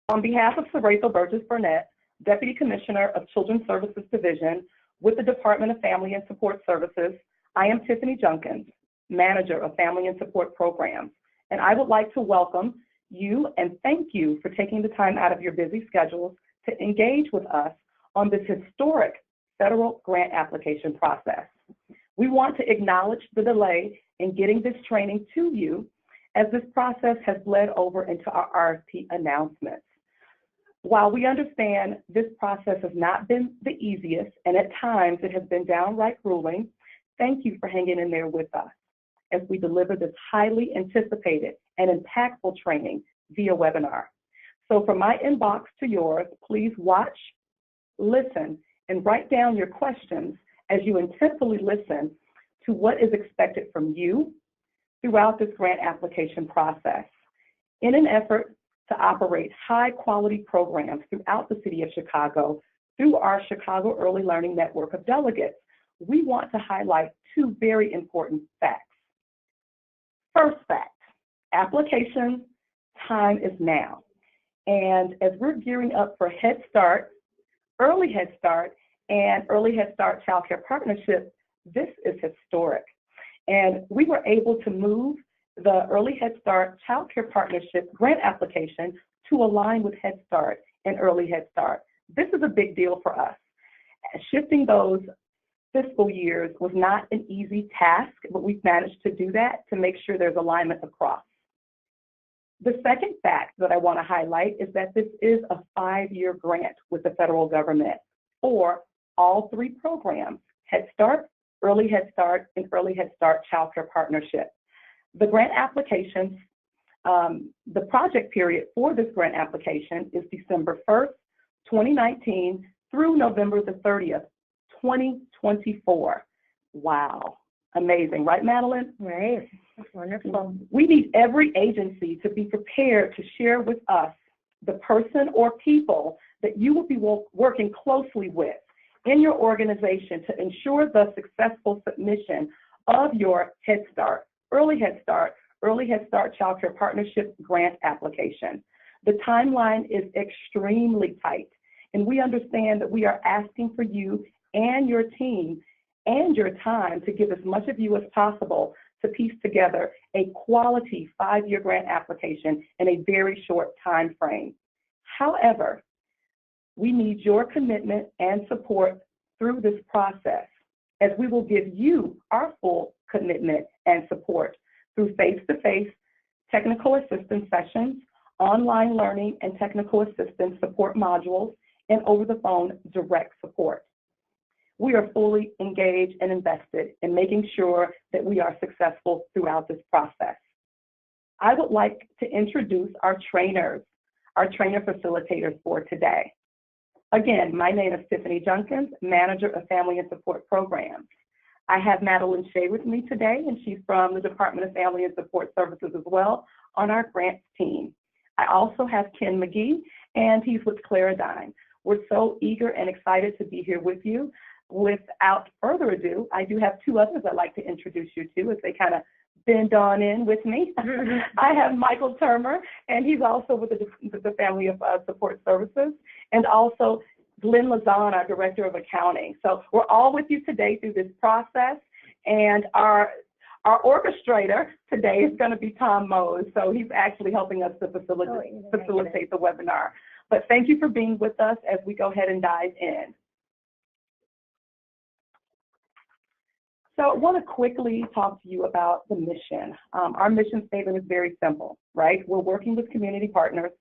On behalf of Saratho Burgess Burnett, Deputy Commissioner of Children's Services Division with the Department of Family and Support Services, I am Tiffany Junkins, Manager of Family and Support Programs, and I would like to welcome you and thank you for taking the time out of your busy schedules to engage with us on this historic federal grant application process. We want to acknowledge the delay in getting this training to you as this process has bled over into our RFP announcements. While we understand this process has not been the easiest, and at times it has been downright grueling, thank you for hanging in there with us as we deliver this highly anticipated and impactful training via webinar. So from my inbox to yours, please watch, listen, and write down your questions as you intentfully listen to what is expected from you throughout this grant application process. In an effort to operate high-quality programs throughout the city of Chicago through our Chicago Early Learning Network of delegates, we want to highlight two very important facts. First fact, application time is now. And as we're gearing up for Head Start, Early Head Start, and Early Head Start Child Care Partnership, this is historic. And we were able to move the Early Head Start Child Care Partnership grant application to align with Head Start and Early Head Start. This is a big deal for us. Shifting those fiscal years was not an easy task, but we've managed to do that to make sure there's alignment across. The second fact that I want to highlight is that this is a 5-year grant with the federal government for all 3 programs, Head Start, Early Head Start, and Early Head Start Child Care Partnership. The grant applications, the project period for this grant application is December 1st, 2019 through November the 30th, 2024. Wow, amazing, right, Madeline? Right, that's wonderful. We need every agency to be prepared to share with us the person or people that you will be working closely with in your organization to ensure the successful submission of your Head Start, Early Head Start Child Care Partnership grant application. The timeline is extremely tight, and we understand that we are asking for you and your team and your time to give as much of you as possible to piece together a quality 5-year grant application in a very short time frame. However, we need your commitment and support through this process, as we will give you our full commitment and support through face-to-face technical assistance sessions, online learning and technical assistance support modules, and over-the-phone direct support. We are fully engaged and invested in making sure that we are successful throughout this process. I would like to introduce our trainer facilitators for today. Again, my name is Tiffany Junkins, Manager of Family and Support Programs. I have Madeline Shea with me today, and she's from the Department of Family and Support Services as well on our grants team. I also have Ken McGee, and he's with Claradine. We're so eager and excited to be here with you. Without further ado, I do have 2 others I'd like to introduce you to as they kind of bend on in with me. I have Michael Termer, and he's also with the Family of Support Services, and also Glenn Lazan, our Director of Accounting. So we're all with you today through this process, and our orchestrator today is going to be Tom Mose, so he's actually helping us to facilitate the webinar. But thank you for being with us as we go ahead and dive in. So I want to quickly talk to you about the mission. Our mission statement is very simple, right? We're working with community partners.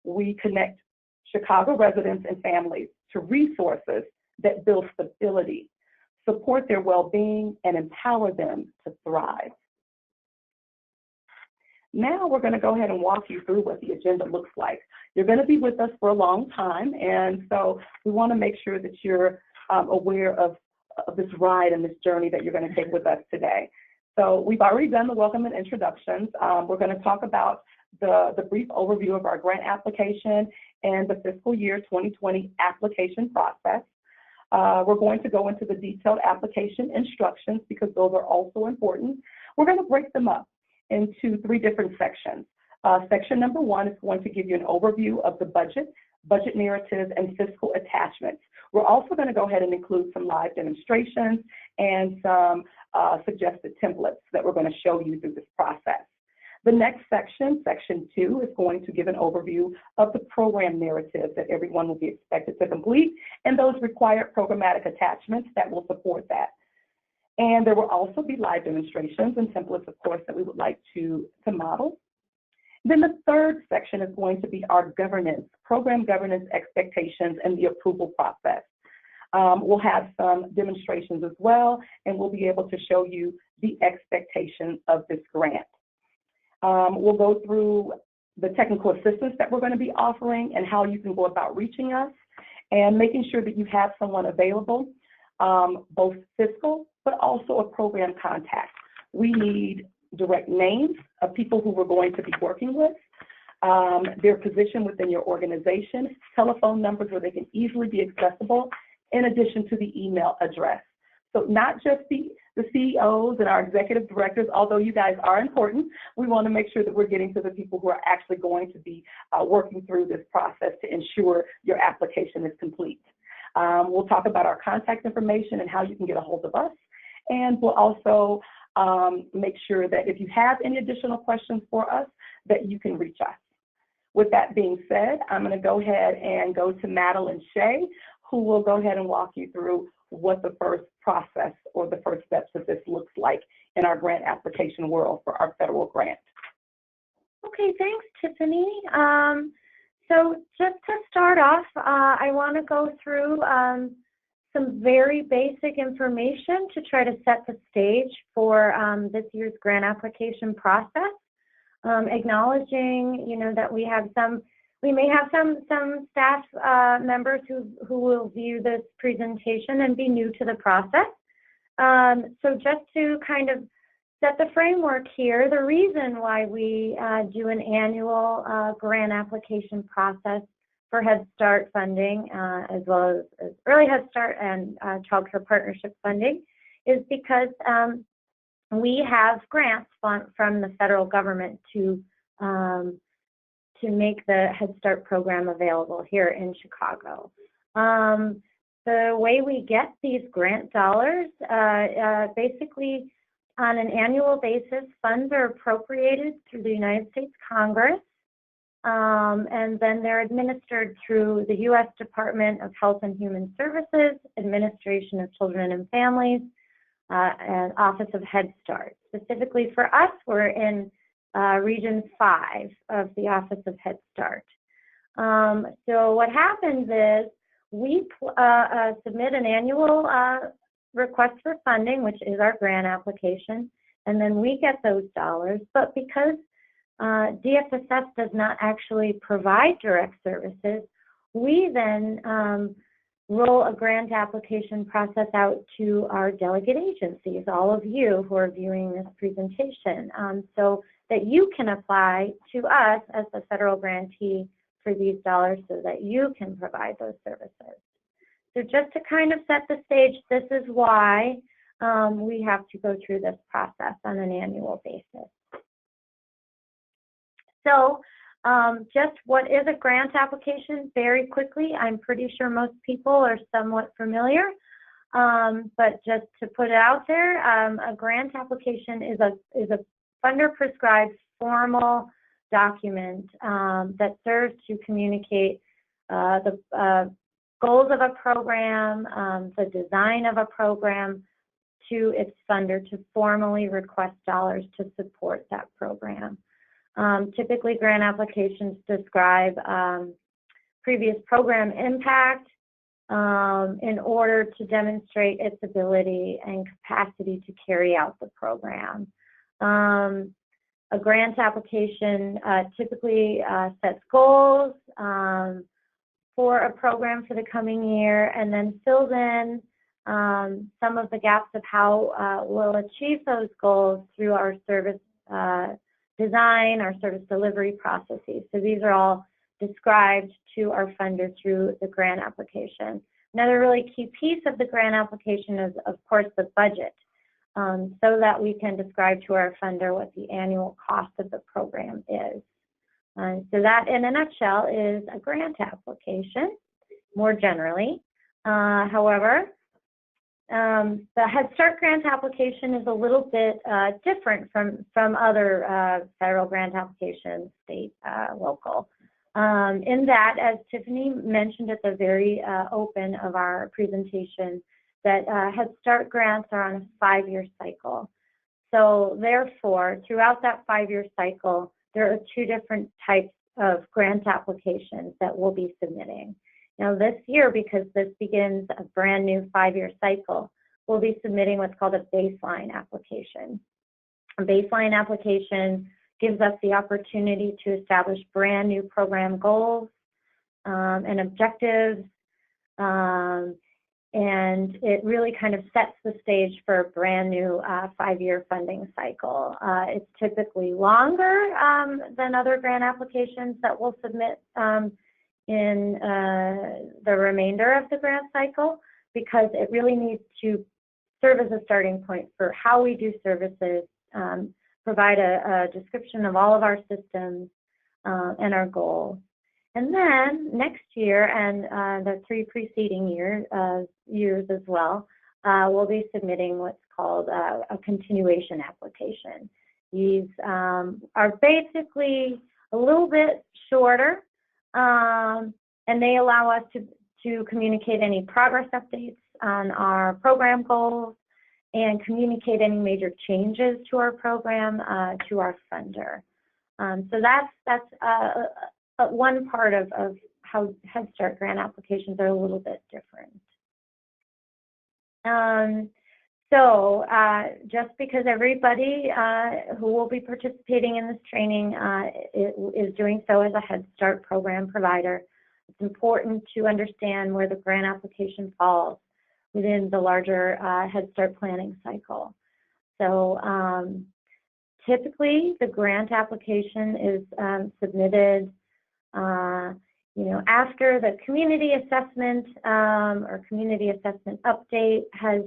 We connect Chicago residents and families to resources that build stability, support their well-being, and empower them to thrive. Now we're going to go ahead and walk you through what the agenda looks like. You're going to be with us for a long time, and so we want to make sure that you're aware of this ride and this journey that you're going to take with us today. So we've already done the welcome and introductions. We're going to talk about the brief overview of our grant application and the fiscal year 2020 application process. We're going to go into the detailed application instructions because those are also important. We're going to break them up into 3 different sections. Section number 1 is going to give you an overview of the budget narratives, and fiscal attachments. We're also going to go ahead and include some live demonstrations and some suggested templates that we're going to show you through this process. The next section, section 2, is going to give an overview of the program narrative that everyone will be expected to complete and those required programmatic attachments that will support that. And there will also be live demonstrations and templates, of course, that we would like to model. Then the third section is going to be our governance, program governance expectations and the approval process. We'll have some demonstrations as well, and we'll be able to show you the expectations of this grant. We'll go through the technical assistance that we're going to be offering and how you can go about reaching us and making sure that you have someone available, both fiscal, but also a program contact. We need direct names of people who we're going to be working with, their position within your organization, telephone numbers where they can easily be accessible, in addition to the email address. So not just the CEOs and our executive directors, although you guys are important, we want to make sure that we're getting to the people who are actually going to be working through this process to ensure your application is complete. We'll talk about our contact information and how you can get a hold of us, and we'll also make sure that if you have any additional questions for us, that you can reach us. With that being said, I'm going to go ahead and go to Madeline Shea, who will go ahead and walk you through what the first process or the first steps of this looks like in our grant application world for our federal grant. Okay, thanks, Tiffany. So just to start off, I want to go through some very basic information to try to set the stage for this year's grant application process, acknowledging, that we may have some staff members who will view this presentation and be new to the process. So just to kind of set the framework here, the reason why we do an annual grant application process for Head Start funding, as well as Early Head Start and Child Care Partnership funding, is because we have grants from the federal government to make the Head Start program available here in Chicago. The way we get these grant dollars, basically on an annual basis, funds are appropriated through the United States Congress, and then they're administered through the U.S. Department of Health and Human Services, Administration of Children and Families, and Office of Head Start. Specifically for us, we're in Region 5 of the Office of Head Start. So what happens is we submit an annual request for funding, which is our grant application, and then we get those dollars. But because DFSS does not actually provide direct services, we then roll a grant application process out to our delegate agencies, all of you who are viewing this presentation, so that you can apply to us as the federal grantee for these dollars so that you can provide those services. So just to kind of set the stage, this is why we have to go through this process on an annual basis. So just what is a grant application? Very quickly, I'm pretty sure most people are somewhat familiar, but just to put it out there, a grant application is a funder-prescribed formal document that serves to communicate the goals of a program, the design of a program to its funder to formally request dollars to support that program. Typically, grant applications describe previous program impact in order to demonstrate its ability and capacity to carry out the program. A grant application typically sets goals for a program for the coming year and then fills in some of the gaps of how we'll achieve those goals through our service design, our service delivery processes. So these are all described to our funder through the grant application. Another really key piece of the grant application is, of course, the budget, so that we can describe to our funder what the annual cost of the program is. So that, in a nutshell, is a grant application, more generally. However, the Head Start grant application is a little bit different from other federal grant applications, state, local, in that, as Tiffany mentioned at the very open of our presentation, that Head Start grants are on a 5-year cycle. So therefore, throughout that 5-year cycle, there are 2 different types of grant applications that we'll be submitting. Now this year, because this begins a brand new 5-year cycle, we'll be submitting what's called a baseline application. A baseline application gives us the opportunity to establish brand new program goals and objectives, and it really kind of sets the stage for a brand new 5-year funding cycle. It's typically longer than other grant applications that we'll submit in the remainder of the grant cycle, because it really needs to serve as a starting point for how we do services, provide a description of all of our systems and our goals. And then next year and the 3 preceding years as well, we'll be submitting what's called a continuation application. These are basically a little bit shorter, and they allow us to communicate any progress updates on our program goals and communicate any major changes to our program to our funder. So that's one part of how Head Start grant applications are a little bit different. So just because everybody who will be participating in this training is doing so as a Head Start program provider, it's important to understand where the grant application falls within the larger Head Start planning cycle. So typically the grant application is submitted after the community assessment or community assessment update has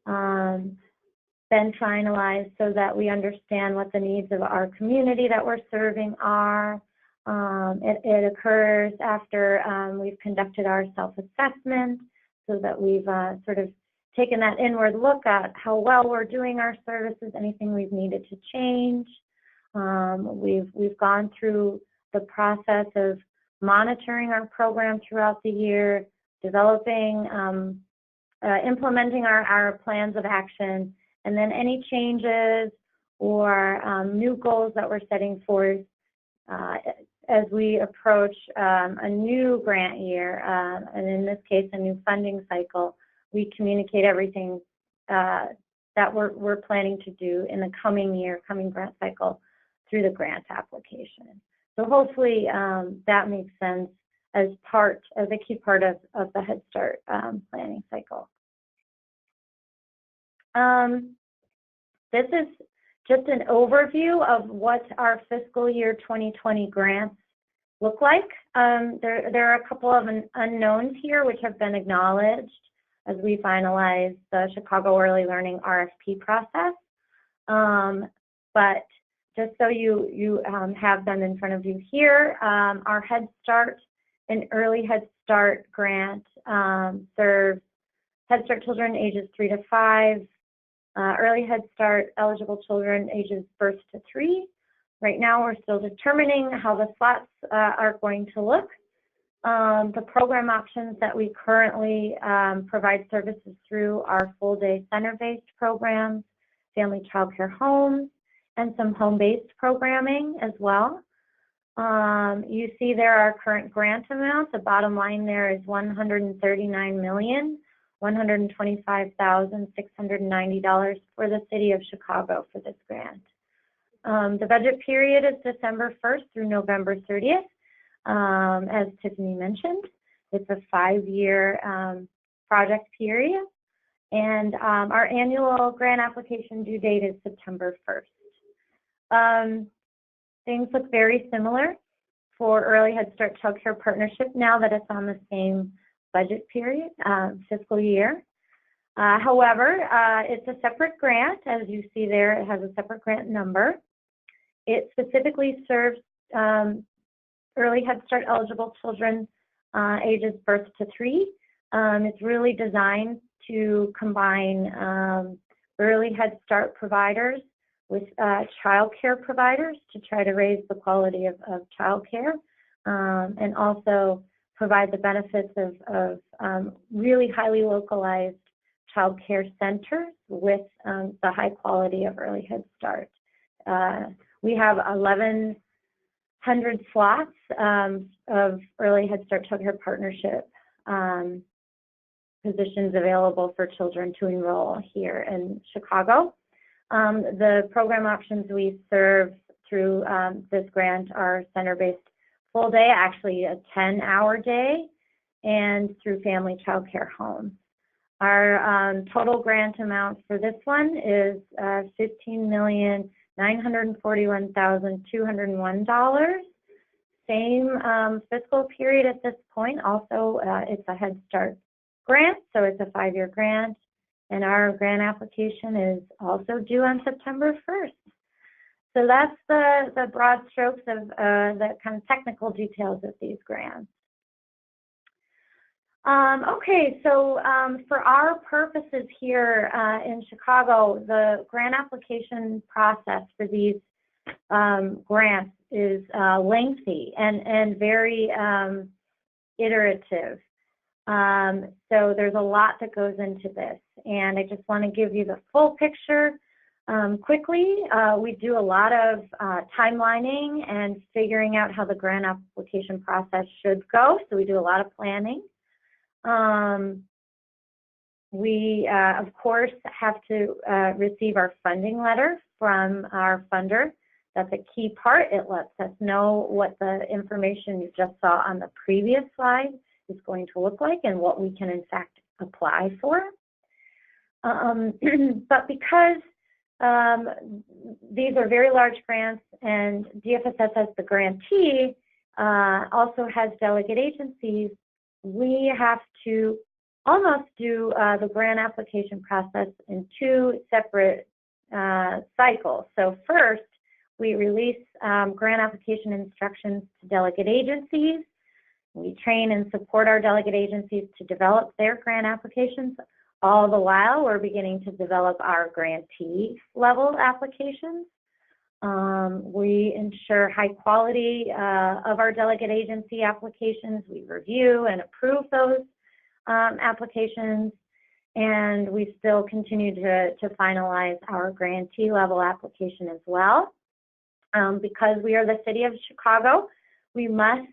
been finalized, so that we understand what the needs of our community that we're serving are. It occurs after we've conducted our self-assessment, so that we've sort of taken that inward look at how well we're doing our services, anything we've needed to change. We've gone through the process of monitoring our program throughout the year, developing, implementing our plans of action, and then any changes or new goals that we're setting forth as we approach a new grant year, and in this case, a new funding cycle. We communicate everything that we're planning to do in the coming year, coming grant cycle, through the grant application. So hopefully that makes sense as a key part of the Head Start planning cycle. This is just an overview of what our fiscal year 2020 grants look like. There are a couple of unknowns here which have been acknowledged as we finalize the Chicago Early Learning RFP process. But just so you have them in front of you here, our Head Start and Early Head Start grant serves Head Start children ages 3 to 5, Early Head Start eligible children ages birth to 3. Right now we're still determining how the slots are going to look. The program options that we currently provide services through are full-day center-based programs, family child care homes, and some home-based programming as well. You see there are current grant amounts. The bottom line there is $139,125,690 for the city of Chicago for this grant. The budget period is December 1st through November 30th. As Tiffany mentioned, it's a 5-year project period, and our annual grant application due date is September 1st. Things look very similar for Early Head Start Child Care Partnership now that it's on the same budget period, fiscal year. However, it's a separate grant. As you see there, it has a separate grant number. It specifically serves early Head Start eligible children ages birth to 3. It's really designed to combine early Head Start providers with child care providers to try to raise the quality of child care, and also provide the benefits of really highly localized child care centers with the high quality of early Head Start. We have 1,100 slots of early Head Start Child Care Partnership positions available for children to enroll here in Chicago. The program options we serve through this grant are center-based full day, actually a 10-hour day, and through family child care homes. Our total grant amount for this one is $15,941,201. Same fiscal period at this point. Also, it's a Head Start grant, so it's a 5-year grant, and our grant application is also due on September 1st. So that's the broad strokes of the kind of technical details of these grants. Okay, so for our purposes here in Chicago, the grant application process for these grants is lengthy and very iterative. So there's a lot that goes into this, and I just want to give you the full picture quickly. We do a lot of timelining and figuring out how the grant application process should go, so we do a lot of planning. We, of course, have to receive our funding letter from our funder. That's a key part. It lets us know what the information you just saw on the previous slide is going to look like and what we can, in fact, apply for. But because these are very large grants and DFSS as the grantee also has delegate agencies, we have to almost do the grant application process in 2 separate cycles. So first, we release grant application instructions to delegate agencies. We train and support our delegate agencies to develop their grant applications. All the while, we're beginning to develop our grantee level applications. We ensure high quality of our delegate agency applications. We review and approve those applications, and we still continue to finalize our grantee level application as well. Because we are the city of Chicago, we must,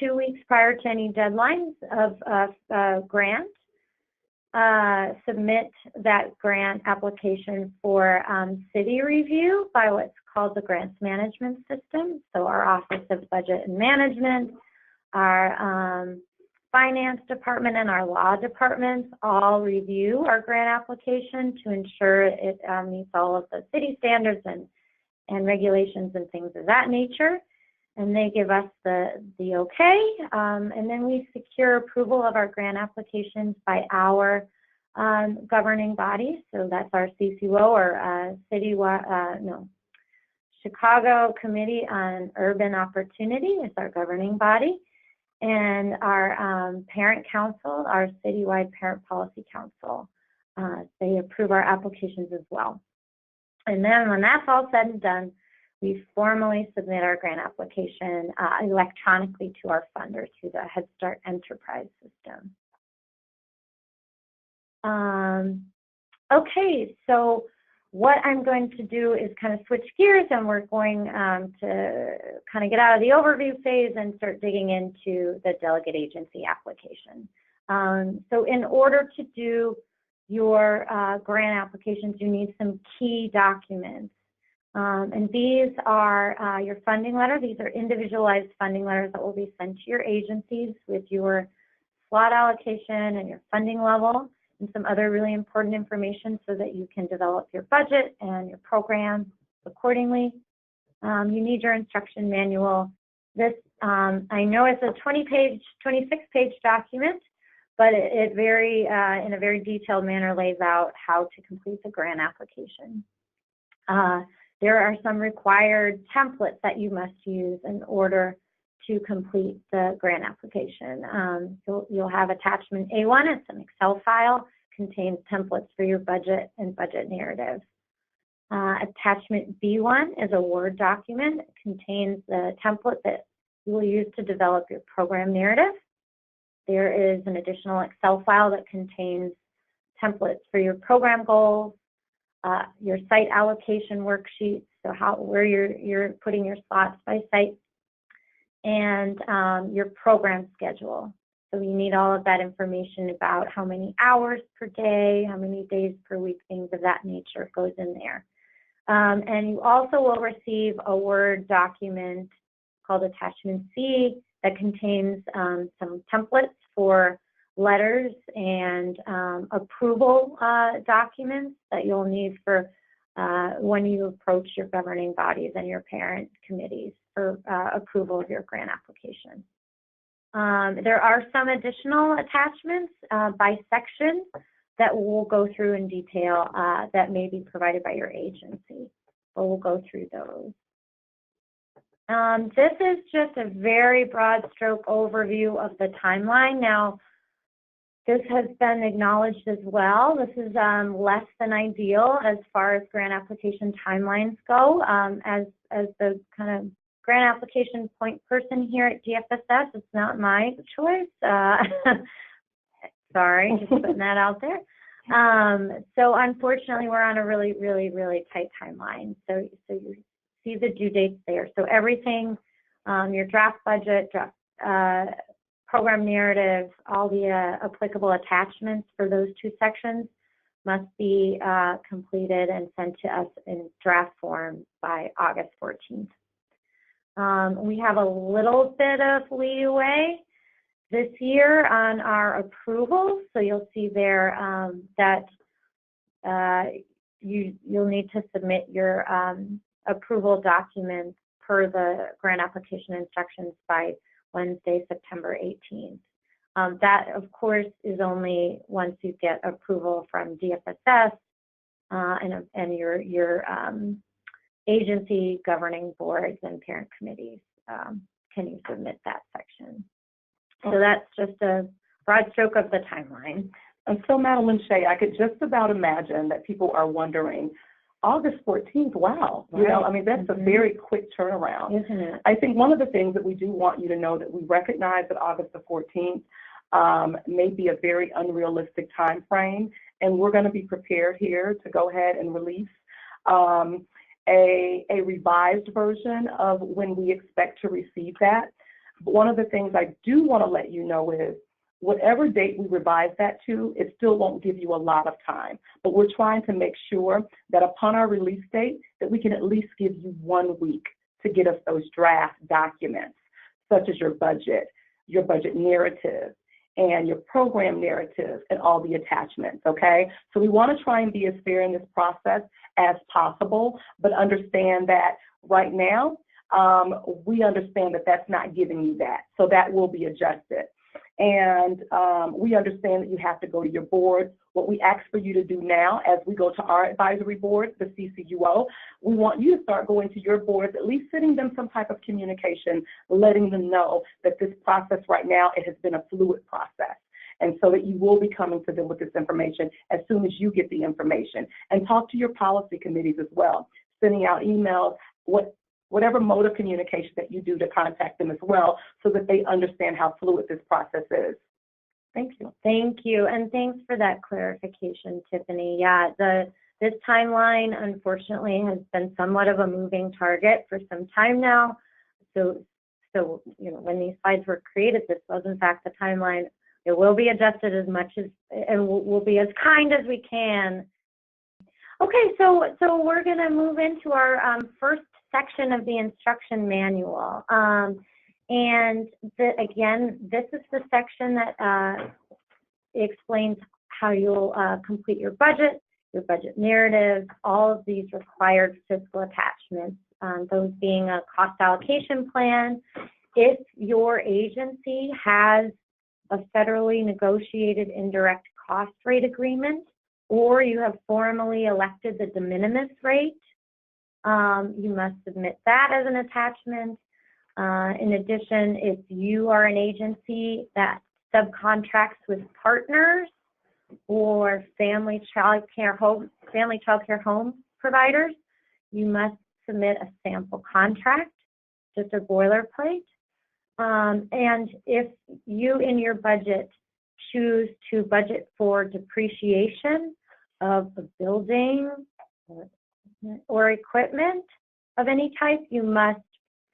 2 weeks prior to any deadlines of grant, submit that grant application for city review by what's called the grants management system. So our Office of Budget and Management, our finance department, and our law departments all review our grant application to ensure it meets all of the city standards and regulations and things of that nature. And they give us the okay, and then we secure approval of our grant applications by our governing body. So that's our CCO, or Chicago Committee on Urban Opportunity is our governing body, and our parent council, our citywide parent policy council, they approve our applications as well. And then when that's all said and done, we formally submit our grant application electronically to our funder through the Head Start Enterprise system. Okay, so what I'm going to do is kind of switch gears, and we're going to kind of get out of the overview phase and start digging into the delegate agency application. So in order to do your grant applications, you need some key documents. And these are your funding letter. These are individualized funding letters that will be sent to your agencies with your slot allocation and your funding level and some other really important information so that you can develop your budget and your program accordingly. You need your instruction manual. This, I know it's a 26-page document, but it very, in a very detailed manner, lays out how to complete the grant application. there are some required templates that you must use in order to complete the grant application. So you'll have attachment A1, it's an Excel file, contains templates for your budget and budget narrative. Attachment B1 is a Word document. It contains the template that you will use to develop your program narrative. There is an additional Excel file that contains templates for your program goals, your site allocation worksheets, so where you're putting your slots by site, and your program schedule. So you need all of that information about how many hours per day, how many days per week, things of that nature goes in there. And you also will receive a Word document called Attachment C that contains some templates for letters and approval documents that you'll need for when you approach your governing bodies and your parent committees for approval of your grant application. There are some additional attachments by section that we'll go through in detail that may be provided by your agency, but we'll go through those. This is just a very broad stroke overview of the timeline. Now, this has been acknowledged as well. This is less than ideal as far as grant application timelines go. As the kind of grant application point person here at DFSS, it's not my choice. Sorry, just putting that out there. So unfortunately, we're on a really, really, really tight timeline. So you see the due dates there. So everything, your draft budget, draft program narrative, all the applicable attachments for those two sections must be completed and sent to us in draft form by August 14th. We have a little bit of leeway this year on our approvals, so you'll see there that you'll need to submit your approval documents per the grant application instructions by Wednesday, September 18th. That, of course, is only once you get approval from DFSS and your agency governing boards and parent committees can you submit that section. So that's just a broad stroke of the timeline. And so, Madeline Shea, I could just about imagine that people are wondering, August 14th, wow. Right. You know, I mean, that's a very quick turnaround. Isn't it? I think one of the things that we do want you to know that we recognize that August the 14th may be a very unrealistic time frame, and we're going to be prepared here to go ahead and release a revised version of when we expect to receive that. But one of the things I do want to let you know is whatever date we revise that to, it still won't give you a lot of time. But we're trying to make sure that upon our release date, that we can at least give you 1 week to get us those draft documents, such as your budget narrative, and your program narrative, and all the attachments, okay? So we want to try and be as fair in this process as possible, but understand that right now, we understand that that's not giving you that. So that will be adjusted. And we understand that you have to go to your board. What we ask for you to do now, as we go to our advisory board, the CCUO, we want you to start going to your boards, at least sending them some type of communication, letting them know that this process right now, it has been a fluid process. And so that you will be coming to them with this information as soon as you get the information. And talk to your policy committees as well, sending out emails, whatever mode of communication that you do to contact them as well, so that they understand how fluid this process is. Thank you. Thank you, and thanks for that clarification, Tiffany. Yeah, this timeline, unfortunately, has been somewhat of a moving target for some time now. So you know, when these slides were created, this was in fact the timeline. It will be adjusted as much as, and we'll be as kind as we can. Okay, so we're going to move into our first section of the instruction manual. And again, this is the section that explains how you'll complete your budget narrative, all of these required fiscal attachments, those being a cost allocation plan. If your agency has a federally negotiated indirect cost rate agreement, or you have formally elected the de minimis rate, You must submit that as an attachment. In addition, if you are an agency that subcontracts with partners or family child care home providers, you must submit a sample contract, just a boilerplate. And if you in your budget choose to budget for depreciation of a building or equipment of any type, you must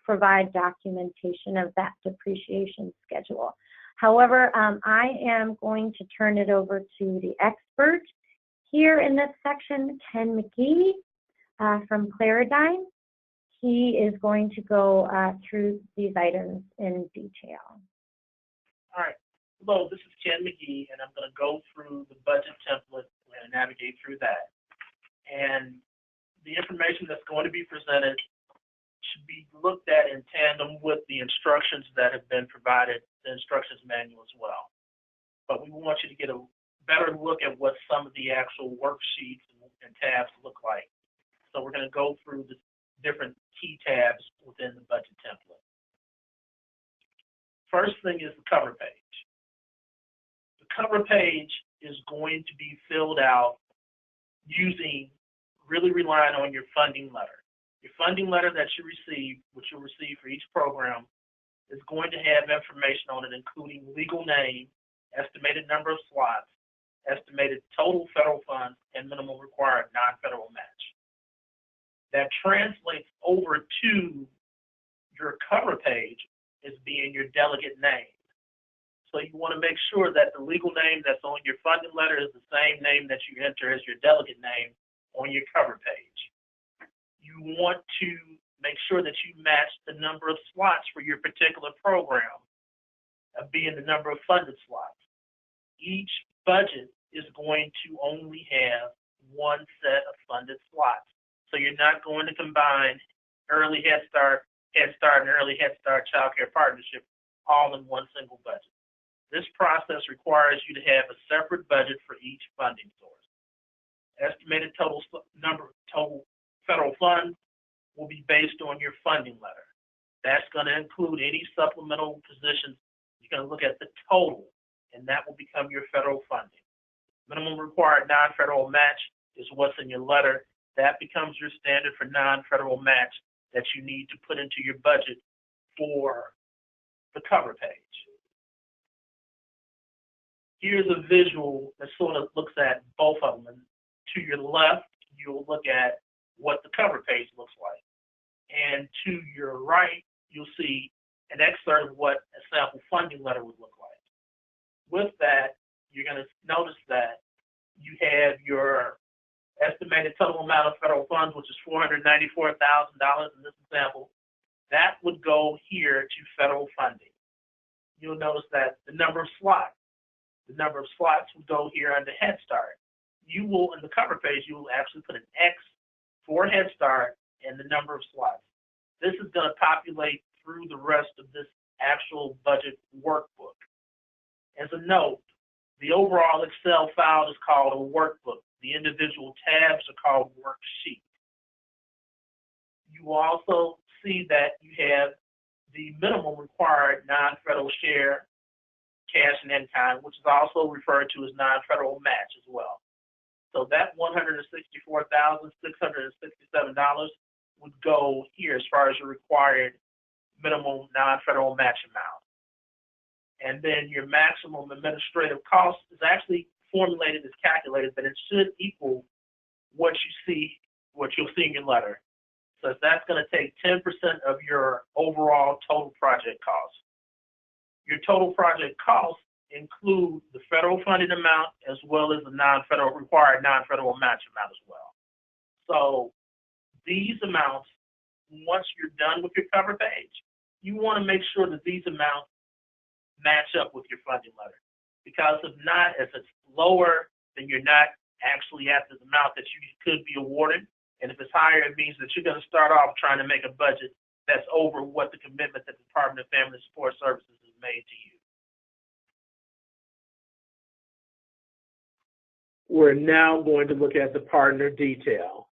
provide documentation of that depreciation schedule. However, I am going to turn it over to the expert here in this section, Ken McGee from Claridine. He is going to go through these items in detail. All right. Hello, this is Ken McGee, and I'm going to go through the budget template and navigate through that. And the information that's going to be presented should be looked at in tandem with the instructions that have been provided, the instructions manual as well. But we want you to get a better look at what some of the actual worksheets and tabs look like. So we're going to go through the different key tabs within the budget template. First thing is the cover page. The cover page is going to be filled out really relying on your funding letter. Your funding letter that you receive, which you'll receive for each program, is going to have information on it, including legal name, estimated number of slots, estimated total federal funds, and minimum required non-federal match. That translates over to your cover page as being your delegate name. So you want to make sure that the legal name that's on your funding letter is the same name that you enter as your delegate name on your cover page. You want to make sure that you match the number of slots for your particular program, being the number of funded slots. Each budget is going to only have one set of funded slots. So you're not going to combine early Head Start, and early Head Start Child Care Partnership all in one single budget. This process requires you to have a separate budget for each funding source. Estimated total federal funds will be based on your funding letter. That's going to include any supplemental positions. You're going to look at the total, and that will become your federal funding. Minimum required non-federal match is what's in your letter. That becomes your standard for non-federal match that you need to put into your budget for the cover page. Here's a visual that sort of looks at both of them. And to your left, you'll look at what the cover page looks like. And to your right, you'll see an excerpt of what a sample funding letter would look like. With that, you're going to notice that you have your estimated total amount of federal funds, which is $494,000 in this example. That would go here to federal funding. You'll notice that the number of slots will go here under Head Start. You will, in the cover page, you will actually put an X for Head Start and the number of slots. This is going to populate through the rest of this actual budget workbook. As a note, the overall Excel file is called a workbook. The individual tabs are called worksheets. You will also see that you have the minimum required non-federal share, cash and in-kind, which is also referred to as non-federal match as well. So that $164,667 would go here as far as your required minimum non-federal match amount. And then your maximum administrative cost is actually formulated, is calculated, but it should equal what you'll see in your letter. So that's going to take 10% of your overall total project cost. Your total project costs include the federal funding amount as well as the required non-federal match amount as well. So these amounts, once you're done with your cover page, you want to make sure that these amounts match up with your funding letter. Because if not, if it's lower, then you're not actually at the amount that you could be awarded. And if it's higher, it means that you're going to start off trying to make a budget that's over what the commitment that the Department of Family and Support Services has made to you. We're now going to look at the partner detail.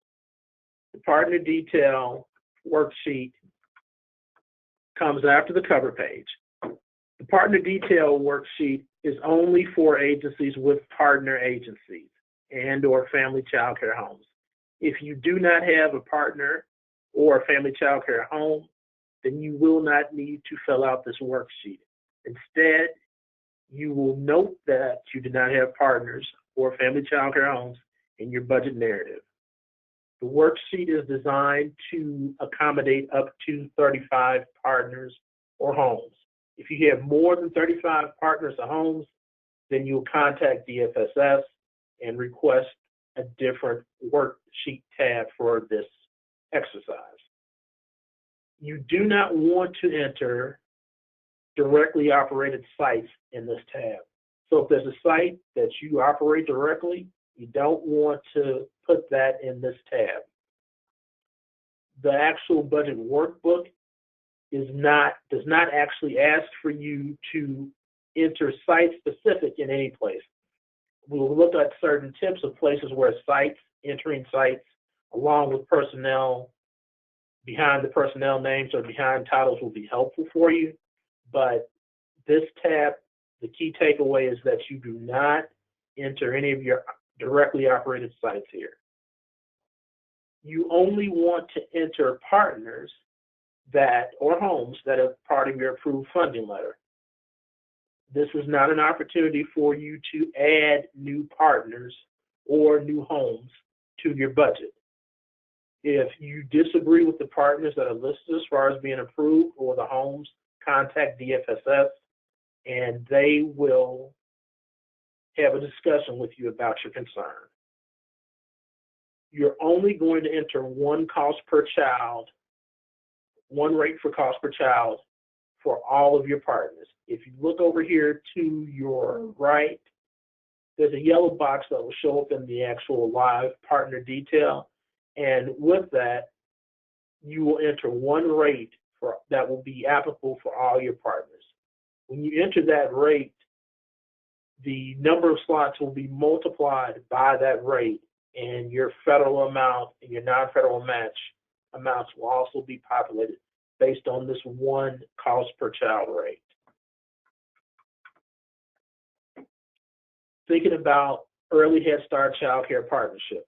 The partner detail worksheet comes after the cover page. The partner detail worksheet is only for agencies with partner agencies and or family child care homes. If you do not have a partner or a family child care home, then you will not need to fill out this worksheet. Instead, you will note that you do not have partners or family child care homes in your budget narrative. The worksheet is designed to accommodate up to 35 partners or homes. If you have more than 35 partners or homes, then you'll contact DFSS and request a different worksheet tab for this exercise. You do not want to enter directly operated sites in this tab. So if there's a site that you operate directly, you don't want to put that in this tab. The actual budget workbook does not actually ask for you to enter site specific in any place. We will look at certain tips of places where entering sites along with personnel, behind the personnel names or behind titles will be helpful for you. But this tab, the key takeaway is that you do not enter any of your directly operated sites here. You only want to enter partners or homes that are part of your approved funding letter. This is not an opportunity for you to add new partners or new homes to your budget. If you disagree with the partners that are listed as far as being approved or the homes, contact DFSS and they will have a discussion with you about your concern. You're only going to enter one cost per child, one rate for cost per child for all of your partners. If you look over here to your right, there's a yellow box that will show up in the actual live partner detail. And with that, you will enter one rate that will be applicable for all your partners. When you enter that rate, the number of slots will be multiplied by that rate, and your federal amount and your non-federal match amounts will also be populated based on this one cost per child rate. Thinking about early Head Start child care partnership,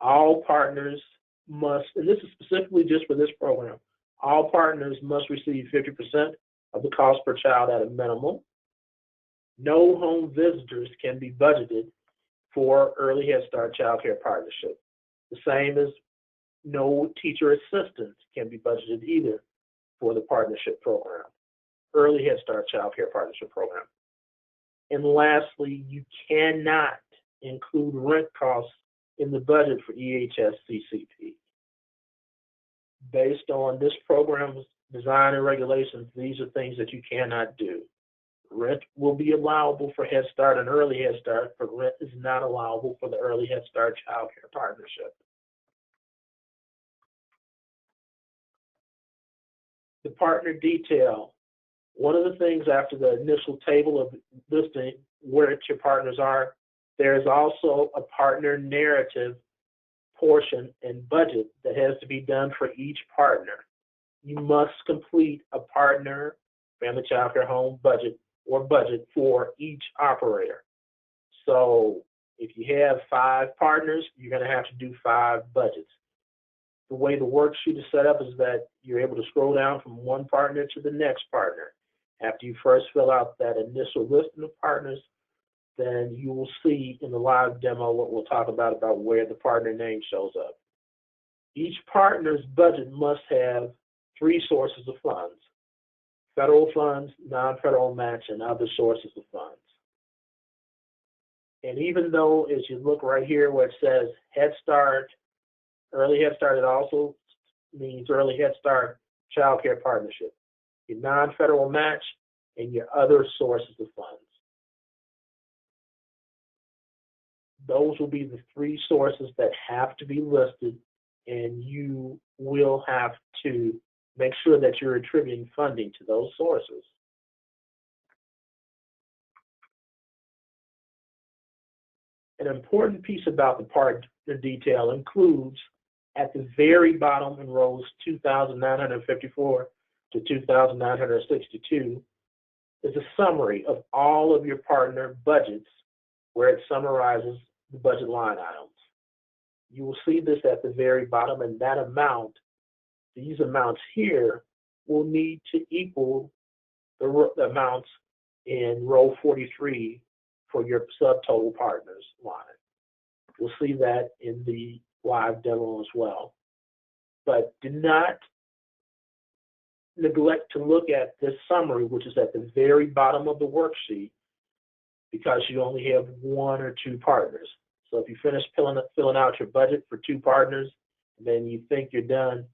all partners must, and this is specifically just for this program, all partners must receive 50% of the cost per child at a minimum. No home visitors can be budgeted for early Head Start child care partnership. The same as no teacher assistants can be budgeted either for the partnership program, early Head Start child care partnership program. And lastly, you cannot include rent costs in the budget for EHS-CCP. Based on this program's design and regulations, these are things that you cannot do. Rent will be allowable for Head Start and early Head Start, but rent is not allowable for the early Head Start child care partnership. The partner detail. One of the things after the initial table of listing where your partners are, there's also a partner narrative portion and budget that has to be done for each partner. You must complete a partner, family child care home budget for each operator. So if you have 5 partners, you're going to have to do 5 budgets. The way the worksheet is set up is that you're able to scroll down from one partner to the next partner. After you first fill out that initial list of partners, then you will see in the live demo what we'll talk about where the partner name shows up. Each partner's budget must have 3 sources of funds: federal funds, non-federal match, and other sources of funds. And even though, as you look right here where it says Head Start, early Head Start, it also means early Head Start child care partnership, your non-federal match, and your other sources of funds. Those will be the 3 sources that have to be listed, and you will have to make sure that you're attributing funding to those sources. An important piece about the partner detail includes at the very bottom in rows 2,954 to 2,962 is a summary of all of your partner budgets where it summarizes the budget line items. You will see this at the very bottom, and that amount, these amounts here, will need to equal the amounts in row 43 for your subtotal partners line. We'll see that in the live demo as well. But do not neglect to look at this summary, which is at the very bottom of the worksheet, because you only have one or two partners. So if you finish filling out your budget for two partners, and then you think you're done,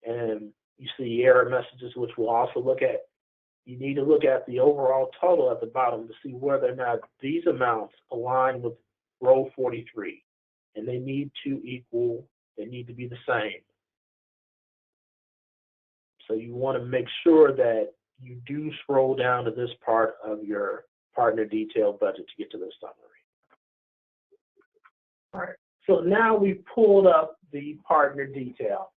and you see error messages, which we'll also look at, you need to look at the overall total at the bottom to see whether or not these amounts align with row 43. And they need to equal, they need to be the same. So you want to make sure that you do scroll down to this part of your partner detail budget to get to this summary. All right, so now we've pulled up the partner detail.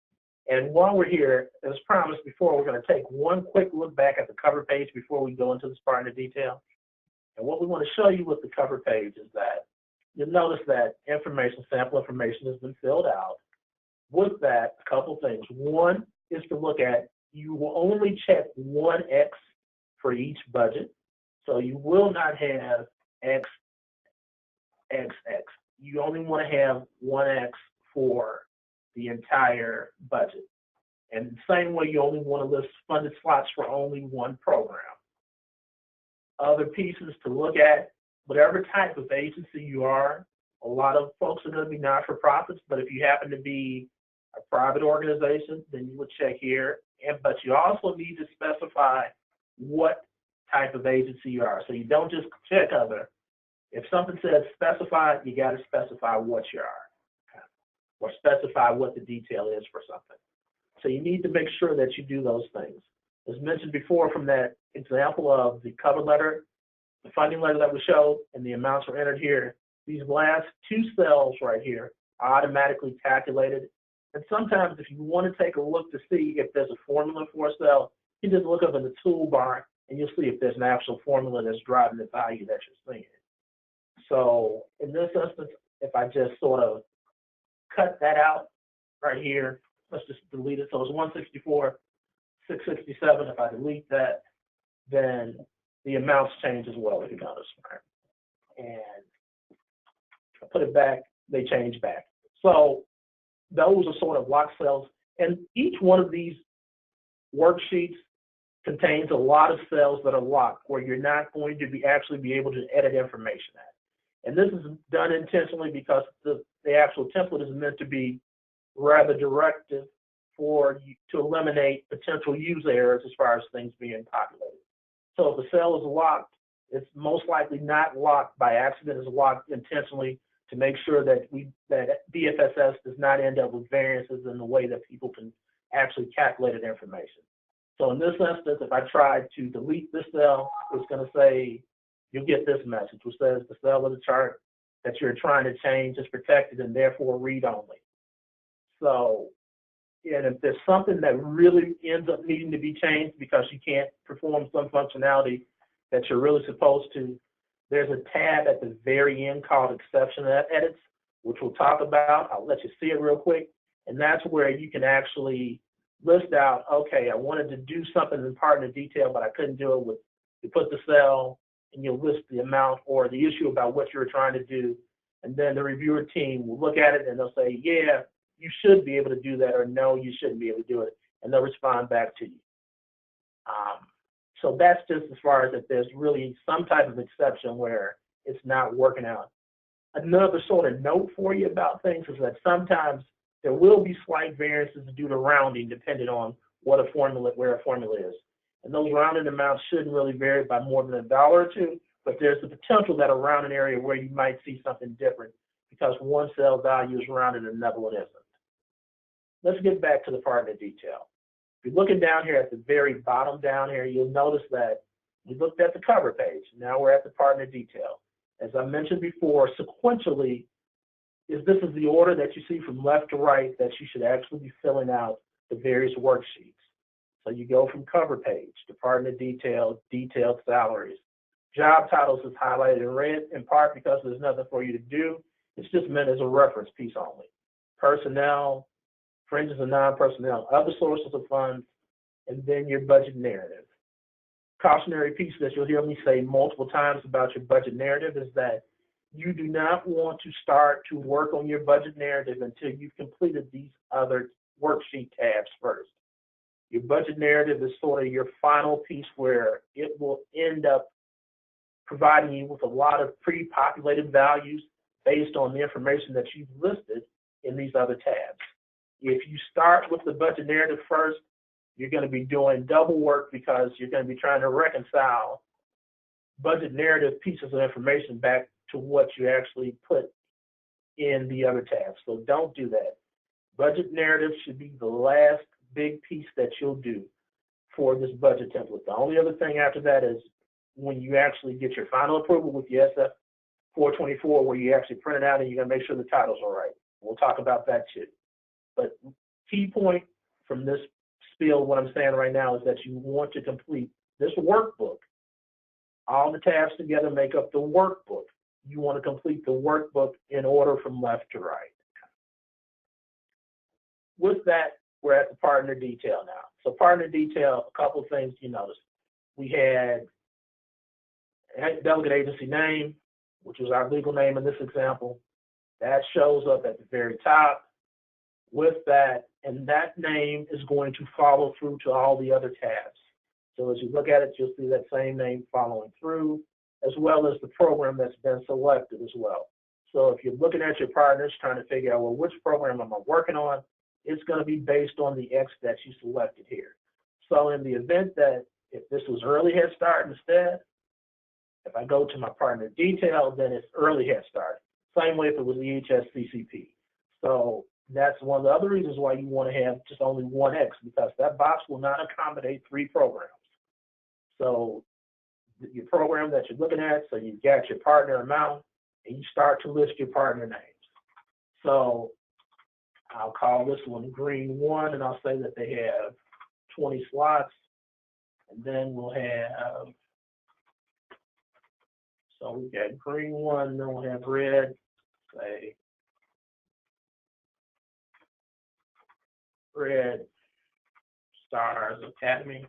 And while we're here, as promised before, we're going to take one quick look back at the cover page before we go into this partner detail. And what we want to show you with the cover page is that you'll notice that sample information has been filled out. With that, a couple things. One is to look at, you will only check one X for each budget. So you will not have X, X, X. You only want to have one X for the entire budget. And the same way, you only want to list funded slots for only one program. Other pieces to look at, whatever type of agency you are, a lot of folks are going to be not-for-profits, but if you happen to be a private organization, then you would check here. But you also need to specify what type of agency you are. So you don't just check other. If something says specified, you got to specify what you are, or specify what the detail is for something. So you need to make sure that you do those things. As mentioned before, from that example of the cover letter, the funding letter that we showed, and the amounts were entered here, these last two cells right here are automatically calculated. And sometimes if you want to take a look to see if there's a formula for a cell, you just look up in the toolbar and you'll see if there's an actual formula that's driving the value that you're seeing. So in this instance, if I just sort of cut that out right here, let's just delete it. So it's 164, 667. If I delete that, then the amounts change as well, if you notice. And I put it back, they change back. So those are sort of locked cells. And each one of these worksheets contains a lot of cells that are locked where you're not going to actually be able to edit information at. And this is done intentionally because the actual template is meant to be rather directive to eliminate potential user errors as far as things being populated. So if a cell is locked, it's most likely not locked by accident, it's locked intentionally to make sure that DFSS does not end up with variances in the way that people can actually calculate the information. So in this instance, if I try to delete this cell, it's going to say, you'll get this message, which says the cell of the chart that you're trying to change is protected and therefore read only. So, and if there's something that really ends up needing to be changed because you can't perform some functionality that you're really supposed to, there's a tab at the very end called Exception Edits, which we'll talk about. I'll let you see it real quick. And that's where you can actually list out, okay, I wanted to do something in partner detail, but I couldn't do it with, you put the cell and you'll list the amount or the issue about what you were trying to do. And then the reviewer team will look at it and they'll say, yeah, you should be able to do that, or no, you shouldn't be able to do it. And they'll respond back to you. So that's just as far as if there's really some type of exception where it's not working out. Another sort of note for you about things is that sometimes there will be slight variances due to rounding depending on where a formula is. And those rounded amounts shouldn't really vary by more than $1 or $2, but there's the potential that around an area where you might see something different because one cell value is rounded and another one isn't. Let's get back to the partner detail. If you're looking down here at the very bottom down here, you'll notice that we looked at the cover page. Now we're at the partner detail. As I mentioned before, sequentially, is this is the order that you see from left to right that you should actually be filling out the various worksheets. So you go from cover page, department detail, detailed salaries. Job titles is highlighted in red in part because there's nothing for you to do. It's just meant as a reference piece only. Personnel, fringes and non-personnel, other sources of funds, and then your budget narrative. Cautionary piece that you'll hear me say multiple times about your budget narrative is that you do not want to start to work on your budget narrative until you've completed these other worksheet tabs first. Your budget narrative is sort of your final piece where it will end up providing you with a lot of pre-populated values based on the information that you've listed in these other tabs. If you start with the budget narrative first, you're going to be doing double work because you're going to be trying to reconcile budget narrative pieces of information back to what you actually put in the other tabs. So don't do that. Budget narrative should be the last big piece that you'll do for this budget template. The only other thing after that is when you actually get your final approval with the SF 424, where you actually print it out and you're going to make sure the titles are right. We'll talk about that too. But key point from this spiel, what I'm saying right now, is that you want to complete this workbook. All the tabs together make up the workbook. You want to complete the workbook in order from left to right. With that, we're at the partner detail now. So partner detail, a couple of things you notice. We had delegate agency name, which was our legal name in this example. That shows up at the very top. With that, and that name is going to follow through to all the other tabs. So as you look at it, you'll see that same name following through, as well as the program that's been selected as well. So if you're looking at your partners trying to figure out, well, which program am I working on, it's going to be based on the X that you selected here. So in the event that if this was early Head Start instead, if I go to my partner detail, then it's early Head Start. Same way if it was EHS-CCP. So that's one of the other reasons why you want to have just only one X, because that box will not accommodate 3 programs. So your program that you're looking at, so you've got your partner amount, and you start to list your partner names. So I'll call this one green 1, and I'll say that they have 20 slots. And then we'll have, so we've got green 1, then we'll have red, say, Red Stars Academy.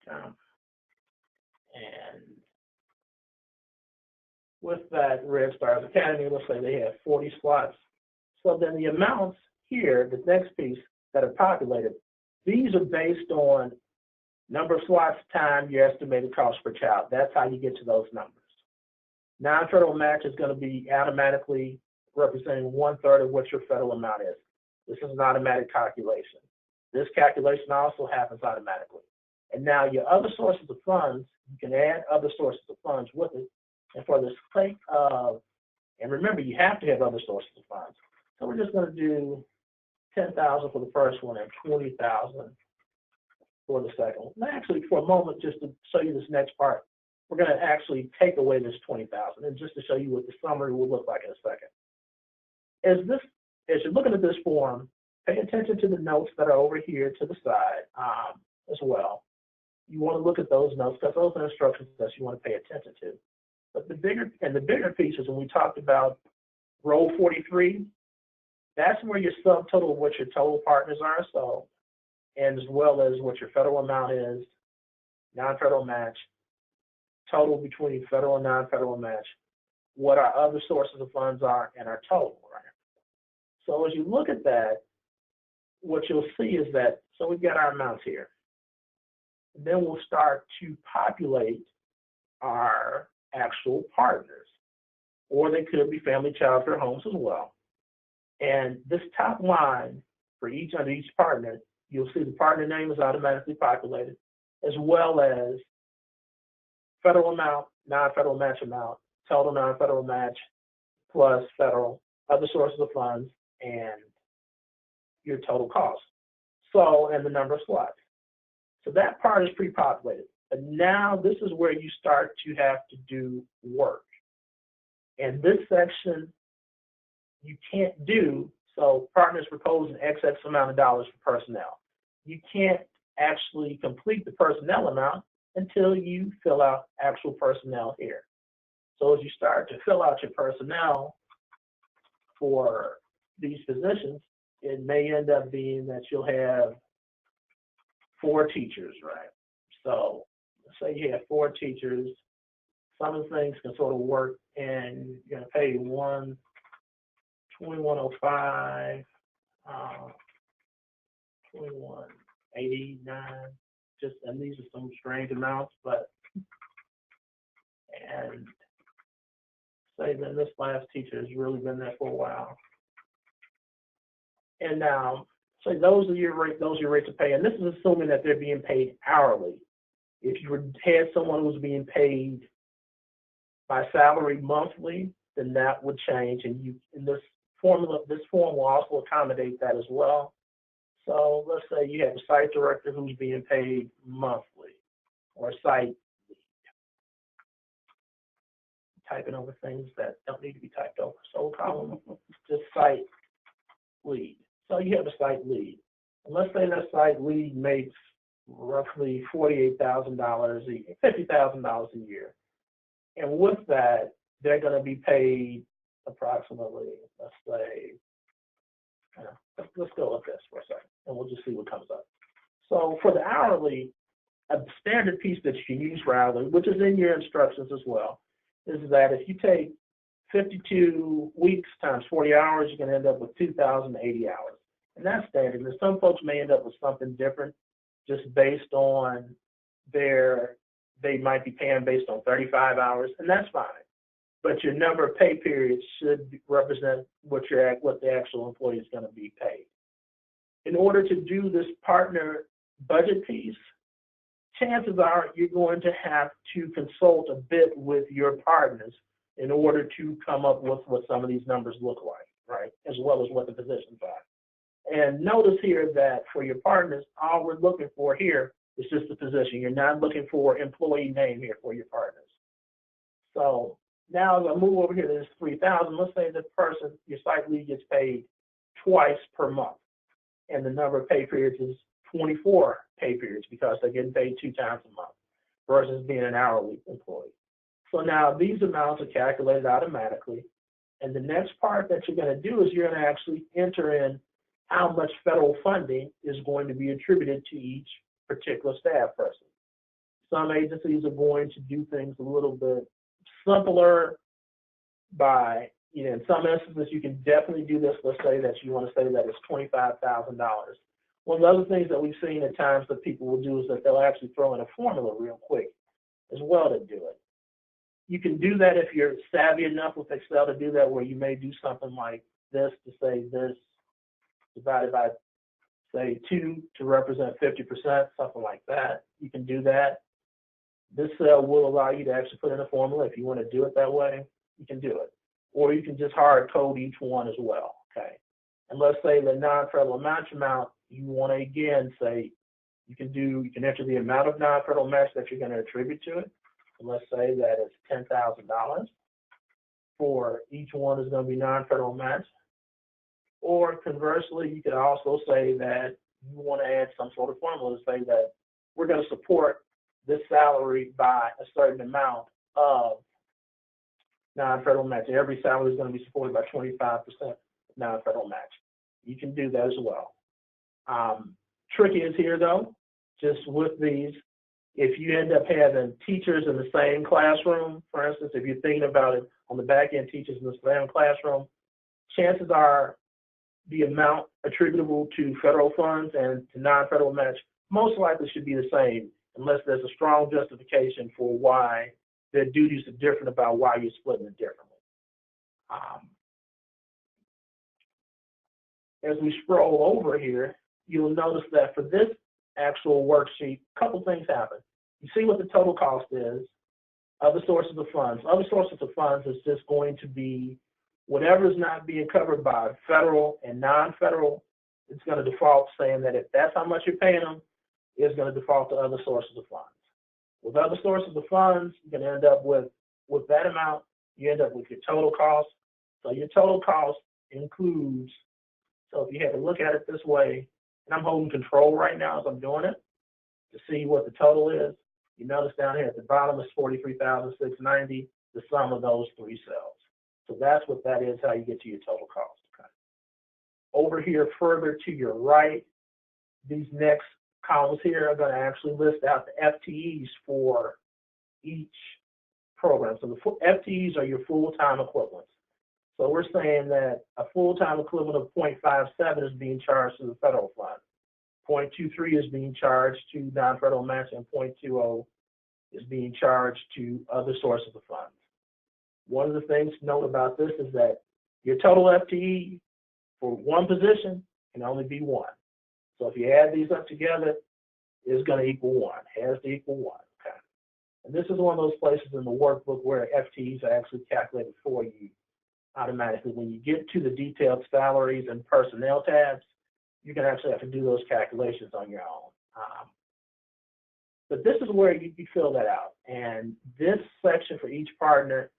And with that Red Stars Academy, let's say they have 40 slots. So then the amounts here, the next piece that are populated, these are based on number of slots times your estimated cost per child. That's how you get to those numbers. Non-federal match is going to be automatically representing 1/3 of what your federal amount is. This is an automatic calculation. This calculation also happens automatically. And now your other sources of funds, you can add other sources of funds with it. And for the sake of, and remember, you have to have other sources of funds. So we're just going to do 10,000 for the first one and 20,000 for the second one. And actually, for a moment, just to show you this next part, we're going to actually take away this 20,000, and just to show you what the summary will look like in a second. As you're looking at this form, pay attention to the notes that are over here to the side as well. You want to look at those notes because those are instructions that you want to pay attention to. But the bigger pieces, when we talked about row 43, that's where your subtotal of what your total partners are, so, and as well as what your federal amount is, non-federal match, total between federal and non-federal match, what our other sources of funds are, and our total, right? So as you look at that, what you'll see is that, so we've got our amounts here. And then we'll start to populate our actual partners, or they could be family child care homes as well. And this top line for under each partner, you'll see the partner name is automatically populated, as well as federal amount, non-federal match amount, total non-federal match, plus federal, other sources of funds, and your total cost. So, and the number of slots. So that part is pre-populated. But now this is where you start to have to do work. And this section you can't do, so partners propose an excess amount of dollars for personnel. You can't actually complete the personnel amount until you fill out actual personnel here. So as you start to fill out your personnel for these positions, it may end up being that you'll have 4 teachers, right? So let's say you have 4 teachers. Some of the things can sort of work, and you're going to pay one $21.05, $21.89. Just, and these are some strange amounts, but and say that this last teacher has really been there for a while. And now, say those are your rates of pay, and this is assuming that they're being paid hourly. If you had someone who was being paid by salary monthly, then that would change, and this form will also accommodate that as well. So let's say you have a site director who's being paid monthly, or a site lead. Typing over things that don't need to be typed over. So we'll call them just site lead. So you have a site lead. And let's say that site lead makes roughly $48,000 a year, $50,000 a year. And with that, they're going to be paid approximately, let's say, let's go with this for a second, and we'll just see what comes up. So for the hourly, a standard piece that you can use for hourly, which is in your instructions as well, is that if you take 52 weeks times 40 hours, you can end up with 2,080 hours. And that's standard. And some folks may end up with something different just based on they might be paying based on 35 hours, and that's fine. But your number of pay periods should represent what the actual employee is going to be paid. In order to do this partner budget piece, chances are you're going to have to consult a bit with your partners in order to come up with what some of these numbers look like, right? As well as what the positions are. And notice here that for your partners, all we're looking for here is just the position. You're not looking for employee name here for your partners. So now as I move over here to this 3,000, let's say the person, your site lead, gets paid twice per month. And the number of pay periods is 24 pay periods because they're getting paid 2 times a month versus being an hourly employee. So now these amounts are calculated automatically. And the next part that you're going to do is you're going to actually enter in how much federal funding is going to be attributed to each particular staff person. Some agencies are going to do things a little bit simpler by, in some instances, you can definitely do this. Let's say that you want to say that it's $25,000. One of the other things that we've seen at times that people will do is that they'll actually throw in a formula real quick as well to do it. You can do that if you're savvy enough with Excel to do that, where you may do something like this to say this divided by, say, 2 to represent 50%, something like that. You can do that. This cell will allow you to actually put in a formula. If you want to do it that way, you can do it. Or you can just hard code each one as well, okay? And let's say the non-federal match amount, you want to again say, you can enter the amount of non-federal match that you're going to attribute to it. And let's say that it's $10,000. For each one is going to be non-federal match. Or conversely, you could also say that you want to add some sort of formula to say that we're going to support this salary by a certain amount of non-federal match. Every salary is going to be supported by 25% non-federal match. You can do that as well. Tricky is here though, just with these, if you end up having teachers in the same classroom, for instance, if you're thinking about it on the back end, teachers in the same classroom, chances are the amount attributable to federal funds and to non-federal match most likely should be the same, unless there's a strong justification for why their duties are different about why you're splitting it differently. As we scroll over here, you'll notice that for this actual worksheet, a couple things happen. You see what the total cost is, other sources of funds. Other sources of funds is just going to be whatever is not being covered by federal and non-federal. It's going to default saying that if that's how much you're paying them, it's going to default to other sources of funds. With other sources of funds, you're going to end up with that amount, you end up with your total cost. So your total cost includes, so if you had to look at it this way, and I'm holding control right now as I'm doing it to see what the total is, you notice down here at the bottom is 43,690, the sum of those three cells. So that's what that is, how you get to your total cost. Okay. Over here further to your right, these next columns here are going to actually list out the FTEs for each program. So the FTEs are your full-time equivalents. So we're saying that a full-time equivalent of 0.57 is being charged to the federal fund. 0.23 is being charged to non-federal match, and 0.20 is being charged to other sources of funds. One of the things to note about this is that your total FTE for one position can only be one. So if you add these up together, it's going to equal one, has to equal one. Okay. And this is one of those places in the workbook where FTEs are actually calculated for you automatically. When you get to the detailed salaries and personnel tabs, you're going to actually have to do those calculations on your own. But this is where you fill that out. And this section for each partner,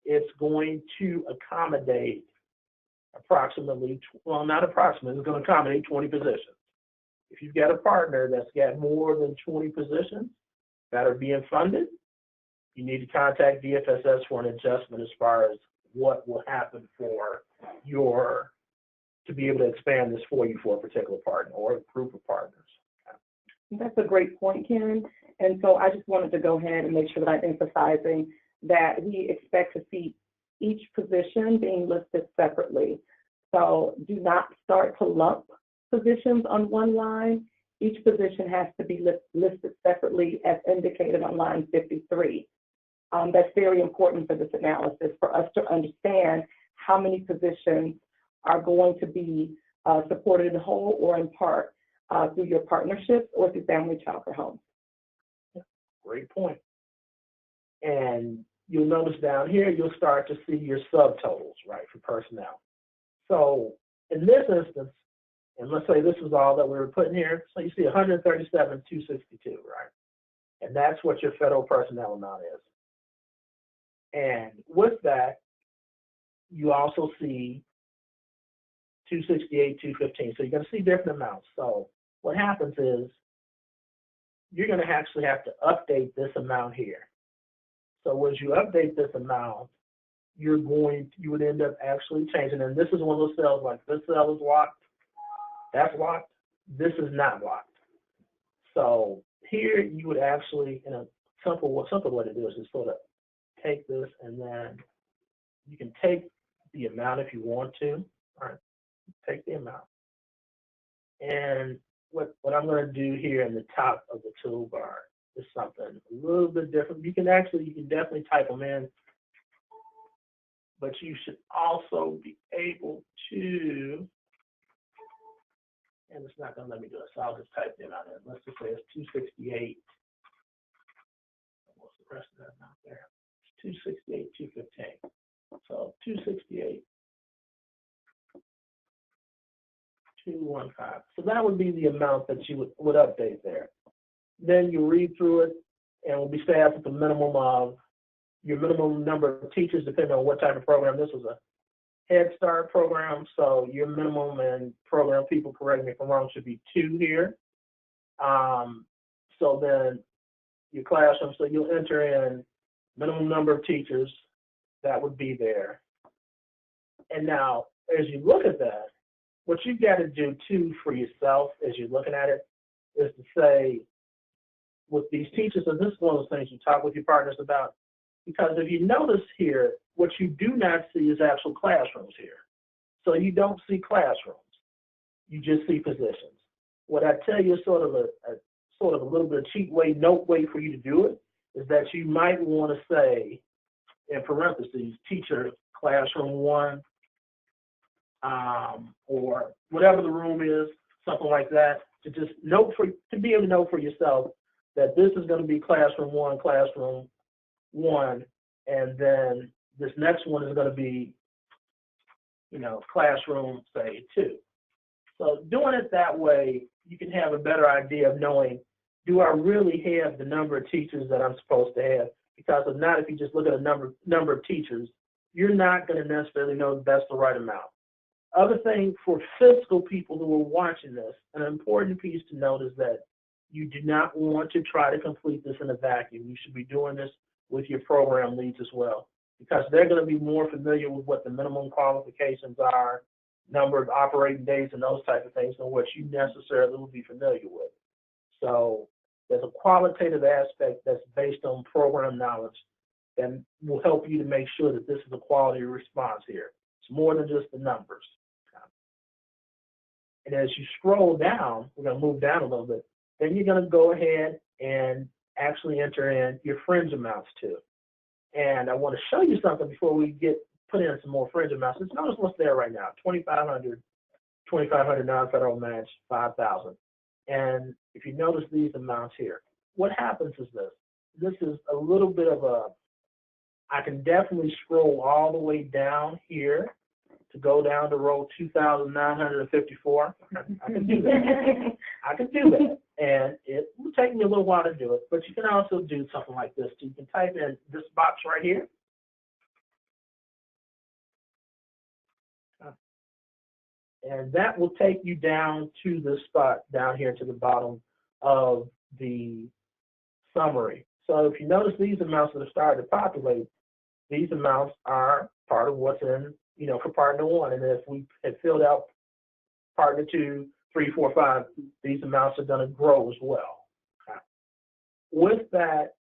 it's going to accommodate approximately, well, not approximately, it's going to accommodate 20 positions. If you've got a partner that's got more than 20 positions that are being funded, you need to contact DFSS for an adjustment as far as what will happen for your, to be able to expand this for you for a particular partner or a group of partners. That's a great point, Ken. And so I just wanted to go ahead and make sure that I'm emphasizing that we expect to see each position being listed separately. So do not start to lump positions on one line. Each position has to be listed separately as indicated on line 53. That's very important for this analysis, for us to understand how many positions are going to be supported in whole or in part through your partnerships or through family child care homes. Great point. And you'll notice down here, you'll start to see your subtotals, right, for personnel. So in this instance, and let's say this is all that we were putting here, so you see 137,262, right? And that's what your federal personnel amount is. And with that, you also see 268, 215. So you're going to see different amounts. So what happens is you're going to actually have to update this amount here. So as you update this amount, you would end up actually changing. And this is one of those cells, like this cell is locked, that's locked, this is not locked. So here you would actually, in a simple way to do is sort of take this, and then you can take the amount if you want to. All right, take the amount. And what I'm going to do here in the top of the toolbar is something a little bit different. You can definitely type them in, but you should also be able to, and it's not going to let me do it, so I'll just type the amount in. Let's just say it's 268. What's the rest of that amount there? It's 268, 215. So 268, 215. So that would be the amount that you would update there. Then you read through it, and will be staffed with the minimum of your minimum number of teachers, depending on what type of program. This was a Head Start program, so your minimum and program people, correct me if I'm wrong, should be 2 here. So then your classroom, so you'll enter in minimum number of teachers that would be there. And now, as you look at that, what you've got to do too for yourself as you're looking at it is to say, with these teachers, and this is one of those things you talk with your partners about, because if you notice here, what you do not see is actual classrooms here. So you don't see classrooms, you just see positions. What I tell you is sort of a little bit of cheap way, note way for you to do it, is that you might want to say, in parentheses, teacher classroom 1, or whatever the room is, something like that, to just to be able to know for yourself that this is going to be classroom 1, and then this next one is going to be, classroom, say, 2. So doing it that way, you can have a better idea of knowing, do I really have the number of teachers that I'm supposed to have? Because if not, if you just look at a number of teachers, you're not going to necessarily know that's the right amount. Other thing for fiscal people who are watching this, an important piece to note is that you do not want to try to complete this in a vacuum. You should be doing this with your program leads as well, because they're going to be more familiar with what the minimum qualifications are, number of operating days, and those type of things than what you necessarily will be familiar with. So there's a qualitative aspect that's based on program knowledge that will help you to make sure that this is a quality response here. It's more than just the numbers. And as you scroll down, we're going to move down a little bit, then you're going to go ahead and actually enter in your fringe amounts too. And I want to show you something before we put in some more fringe amounts. Let's notice what's there right now: $2,500 non-federal match, $5,000. And if you notice these amounts here, what happens is this is a little bit of I can definitely scroll all the way down here to go down to row 2,954. I can do that. I can do that. And it will take me a little while to do it, but you can also do something like this. So you can type in this box right here. And that will take you down to the spot down here to the bottom of the summary. So if you notice these amounts that are starting to populate, these amounts are part of what's in, for partner 1. And if we had filled out partner 2, 3, 4, 5, these amounts are going to grow as well. Okay. With that,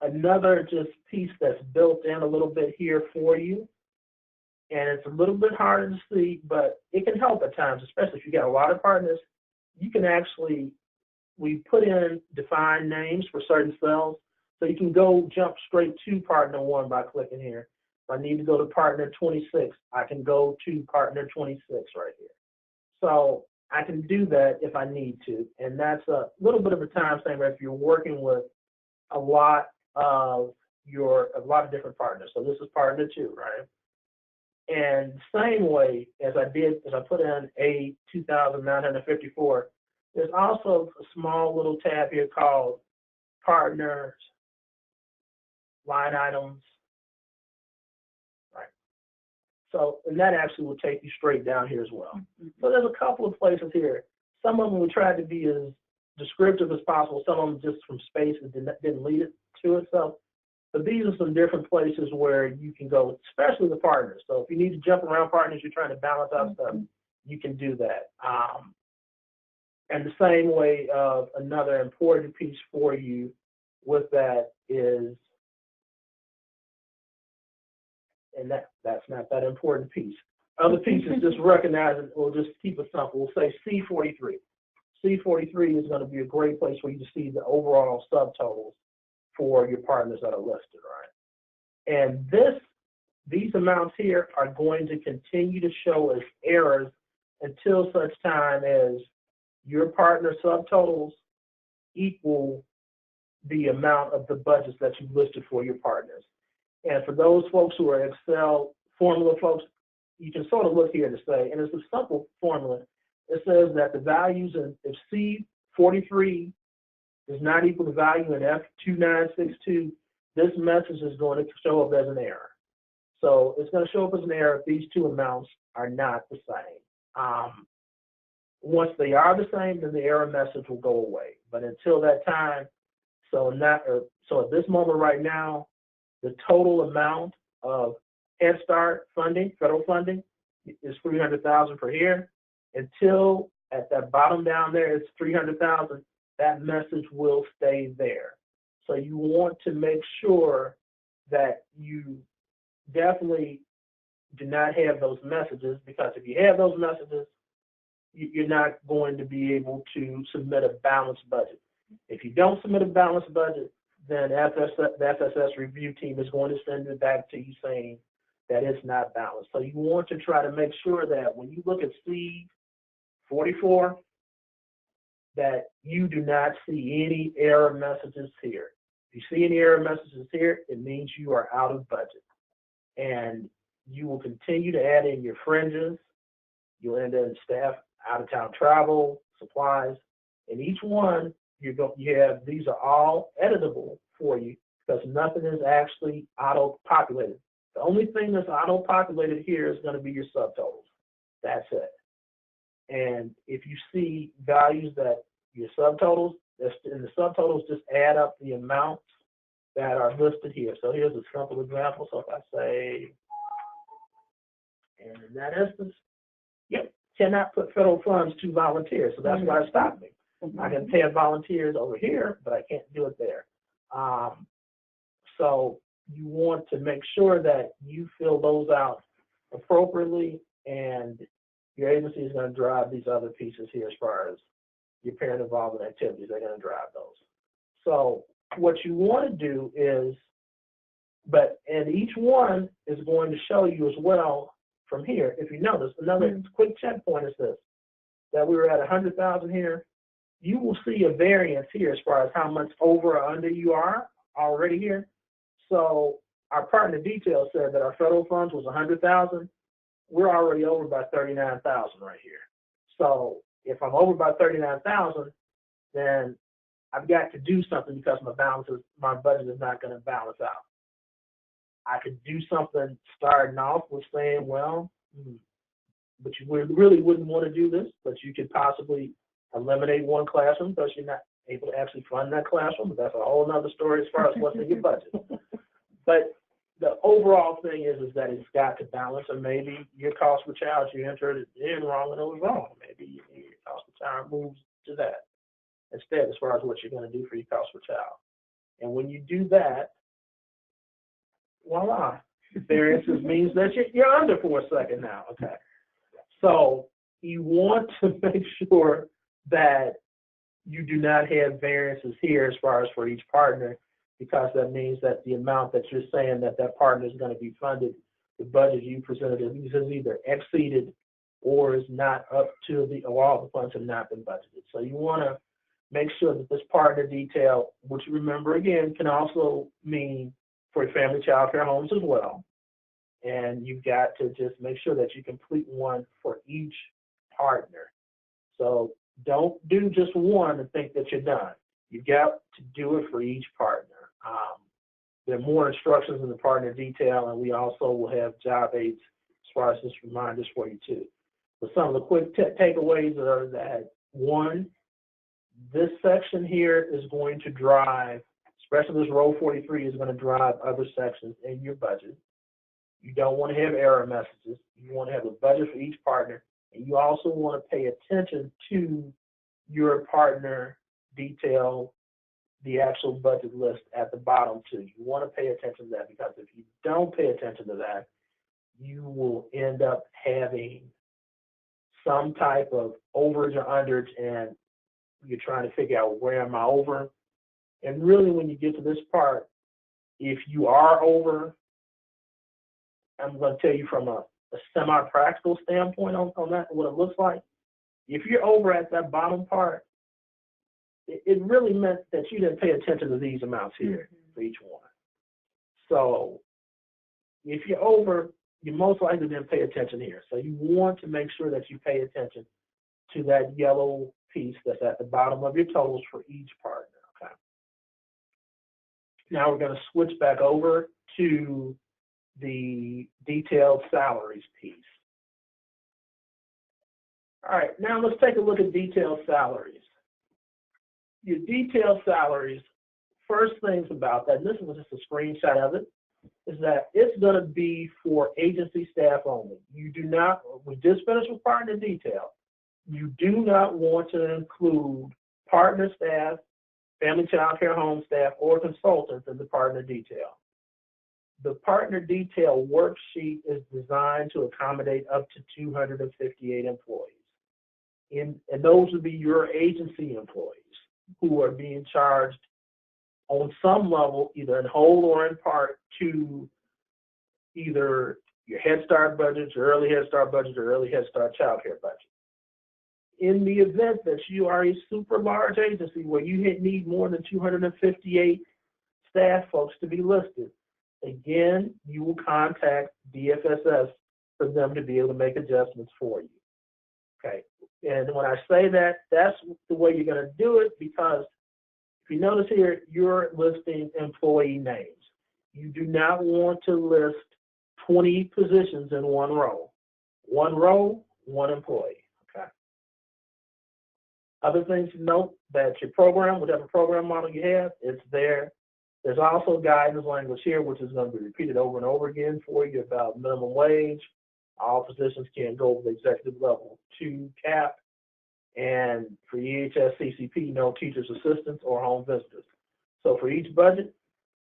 another just piece that's built in a little bit here for you, and it's a little bit harder to see, but it can help at times, especially if you got a lot of partners. You can actually, we put in defined names for certain cells, so you can jump straight to partner 1 by clicking here. If I need to go to partner 26, I can go to partner 26 right here. So I can do that if I need to, and that's a little bit of a time saver if you're working with a lot of different partners. So this is partner 2, right? And same way as I put in a 2,954, there's also a small little tab here called partners, line items, right? So, and that actually will take you straight down here as well. So there's a couple of places here. Some of them we tried to be as descriptive as possible. Some of them just from space that didn't lead it to itself. But these are some different places where you can go, especially the partners. So if you need to jump around partners, you're trying to balance out stuff, you can do that. And the same way of another important piece for you with that is, and that's not that important piece. Other piece is just recognizing, or just keep it simple. We'll say C43. C43 is going to be a great place for you to see the overall subtotals for your partners that are listed, right? And these amounts here are going to continue to show as errors until such time as your partner subtotals equal the amount of the budgets that you've listed for your partners. And for those folks who are Excel formula folks, you can sort of look here to say, and it's a simple formula. It says that the values if C43 is not equal to value in F2962, this message is going to show up as an error. So it's going to show up as an error if these two amounts are not the same. Once they are the same, then the error message will go away. But until that time, so at this moment right now, the total amount of Head Start funding, federal funding, is $300,000 per year. Until at that bottom down there, it's $300,000. That message will stay there. So you want to make sure that you definitely do not have those messages, because if you have those messages, you're not going to be able to submit a balanced budget. If you don't submit a balanced budget, then the FSS review team is going to send it back to you saying that it's not balanced. So you want to try to make sure that when you look at C44, that you do not see any error messages here. If you see any error messages here, it means you are out of budget. And you will continue to add in your fringes. You'll end in staff, out-of-town travel, supplies, and each one these are all editable for you, because nothing is actually auto-populated. The only thing that's auto-populated here is going to be your subtotals. That's it. And if you see values that your subtotals, and the subtotals just add up the amounts that are listed here. So here's a simple example. So if I say, and in that instance, yep, cannot put federal funds to volunteers. So that's why it stopped me. I can pay volunteers over here, but I can't do it there. So you want to make sure that you fill those out appropriately, and your agency is going to drive these other pieces here as far as your parent involvement activities. They're going to drive those. So what you want to do is, and each one is going to show you as well from here. If you notice, another quick checkpoint is this, that we were at 100,000 here. You will see a variance here as far as how much over or under you are already here. So our partner detail said that our federal funds was 100,000. We're already over by 39,000 right here. So if I'm over by 39,000, then I've got to do something because my budget is not going to balance out. I could do something starting off with saying, well, but you really wouldn't want to do this, but you could possibly eliminate one classroom because you're not able to actually fund that classroom, but that's a whole other story as far as what's in your budget. But the overall thing is that it's got to balance, and maybe your cost per child, you entered it in wrong and it was wrong. Maybe your cost per child moves to that instead as far as what you're going to do for your cost per child. And when you do that, voila, variances means that you're under for a second now, okay? So you want to make sure that you do not have variances here as far as for each partner, because that means that the amount that you're saying that partner is going to be funded, the budget you presented is either exceeded or is not up to or all the funds have not been budgeted. So you want to make sure that this partner detail, which remember again can also mean for family child care homes as well. And you've got to just make sure that you complete one for each partner. So don't do just one and think that you're done. You've got to do it for each partner. There are more instructions in the partner detail, and we also will have job aids as far as just reminders for you too. But some of the quick takeaways are that, one, this section here is going to drive, especially this row 43 is going to drive other sections in your budget. You don't want to have error messages. You want to have a budget for each partner, and you also want to pay attention to your partner detail, the actual budget list at the bottom too. You want to pay attention to that, because if you don't pay attention to that, you will end up having some type of overage or underage, and you're trying to figure out where am I over. And really, when you get to this part, if you are over, I'm going to tell you from a semi-practical standpoint on that, what it looks like. If you're over at that bottom part, it really meant that you didn't pay attention to these amounts here for each one. So if you're over, you most likely didn't pay attention here. So you want to make sure that you pay attention to that yellow piece that's at the bottom of your totals for each partner. Okay. Now we're going to switch back over to the detailed salaries piece. All right, now let's take a look at detailed salaries. Your detailed salaries, first things about that, and this is just a screenshot of it, is that it's going to be for agency staff only. You do not, we just finished with partner detail. You do not want to include partner staff, family child care home staff, or consultants in the partner detail. The partner detail worksheet is designed to accommodate up to 258 employees. And those would be your agency employees who are being charged on some level, either in whole or in part, to either your Head Start budget, your Early Head Start budget, or Early Head Start child care budget. In the event that you are a super large agency where you need more than 258 staff folks to be listed, again, you will contact DFSS for them to be able to make adjustments for you. Okay, and when I say that, that's the way you're going to do it, because if you notice here, you're listing employee names. You do not want to list 20 positions in one row. One row, 1 employee. Okay. Other things to note that your program, whatever program model you have, it's there. There's also guidance language here, which is going to be repeated over and over again for you about minimum wage. All positions can't go over the executive level 2 cap. And for EHS-CCP, no teachers' assistants or home visitors. So for each budget,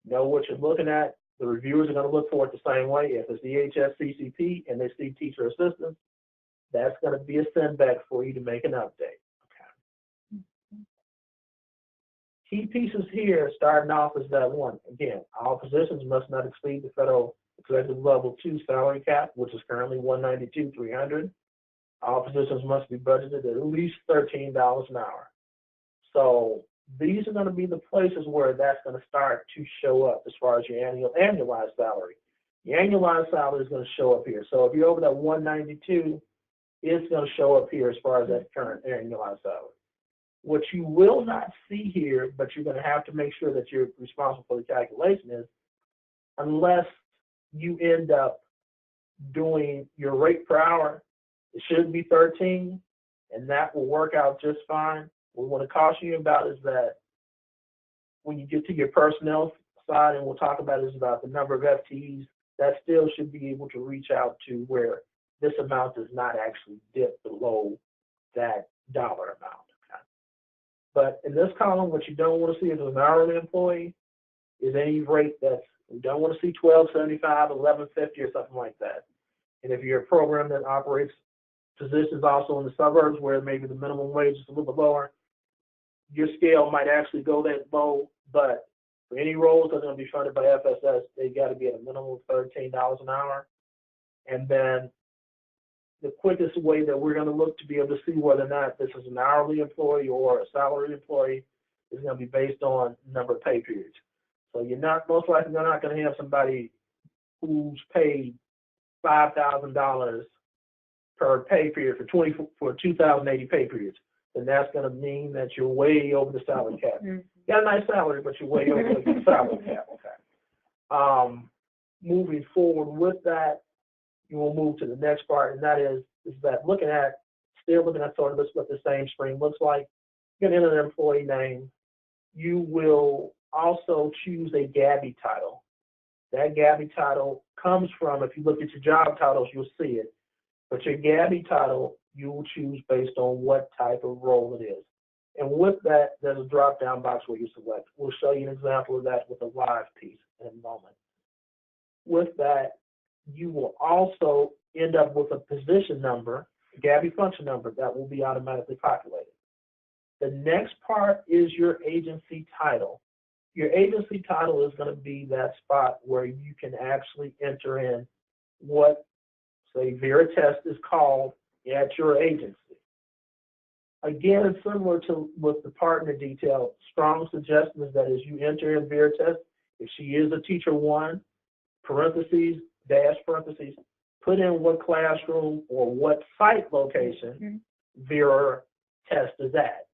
know what you're looking at. The reviewers are going to look for it the same way. If it's EHS-CCP and they see teacher assistants, that's going to be a sendback for you to make an update. Okay. Key pieces here, starting off is that 1. Again, all positions must not exceed the federal executive level 2 salary cap, which is currently $192,300. All positions must be budgeted at least $13 an hour. So these are going to be the places where that's going to start to show up as far as your annualized salary. Your annualized salary is going to show up here. So if you're over that 192, it's going to show up here as far as that current annualized salary. What you will not see here, but you're going to have to make sure that you're responsible for the calculation is, unless you end up doing your rate per hour, it should be 13, and that will work out just fine. What we want to caution you about is that when you get to your personnel side, and we'll talk about is about the number of FTEs, that still should be able to reach out to where this amount does not actually dip below that dollar amount. Okay? But in this column, what you don't want to see as an hourly employee is any rate that's, you don't want to see $12.75, $11.50, or something like that. And if you're a program that operates positions also in the suburbs where maybe the minimum wage is a little bit lower, your scale might actually go that low, but for any roles that are going to be funded by FSS, they got to be at a minimum of $13 an hour. And then the quickest way that we're going to look to be able to see whether or not this is an hourly employee or a salary employee is going to be based on number of pay periods. So you're not, most likely you're not going to have somebody who's paid $5,000 per pay period for 2,080 pay periods. Then that's going to mean that you're way over the salary cap. You got a nice salary, but you're way over the salary cap. Okay. Moving forward with that, you will move to the next part, and that is that still looking at sort of this, what the same screen looks like. You can enter the employee name. You will also choose a GABI title. That GABI title comes from, if you look at your job titles, you'll see it. But your GABI title, you will choose based on what type of role it is. And with that, there's a drop-down box where you select. We'll show you an example of that with a live piece in a moment. With that, you will also end up with a position number, a GABI function number, that will be automatically populated. The next part is your agency title. Your agency title is going to be that spot where you can actually enter in what, say, Veritest is called at your agency. Again, it's similar to with the partner detail. Strong suggestion is that as you enter in Veritest, if she is a teacher 1, parentheses, dash parentheses, put in what classroom or what site location Veritest is at.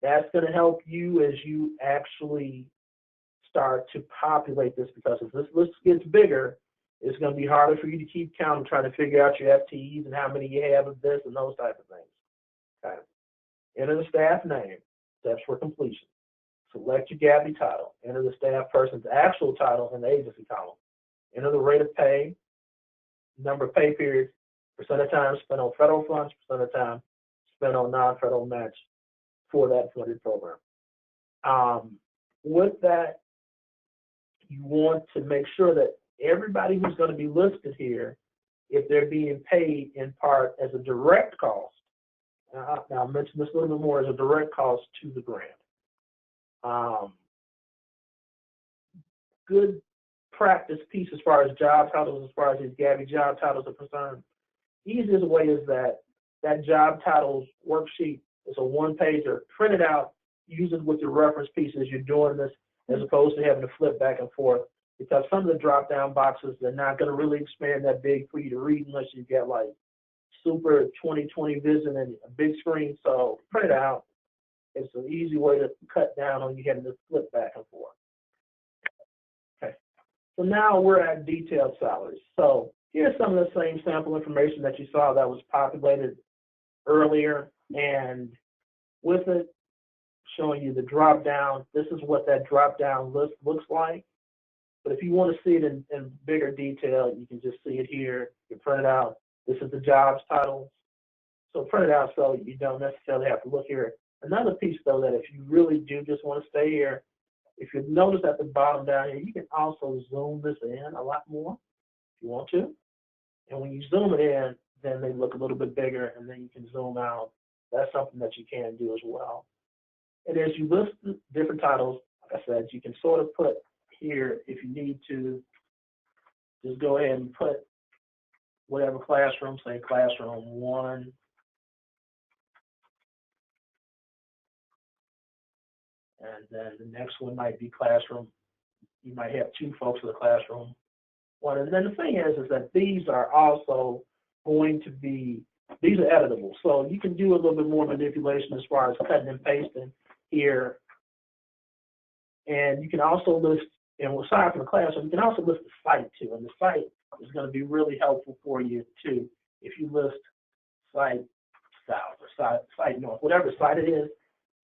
That's going to help you as you actually start to populate this, because as this list gets bigger, it's going to be harder for you to keep count and trying to figure out your FTEs and how many you have of this and those type of things. Okay. Enter the staff name, steps for completion. Select your GABI title. Enter the staff person's actual title in the agency column. Enter the rate of pay, number of pay periods, percent of time spent on federal funds, percent of time spent on non-federal match for that funded program. With that, you want to make sure that everybody who's going to be listed here, if they're being paid in part as a direct cost, now I'll mention this a little bit more, as a direct cost to the grant. Good practice piece as far as job titles, as far as these GABI job titles are concerned. Easiest way is that job titles worksheet is a one-pager. Print it out, use it with your reference pieces. You're doing this as opposed to having to flip back and forth, because some of the drop-down boxes, they're not going to really expand that big for you to read unless you get like super 20/20 vision and a big screen. So print it out. It's an easy way to cut down on you having to flip back and forth. Okay. So now we're at detailed salaries. So here's some of the same sample information that you saw that was populated earlier, and with it showing you the drop down, this is what that drop down list looks like. But if you want to see it in bigger detail, you can just see it here. You print it out. This is the jobs titles. So print it out so you don't necessarily have to look here. Another piece, though, that if you really do just want to stay here, if you notice at the bottom down here, you can also zoom this in a lot more if you want to. And when you zoom it in, then they look a little bit bigger, and then you can zoom out. That's something that you can do as well. And as you list the different titles, like I said, you can sort of put here, if you need to, just go ahead and put whatever classroom, say classroom 1. And then the next one might be classroom. You might have 2 folks in the classroom 1. And then the thing is that these are also going to be, these are editable. So you can do a little bit more manipulation as far as cutting and pasting here. And you can also list, and aside from the classroom, you can also list the site too. And the site is going to be really helpful for you too. If you list site south or site north, whatever site it is,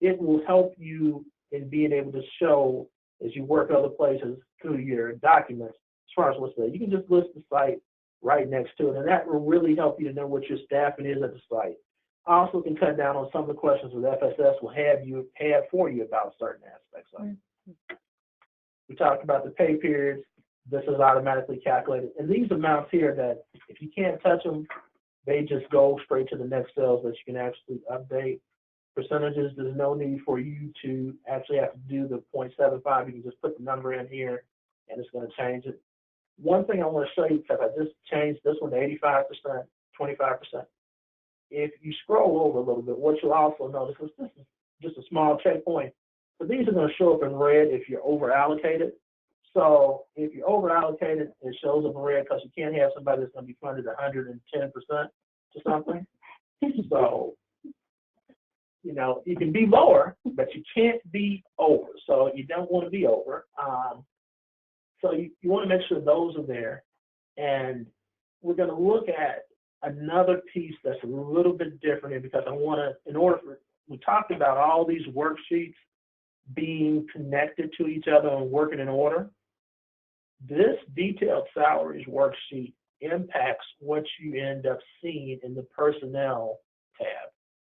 it will help you in being able to show as you work other places through your documents as far as what's there. You can just list the site right next to it, and that will really help you to know what your staffing is at the site. Also can cut down on some of the questions that FSS will have for you about certain aspects of it. We talked about the pay periods. This is automatically calculated. And these amounts here that if you can't touch them, they just go straight to the next cells that you can actually update. Percentages, there's no need for you to actually have to do the 0.75. You can just put the number in here and it's going to change it. One thing I want to show you, because I just changed this one to 85%, 25%. If you scroll over a little bit, what you'll also notice is this is just a small checkpoint. But these are going to show up in red if you're over allocated. So if you're over allocated, it shows up in red because you can't have somebody that's going to be funded 110% to something. So, you know, you can be lower, but you can't be over. So you don't want to be over. So you want to make sure those are there. And we're going to look at another piece that's a little bit different here because I want to, in order for, we talked about all these worksheets being connected to each other and working in order. This detailed salaries worksheet impacts what you end up seeing in the personnel tab,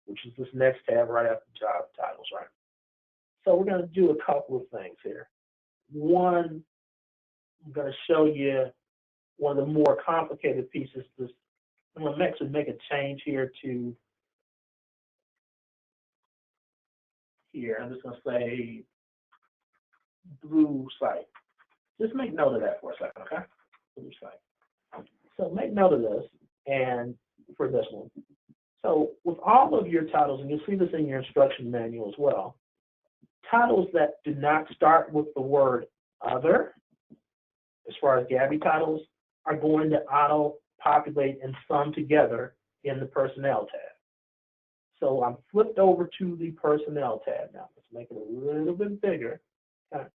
which is this next tab right after job titles, right? So we're going to do a couple of things here. One, I'm going to show you one of the more complicated pieces. I'm going to actually make a change here to here. I'm just going to say blue site. Just make note of that for a second, okay? Blue site. So make note of this, and for this one. So with all of your titles, and you'll see this in your instruction manual as well, titles that do not start with the word other, as far as Gabby titles, are going to auto-populate and sum together in the Personnel tab. So I'm flipped over to the Personnel tab now. Let's make it a little bit bigger. Okay.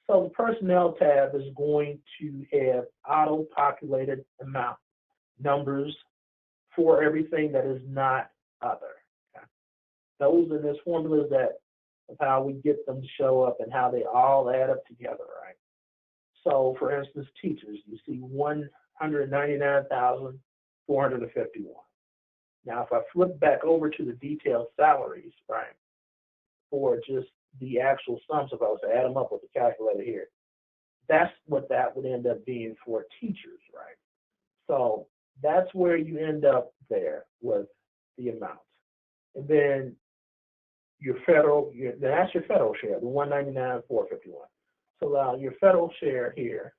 So the Personnel tab is going to have auto-populated amount numbers for everything that is not other. Okay. Those are the formulas that of how we get them to show up and how they all add up together, right? So, for instance, teachers, you see 199,451. Now, if I flip back over to the detailed salaries, right, for just the actual sums, if I was to add them up with the calculator here, that's what that would end up being for teachers, right? So that's where you end up there with the amount. And then your federal, that's your federal share, the 199,451. So your federal share here,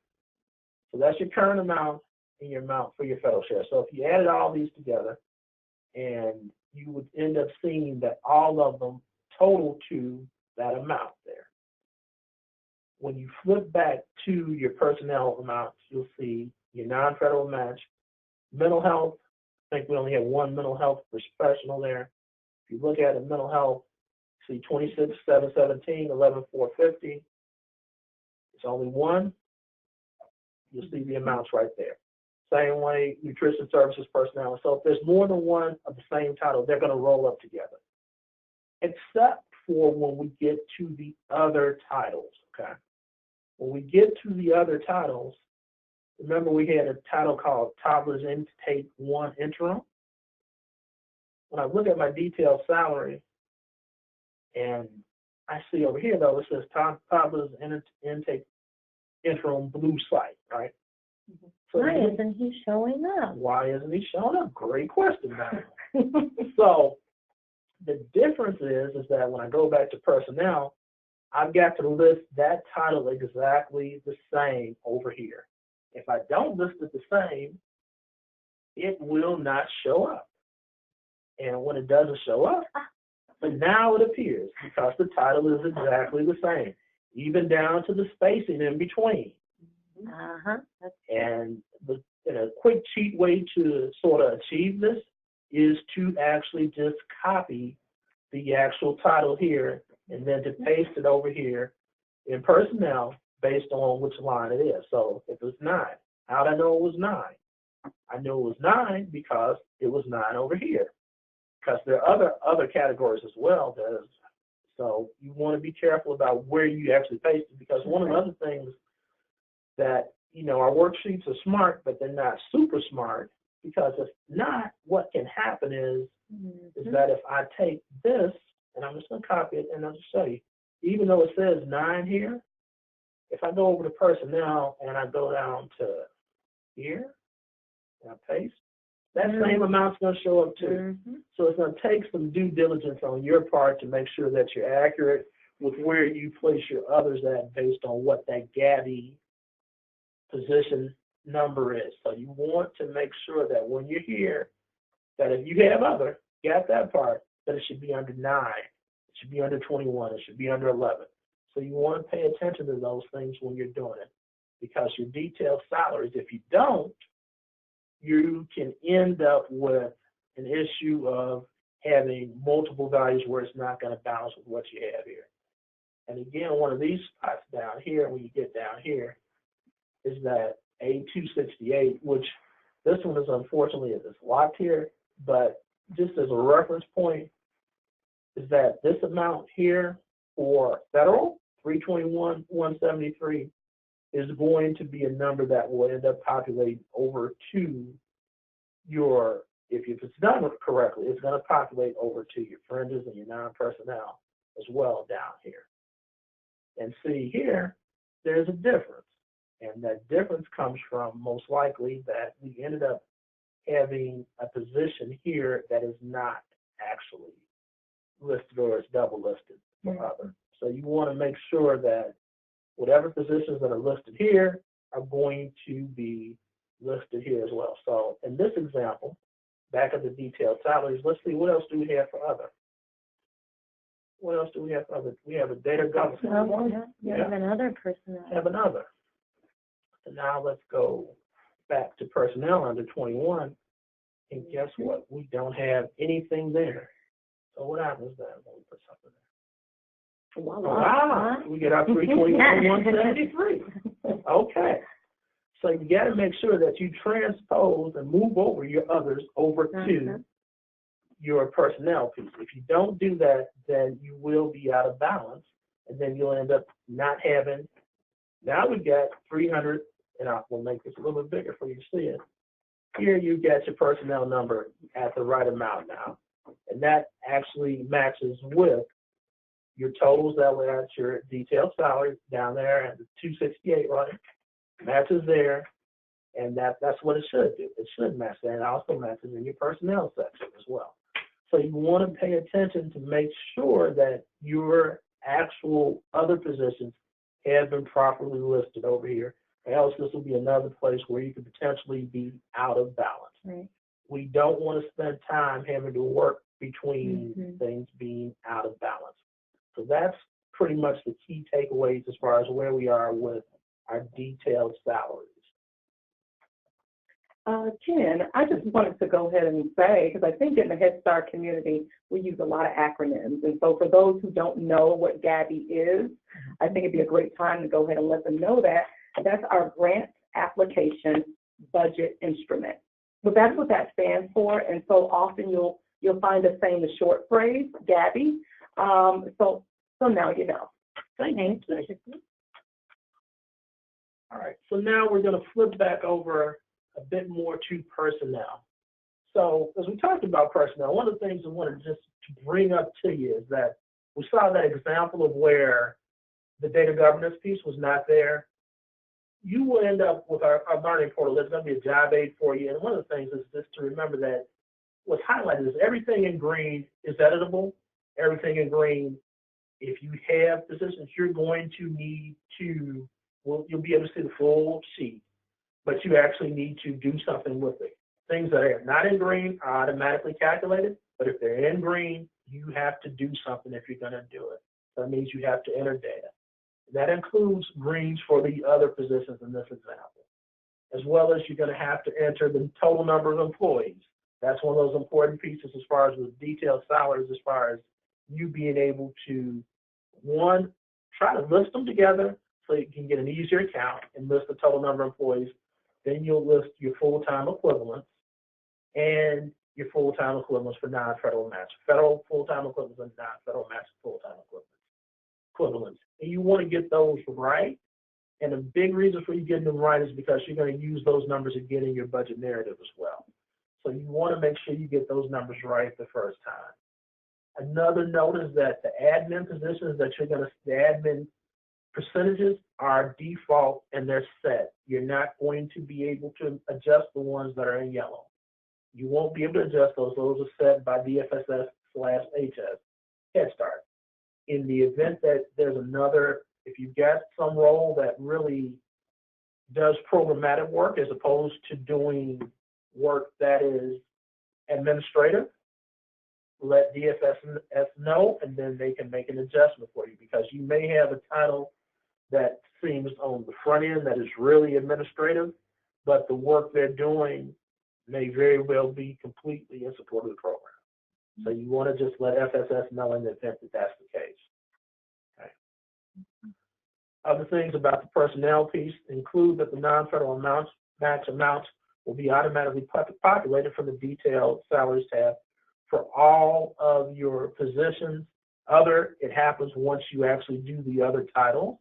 so that's your current amount and your amount for your federal share. So if you added all these together, and you would end up seeing that all of them total to that amount there. When you flip back to your personnel amounts, you'll see your non-federal match, mental health. I think we only have one mental health professional there. If you look at it, mental health, see 26,717, 11,450. It's only one. You'll see the amounts right there. Same way, nutrition services personnel. So if there's more than one of the same title, they're going to roll up together. Except for when we get to the other titles, okay? When we get to the other titles, remember we had a title called Toddlers Intake 1 Interim? When I look at my detailed salary, and I see over here, though, it says Toddlers Intake Interim Blue Site, right? So why isn't he showing up? Why isn't he showing up? Great question, man. So the difference is that when I go back to personnel, I've got to list that title exactly the same over here. If I don't list it the same, it will not show up. And when it doesn't show up, but now it appears because the title is exactly the same, even down to the spacing in between. And a quick cheat way to sort of achieve this is to actually just copy the actual title here and then to paste it over here in personnel based on which line it is. So if it's 9, how'd I know it was 9? I knew it was 9 because it was 9 over here. Because there are other categories as well. So you want to be careful about where you actually paste it, because one of the other things that, you know, our worksheets are smart, but they're not super smart, because if not, what can happen is that if I take this, and I'm just going to copy it, and I'll just show you, even though it says 9 here, if I go over to personnel and I go down to here, and I paste, that same amount's going to show up too. So it's going to take some due diligence on your part to make sure that you're accurate with where you place your others at based on what that GABI position number is. So you want to make sure that when you're here, that if you have other, got that part, that it should be under 9, it should be under 21, it should be under 11. So you want to pay attention to those things when you're doing it, because your detailed salaries, if you don't, you can end up with an issue of having multiple values where it's not going to balance with what you have here. And again, one of these spots down here, when you get down here, is that A268, which this one is unfortunately it's locked here, but just as a reference point, is that this amount here for federal, 321,173, is going to be a number that will end up populating over to your, if it's done correctly, it's going to populate over to your fringes and your non-personnel as well down here. And see here, there's a difference. And that difference comes from most likely that we ended up having a position here that is not actually listed or is double listed for other. So you want to make sure that whatever positions that are listed here are going to be listed here as well. So in this example, back at the detailed salaries, let's see what else do we have for other. What else do we have for other? We have a data governance. You have another personnel. Have another. So now let's go back to personnel under 21, and guess what? We don't have anything there. So what happens then when we put something there? Wow, we get our 321,173. Okay. So you got to make sure that you transpose and move over your others over to your personnel piece. If you don't do that, then you will be out of balance, and then you'll end up not having. Now we've got 300, and I will make this a little bit bigger for you to see it. Here you get your personnel number at the right amount now, and that actually matches with your totals that were at your detailed salary down there at the 268, right? Matches there, and that's what it should do. It should match that. It also matches in your personnel section as well. So you want to pay attention to make sure that your actual other positions have been properly listed over here, or else this will be another place where you could potentially be out of balance. Right. We don't want to spend time having to work between things being out of balance. So that's pretty much the key takeaways as far as where we are with our detailed salaries. Jen, I just wanted to go ahead and say, because I think in the Head Start community, we use a lot of acronyms. And so for those who don't know what GABI is, I think it'd be a great time to go ahead and let them know that. That's our grant application budget instrument. But that's what that stands for, and so often you'll find us saying the short phrase, Gabby. So now you know. Thank you. All right, so now we're going to flip back over a bit more to personnel. So as we talked about personnel, one of the things I wanted just to bring up to you is that we saw that example of where the data governance piece was not there. You will end up with our learning portal. There's going to be a job aid for you. And one of the things is just to remember that what's highlighted is everything in green is editable. Everything in green, if you have positions, you're going to need to, well, you'll be able to see the full sheet, but you actually need to do something with it. Things that are not in green are automatically calculated, but if they're in green, you have to do something if you're going to do it. That means you have to enter data. That includes greens for the other positions in this example, as well as you're going to have to enter the total number of employees. That's one of those important pieces as far as with detailed salaries, as far as you being able to, one, try to list them together so you can get an easier count and list the total number of employees. Then you'll list your full-time equivalents and your full-time equivalents for non-federal match. Federal full-time equivalents and non-federal match full-time equivalents. And you want to get those right. And a big reason for you getting them right is because you're going to use those numbers again in your budget narrative as well. So you want to make sure you get those numbers right the first time. Another note is that the admin positions that you're going to, the admin percentages are default and they're set. You're not going to be able to adjust the ones that are in yellow. You won't be able to adjust those. Those are set by DFSS/HS, Head Start. In the event that there's another, if you've got some role that really does programmatic work as opposed to doing work that is administrative, let DFSS know, and then they can make an adjustment for you, because you may have a title that seems on the front end that is really administrative, but the work they're doing may very well be completely in support of the program. So you want to just let FSS know in the event that that's the case. Okay. Other things about the personnel piece include that the non-federal match amounts will be automatically populated from the detailed salaries tab for all of your positions. It happens once you actually do the other title.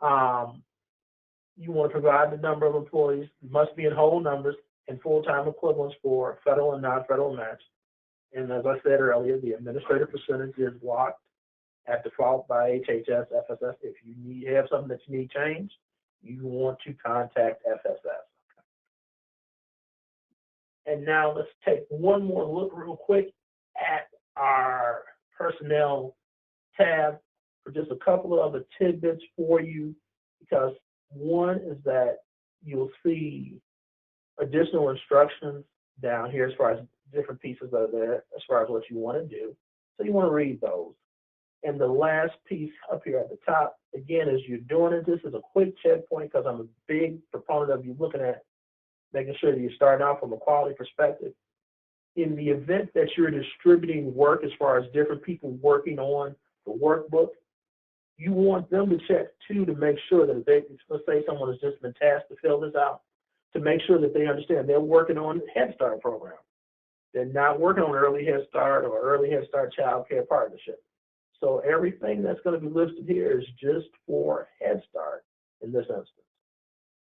You want to provide the number of employees, must be in whole numbers and full-time equivalents for federal and non-federal match. And as I said earlier, the administrative percentage is locked at default by HHS, FSS. If you have something that you need changed, you want to contact FSS. And now let's take one more look real quick at our personnel tab for just a couple of other tidbits for you, because one is that you'll see additional instructions down here as far as different pieces that are there as far as what you want to do. So you want to read those. And the last piece up here at the top, again, as you're doing it, this is a quick checkpoint, because I'm a big proponent of you looking at making sure that you're starting out from a quality perspective. In the event that you're distributing work as far as different people working on the workbook, you want them to check too, to make sure that they, let's say someone has just been tasked to fill this out, to make sure that they understand they're working on the Head Start program. They're not working on Early Head Start or Early Head Start Child Care Partnership. So everything that's going to be listed here is just for Head Start in this instance.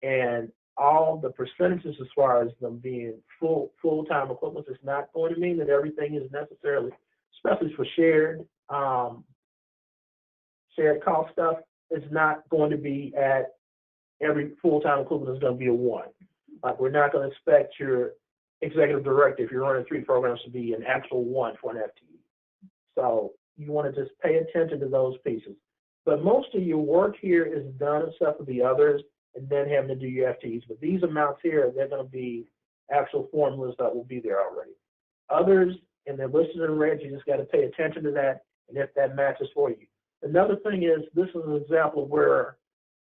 And all the percentages as far as them being full-time equivalents is not going to mean that everything is necessarily, especially for shared cost stuff, it's not going to be at every full-time equivalent is going to be a 1. Like, we're not going to expect your executive director, if you're running 3 programs, to be an actual 1 for an FTE. So you want to just pay attention to those pieces. But most of your work here is done except for the others, and then having to do your FTEs. But these amounts here, they're going to be actual formulas that will be there already. Others, and they're listed in red, you just got to pay attention to that, and if that matches for you. Another thing is, this is an example where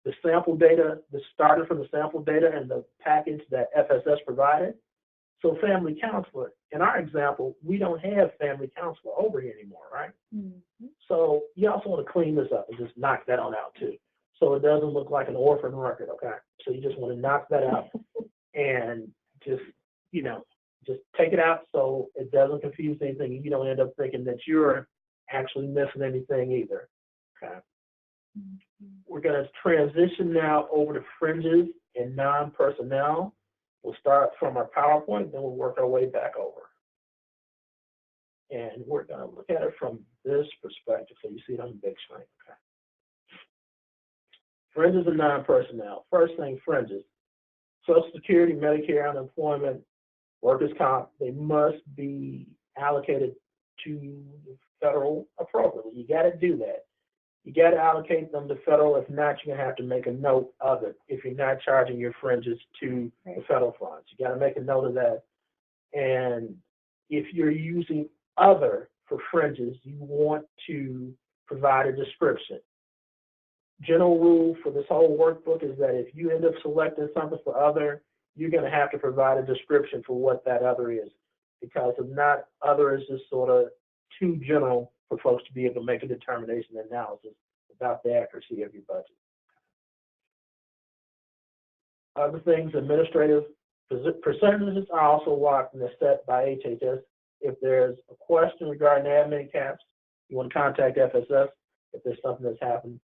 the sample data, the started from the sample data and the package that FSS provided. So family counselor, in our example, we don't have family counselor over here anymore, right? Mm-hmm. So you also want to clean this up and just knock that on out too, so it doesn't look like an orphan record, okay? So you just want to knock that out. and just, just take it out so it doesn't confuse anything and you don't end up thinking that you're actually missing anything either. Okay. We're going to transition now over to fringes and non-personnel. We'll start from our PowerPoint, then we'll work our way back over. And we're going to look at it from this perspective so you see it on the big screen. Okay. Fringes and non-personnel. First thing, fringes. Social Security, Medicare, unemployment, workers' comp, they must be allocated to the federal appropriately. You got to do that. You got to allocate them to federal. If not, you're going to have to make a note of it if you're not charging your fringes to the federal funds. You got to make a note of that. And if you're using other for fringes, you want to provide a description. General rule for this whole workbook is that if you end up selecting something for other, you're going to have to provide a description for what that other is, because if not, other is just sort of too general for folks to be able to make a determination and analysis about the accuracy of your budget. Other things, administrative percentages are also locked and are set by HHS. If there's a question regarding admin caps, you want to contact FSS if there's something that's happened.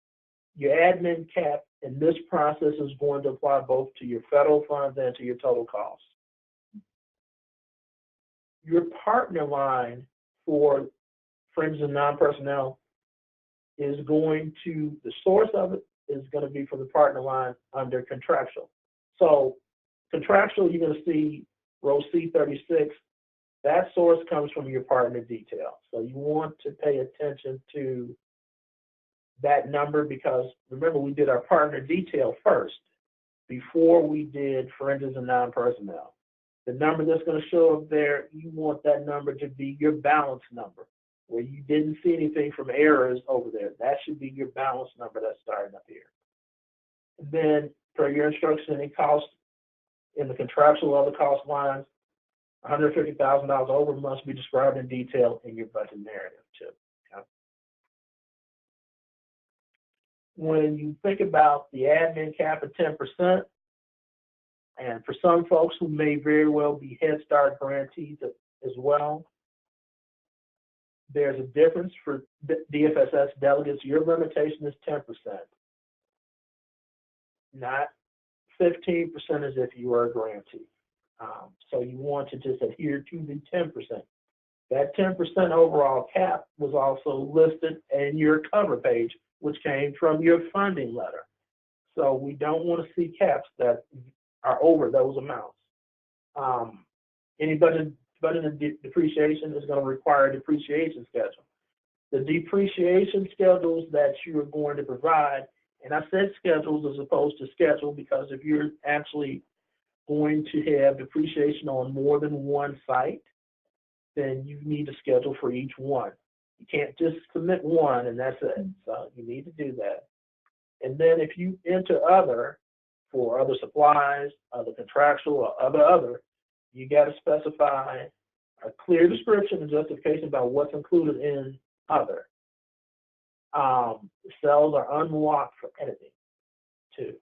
Your admin cap in this process is going to apply both to your federal funds and to your total costs. Your partner line for fringes and non-personnel is going to, the source of it is going to be from the partner line under contractual. So contractual, you're going to see row C36. That source comes from your partner detail. So you want to pay attention to that number, because remember, we did our partner detail first before we did fringes and non-personnel. The number that's going to show up there, you want that number to be your balance number, where you didn't see anything from errors over there. That should be your balance number that's starting up here. And then per your instruction, any cost in the contractual other cost lines, $150,000 over must be described in detail in your budget narrative too. Okay? When you think about the admin cap of 10%, and for some folks who may very well be Head Start grantees as well, there's a difference for DFSS delegates. Your limitation is 10%, not 15% as if you were a grantee. So you want to just adhere to the 10%. That 10% overall cap was also listed in your cover page, which came from your funding letter. So we don't want to see caps that are over those amounts. Any budget depreciation is going to require a depreciation schedule. The depreciation schedules that you are going to provide, and I said schedules as opposed to schedule, because if you're actually going to have depreciation on more than one site, then you need a schedule for each one. You can't just submit one and that's it. So you need to do that. And then if you enter other for other supplies, other contractual, or other, you got to specify a clear description and justification about what's included in other. Cells are unlocked for editing too.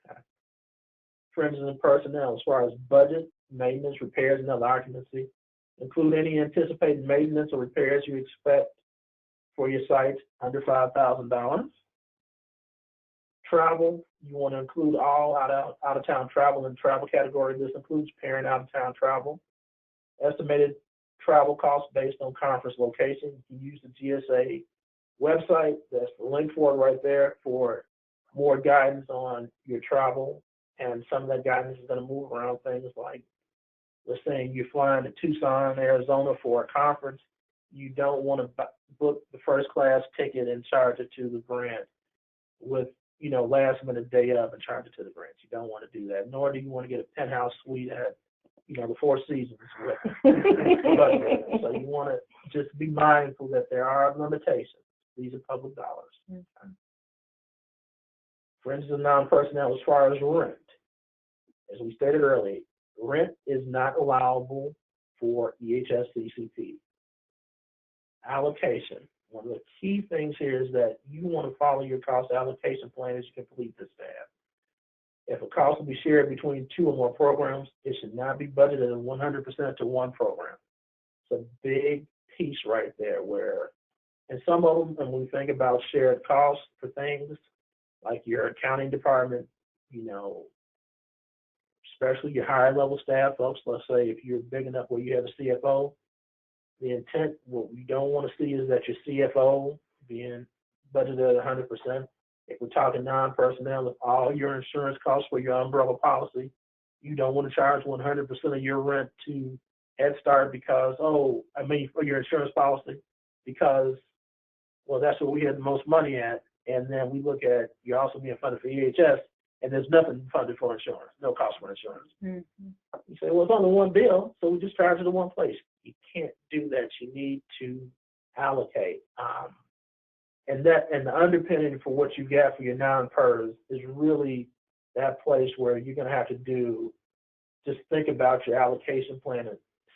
Okay. Fringes and personnel, as far as budget, maintenance, repairs, and other occupancy, include any anticipated maintenance or repairs you expect for your site under $5,000. Travel, you want to include all out-of-town travel in the travel category. This includes parent out-of-town travel. Estimated travel costs based on conference location. You can use the GSA website. That's the link for it right there for more guidance on your travel. And some of that guidance is going to move around things like, let's say you're flying to Tucson, Arizona for a conference. You don't want to book the first class ticket and charge it to the grant with, last minute day of and charge it to the grant. You don't want to do that. Nor do you want to get a penthouse suite at, the Four Seasons. So you want to just be mindful that there are limitations. These are public dollars. Okay. Fringes and non-personnel, as far as rent, as we stated earlier, rent is not allowable for EHS-CCP. Allocation. One of the key things here is that you want to follow your cost allocation plan as you complete this tab. If a cost will be shared between 2 or more programs, it should not be budgeted at 100% to one program. It's a big piece right there where, and some of them, when we think about shared costs for things like your accounting department, especially your higher level staff folks, let's say if you're big enough where you have a CFO, the intent, what we don't want to see is that your CFO being budgeted at 100%. If we're talking non-personnel, if all your insurance costs for your umbrella policy, you don't want to charge 100% of your rent to Head Start because, for your insurance policy, because, well, that's what we had the most money at. And then we look at, you're also being funded for EHS, and there's nothing funded for insurance, no cost for insurance. Mm-hmm. You say, well, it's only one bill, so we just charge it in one place. You can't do that. You need to allocate. And the underpinning for what you got for your non-PERS is really that place where you're going to have to just think about your allocation plan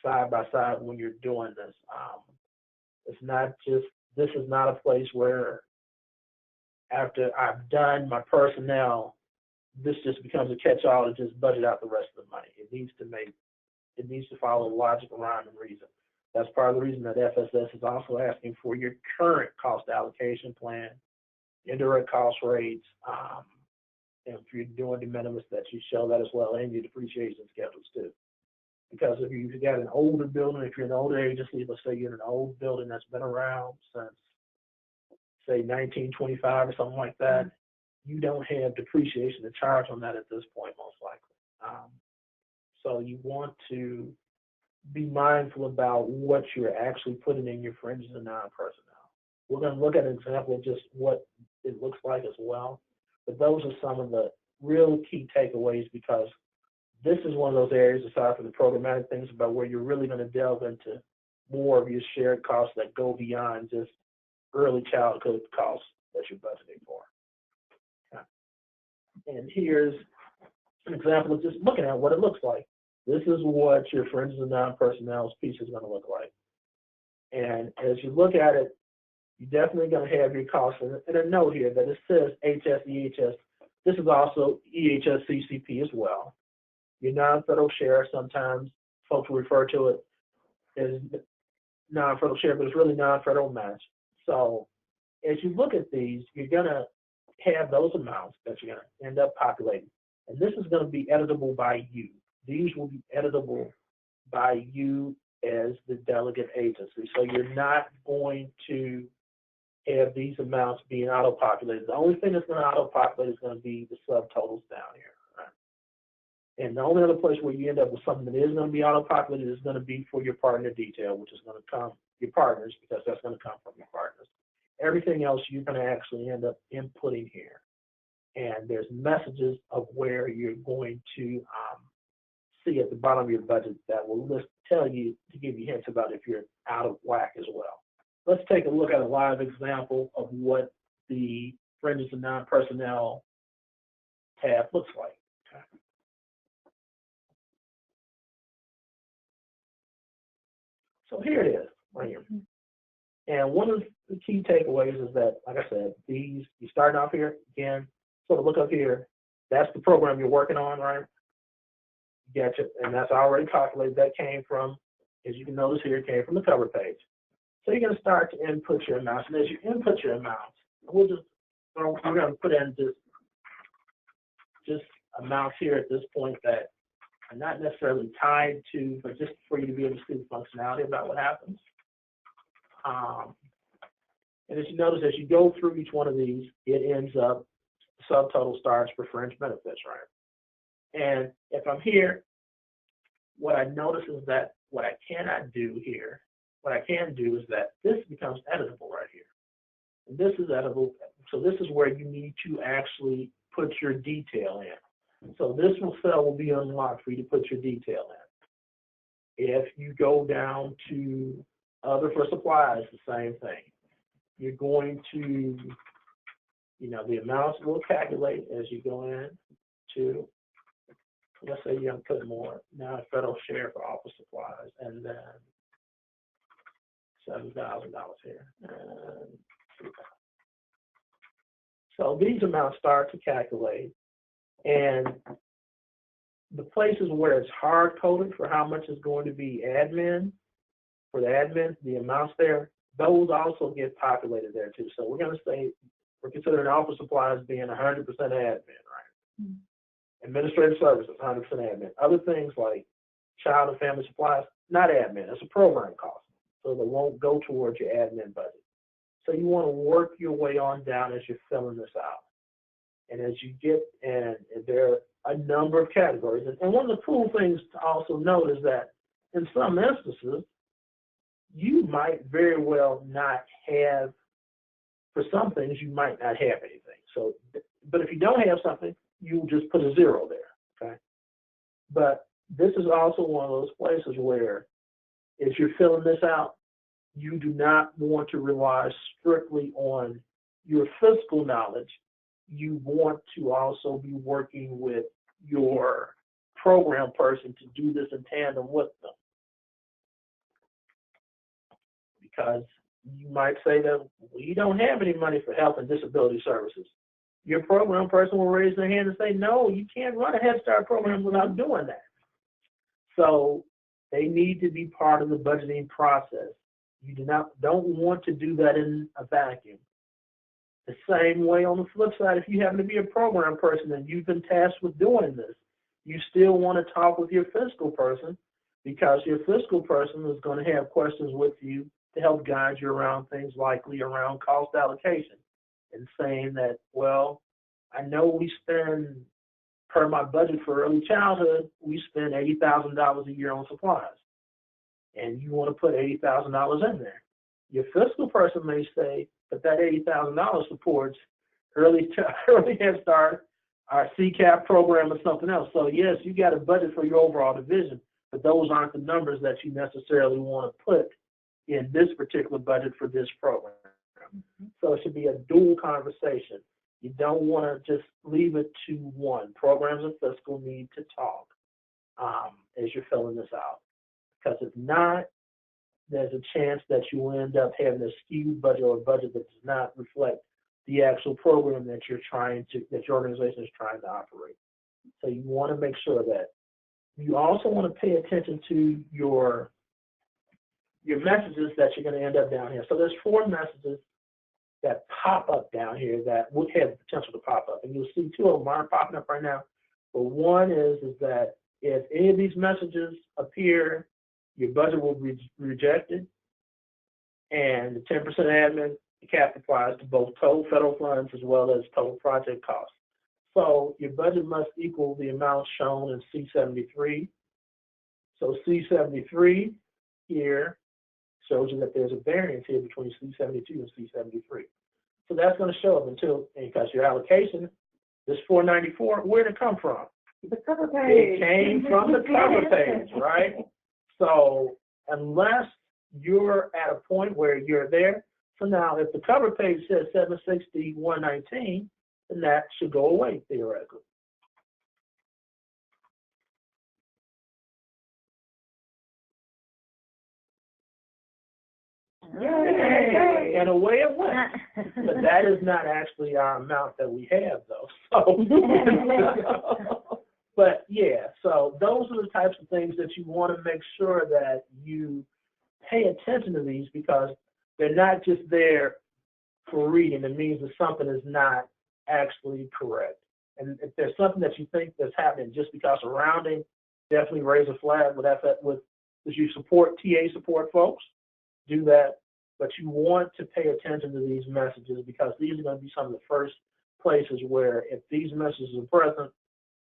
side by side when you're doing this. This is not a place where after I've done my personnel, this just becomes a catch-all to just budget out the rest of the money. It needs to follow logic, rhyme, and reason. That's part of the reason that FSS is also asking for your current cost allocation plan, indirect cost rates, and if you're doing de minimis, that you show that as well, and your depreciation schedules too. Because if you've got an older building, if you're an older agency, let's say you're in an old building that's been around since, say, 1925 or something like that, you don't have depreciation to charge on that at this point, most likely. So you want to be mindful about what you're actually putting in your fringes and non-personnel. We're going to look at an example of just what it looks like as well. But those are some of the real key takeaways, because this is one of those areas, aside from the programmatic things, about where you're really going to delve into more of your shared costs that go beyond just early childhood costs that you're budgeting for. Okay. And here's an example of just looking at what it looks like. This is what your fringes and non-personnel piece is going to look like. And as you look at it, you're definitely going to have your costs. And a note here that it says HS, EHS. This is also EHS CCP as well. Your non-federal share, sometimes folks will refer to it as non-federal share, but it's really non-federal match. So as you look at these, you're going to have those amounts that you're going to end up populating. And this is going to be editable by you. These will be editable by you as the delegate agency. So you're not going to have these amounts being auto-populated. The only thing that's going to auto-populate is going to be the subtotals down here. Right? And the only other place where you end up with something that is going to be auto-populated is going to be for your partner detail, which is going to come, your partners, because that's going to come from your partners. Everything else you're going to actually end up inputting here. And there's messages of where you're going to see at the bottom of your budget that will tell you, to give you hints about if you're out of whack as well. Let's take a look at a live example of what the fringes and non-personnel tab looks like. Okay. So here it is, right here. And one of the key takeaways is that, like I said, you're starting off here, again, sort of look up here. That's the program you're working on, right? Gotcha. And that's already calculated. That came from, as you can notice here, it came from the cover page. So you're going to start to input your amounts. And as you input your amounts, we're going to put in just amounts here at this point that are not necessarily tied to, but just for you to be able to see the functionality about what happens. And as you notice, as you go through each one of these, it ends up, the subtotal starts for fringe benefits, right? And if I'm here, what I notice is that what I cannot do here, what I can do is that this becomes editable right here. And this is editable. So this is where you need to actually put your detail in. So this cell will be unlocked for you to put your detail in. If you go down to other for supplies, the same thing. You're going to, the amounts will calculate as you go in to, let's say you're going to put more now federal share for office supplies, and then $7,000 here. And so these amounts start to calculate, And the places where it's hard-coded for how much is going to be admin, for the admin, the amounts there, those also get populated there too. So we're going to say we're considering office supplies being 100% admin, right? Mm-hmm. Administrative services, 100% admin. Other things like child and family supplies, not admin. It's a program cost, so they won't go towards your admin budget. So you want to work your way on down as you're filling this out. And as you get, and there are a number of categories. And one of the cool things to also note is that in some instances, you might very well not have, for some things, you might not have anything. So, but if you don't have something, you just put a 0 there, okay? But this is also one of those places where, as you're filling this out, you do not want to rely strictly on your fiscal knowledge. You want to also be working with your program person to do this in tandem with them. Because you might say that we don't have any money for health and disability services. Your program person will raise their hand and say, no, you can't run a Head Start program without doing that. So they need to be part of the budgeting process. You don't want to do that in a vacuum. The same way on the flip side, if you happen to be a program person and you've been tasked with doing this, you still want to talk with your fiscal person, because your fiscal person is going to have questions with you to help guide you around things likely around cost allocation, and saying that, well, I know we spend, per my budget for early childhood, we spend $80,000 a year on supplies, and you want to put $80,000 in there. Your fiscal person may say, but that $80,000 supports early Head Start, our CCAP program, or something else. So yes, you got a budget for your overall division, but those aren't the numbers that you necessarily want to put in this particular budget for this program. Mm-hmm. So it should be a dual conversation. You don't want to just leave it to one. Programs and fiscal need to talk as you're filling this out, because if not, there's a chance that you will end up having a skewed budget, or a budget that does not reflect the actual program that your organization is trying to operate. So you want to make sure that you also want to pay attention to your messages that you're going to end up down here. So there's 4 messages that pop up down here that would have the potential to pop up, and you'll see 2 of them aren't popping up right now. But one is that if any of these messages appear, your budget will be rejected, and the 10% admin cap applies to both total federal funds as well as total project costs. So your budget must equal the amount shown in C73. So C73 here shows you that there's a variance here between C72 and C73. So that's going to show up because your allocation, this 494, where did it come from? The cover page. It came from the cover page, right? So unless you're at a point where you're there, so now if the cover page says 760, 119, then that should go away theoretically. Yay! And away it went. But that is not actually our amount that we have, though. So, but yeah, so those are the types of things that you want to make sure that you pay attention to these, because they're not just there for reading. It means that something is not actually correct. And if there's something that you think that's happening just because of rounding, definitely raise a flag with as you support TA support folks. Do that, but you want to pay attention to these messages, because these are going to be some of the first places where, if these messages are present,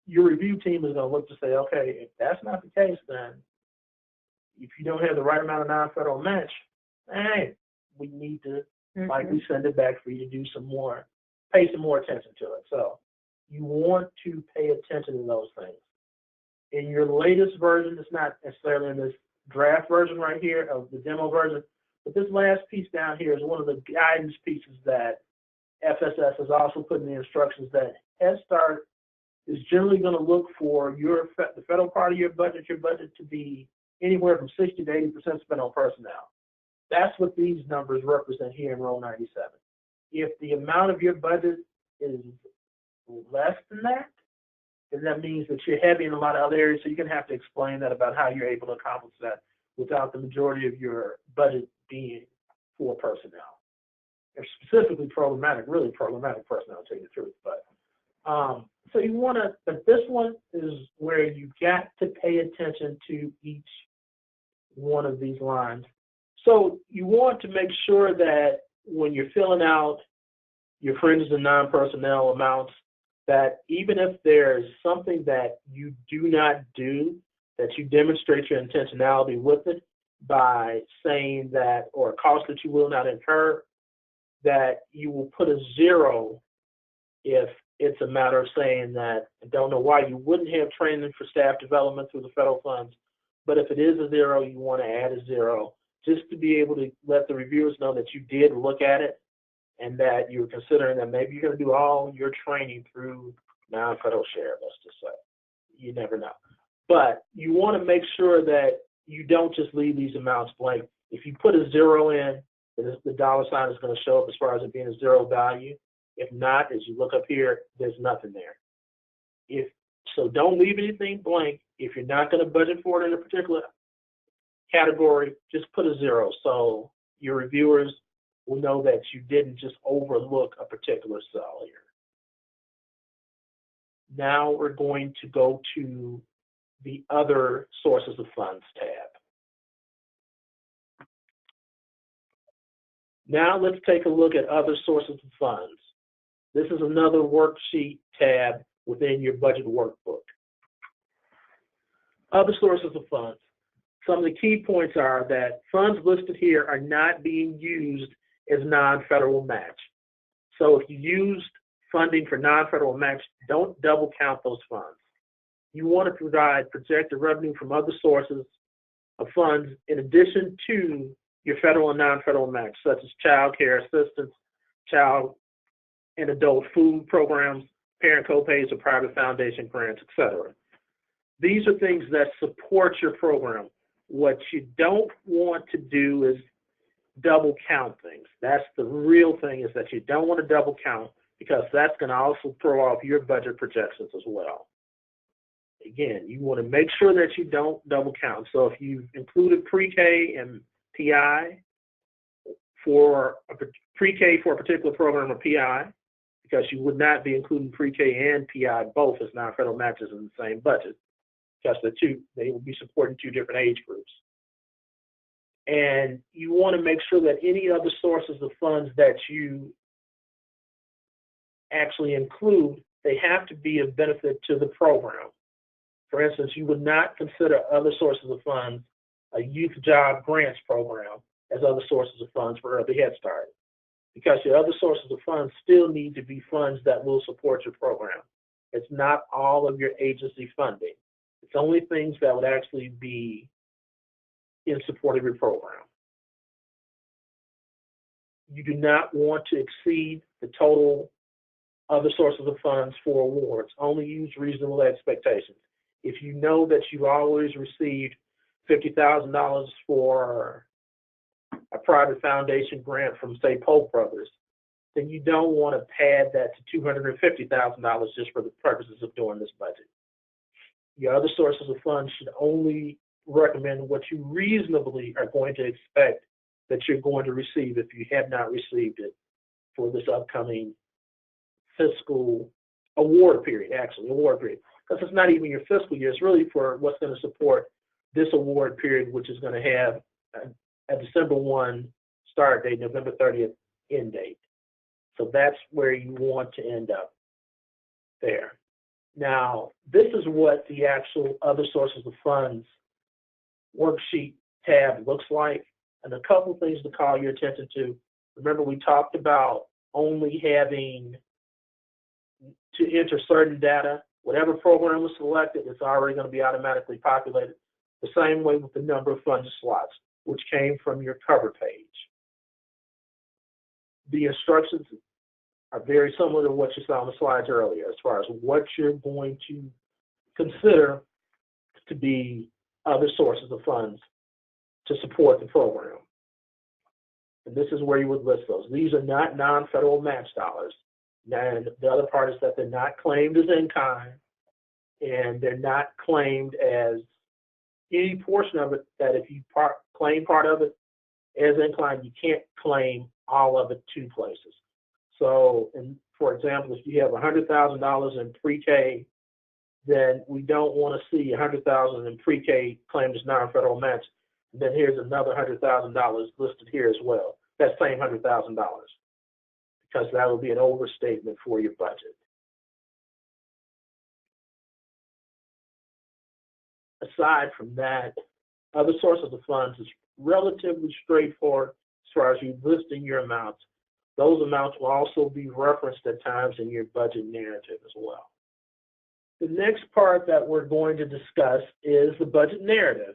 your review team is going to look to say, okay, if that's not the case, then if you don't have the right amount of non-federal match, hey, we need to likely send it back for you to do some more, pay some more attention to it. So you want to pay attention to those things. In your latest version, it's not necessarily in this draft version right here of the demo version, but this last piece down here is one of the guidance pieces that FSS has also put in the instructions, that Head Start is generally going to look for the federal part of your budget to be anywhere from 60 to 80% spent on personnel. That's what these numbers represent here in row 97. If the amount of your budget is less than that, And that means that you're heavy in a lot of other areas, so you're going to have to explain that about how you're able to accomplish that without the majority of your budget being for personnel. Or specifically really problematic personnel, to tell you the truth. But so you want to, but this one is where you got to pay attention to each one of these lines. So you want to make sure that when you're filling out your fringes and non-personnel amounts, that even if there's something that you do not do, that you demonstrate your intentionality with it by saying that, or a cost that you will not incur, that you will put a 0 if it's a matter of saying that, I don't know why you wouldn't have training for staff development through the federal funds, but if it is a 0, you want to add a 0 just to be able to let the reviewers know that you did look at it and that you're considering that maybe you're going to do all your training through non-federal share, let's just say. You never know. But you want to make sure that you don't just leave these amounts blank. If you put a 0 in, the dollar sign is going to show up as far as it being a 0 value. If not, as you look up here, there's nothing there. So don't leave anything blank. If you're not going to budget for it in a particular category, just put a 0 so your reviewers will know that you didn't just overlook a particular cell here. Now we're going to go to the other sources of funds tab. Now let's take a look at other sources of funds. This is another worksheet tab within your budget workbook. Other sources of funds. Some of the key points are that funds listed here are not being used as non-federal match. So if you used funding for non-federal match, don't double count those funds. You want to provide projected revenue from other sources of funds in addition to your federal and non-federal match, such as child care assistance, child and adult food programs, parent co-pays or private foundation grants, etc. These are things that support your program. What you don't want to do is double count things. That's the real thing, is that you don't want to double count, because that's going to also throw off your budget projections as well. Again, you want to make sure that you don't double count. So if you've included pre-K and PI for pre-K for a particular program or PI, because you would not be including pre-K and PI both as non-federal matches in the same budget, because they will be supporting 2 different age groups. And you want to make sure that any other sources of funds that you actually include, they have to be of benefit to the program. For instance, you would not consider other sources of funds, a youth job grants program, as other sources of funds for Early Head Start, because your other sources of funds still need to be funds that will support your program. It's not all of your agency funding. It's only things that would actually be in support of your program. You do not want to exceed the total other sources of funds for awards. Only use reasonable expectations. If you know that you've always received $50,000 for a private foundation grant from, say, Polk Brothers, then you don't want to pad that to $250,000 just for the purposes of doing this budget. Your other sources of funds should only recommend what you reasonably are going to expect that you're going to receive if you have not received it for this upcoming fiscal award period, because it's not even your fiscal year. It's really for what's going to support this award period, which is going to have a December 1 start date, November 30th end date. So that's where you want to end up there. Now, this is what the actual other sources of funds worksheet tab looks like. And a couple of things to call your attention to. Remember, we talked about only having to enter certain data. Whatever program was selected, it's already going to be automatically populated. The same way with the number of funded slots, which came from your cover page. The instructions are very similar to what you saw on the slides earlier, as far as what you're going to consider to be other sources of funds to support the program. And this is where you would list those. These are not non-federal match dollars. And the other part is that they're not claimed as in kind. and they're not claimed as any portion of it. That if you claim part of it as incline, you can't claim all of it two places. So, for example, if you have $100,000 in pre-K, then we don't want to see $100,000 in pre-K claimed as non-federal match. And then here's another $100,000 listed here as well. That same $100,000, because that would be an overstatement for your budget. Aside from that, other sources of funds is relatively straightforward as far as you listing your amounts. Those amounts will also be referenced at times in your budget narrative as well. The next part that we're going to discuss is the budget narrative.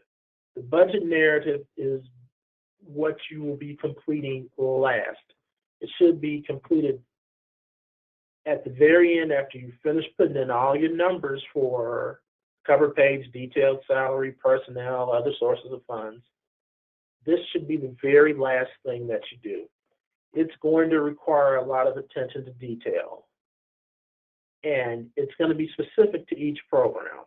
The budget narrative is what you will be completing last. It should be completed at the very end after you finish putting in all your numbers for cover page, detailed salary, personnel, other sources of funds. This should be the very last thing that you do. It's going to require a lot of attention to detail, and it's going to be specific to each program.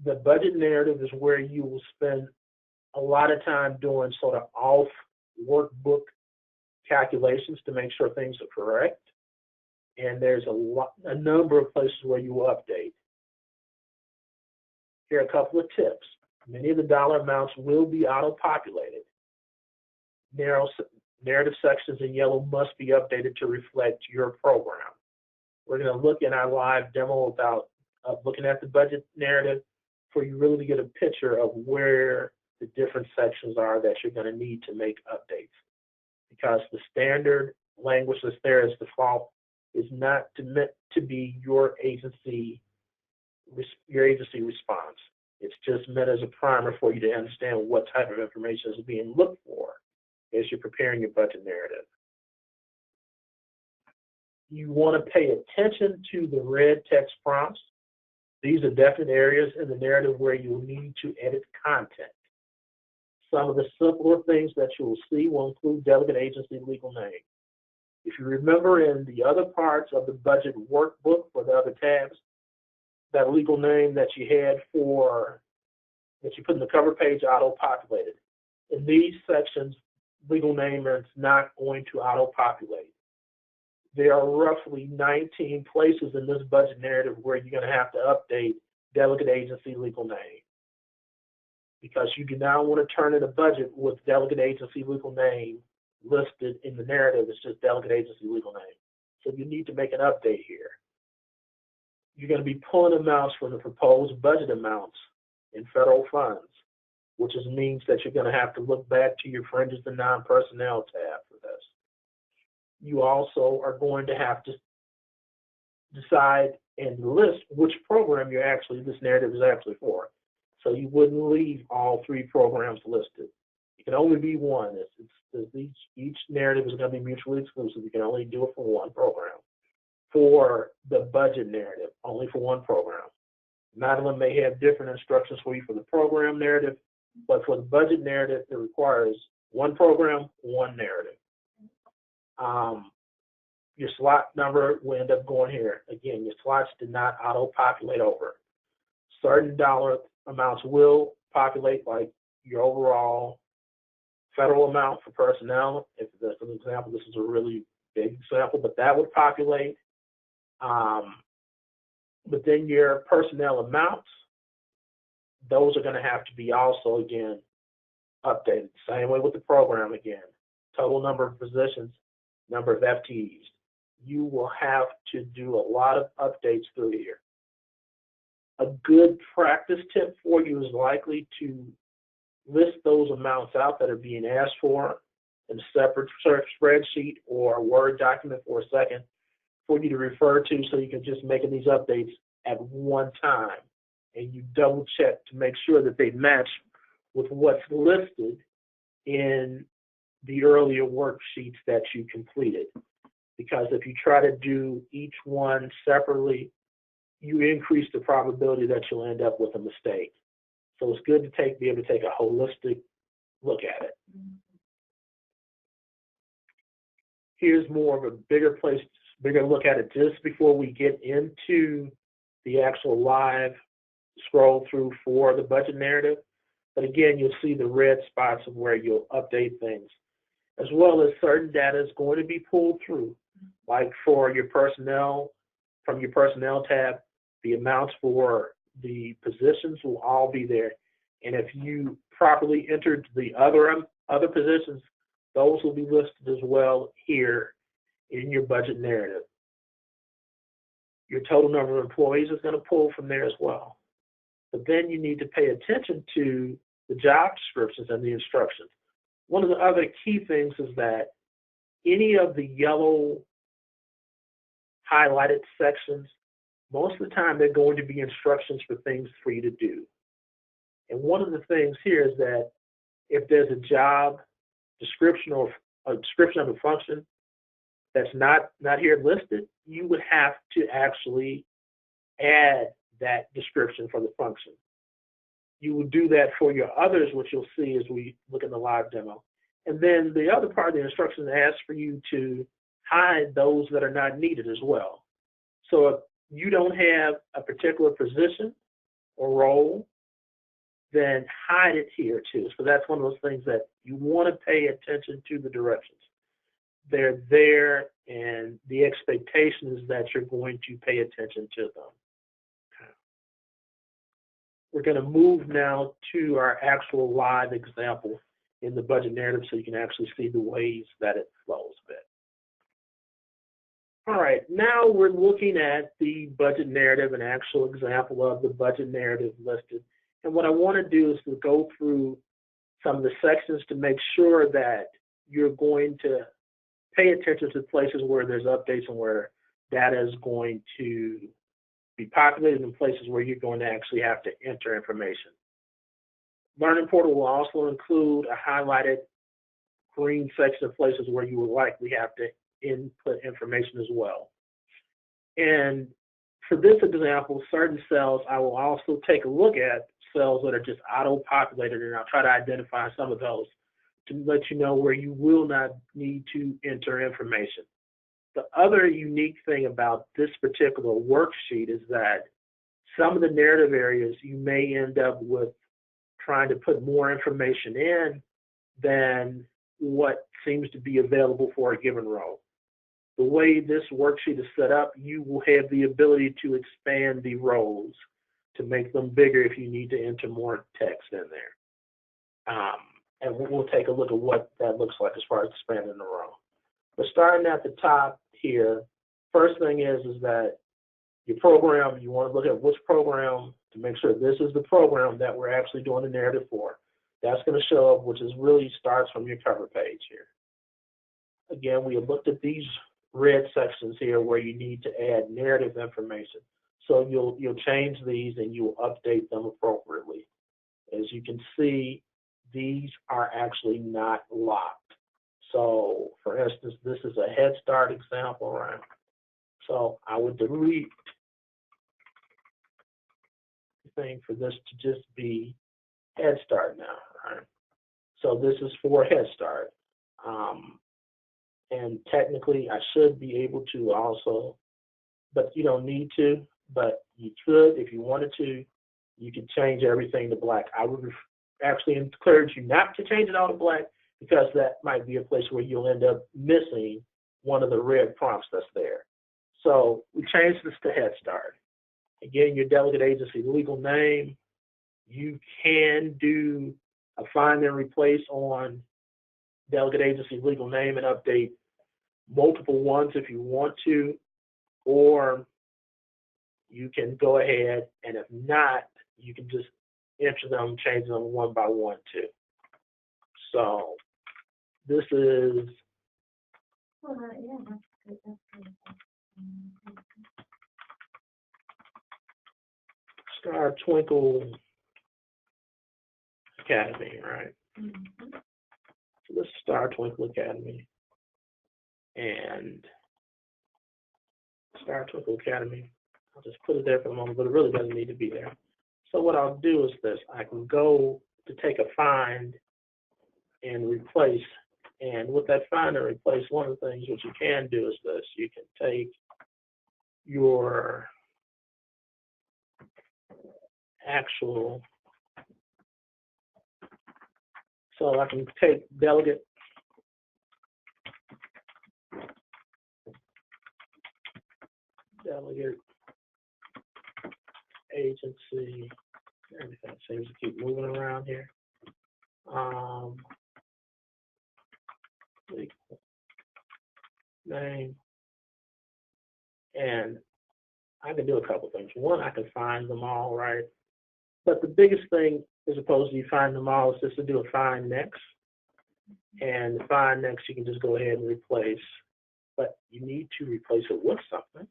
The budget narrative is where you will spend a lot of time doing sort of off workbook calculations to make sure things are correct, and there's a number of places where you will update. Here are a couple of tips. Many of the dollar amounts will be auto-populated. Narrative sections in yellow must be updated to reflect your program. We're going to look in our live demo about looking at the budget narrative for you really to get a picture of where the different sections are that you're going to need to make updates. Because the standard language that's there as default is not meant to be your agency response. It's just meant as a primer for you to understand what type of information is being looked for as you're preparing your budget narrative. You want to pay attention to the red text prompts. These are definite areas in the narrative where you will need to edit content. Some of the simpler things that you will see will include delegate agency legal name. If you remember in the other parts of the budget workbook for the other tabs, that legal name that you had that you put in the cover page auto-populated. In these sections, legal name is not going to auto-populate. There are roughly 19 places in this budget narrative where you're going to have to update delegate agency legal name, because you do not want to turn in a budget with delegate agency legal name listed in the narrative. It's just delegate agency legal name. So you need to make an update here. You're going to be pulling amounts from the proposed budget amounts in federal funds, which means that you're going to have to look back to your Fringes and non-personnel tab for this. You also are going to have to decide and list which program this narrative is actually for. So you wouldn't leave all three programs listed. It can only be one. Each narrative is going to be mutually exclusive. You can only do it for one program. For the budget narrative, only for one program. Madeline may have different instructions for you for the program narrative, but for the budget narrative, it requires one program, one narrative. Your slot number will end up going here. Again, your slots did not auto-populate over. Certain dollar amounts will populate, like your overall federal amount for personnel. If that's an example, this is a really big example, but that would populate. But then your personnel amounts, those are going to have to be also, again, updated. Same way with the program again. Total number of positions, number of FTEs. You will have to do a lot of updates through here. A good practice tip for you is likely to list those amounts out that are being asked for in a separate spreadsheet or a Word document for a second for you to refer to, so you can just make these updates at one time, and you double check to make sure that they match with what's listed in the earlier worksheets that you completed. Because if you try to do each one separately, you increase the probability that you'll end up with a mistake. So it's good to be able to take a holistic look at it. Here's more of a bigger look at it just before we get into the actual live scroll through for the budget narrative. But again, you'll see the red spots of where you'll update things, as well as certain data is going to be pulled through, like for your personnel, from your personnel tab, the amounts for the positions will all be there. And if you properly entered the other positions, those will be listed as well here in your budget narrative. Your total number of employees is going to pull from there as well. But then you need to pay attention to the job descriptions and the instructions. One of the other key things is that any of the yellow highlighted sections, most of the time they're going to be instructions for things for you to do. And one of the things here is that if there's a job description or a description of a function that's not here listed, you would have to actually add that description for the function. You will do that for your others, which you'll see as we look in the live demo. And then the other part of the instructions asks for you to hide those that are not needed as well. So if you don't have a particular position or role, then hide it here too. So that's one of those things that you want to pay attention to the directions. They're there, and the expectation is that you're going to pay attention to them. Okay. We're going to move now to our actual live example in the budget narrative so you can actually see the ways that it flows a bit. All right, now we're looking at the budget narrative, an actual example of the budget narrative listed. And what I want to do is to go through some of the sections to make sure that you're going to pay attention to places where there's updates and where data is going to be populated and places where you're going to actually have to enter information. Learning Portal will also include a highlighted green section of places where you will likely have to input information as well. And for this example, certain cells, I will also take a look at cells that are just auto-populated, and I'll try to identify some of those to let you know where you will not need to enter information. The other unique thing about this particular worksheet is that some of the narrative areas you may end up with trying to put more information in than what seems to be available for a given role. The way this worksheet is set up, you will have the ability to expand the roles to make them bigger if you need to enter more text in there. And we'll take a look at what that looks like as far as expanding the role. But starting at the top here, first thing is that your program, you want to look at which program to make sure this is the program that we're actually doing the narrative for. That's going to show up, which is really starts from your cover page here. Again, we have looked at these red sections here where you need to add narrative information. So you'll change these and you'll update them appropriately. As you can see, these are actually not locked. So for instance, this is a Head Start example, right? So I would delete the thing for this to just be Head Start now, right? So this is for Head Start. And technically I should be able to also, but you don't need to, but you could, if you wanted to, you could change everything to black. I would actually encourage you not to change it all to black because that might be a place where you'll end up missing one of the red prompts that's there. So we changed this to Head Start. Again, your delegate agency legal name, you can do a find and replace on delegate agency legal name and update multiple ones if you want to, or you can go ahead and if not, you can just enter them, change them one by one too. So this is Star Twinkle Academy, right? Mm-hmm. So this is Star Twinkle Academy. And Star Twinkle Academy, I'll just put it there for the moment, but it really doesn't need to be there. So what I'll do is this, I can go to take a find and replace, and with that find and replace, one of the things that you can do is this, you can take your actual. So I can take delegate, agency, everything seems to keep moving around here. Legal name, and I can do a couple things. One, I can find them all, right? But the biggest thing, as opposed to you find them all, is just to do a find next. And find next, you can just go ahead and replace, but you need to replace it with something.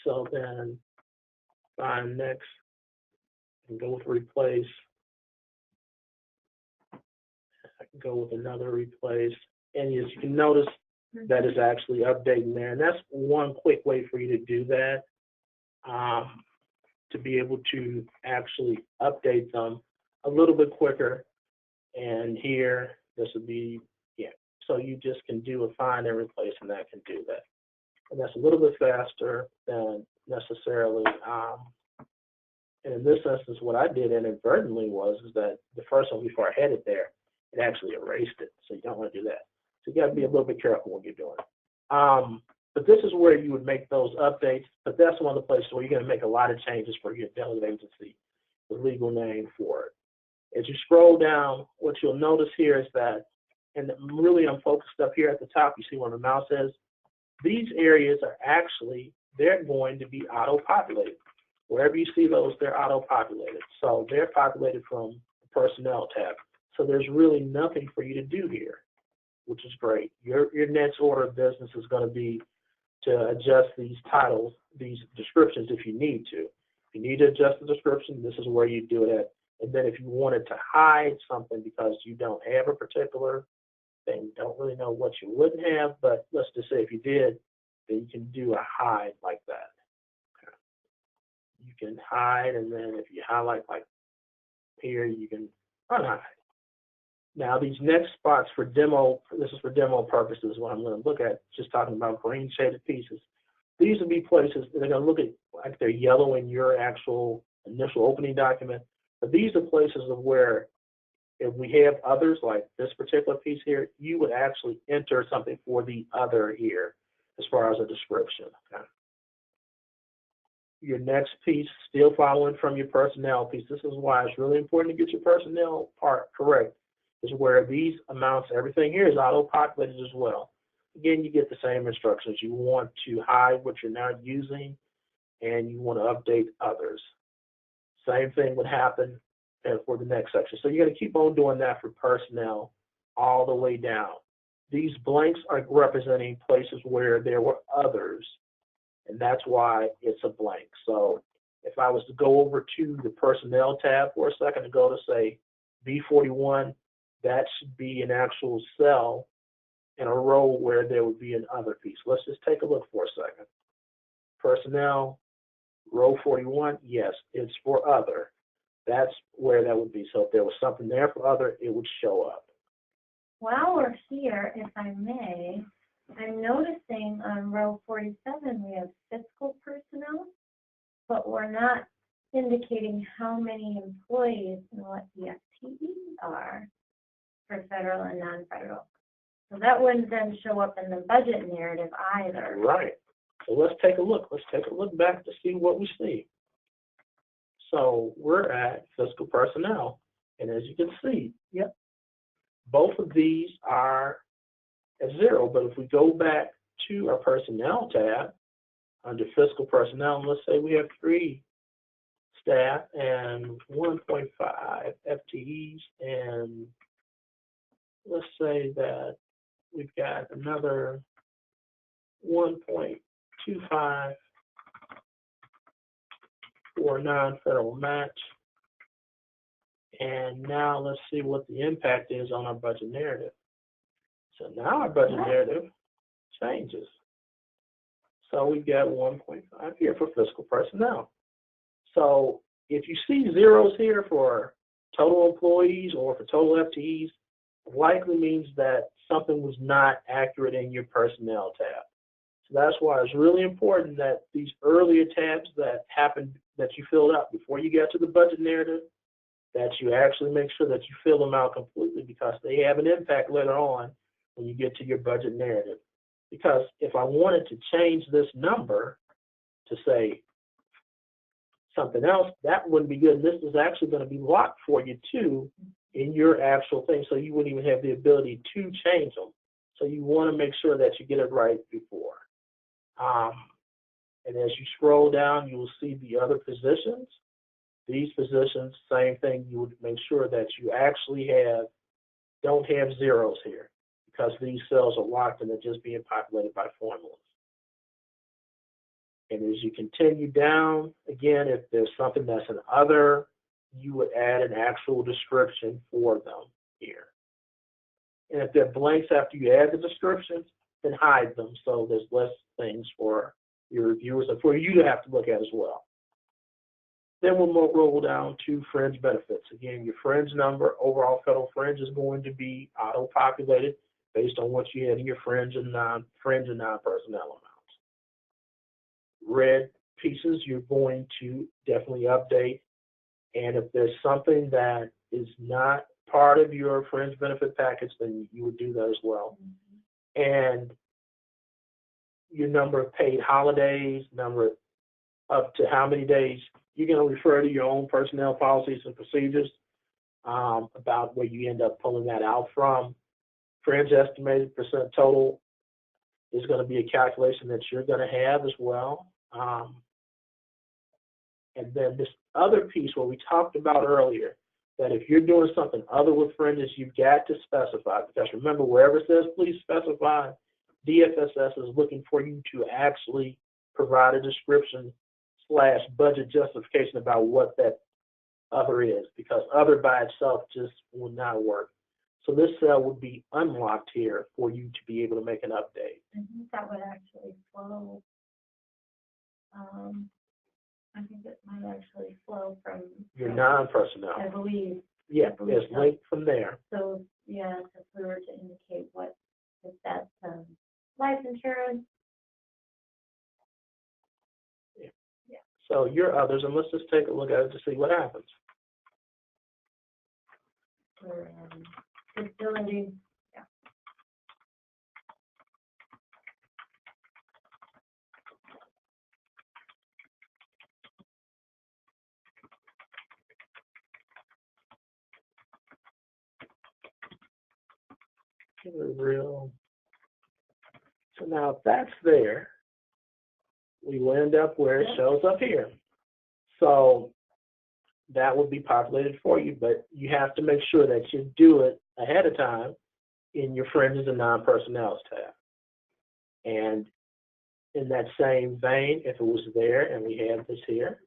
So then find next and go with replace. I can go with another replace. And as you can notice, that is actually updating there. And that's one quick way for you to do that, to be able to actually update them a little bit quicker. And here, this would be, yeah. So you just can do a find and replace, and that can do that. And that's a little bit faster than necessarily. And in this instance, what I did inadvertently was that the first one, before I had it there, it actually erased it. So you don't want to do that. So you got to be a little bit careful when you're doing it. But this is where you would make those updates. But that's one of the places where you're going to make a lot of changes for your delegate agency, the legal name for it. As you scroll down, what you'll notice here is that, and really I'm focused up here at the top, you see where the mouse is? These areas are actually, they're going to be auto-populated. Wherever you see those, they're auto-populated. So they're populated from the personnel tab. So there's really nothing for you to do here, which is great. Your next order of business is going to be to adjust these titles, these descriptions if you need to. If you need to adjust the description, this is where you do it at. And then if you wanted to hide something because you don't have a particular thing, don't really know what you wouldn't have, but let's just say if you did, then you can do a hide like that. Okay. You can hide, and then if you highlight like here, you can unhide. Now these next spots for demo, this is for demo purposes, what I'm going to look at, just talking about green shaded pieces. These will be places that are going to look at like they're yellow in your actual initial opening document. But these are places of where if we have others, like this particular piece here, you would actually enter something for the other here as far as a description. Okay. Your next piece, still following from your personnel piece, this is why it's really important to get your personnel part correct, is where these amounts, everything here is auto-populated as well. Again, you get the same instructions. You want to hide what you're not using, and you want to update others. Same thing would happen for the next section. So you're going to keep on doing that for personnel all the way down. These blanks are representing places where there were others, and that's why it's a blank. So if I was to go over to the personnel tab for a second and go to, say, B41, that should be an actual cell in a row where there would be an other piece. Let's just take a look for a second. Personnel, row 41, yes, it's for other. That's where that would be. So if there was something there for other, it would show up. While we're here, if I may, I'm noticing on row 47 we have fiscal personnel, but we're not indicating how many employees and what the FTEs are for federal and non-federal. So that wouldn't then show up in the budget narrative either. Right. So let's take a look. Let's take a look back to see what we see. So we're at fiscal personnel. And as you can see, yep, both of these are at 0. But if we go back to our personnel tab under fiscal personnel, let's say we have 3 staff and 1.5 FTEs, and let's say that we've got another 1.25 for non-federal match. And now let's see what the impact is on our budget narrative. So now our budget narrative changes. So we've got 1.5 here for fiscal personnel. So if you see zeros here for total employees or for total FTEs, it likely means that something was not accurate in your personnel tab. So that's why it's really important that these earlier tabs that happened that you filled out before you get to the budget narrative, that you actually make sure that you fill them out completely, because they have an impact later on when you get to your budget narrative. Because if I wanted to change this number to say something else, that wouldn't be good. And this is actually going to be locked for you too in your actual thing, so you wouldn't even have the ability to change them. So you want to make sure that you get it right before. And as you scroll down, you will see the other positions. These positions, same thing, you would make sure that you actually don't have zeros here, because these cells are locked and they're just being populated by formulas. And as you continue down, again, if there's something that's an other, you would add an actual description for them here. And if they're blanks after you add the descriptions, then hide them so there's less things for your reviewers and for you to have to look at as well. Then we'll roll down to fringe benefits. Again, your fringe number, overall federal fringe, is going to be auto-populated based on what you had in your fringe and non-personnel amounts. Red pieces, you're going to definitely update. And if there's something that is not part of your fringe benefit package, then you would do that as well. And your number of paid holidays, number up to how many days, you're going to refer to your own personnel policies and procedures about where you end up pulling that out from. Fringe estimated percent total is going to be a calculation that you're going to have as well. And then this other piece, what we talked about earlier, that if you're doing something other with fringes, you've got to specify, because remember, wherever it says please specify, DFSS is looking for you to actually provide a description / budget justification about what that other is, because other by itself just will not work. So this cell would be unlocked here for you to be able to make an update. I think that would actually flow. I think it might actually flow from Your non-personnel. I believe. Yeah, it's linked from there. So yeah, if we were to indicate what if that's life insurance. Yeah. So your others, and let's just take a look at it to see what happens. Or facility. Yeah. So now if that's there, we will end up where it shows up here. So that will be populated for you, but you have to make sure that you do it ahead of time in your fringes and non-personnel tab. And in that same vein, if it was there and we have this here,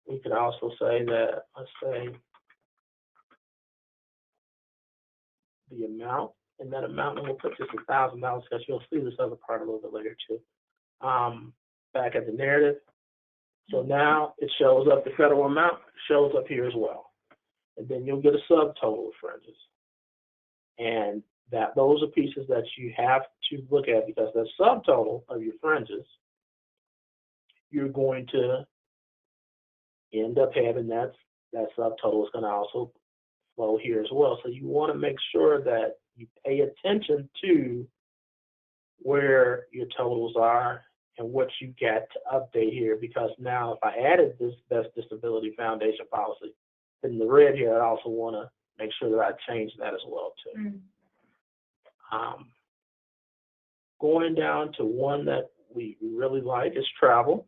we could also say that, let's say, the amount, and that amount, and we'll put this $1,000 because you'll see this other part a little bit later too. Back at the narrative. So now it shows up, the federal amount shows up here as well. And then you'll get a subtotal of fringes. And those are pieces that you have to look at, because the subtotal of your fringes, you're going to end up having that subtotal is going to also flow here as well. So you want to make sure that you pay attention to where your totals are and what you got to update here, because now if I added this Best Disability Foundation policy, then the red here, I also want to make sure that I change that as well too. Going down to one that we really like is travel.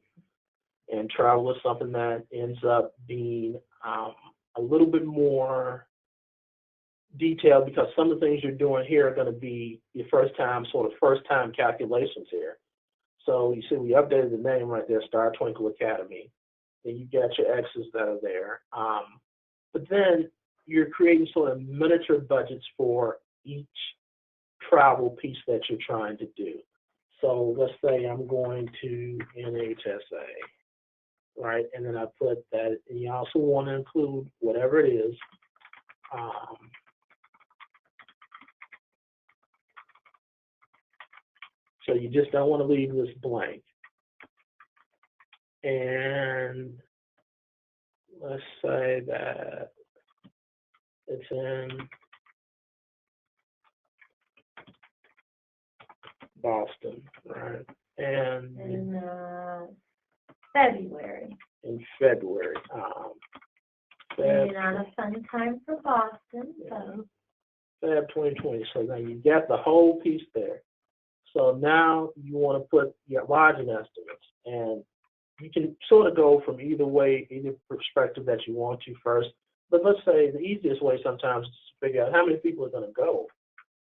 And travel is something that ends up being a little bit more detailed, because some of the things you're doing here are going to be your first time calculations here. So you see we updated the name right there, Star-Twinkle Academy. Then you got your X's that are there. But then you're creating sort of miniature budgets for each travel piece that you're trying to do. So let's say I'm going to NHSA, right? And then I put that, and you also want to include whatever it is. So you just don't want to leave this blank. And let's say that it's in Boston, right? And In February. in February. Maybe not a fun time for Boston, so. Feb 2020. So now you got the whole piece there. So now you want to put your lodging estimates, and you can sort of go from either way, either perspective that you want to first. But let's say the easiest way sometimes is to figure out how many people are going to go.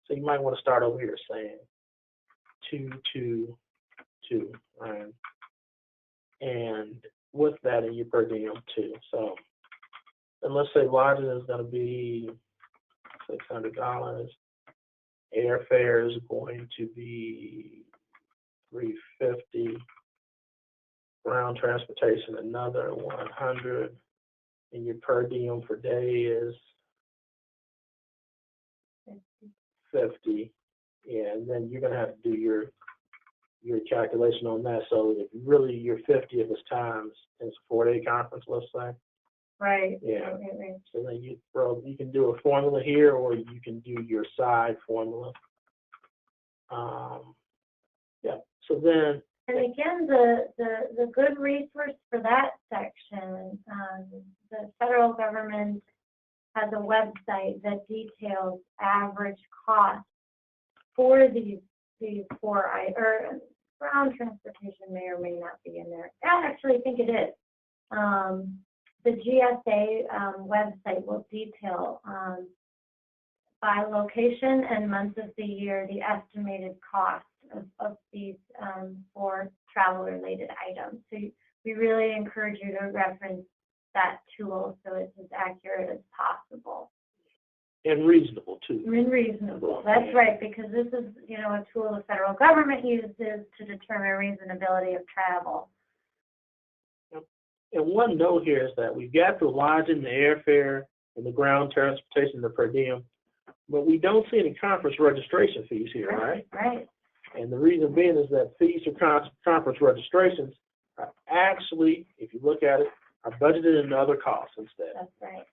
So you might want to start over here saying 2, 2, 2, right? And with that in your per diem too. So, and let's say lodging is going to be $600. Airfare is going to be $350. Ground transportation another $100. And your per diem per day is $50. Yeah, and then you're going to have to do your calculation on that. So if really you're 50 if it's times, and it's a 4-day conference, let's say. Right. Yeah. Right. So then you can do a formula here, or you can do your side formula. Yeah. So then. And again, the good resource for that section, the federal government has a website that details average cost for these 4 or ground transportation may or may not be in there. I actually think it is. The GSA website will detail by location and month of the year the estimated cost of these 4 travel-related items. So we really encourage you to reference that tool so it's as accurate as possible. And reasonable too. And reasonable, that's right, because this is, a tool the federal government uses to determine reasonability of travel. And one note here is that we've got the lodging, the airfare, and the ground transportation, the per diem, but we don't see any conference registration fees here, right? Right. And the reason being is that fees for conference registrations are actually, if you look at it, are budgeted in other costs instead. That's right.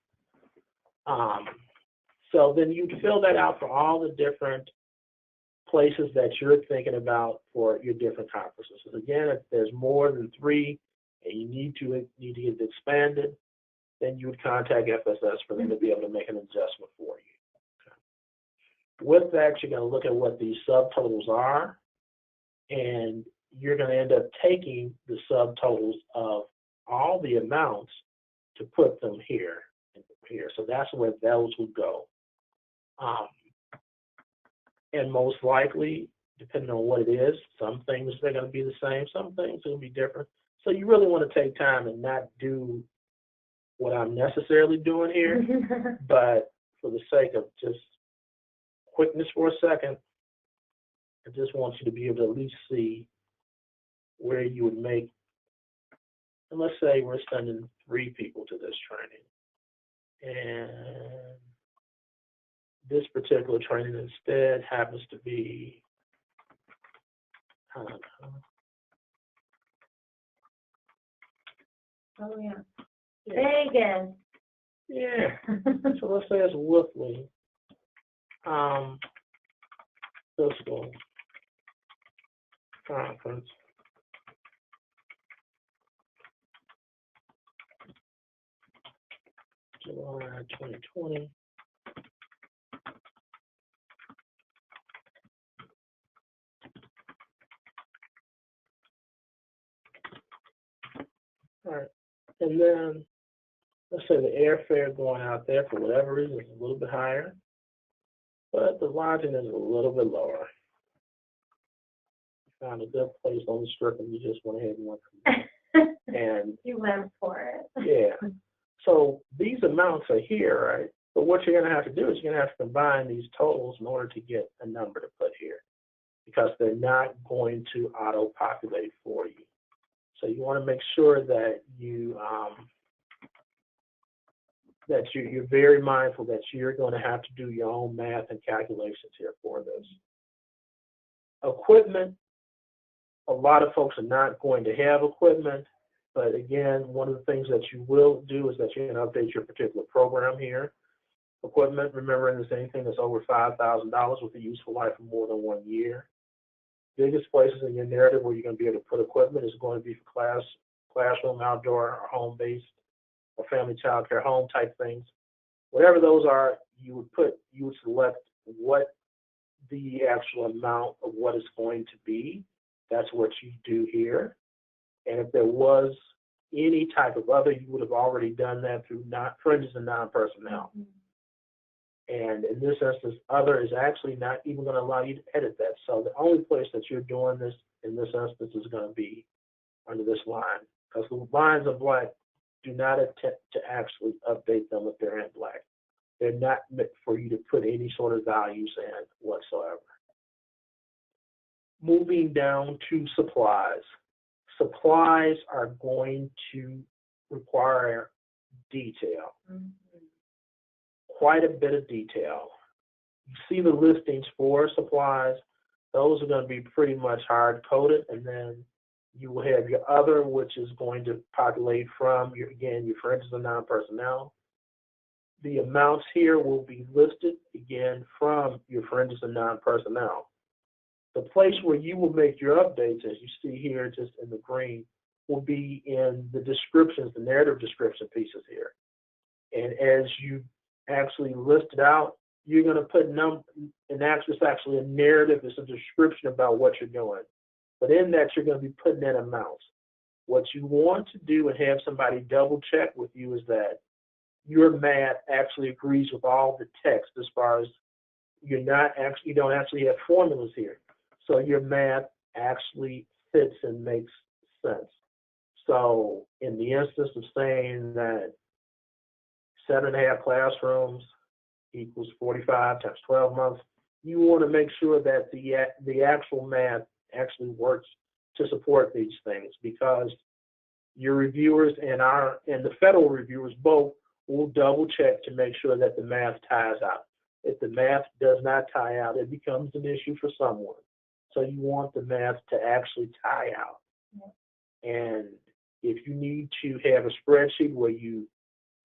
So then you fill that out for all the different places that you're thinking about for your different conferences. So again, if there's more than 3 and you need to get it expanded, then you would contact FSS for them to be able to make an adjustment for you. Okay. With that, you're going to look at what these subtotals are, and you're going to end up taking the subtotals of all the amounts to put them here and here. So that's where those would go. And most likely, depending on what it is, some things they're going to be the same, some things are going to be different. So you really want to take time and not do what I'm necessarily doing here, but for the sake of just quickness for a second, I just want you to be able to at least see where you would make, and let's say we're sending 3 people to this training, and this particular training instead happens to be, I don't know. Oh, yeah. Vegas. Yeah. So let's say it's Woodley. Fiscal conference. July 2020. All right. And then let's say the airfare going out there for whatever reason is a little bit higher, but the lodging is a little bit lower. You found a good place on the strip and you just went ahead and went and you went for it. Yeah. So these amounts are here, right? But what you're going to have to do is you're going to have to combine these totals in order to get a number to put here, because they're not going to auto-populate for you. So you want to make sure that you're very mindful that you're going to have to do your own math and calculations here for this. Equipment, a lot of folks are not going to have equipment, But again, one of the things that you will do is that you can update your particular program here. Equipment, remembering is anything that's over $5,000 with a useful life of more than 1 year. Biggest places in your narrative where you're going to be able to put equipment is going to be for classroom, outdoor, or home-based, or family child care home type things. Whatever those are, you would select what the actual amount of what it's going to be. That's what you do here. And if there was any type of other, you would have already done that through Fringes and non-personnel. And in this instance, other is actually not even going to allow you to edit that. So the only place that you're doing this in this instance is going to be under this line. Because the lines are black, do not attempt to actually update them if they're in black. They're not meant for you to put any sort of values in whatsoever. Moving down to supplies. Supplies are going to require detail. Quite a bit of detail. You see the listings for supplies. Those are going to be pretty much hard-coded, and then you will have your other, which is going to populate from, your Fringes and non-personnel. The amounts here will be listed, again, from your Fringes and non-personnel. The place where you will make your updates, as you see here just in the green, will be in the descriptions, the narrative description pieces here. And as you actually list it out, you're going to put it's actually a narrative, it's a description about what you're doing. But in that, you're going to be putting in amounts. What you want to do and have somebody double check with you is that your math actually agrees with all the text as far as you don't actually have formulas here. So your math actually fits and makes sense. So in the instance of saying that 7.5 classrooms equals 45 times 12 months, you want to make sure that the actual math actually works to support these things, because your reviewers and the federal reviewers both will double check to make sure that the math ties out. If the math does not tie out, it becomes an issue for someone. So you want the math to actually tie out. And if you need to have a spreadsheet where you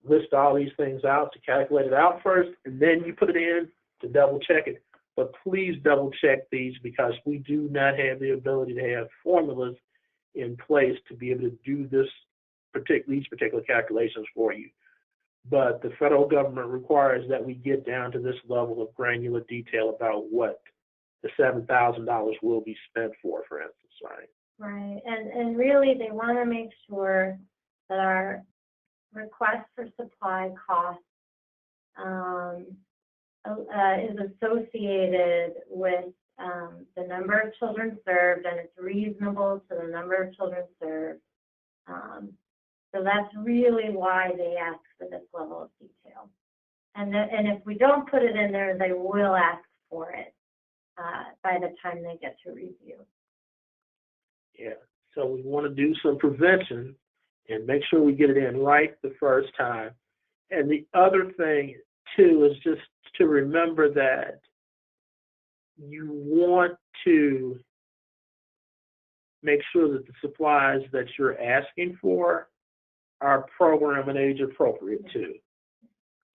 list all these things out, to calculate it out first, and then you put it in to double check it. But please double check these, because we do not have the ability to have formulas in place to be able to do these particular calculations for you. But the federal government requires that we get down to this level of granular detail about what the $7,000 will be spent for instance, right? Right, and really they want to make sure that our request for supply costs is associated with the number of children served, and it's reasonable to the number of children served. So that's really why they ask for this level of detail. And if we don't put it in there, they will ask for it by the time they get to review. Yeah, so we want to do some prevention and make sure we get it in right the first time. And the other thing, too, is just to remember that you want to make sure that the supplies that you're asking for are program and age appropriate, too.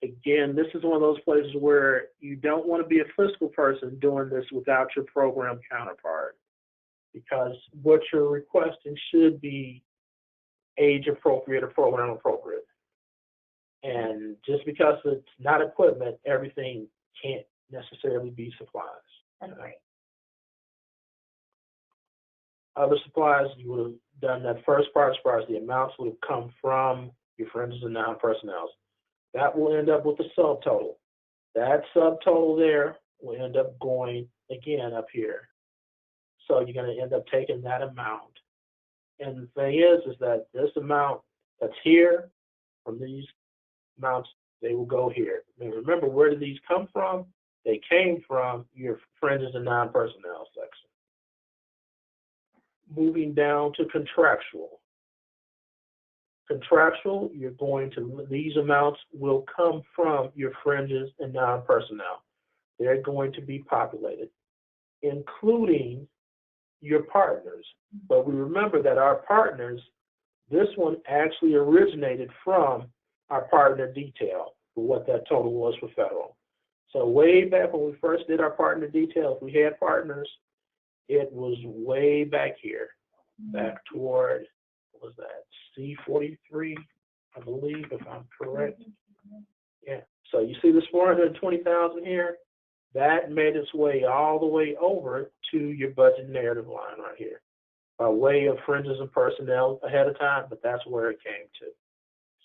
Again, this is one of those places where you don't want to be a fiscal person doing this without your program counterpart, because what you're requesting should be age appropriate or program appropriate. And just because it's not equipment, everything can't necessarily be supplies. That's right. Other supplies, you would have done that first part as far as the amounts would have come from your Fringes and non-personnel. That will end up with the subtotal. That subtotal there will end up going, again, up here. So you're going to end up taking that amount. And the thing is that this amount that's here, from these amounts, they will go here. And remember, where did these come from? They came from your Fringes and non-personnel section. Moving down to contractual. Contractual, these amounts will come from your Fringes and non-personnel. They're going to be populated, including your partners. But we remember that our partners This one actually originated from our partner detail for what that total was for federal. So way back when we first did our partner detail, if we had partners, it was way back here, back toward, what was that, C43, I believe, if I'm correct. Yeah, so you see this 420,000 here? That made its way all the way over to your budget narrative line right here, by way of fringes and personnel ahead of time, but that's where it came to.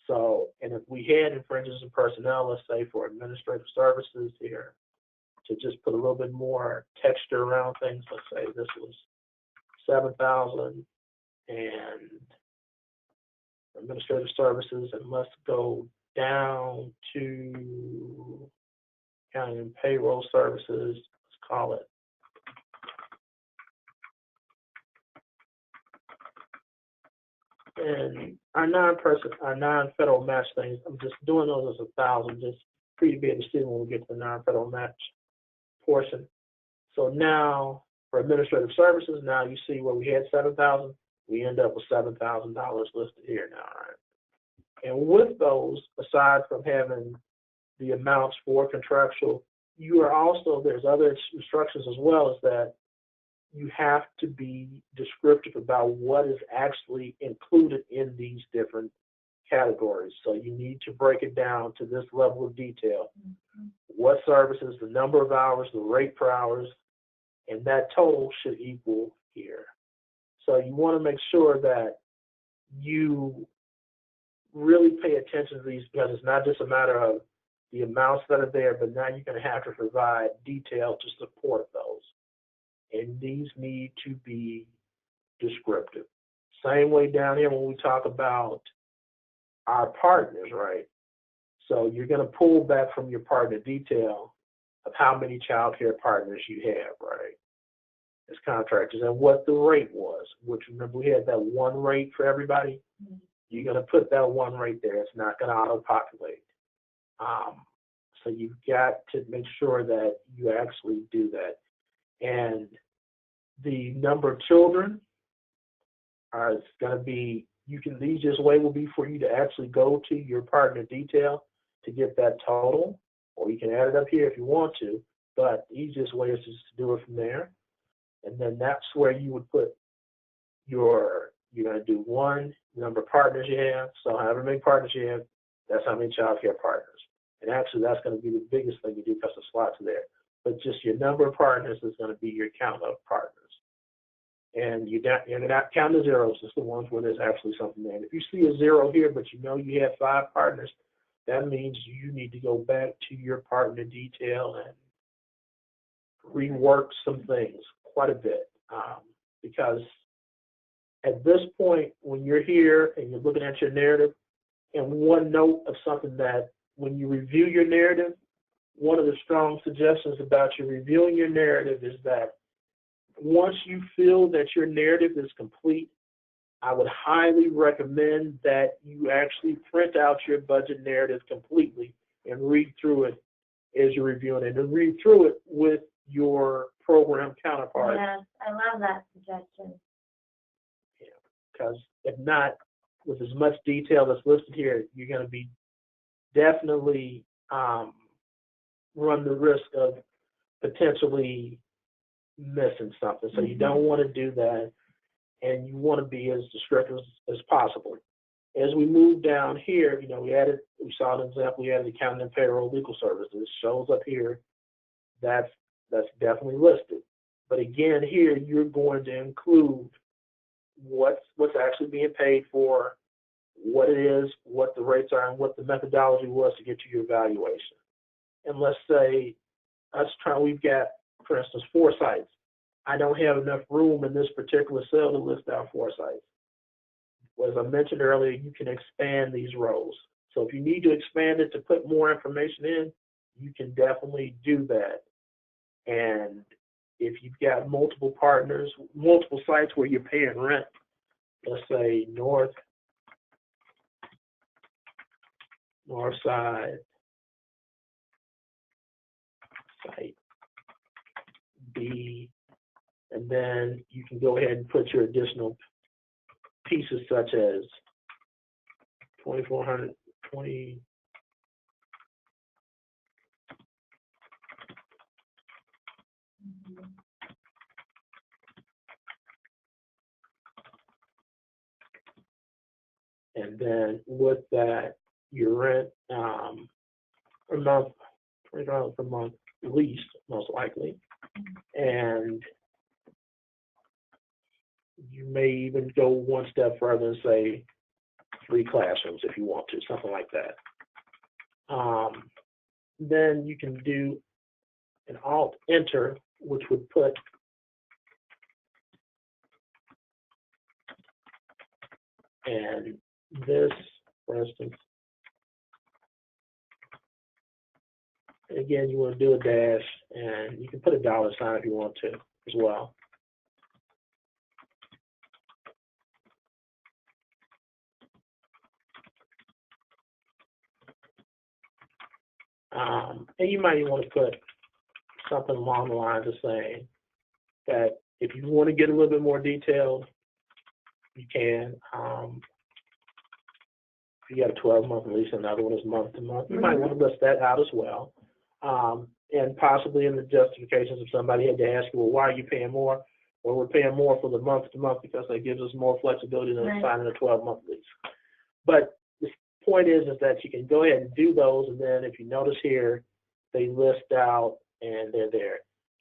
So, and if we had in fringes and personnel, let's say for administrative services here, to just put a little bit more texture around things, let's say this was 7,000 and administrative services, and let's go down to accounting and payroll services, let's call it and our non-federal match things, I'm just doing those as 1,000, just for you to be able to see when we get to the non-federal match portion. So now for administrative services, now you see where we had 7,000, we end up with $7,000 listed here now, right? And with those, aside from having the amounts for contractual, you are also, there's other instructions as well, as that you have to be descriptive about what is actually included in these different categories. So you need to break it down to this level of detail. What services, the number of hours, the rate per hours, and that total should equal here. So you want to make sure that you really pay attention to these, because it's not just a matter of the amounts that are there, but now you're going to have to provide detail to support those. And these need to be descriptive. Same way down here when we talk about our partners, right? So you're going to pull back from your partner detail of how many child care partners you have, right, as contractors, and what the rate was, which, remember, we had that one rate for everybody. You're going to put that one rate there. It's not going to auto-populate. So you've got to make sure that you actually do that. And the number of children is going to be, the easiest way will be for you to actually go to your partner detail to get that total, or you can add it up here if you want to, but the easiest way is just to do it from there. And then that's where you would put you're going to do one, number of partners you have. So however many partners you have, that's how many child care partners. And actually, that's going to be the biggest thing you do because the slots are there. But just your number of partners is going to be your count of partners. And you're not counting the zeros, it's the ones where there's actually something there. And if you see a zero here, but you know you have 5 partners, that means you need to go back to your partner detail and rework some things quite a bit. Because at this point, when you're here and you're looking at your narrative, and one note of something that when you review your narrative, one of the strong suggestions about you reviewing your narrative is that once you feel that your narrative is complete, I would highly recommend that you actually print out your budget narrative completely and read through it as you're reviewing it, and read through it with your program counterparts. Yes, I love that suggestion. Yeah, because if not, with as much detail that's listed here, you're going to be definitely run the risk of potentially missing something. So you don't want to do that, and you want to be as descriptive as possible. As we move down here, we saw an example, we added accounting and payroll legal services. It shows up here. That's definitely listed. But again, here you're going to include what's actually being paid for, what it is, what the rates are, and what the methodology was to get to your evaluation. And let's say we've got, for instance, 4 sites. I don't have enough room in this particular cell to list out 4 sites. Well, as I mentioned earlier, you can expand these rows. So if you need to expand it to put more information in, you can definitely do that. And if you've got multiple partners, multiple sites where you're paying rent, let's say north side, site B, and then you can go ahead and put your additional pieces such as $2,420. And then with that, your rent a month, $20 per month, at least, most likely. And you may even go one step further and say 3 classrooms if you want to, something like that. Then you can do an Alt-Enter, which would put and this, for instance, again, you want to do a dash, and you can put a $sign if you want to as well. And you might even want to put something along the lines of saying that if you want to get a little bit more detailed, you can. If you got a 12-month lease, another one is month to month, you might want to list that out as well. And possibly in the justifications, if somebody had to ask you, well, why are you paying more? Well, we're paying more for the month to month because that gives us more flexibility than signing a 12-month lease. But the point is that you can go ahead and do those, and then if you notice here, they list out and they're there.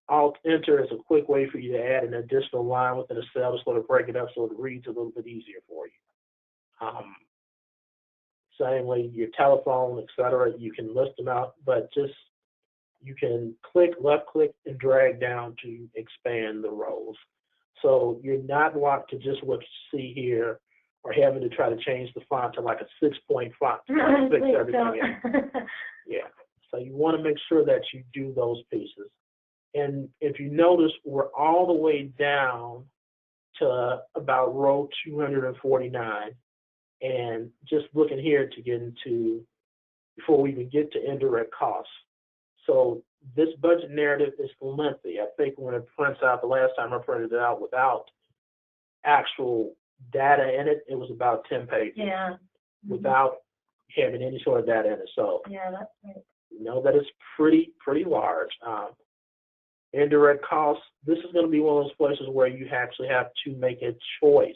Alt-Enter is a quick way for you to add an additional line within a cell to sort of break it up so it reads a little bit easier for you. Same way your telephone, etc. You can list them out, but just you can left click and drag down to expand the rows. So you're not locked to just what you see here or having to try to change the font to like a 6-point font to fix everything in. Yeah. So you want to make sure that you do those pieces. And if you notice, we're all the way down to about row 249. And just looking here to get into, before we even get to indirect costs. So this budget narrative is lengthy. I think when it prints out, the last time I printed it out without actual data in it, it was about 10 pages. Yeah. Without having any sort of data in it. So yeah, that's right. You know that it's pretty large. Indirect costs, this is going to be one of those places where you actually have to make a choice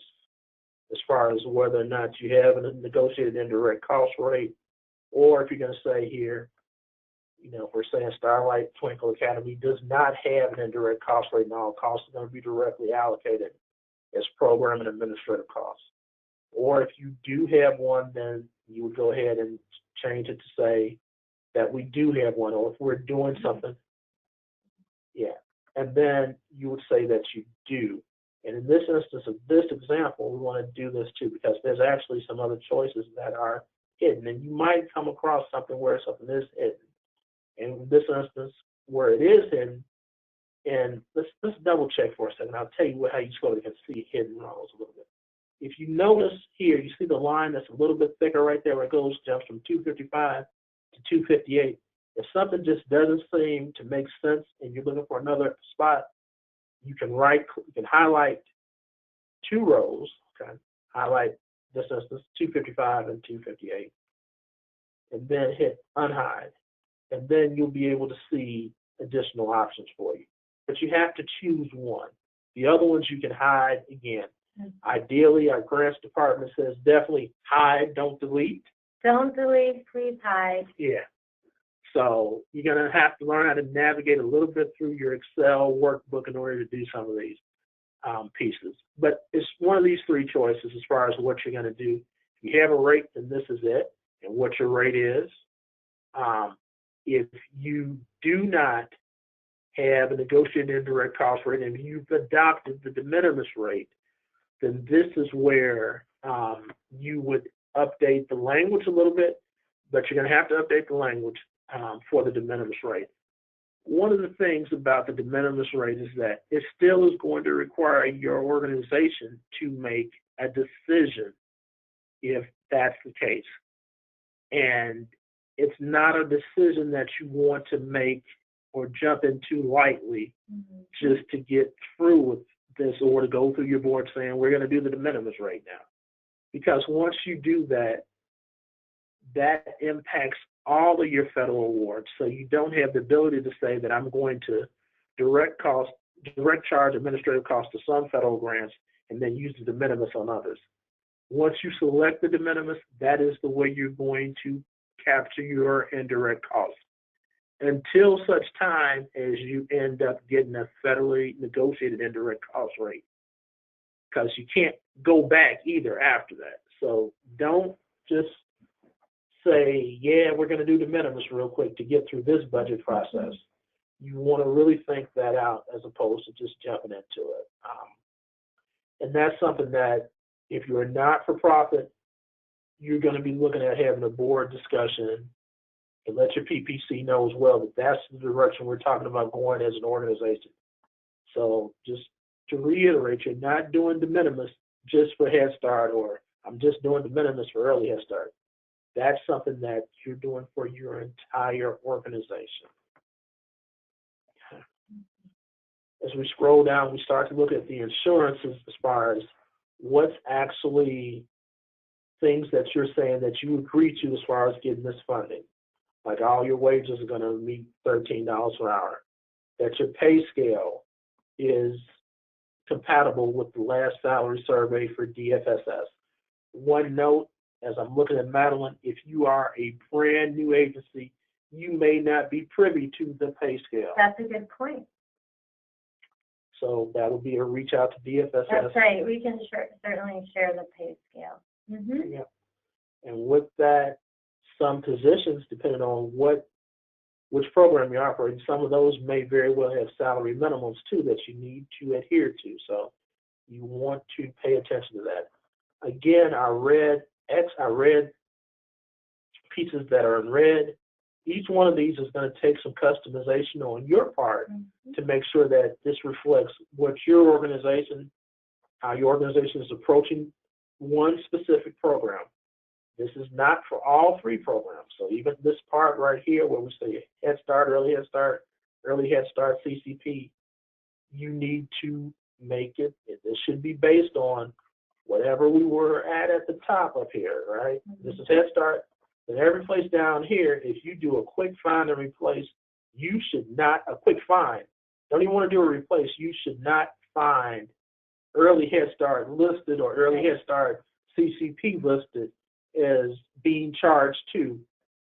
as far as whether or not you have a negotiated indirect cost rate, or if you're going to say here, you know, if we're saying Starlight Twinkle Academy does not have an indirect cost rate and all costs are going to be directly allocated as program and administrative costs. Or if you do have one, then you would go ahead and change it to say that we do have one, or if we're doing something, yeah. And then you would say that you do. And in this instance of this example, we want to do this too, because there's actually some other choices that are hidden. And you might come across something where something is hidden. And in this instance, where it is hidden, and let's double check for a second. I'll tell you how you sort of can see hidden rows a little bit. If you notice here, you see the line that's a little bit thicker right there where it jumps from 255 to 258. If something just doesn't seem to make sense and you're looking for another spot, you can highlight 2 rows, okay? Highlight this instance, 255 and 258, and then hit unhide. And then you'll be able to see additional options for you. But you have to choose one. The other ones you can hide again. Ideally, our grants department says definitely hide, don't delete. Don't delete, please hide. Yeah. So you're going to have to learn how to navigate a little bit through your Excel workbook in order to do some of these pieces. But it's one of these 3 choices as far as what you're going to do. If you have a rate, then this is it, and what your rate is. If you do not have a negotiated indirect cost rate and you've adopted the de minimis rate, then this is where you would update the language a little bit, but you're going to have to update the language for the de minimis rate. One of the things about the de minimis rate is that it still is going to require your organization to make a decision if that's the case. And it's not a decision that you want to make or jump into lightly just to get through with this or to go through your board saying, we're going to do the de minimis rate now. Because once you do that, that impacts all of your federal awards. So you don't have the ability to say that I'm going to direct charge administrative costs to some federal grants and then use the de minimis on others. Once you select the de minimis, that is the way you're going to capture your indirect costs until such time as you end up getting a federally negotiated indirect cost rate, because you can't go back either after that. So don't just say, yeah, we're going to do de minimis real quick to get through this budget process. You want to really think that out as opposed to just jumping into it. And that's something that if you're not for profit, you're going to be looking at having a board discussion and let your PPC know as well that that's the direction we're talking about going as an organization. So just to reiterate, you're not doing de minimis just for Head Start, or I'm just doing de minimis for early Head Start. That's something that you're doing for your entire organization. As we scroll down, we start to look at the insurances as far as what's actually things that you're saying that you agree to as far as getting this funding. Like all your wages are going to meet $13 an hour. That your pay scale is compatible with the last salary survey for DFSS. One note, as I'm looking at Madeline, if you are a brand new agency, you may not be privy to the pay scale. That's a good point. So that would be a reach out to DFSS. That's right. We can certainly share the pay scale. Mm-hmm. Yeah. And with that, some positions, depending on which program you're operating, some of those may very well have salary minimums too that you need to adhere to. So you want to pay attention to that. Again, I read pieces that are in red. Each one of these is going to take some customization on your part to make sure that this reflects what your organization, how your organization is approaching one specific program. This is not for all three programs. So even this part right here where we say Head Start, Early Head Start, CCP, you need to make it, this should be based on whatever we were at the top up here, right? This is Head Start. And every place down here, if you do a quick find and replace, you should not, a quick find, don't even want to do a replace, you should not find Early Head Start listed or Early Head Start CCP listed as being charged to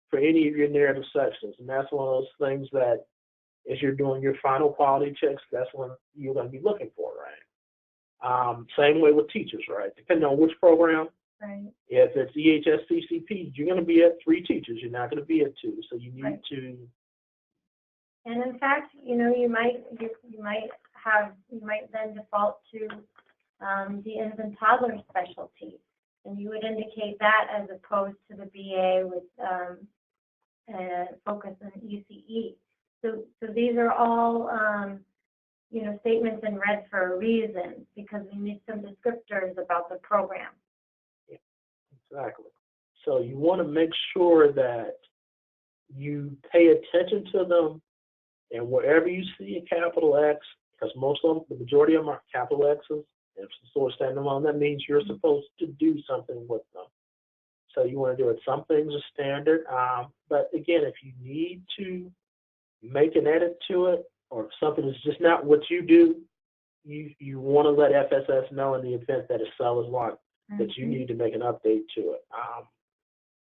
for any of your narrative sections. And that's one of those things that as you're doing your final quality checks, that's when you're going to be looking for, right? Same way with teachers, right? Depending on which program. Right. If it's EHS CCP, you're going to be at 3 teachers. You're not going to be at 2. So you need to. And in fact, you know, you might then default to the infant toddler specialty, and you would indicate that as opposed to the BA with focus on ECE. So these are all you know, statements in red for a reason, because we need some descriptors about the program. Exactly. So you want to make sure that you pay attention to them, and wherever you see a capital X, because most of them, the majority of them are capital X's, and if it's sort of standalone, that means you're supposed to do something with them. So you want to do it. Some things are standard, but again, if you need to make an edit to it, or if something is just not what you do, you want to let FSS know in the event that a cell is locked that you need to make an update to it.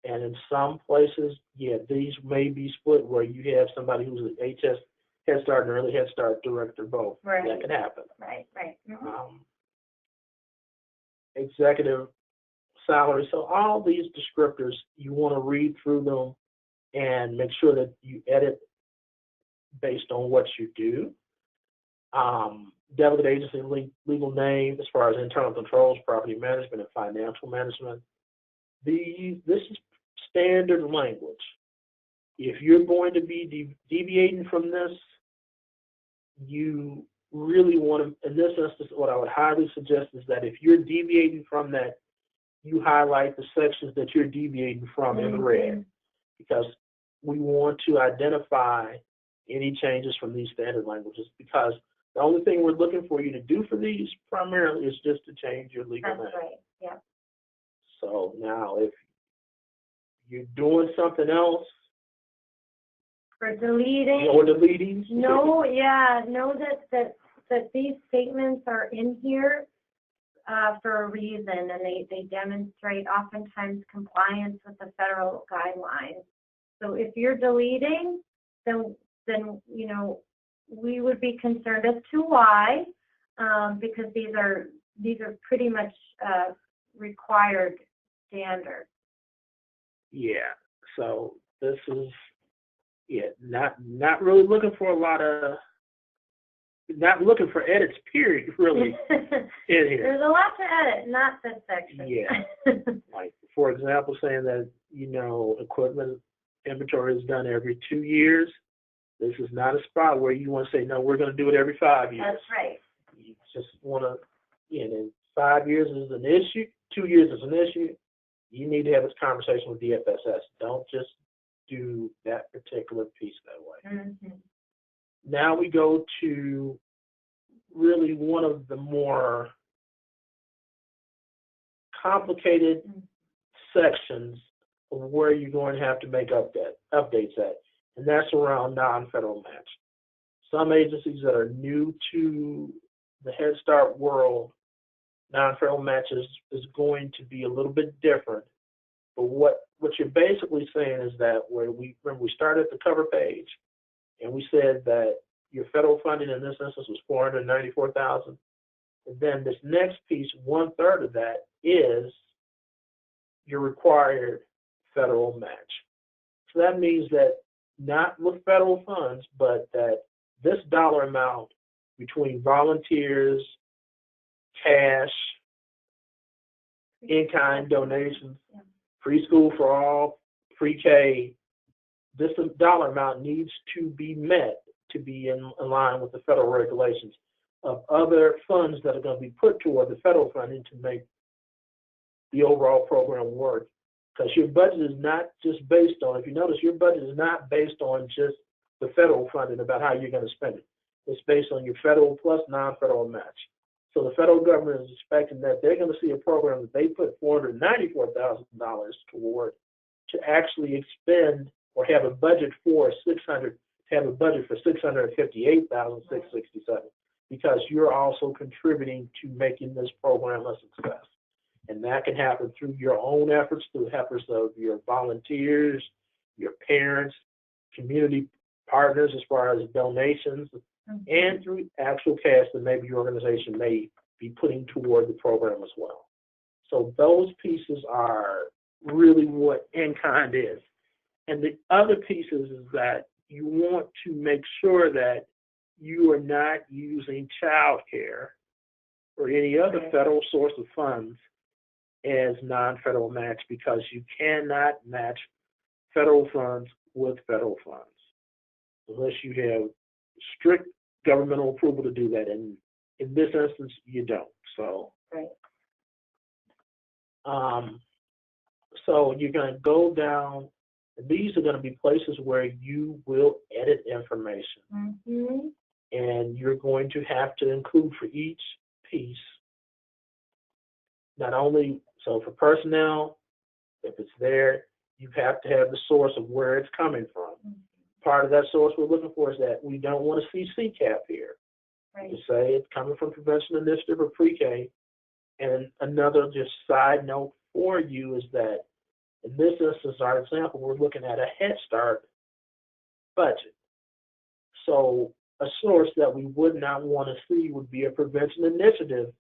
And in some places, yeah, these may be split where you have somebody who's an HS Head Start and Early Head Start director both. Right. That can happen. Right. Executive salary. So all these descriptors, you want to read through them and make sure that you edit based on what you do. Delegate agency legal name as far as internal controls, property management, and financial management. This is standard language. If you're going to be deviating from this, you really want to, in this instance, what I would highly suggest is that if you're deviating from that, you highlight the sections that you're deviating from in red, because we want to identify any changes from these standard languages, because the only thing we're looking for you to do for these primarily is just to change your legal name. That's right, yeah. So now if you're doing something else For deleting. or deleting. No, yeah, know that these statements are in here for a reason, and they demonstrate oftentimes compliance with the federal guidelines. So if you're deleting, then you know, we would be concerned as to why, because these are pretty much required standards. Yeah. So this is not really looking for a lot of, not looking for edits, period, really, in here. There's a lot to edit, not this section. Yeah. Like, for example, saying that, you know, equipment inventory is done every 2 years. This is not a spot where you want to say, no, we're going to do it every 5 years. That's right. You just want to, and 5 years is an issue, 2 years is an issue. You need to have this conversation with DFSS. Don't just do that particular piece that way. Mm-hmm. Now we go to really one of the more complicated sections of where you're going to have to make updates at, and that's around non-federal match. Some agencies that are new to the Head Start world, non-federal matches is going to be a little bit different. But what you're basically saying is that when we started at the cover page, and we said that your federal funding in this instance was $494,000, and then this next piece, 1/3 of that is your required federal match. So that means that not with federal funds, but that this dollar amount between volunteers, cash, in-kind donations, free school for all, pre-K, this dollar amount needs to be met to be in line with the federal regulations of other funds that are going to be put toward the federal funding to make the overall program work. Because your budget is not just based on, if you notice, your budget is not based on just the federal funding about how you're going to spend it. It's based on your federal plus non-federal match. So the federal government is expecting that they're going to see a program that they put $494,000 toward to actually expend or have a budget for $658,667, because you're also contributing to making this program a success. And that can happen through your own efforts, through efforts of your volunteers, your parents, community partners as far as donations, and through actual cash that maybe your organization may be putting toward the program as well. So those pieces are really what in-kind is. And the other pieces is that you want to make sure that you are not using child care or any other federal source of funds as non-federal match, because you cannot match federal funds with federal funds unless you have strict governmental approval to do that. And in this instance, you don't. So, so you're going to go down. These are going to be places where you will edit information. Mm-hmm. And you're going to have to include for each piece, not only, so for personnel, if it's there, you have to have the source of where it's coming from. Mm-hmm. Part of that source we're looking for is that we don't want to see CCAP here. Right. To say it's coming from Prevention Initiative or pre-K. And another just side note for you is that in this instance, our example, we're looking at a Head Start budget. So a source that we would not want to see would be a Prevention Initiative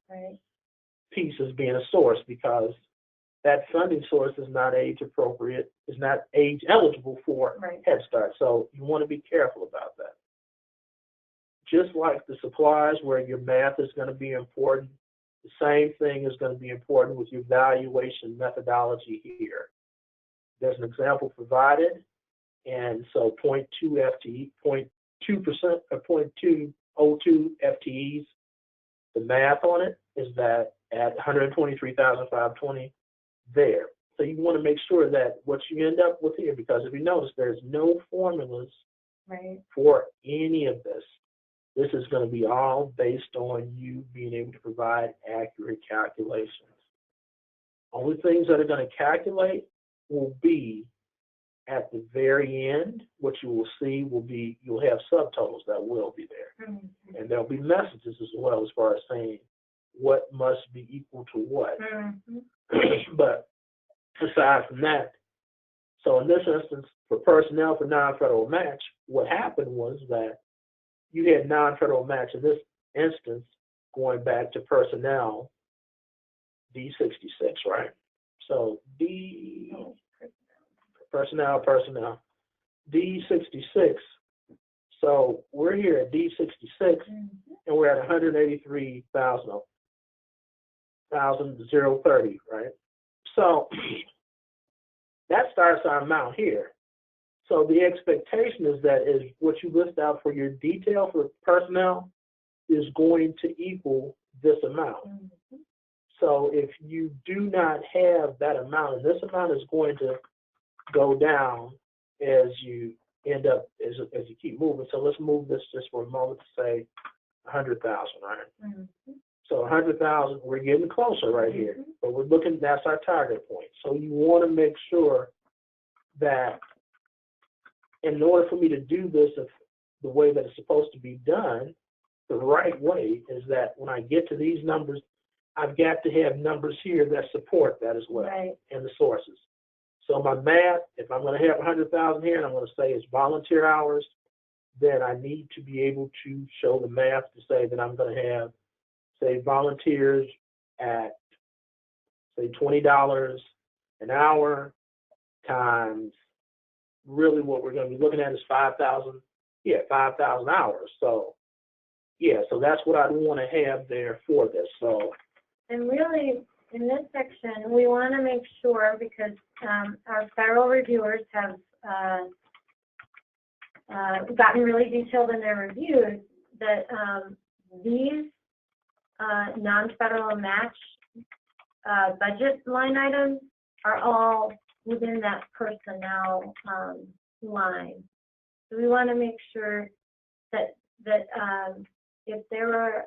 piece as being a source, because that funding source is not age appropriate, is not age eligible for Head Start. So you want to be careful about that. Just like the supplies where your math is going to be important, the same thing is going to be important with your valuation methodology here. There's an example provided, and so 0.2 FTE, 0.2% or 0.202 FTEs, the math on it is that at 123,520 there. So you want to make sure that what you end up with here, because if you notice, there's no formulas for any of this. This is going to be all based on you being able to provide accurate calculations. Only things that are going to calculate will be at the very end, what you will see will be, you'll have subtotals that will be there. Mm-hmm. And there'll be messages as well as far as saying what must be equal to what. Mm-hmm. But aside from that, so in this instance, for personnel for non-federal match, what happened was that you had non-federal match in this instance going back to personnel D66, right? So personnel, D66. So we're here at D66, Mm-hmm. and we're at 183,030, right? So that starts our amount here. So the expectation is that is what you list out for your detail for personnel is going to equal this amount. Mm-hmm. So if you do not have that amount, and this amount is going to go down as you end up, as you keep moving. So let's move this just for a moment to say 100,000, right? Mm-hmm. So 100,000, we're getting closer right here, Mm-hmm. but we're looking, that's our target point. So you want to make sure that in order for me to do this the way that it's supposed to be done, the right way is that when I get to these numbers, I've got to have numbers here that support that as well, Right. and the sources. So my math, if I'm going to have 100,000 here and I'm going to say it's volunteer hours, then I need to be able to show the math to say that I'm going to have, say, volunteers at, say, $20 an hour times, really what we're going to be looking at is 5,000 hours. So, yeah, so that's what I'd want to have there for this. So, and really, in this section, we want to make sure, because our federal reviewers have gotten really detailed in their reviews, that these non-federal match budget line items are all within that personnel line. So we want to make sure that if there were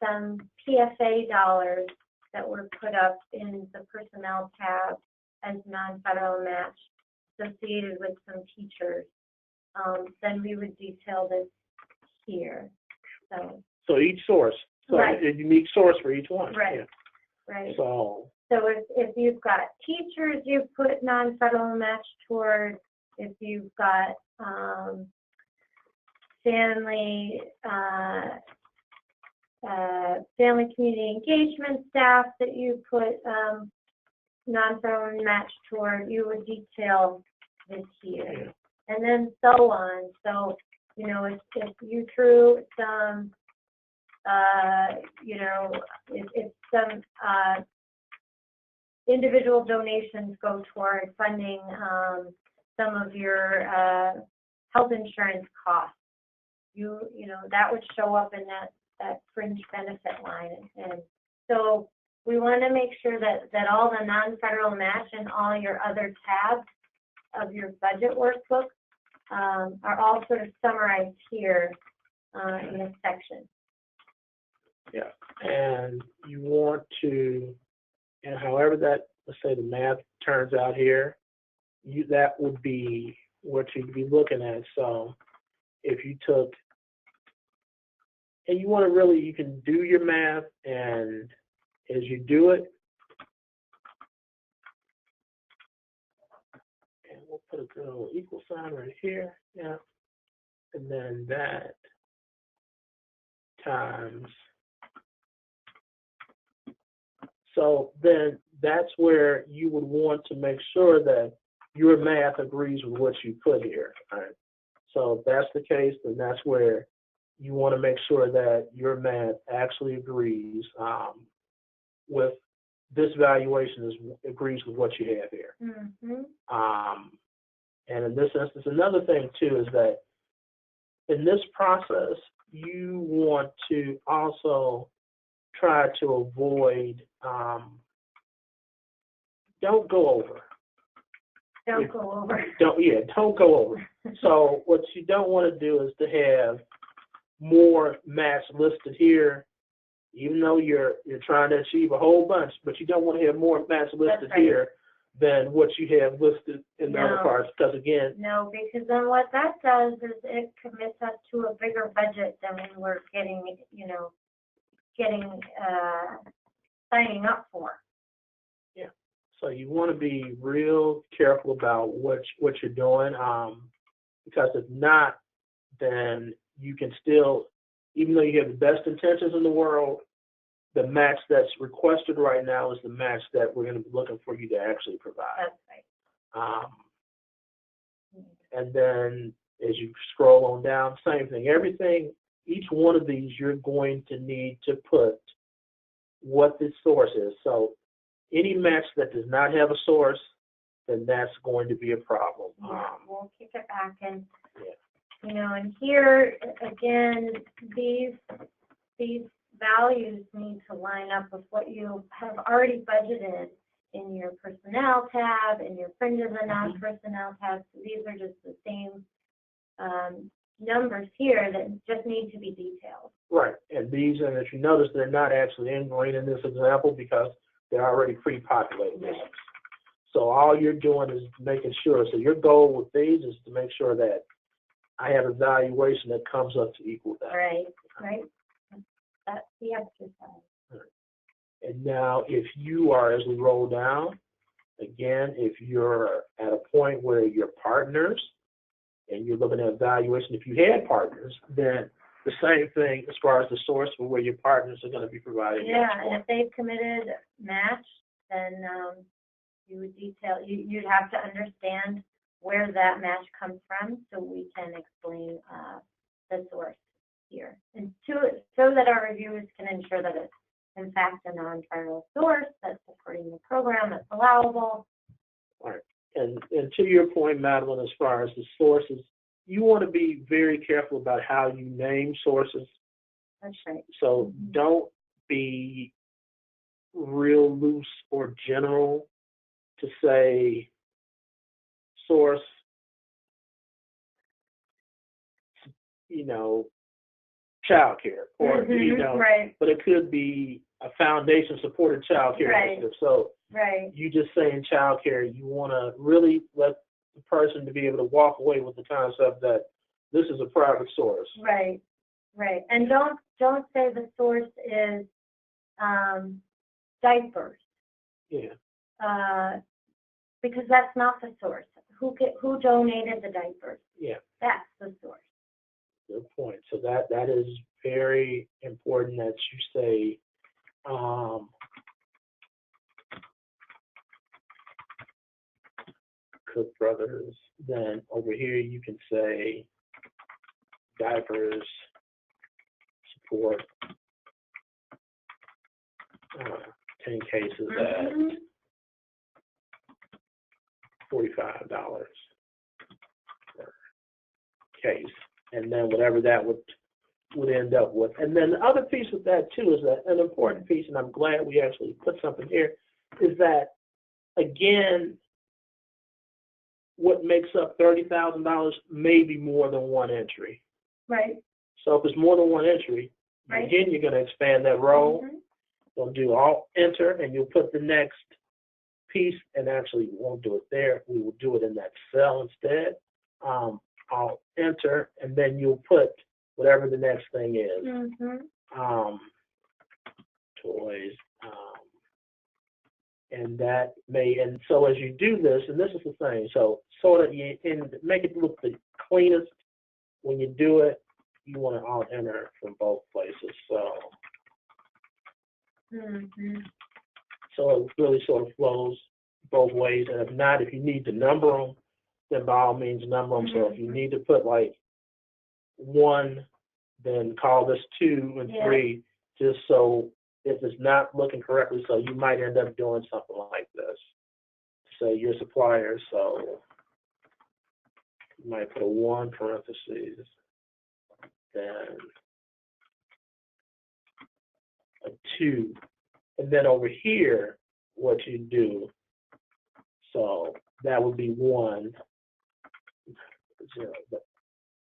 some PFA dollars that were put up in the personnel tab as non-federal match associated with some teachers, then we would detail this here. So each source, so right. a unique source for each one. Right. Yeah. Right. So if you've got teachers, you put non-federal match toward. If you've got family community engagement staff that you put non-federal match toward, you would detail this here. yeah. And then so on. So, you know, if you threw some, if some individual donations go toward funding some of your health insurance costs, you know, that would show up in that fringe benefit line. And so we want to make sure that all the non-federal match and all your other tabs of your budget workbook are all sort of summarized here in this section. Yeah, and you want to, and however that, let's say the math turns out here, that would be what you'd be looking at. So if you took, and you want to really, you can do your math, and as you do it, and we'll put a little equal sign right here, yeah, and then that times. So then that's where you would want to make sure that your math agrees with what you put here. All right. So if that's the case, then that's where you want to make sure that your math actually agrees with this valuation agrees with what you have here. Mm-hmm. And in this instance, another thing too is that in this process, you want to also try to avoid, don't go over. Don't go over. Don't go over. So what you don't want to do is to have more match listed here, even though you're trying to achieve a whole bunch, but you don't want to have more match listed right. here than what you have listed in the other No. parts, because again, No, because then what that does is it commits us to a bigger budget than we were getting, signing up for. so you want to be real careful about what you're doing, because if not, then you can still, even though you have the best intentions in the world, the match that's requested right now is the match that we're going to be looking for you to actually provide. That's right. And then as you scroll on down, same thing. Everything, each one of these, you're going to need to put what the source is. So any match that does not have a source, then that's going to be a problem. Yeah, we'll kick it back and, Yeah. and here, again, these values need to line up with what you have already budgeted in your personnel tab, in your fringes and non-personnel tabs. These are just the same numbers here that just need to be detailed. Right, and these, and if you notice, they're not actually in green in this example because they're already pre-populated. Right. So all you're doing is making sure, so your goal with these is to make sure that I have a valuation that comes up to equal that. Right. That's the exercise. And now if you are, as we roll down, again, if you're at a point where you're partners and you're looking at valuation, if you had partners, then the same thing as far as the source for where your partners are going to be providing. Yeah, and if they've committed match, then you would detail, you'd have to understand where that match comes from so we can explain the source here. And so that our reviewers can ensure that it's in fact a non-trial source that's supporting the program, that's allowable. All right. And to your point, Madeline, as far as the sources, you want to be very careful about how you name sources. That's right. So don't be real loose or general to say source, childcare, or right. but it could be a foundation supported childcare Right. initiative. So Right. you just saying childcare, you want to really let the person to be able to walk away with the concept that this is a private source. Right. And don't say the source is diapers. Yeah. Because that's not the source. Who donated the diapers? Yeah. That's the source. Good point. So that is very important that you say Cook Brothers. Then over here you can say diapers support 10 cases at $45 per case, and then whatever that would end up with. And then the other piece with that too is that an important piece, and I'm glad we actually put something here, is that again, what makes up $30,000 may be more than one entry. Right. So if it's more than one entry, Right. again, you're going to expand that row. You'll do Alt Enter, and you'll put the next piece, and actually we won't do it there. We will do it in that cell instead. Alt Enter, and then you'll put whatever the next thing is. Toys. And that may, and so as you do this, and this is the thing, so that you can make it look the cleanest when you do it, you want to Alt Enter from both places. So it really sort of flows both ways. And if not, if you need to number them, then by all means number them. So if you need to put like 1, then call this 2 and 3, just so if it's not looking correctly, so you might end up doing something like this. Say your supplier, so you might put a 1 parentheses, then a 2. And then over here, what you do, so that would be 1, 0, but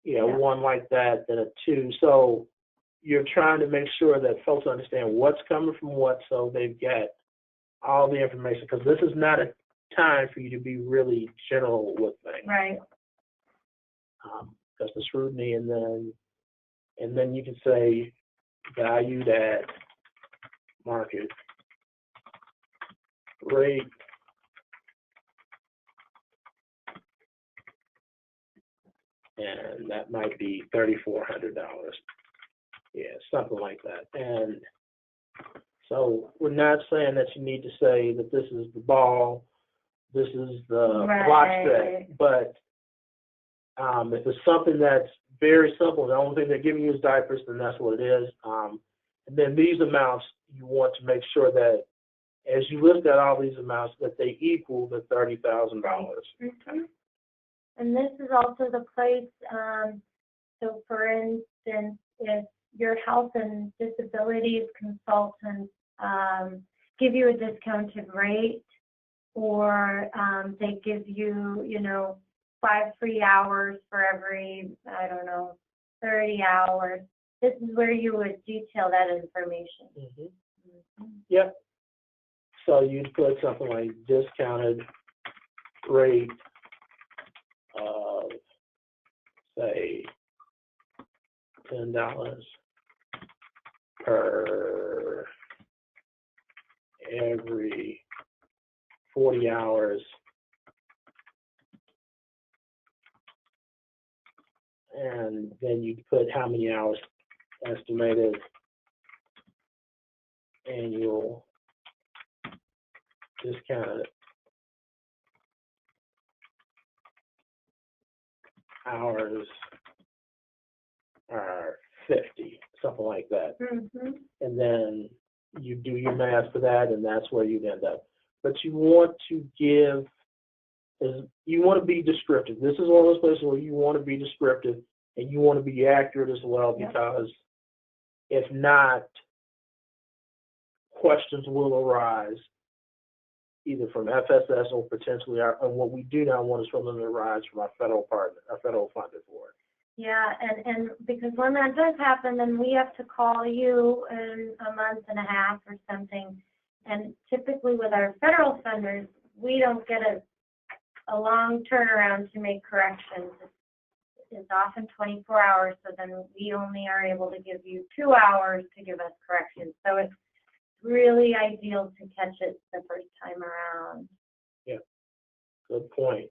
yeah, 1 like that, then a 2. So you're trying to make sure that folks understand what's coming from what, so they've got all the information, because this is not a time for you to be really general with things. Right. Because the scrutiny, and then you can say valued at market rate, and that might be $3,400. Yeah, something like that. And so we're not saying that you need to say that this is the ball, this is the block set, but if it's something that's very simple, the only thing they're giving you is diapers, then that's what it is. And then these amounts, you want to make sure that as you list out all these amounts, that they equal the $30,000. Mm-hmm. And this is also the place, so for instance, if your health and disabilities consultants give you a discounted rate, or they give you, 5 free hours for every, 30 hours, this is where you would detail that information. Mm-hmm. Mm-hmm. Yep. So you'd put something like discounted rate of, say, $10 per every 40 hours, and then you put how many hours estimated annual discounted hours are 50, something like that. Mm-hmm. And then you do your math for that, and that's where you'd end up. But you want to you want to be descriptive. This is one of those places where you want to be descriptive and you want to be accurate as well, because if not, questions will arise either from FSS or potentially and what we do not want is for them to arise from our federal partner, our federal funded for it. Yeah, and because when that does happen, then we have to call you in a month and a half or something. And typically with our federal funders, we don't get a long turnaround to make corrections. It's often 24 hours, so then we only are able to give you 2 hours to give us corrections. So it's really ideal to catch it the first time around. Yeah, good point.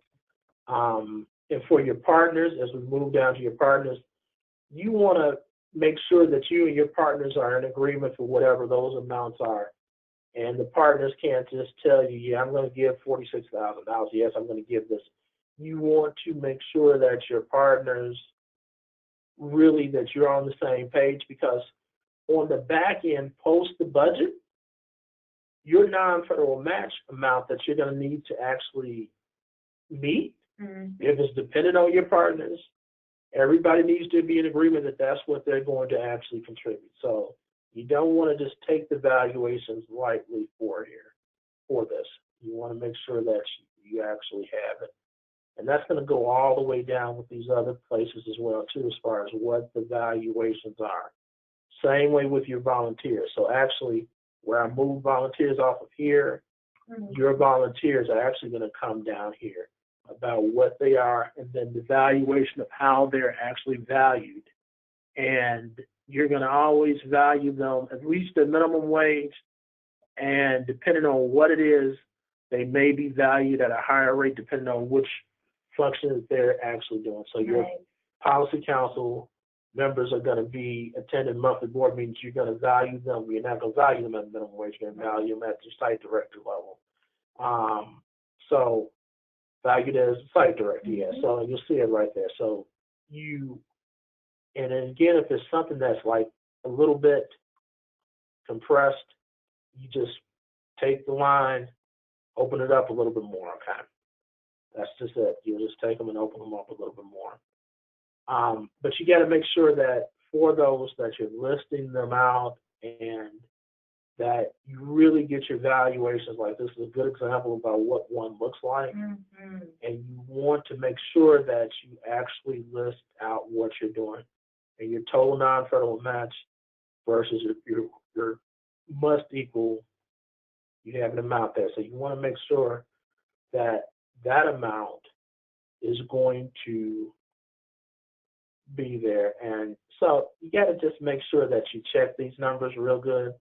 And for your partners, as we move down to your partners, you want to make sure that you and your partners are in agreement for whatever those amounts are. And the partners can't just tell you, yeah, I'm going to give $46,000. Yes, I'm going to give this. You want to make sure that your partners really, that you're on the same page, because on the back end, post the budget, your non-federal match amount that you're going to need to actually meet, if it's dependent on your partners, everybody needs to be in agreement that that's what they're going to actually contribute. So you don't want to just take the valuations lightly for this. You want to make sure that you actually have it. And that's going to go all the way down with these other places as well, too, as far as what the valuations are. Same way with your volunteers. So actually, where I move volunteers off of here, your volunteers are actually going to come down here about what they are, and then the valuation of how they're actually valued. And you're going to always value them at least the minimum wage, and depending on what it is, they may be valued at a higher rate depending on which function that they're actually doing. So your policy council members are going to be attending monthly board meetings. You're going to value them. You're not going to value them at minimum wage. You're going to value them at the site director level. So valued as site director, So you'll see it right there. So and then again, if it's something that's like a little bit compressed, you just take the line, open it up a little bit more, okay? That's just it. You'll just take them and open them up a little bit more. But you got to make sure that for those that you're listing them out and that you really get your valuations. Like, this is a good example about what one looks like. And you want to make sure that you actually list out what you're doing and your total non-federal match versus your must equal. You have an amount there. So you want to make sure that that amount is going to be there. And so you got to just make sure that you check these numbers real good.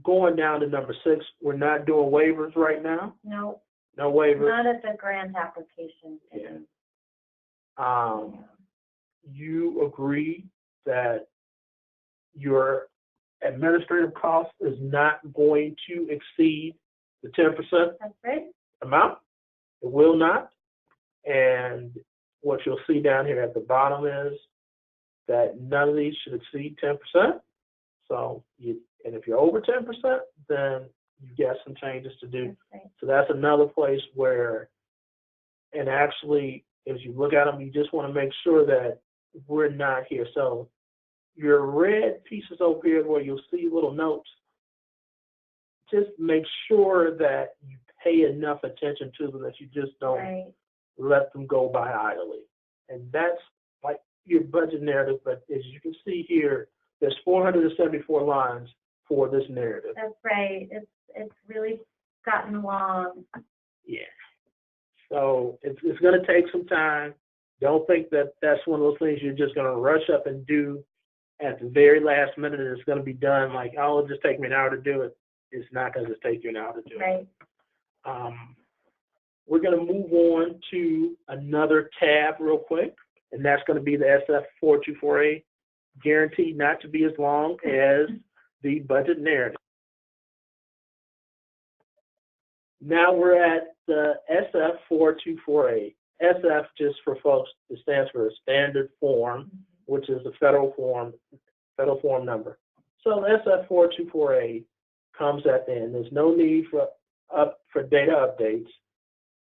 Going down to number 6, we're not doing waivers right now. No, No waivers. not at the grant application phase. You agree that your administrative cost is not going to exceed the 10% That's right. amount? It will not. And what you'll see down here at the bottom is that none of these should exceed 10%. So and if you're over 10%, then you've got some changes to do. That's right. So that's another place where, and actually, as you look at them, you just want to make sure that we're not here. So your red pieces over here where you'll see little notes, just make sure that you pay enough attention to them that you just don't let them go by idly. And that's like your budget narrative, but as you can see here, there's 474 lines for this narrative. That's right. It's really gotten long. Yeah. So it's going to take some time. Don't think that that's one of those things you're just going to rush up and do at the very last minute and it's going to be done like, oh, it'll just take me an hour to do it. It's not going to just take you an hour to do it. We're going to move on to another tab real quick, and that's going to be the SF424A, guaranteed not to be as long as the budget narrative. Now we're at the SF424A. SF, just for folks, it stands for a standard form, which is the federal form number. So the SF424A comes at the end. There's no need for data updates.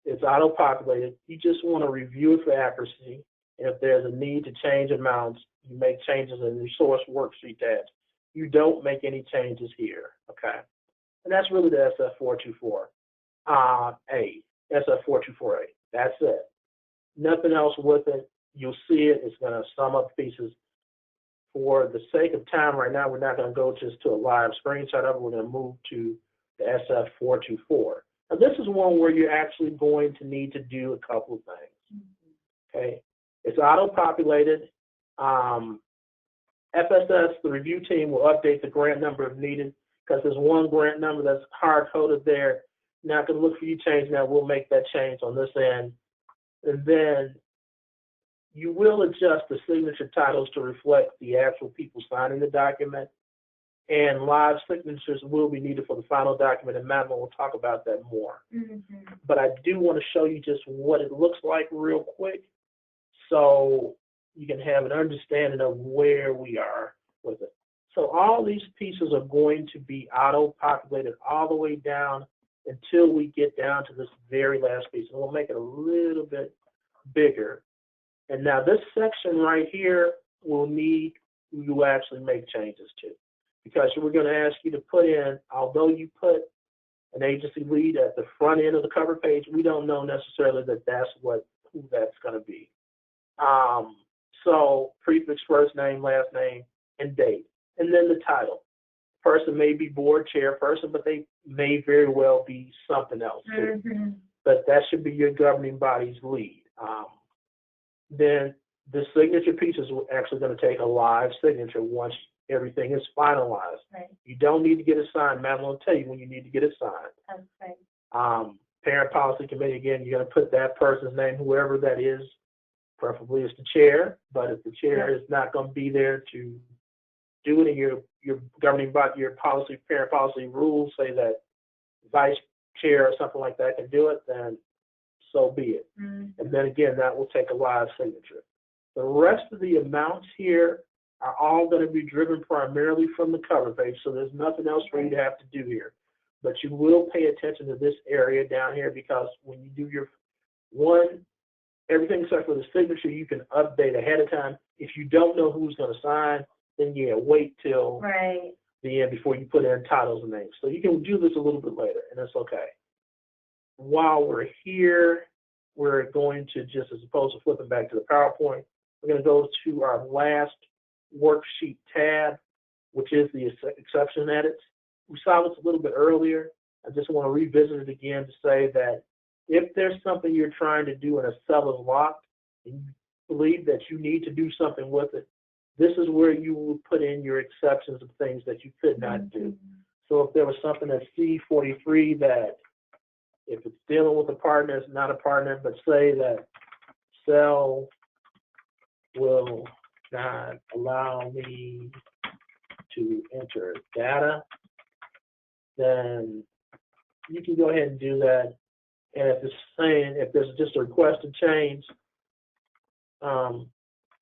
It's auto-populated. You just want to review it for accuracy. And if there's a need to change amounts, you make changes in the source worksheet tabs. You don't make any changes here, okay? And that's really the SF424A, SF424A. That's it. Nothing else with it. You'll see it. It's going to sum up pieces. For the sake of time right now, we're not going to go just to a live screenshot of it. We're going to move to the SF424. Now, this is one where you're actually going to need to do a couple of things, okay? It's auto-populated. FSS, the review team, will update the grant number if needed because there's one grant number that's hard-coded there. Not going to look for you changing that. We'll make that change on this end. And then you will adjust the signature titles to reflect the actual people signing the document. And live signatures will be needed for the final document, and Madeline will talk about that more. But I do want to show you just what it looks like real quick so you can have an understanding of where we are with it. So all these pieces are going to be auto-populated all the way down until we get down to this very last piece. And we'll make it a little bit bigger. And now this section right here will need you to actually make changes to. Because we're going to ask you to put in, although you put an agency lead at the front end of the cover page, we don't know necessarily that that's who that's going to be. So prefix, first name, last name, and date. And then the title. Person may be board chairperson, but they may very well be something else too. But that should be your governing body's lead. Then the signature piece is actually going to take a live signature once everything is finalized. You don't need to get it signed. Madeline will tell you when you need to get it signed. Parent policy committee, again, you're going to put that person's name, whoever that is, preferably it's the chair, but if the chair is not going to be there to do it in your governing body, your policy, parent policy rules say that vice chair or something like that can do it, then so be it. And then again, that will take a live signature. The rest of the amounts here are all going to be driven primarily from the cover page, so there's nothing else for you to have to do here. But you will pay attention to this area down here because when you do your everything except for the signature, you can update ahead of time. If you don't know who's going to sign, then wait till the end before you put in titles and names. So you can do this a little bit later, and that's okay. While we're here, we're going to just, as opposed to flipping back to the PowerPoint, we're going to go to our last worksheet tab, which is the exception edits. We saw this a little bit earlier. I just want to revisit it again to say that If there's something you're trying to do and a cell is locked and you believe that you need to do something with it, this is where you will put in your exceptions of things that you could not do. So if there was something at C43 that if it's dealing with a partner, it's not a partner, but say that cell will not allow me to enter data, then you can go ahead and do that. And if it's saying, if there's just a request to change,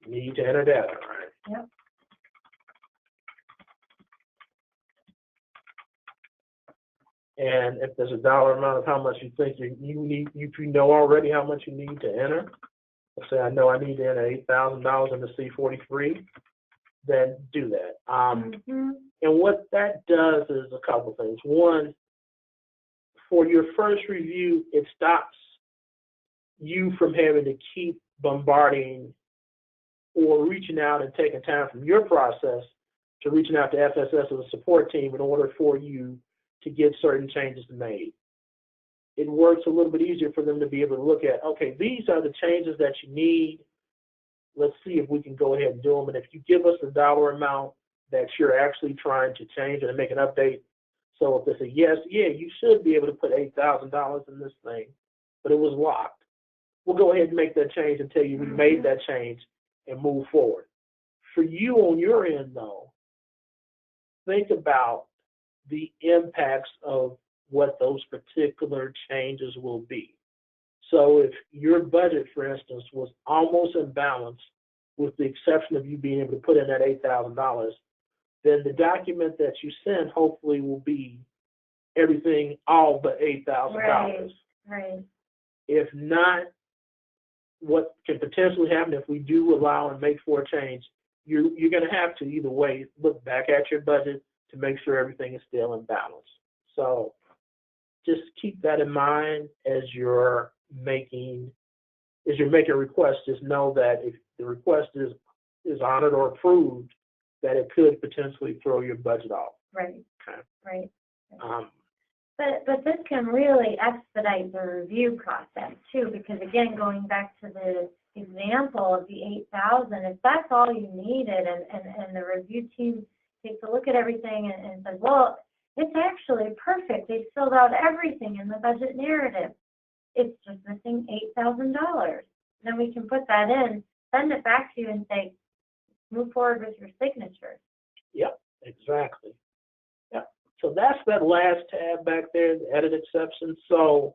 need to enter data, right? Yep. And if there's a dollar amount of how much you think you need, if you know already how much you need to enter, let's say I know I need to enter $8,000 into C43, then do that. And what that does is a couple things. One, for your first review, it stops you from having to keep bombarding or reaching out and taking time from your process to reaching out to FSS as a support team in order for you to get certain changes made. It works a little bit easier for them to be able to look at, okay, these are the changes that you need. Let's see if we can go ahead and do them. And if you give us the dollar amount that you're actually trying to change and make an update, so if they say, yes, yeah, you should be able to put $8,000 in this thing, but it was locked, we'll go ahead and make that change and tell you we made that change and move forward. For you on your end, though, think about the impacts of what those particular changes will be. So if your budget, for instance, was almost in balance, with the exception of you being able to put in that $8,000, then the document that you send hopefully will be everything all but $8,000. Right. If not, what can potentially happen if we do allow and make for a change, you're going to have to either way look back at your budget to make sure everything is still in balance. So just keep that in mind as you're making requests. Just know that if the request is honored or approved, that it could potentially throw your budget off. Right. Okay. Right. But this can really expedite the review process too, because again, going back to the example of the 8,000, if that's all you needed, and the review team takes a look at everything and says, well, it's actually perfect. They filled out everything in the budget narrative. It's just missing $8,000. Then we can put that in, send it back to you, and say, move forward with your signature. Yep, exactly. Yep. So that's that last tab back there, the edit exception. So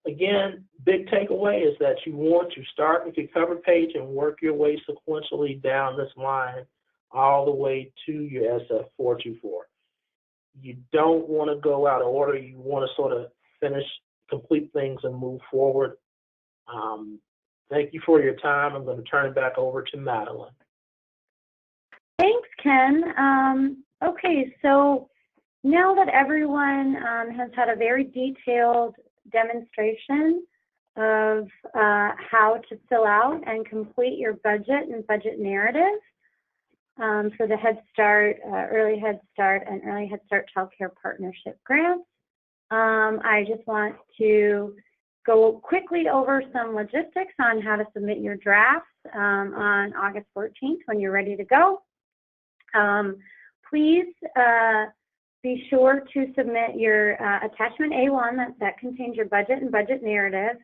again, big takeaway is that you want to start with your cover page and work your way sequentially down this line all the way to your SF424. You don't want to go out of order. You want to sort of complete things and move forward. Thank you for your time. I'm going to turn it back over to Madeline. Thanks, Ken. Okay, so now that everyone has had a very detailed demonstration of how to fill out and complete your budget and budget narrative for the Head Start, Early Head Start, and Early Head Start Child Care Partnership grants, I just want to go quickly over some logistics on how to submit your drafts on August 14th when you're ready to go. Please be sure to submit your attachment A1 that contains your budget and budget narrative.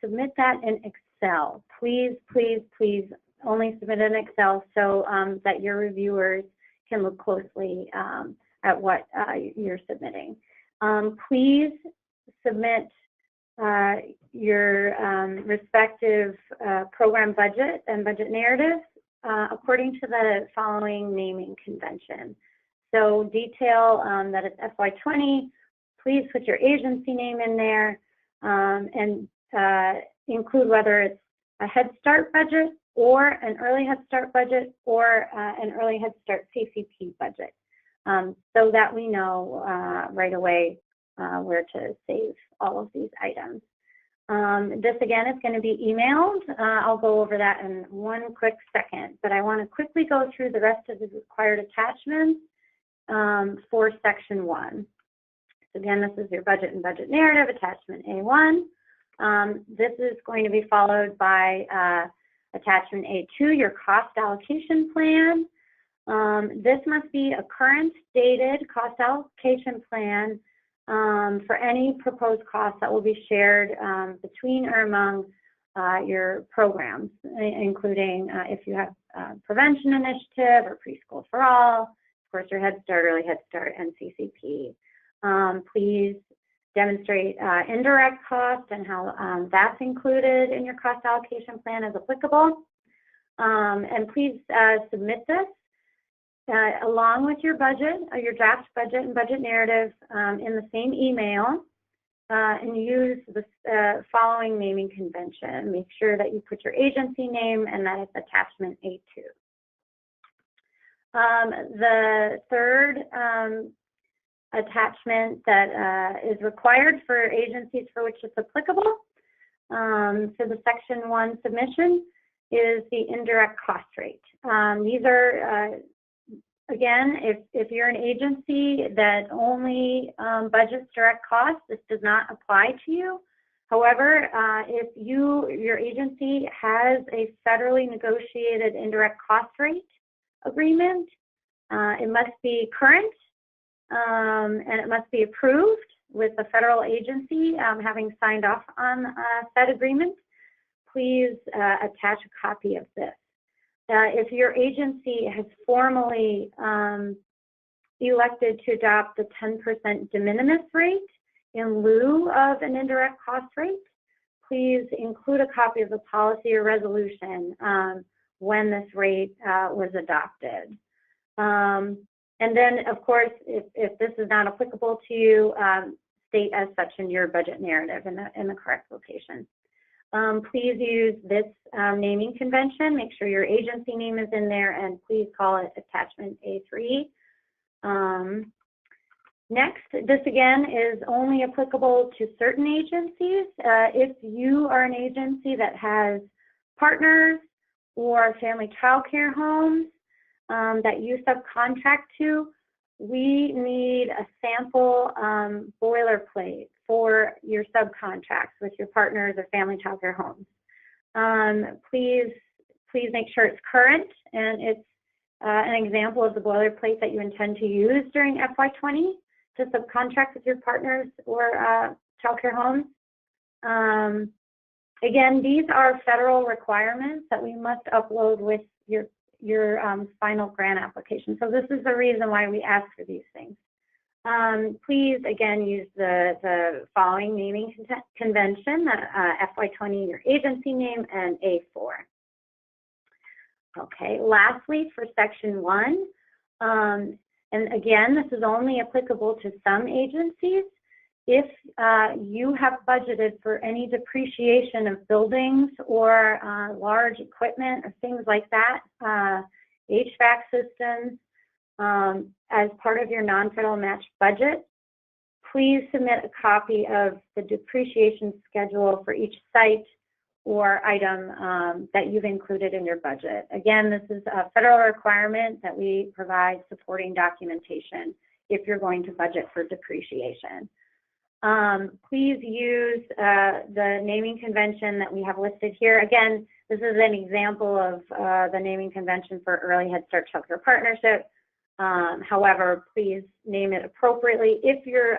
Submit that in Excel. Please, please, please only submit in Excel so that your reviewers can look closely at what you're submitting. Please submit your respective program budget and budget narrative according to the following naming convention. So detail that it's FY20, please put your agency name in there and include whether it's a Head Start budget or an Early Head Start budget or an Early Head Start CCP budget so that we know right away where to save all of these items. This again is going to be emailed. I'll go over that in one quick second, but I want to quickly go through the rest of the required attachments for Section 1. So again, this is your budget and budget narrative, attachment A1. This is going to be followed by attachment A2, your cost allocation plan. This must be a current dated cost allocation plan for any proposed costs that will be shared between or among your programs, including if you have prevention initiative or preschool for all, of course your Head Start, Early Head Start, and CCP. Please demonstrate indirect cost and how that's included in your cost allocation plan as applicable. And please submit this along with your budget, your draft budget and budget narrative in the same email, and use the following naming convention. Make sure that you put your agency name and that it's attachment A2. The third attachment that is required for agencies for which it's applicable for the Section 1 submission is the indirect cost rate. These are again, if you're an agency that only budgets direct costs, this does not apply to you. However, if your agency has a federally negotiated indirect cost rate agreement, it must be current and it must be approved with the federal agency having signed off on said agreement. Please attach a copy of this. If your agency has formally elected to adopt the 10% de minimis rate in lieu of an indirect cost rate, please include a copy of the policy or resolution when this rate was adopted. And then, of course, if this is not applicable to you, state as such in your budget narrative in the correct location. Please use this naming convention. Make sure your agency name is in there, and please call it attachment A3. Next, this again is only applicable to certain agencies. If you are an agency that has partners or family child care homes that you subcontract to, we need a sample boilerplate for your subcontracts with your partners or family child care homes. Please make sure it's current and it's an example of the boilerplate that you intend to use during FY20 to subcontract with your partners or child care homes. Again, these are federal requirements that we must upload with your final grant application. So this is the reason why we ask for these things. Please, again, use the following naming convention, FY20, your agency name, and A4. Okay, lastly, for Section 1, and again, this is only applicable to some agencies. If you have budgeted for any depreciation of buildings or large equipment or things like that, HVAC systems, as part of your non-federal match budget, please submit a copy of the depreciation schedule for each site or item that you've included in your budget. Again, this is a federal requirement that we provide supporting documentation if you're going to budget for depreciation. Please use the naming convention that we have listed here. Again, this is an example of the naming convention for Early Head Start Child Care Partnership. However, please name it appropriately. If you're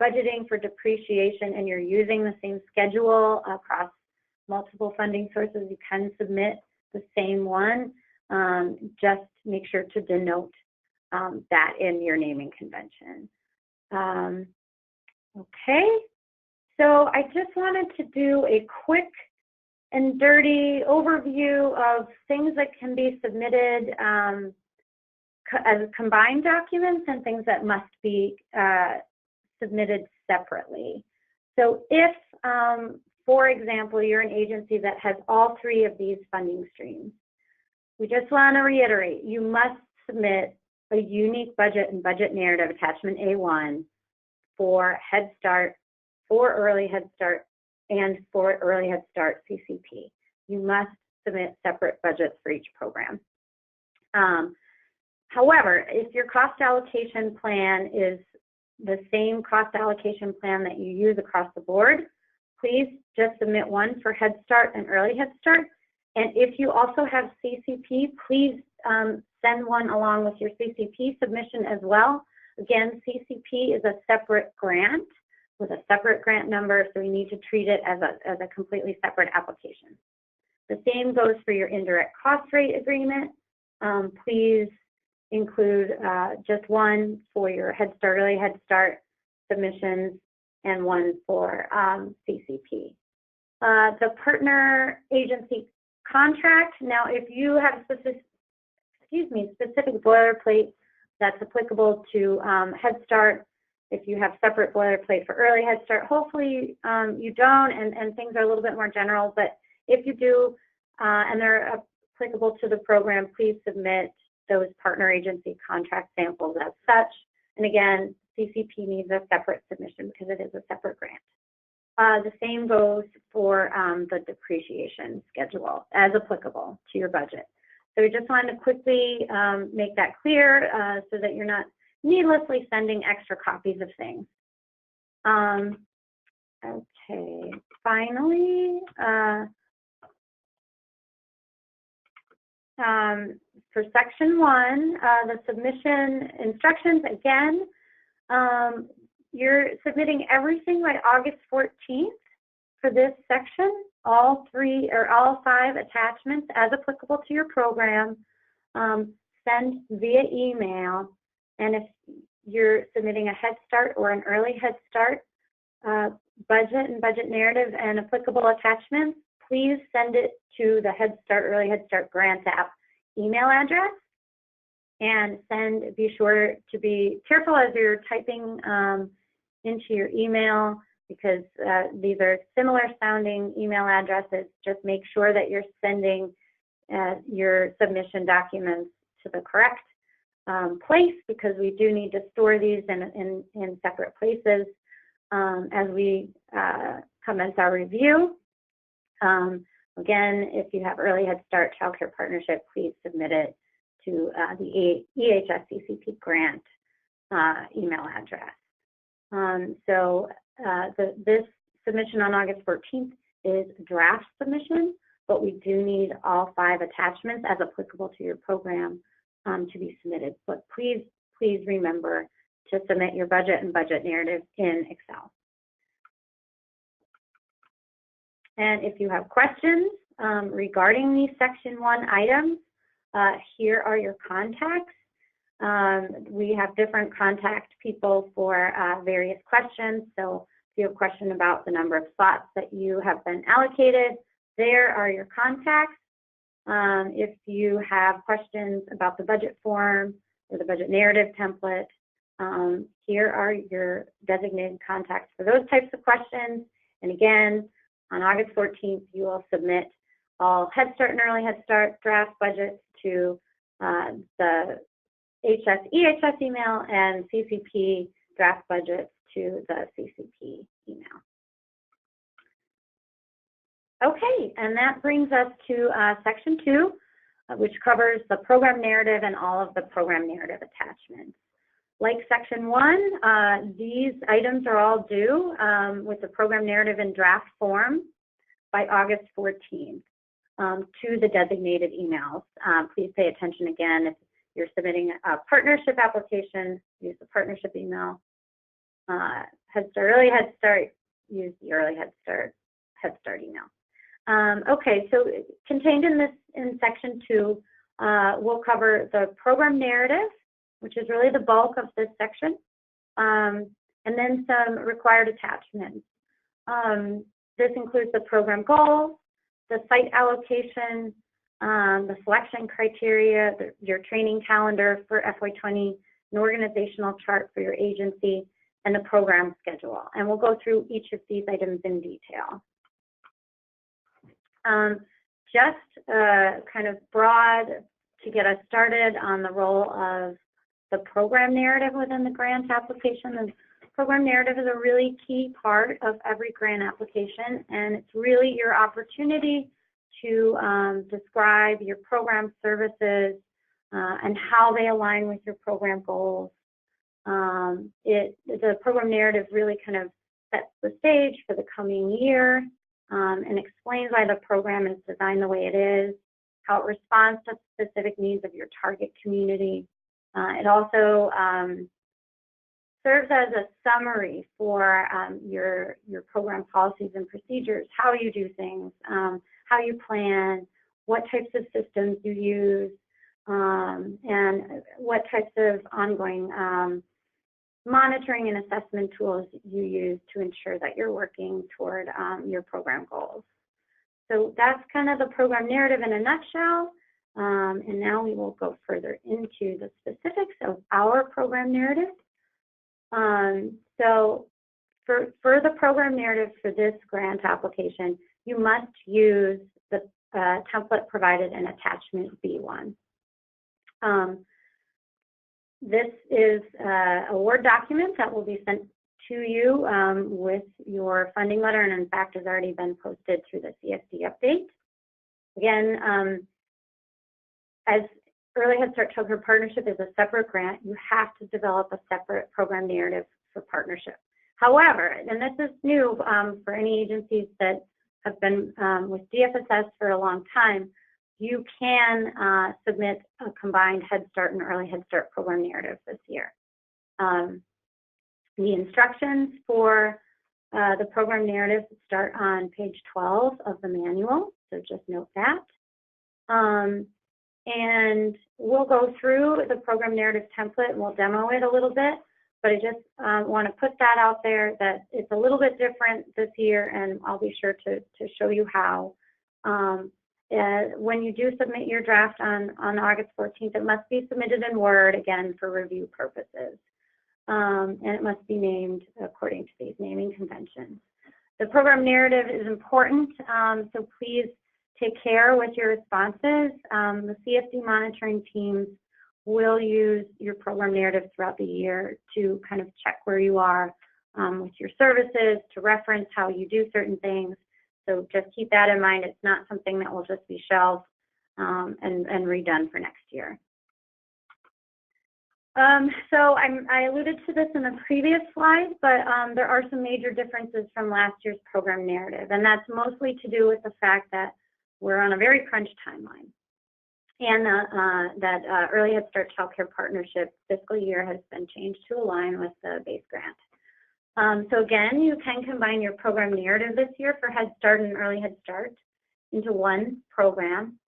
budgeting for depreciation and you're using the same schedule across multiple funding sources, you can submit the same one. Just make sure to denote that in your naming convention. Okay, so I just wanted to do a quick and dirty overview of things that can be submitted as combined documents and things that must be submitted separately. So if, for example, you're an agency that has all three of these funding streams, we just want to reiterate, you must submit a unique budget and budget narrative attachment A1 for Head Start, for Early Head Start, and for Early Head Start CCP. You must submit separate budgets for each program. However, if your cost allocation plan is the same cost allocation plan that you use across the board. Please just submit one for Head Start and Early Head Start. And if you also have CCP, please send one along with your CCP submission as well. Again, CCP is a separate grant with a separate grant number, so you need to treat it as a completely separate application. The same goes for your indirect cost rate agreement. Please include just one for your Head Start, Early Head Start submissions, and one for CCP. The partner agency contract. Now, if you have specific boilerplate that's applicable to Head Start, if you have separate boilerplate for Early Head Start, hopefully you don't, and things are a little bit more general, but if you do, and they're applicable to the program, please submit those partner agency contract samples as such. And again, CCP needs a separate submission because it is a separate grant. The same goes for the depreciation schedule as applicable to your budget. So we just wanted to quickly make that clear so that you're not needlessly sending extra copies of things. Okay, finally, for section 1, the submission instructions, again, you're submitting everything by August 14th for this section, all 5 attachments as applicable to your program, send via email. And if you're submitting a Head Start or an Early Head Start budget and budget narrative and applicable attachments, please send it to the Head Start, Early Head Start grant app email address. And be sure to be careful as you're typing into your email, because these are similar sounding email addresses. Just make sure that you're sending your submission documents to the correct place, because we do need to store these in separate places as we commence our review. Again, if you have Early Head Start Child Care Partnership, please submit it to the EHS-CCP grant email address. This submission on August 14th is a draft submission, but we do need all 5 attachments as applicable to your program to be submitted. But please remember to submit your budget and budget narrative in Excel. And if you have questions regarding these Section 1 items, here are your contacts. We have different contact people for various questions. So if you have a question about the number of slots that you have been allocated, there are your contacts. If you have questions about the budget form or the budget narrative template, here are your designated contacts for those types of questions. And again, on August 14th, you will submit all Head Start and Early Head Start draft budgets to the EHS email, and CCP draft budgets to the CCP email. Okay, and that brings us to Section 2, which covers the program narrative and all of the program narrative attachments. Like Section 1, these items are all due with the program narrative in draft form by August 14th to the designated emails. Please pay attention again. If you're submitting a partnership application, use the partnership email. Head Start, Early Head Start, use the Early Head Start email. Okay, so contained in Section 2, we'll cover the program narrative, which is really the bulk of this section, and then some required attachments. This includes the program goals, the site allocation, the selection criteria, your training calendar for FY20, an organizational chart for your agency, and the program schedule. And we'll go through each of these items in detail. Just kind of broad to get us started on the role of the program narrative within the grant application. The program narrative is a really key part of every grant application, and it's really your opportunity to describe your program services and how they align with your program goals. The program narrative really kind of sets the stage for the coming year and explains why the program is designed the way it is, how it responds to specific needs of your target community. It also serves as a summary for your program policies and procedures, how you do things, how you plan, what types of systems you use, and what types of ongoing monitoring and assessment tools you use to ensure that you're working toward your program goals. So that's kind of the program narrative in a nutshell. And now we will go further into the specifics of our program narrative. So for the program narrative for this grant application, you must use the template provided in attachment B1. This is a Word document that will be sent to you with your funding letter, and in fact has already been posted through the CSD update. Again, as Early Head Start Child Care Partnership is a separate grant, you have to develop a separate program narrative for partnership. However, and this is new for any agencies that have been with DFSS for a long time, you can submit a combined Head Start and Early Head Start program narrative this year. The instructions for the program narrative start on page 12 of the manual, so just note that. And we'll go through the program narrative template and we'll demo it a little bit, but I just want to put that out there that it's a little bit different this year, and I'll be sure to show you how. When you do submit your draft on August 14th, it must be submitted in Word, again, for review purposes. And it must be named according to these naming conventions. The program narrative is important, so please take care with your responses. The CFD monitoring teams will use your program narrative throughout the year to kind of check where you are with your services, to reference how you do certain things. So just keep that in mind. It's not something that will just be shelved and redone for next year. So I alluded to this in the previous slide, but there are some major differences from last year's program narrative, and that's mostly to do with the fact that we're on a very crunched timeline, and that Early Head Start Child Care Partnership fiscal year has been changed to align with the base grant. So again, you can combine your program narrative this year for Head Start and Early Head Start into one program.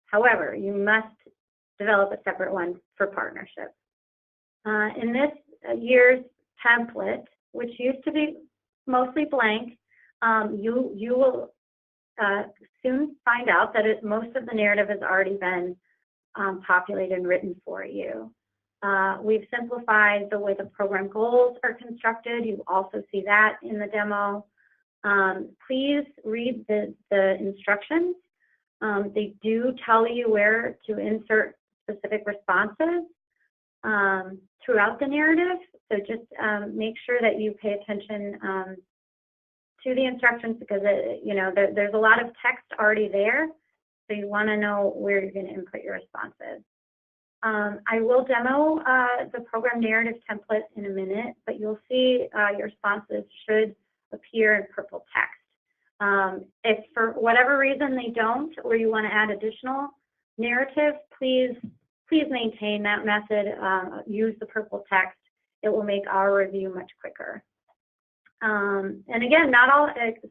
However, you must develop a separate one for partnership. In this year's template, which used to be mostly blank, you will soon find out that most of the narrative has already been populated and written for you. We've simplified the way the program goals are constructed. You also see that in the demo. Please read the instructions. They do tell you where to insert specific responses throughout the narrative. So just make sure that you pay attention to the instructions, because there's a lot of text already there. So you want to know where you're going to input your responses. I will demo the program narrative template in a minute, but you'll see your responses should appear in purple text. If for whatever reason they don't, or you want to add additional narrative, please maintain that method. Use the purple text. It will make our review much quicker. And again, not all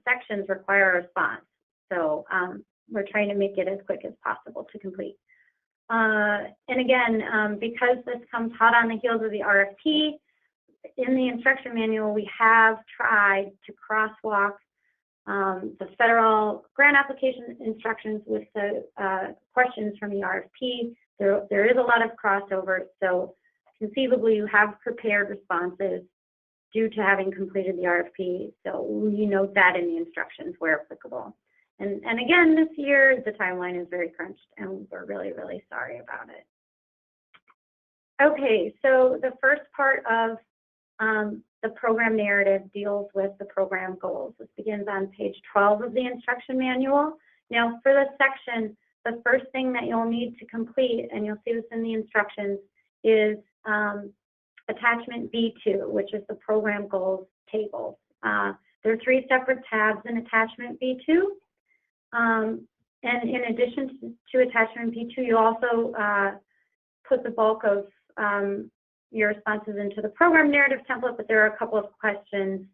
sections require a response, so we're trying to make it as quick as possible to complete. And again, because this comes hot on the heels of the RFP, in the instruction manual, we have tried to crosswalk the federal grant application instructions with the questions from the RFP. There is a lot of crossover, so conceivably you have prepared responses due to having completed the RFP, so you note that in the instructions where applicable. And again, this year, the timeline is very crunched, and we're really, really sorry about it. Okay, so the first part of the program narrative deals with the program goals. This begins on page 12 of the instruction manual. Now, for this section, the first thing that you'll need to complete, and you'll see this in the instructions, is attachment B2, which is the program goals table. There are 3 separate tabs in attachment B2. And in addition to attachment B2, you also put the bulk of your responses into the program narrative template, but there are a couple of questions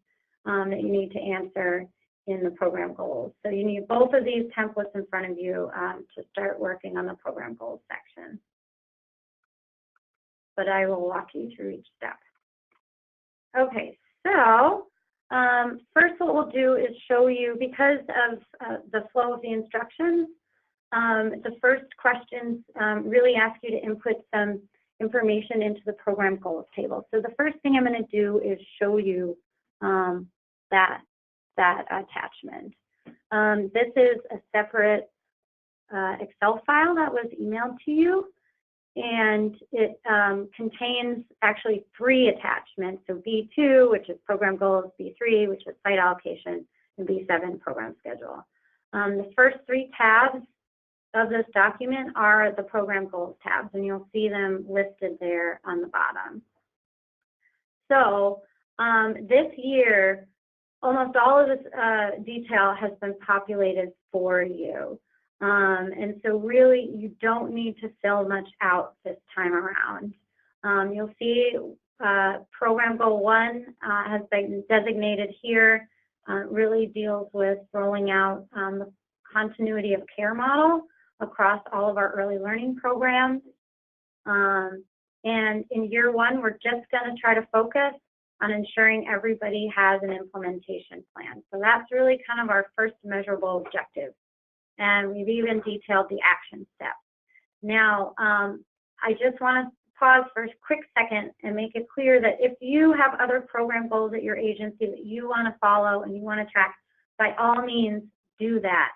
that you need to answer in the program goals. So you need both of these templates in front of you to start working on the program goals section. But I will walk you through each step. Okay, so first what we'll do is show you, because of the flow of the instructions, the first questions really ask you to input some information into the program goals table. So the first thing I'm going to do is show you that attachment. This is a separate Excel file that was emailed to you, and it contains actually 3 attachments. So B2, which is program goals, B3, which is site allocation, and B7, program schedule. The first 3 tabs of this document are the program goals tabs, and you'll see them listed there on the bottom. So this year, almost all of this detail has been populated for you. And so really, you don't need to fill much out this time around. You'll see program goal 1 has been designated here, really deals with rolling out the continuity of care model across all of our early learning programs. And in year 1, we're just going to try to focus on ensuring everybody has an implementation plan. So that's really kind of our first measurable objective. And we've even detailed the action steps. Now, I just want to pause for a quick second and make it clear that if you have other program goals at your agency that you want to follow and you want to track, by all means, do that.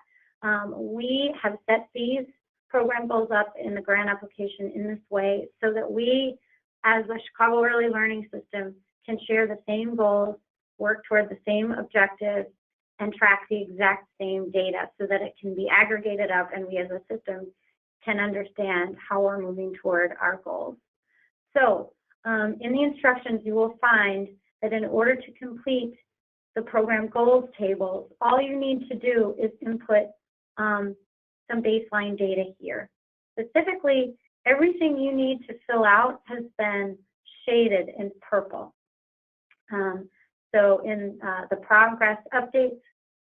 We have set these program goals up in the grant application in this way so that we, as the Chicago Early Learning System, can share the same goals, work toward the same objectives, and track the exact same data so that it can be aggregated up and we as a system can understand how we're moving toward our goals. So in the instructions, you will find that in order to complete the program goals tables, all you need to do is input some baseline data here. Specifically, everything you need to fill out has been shaded in purple. So in the progress updates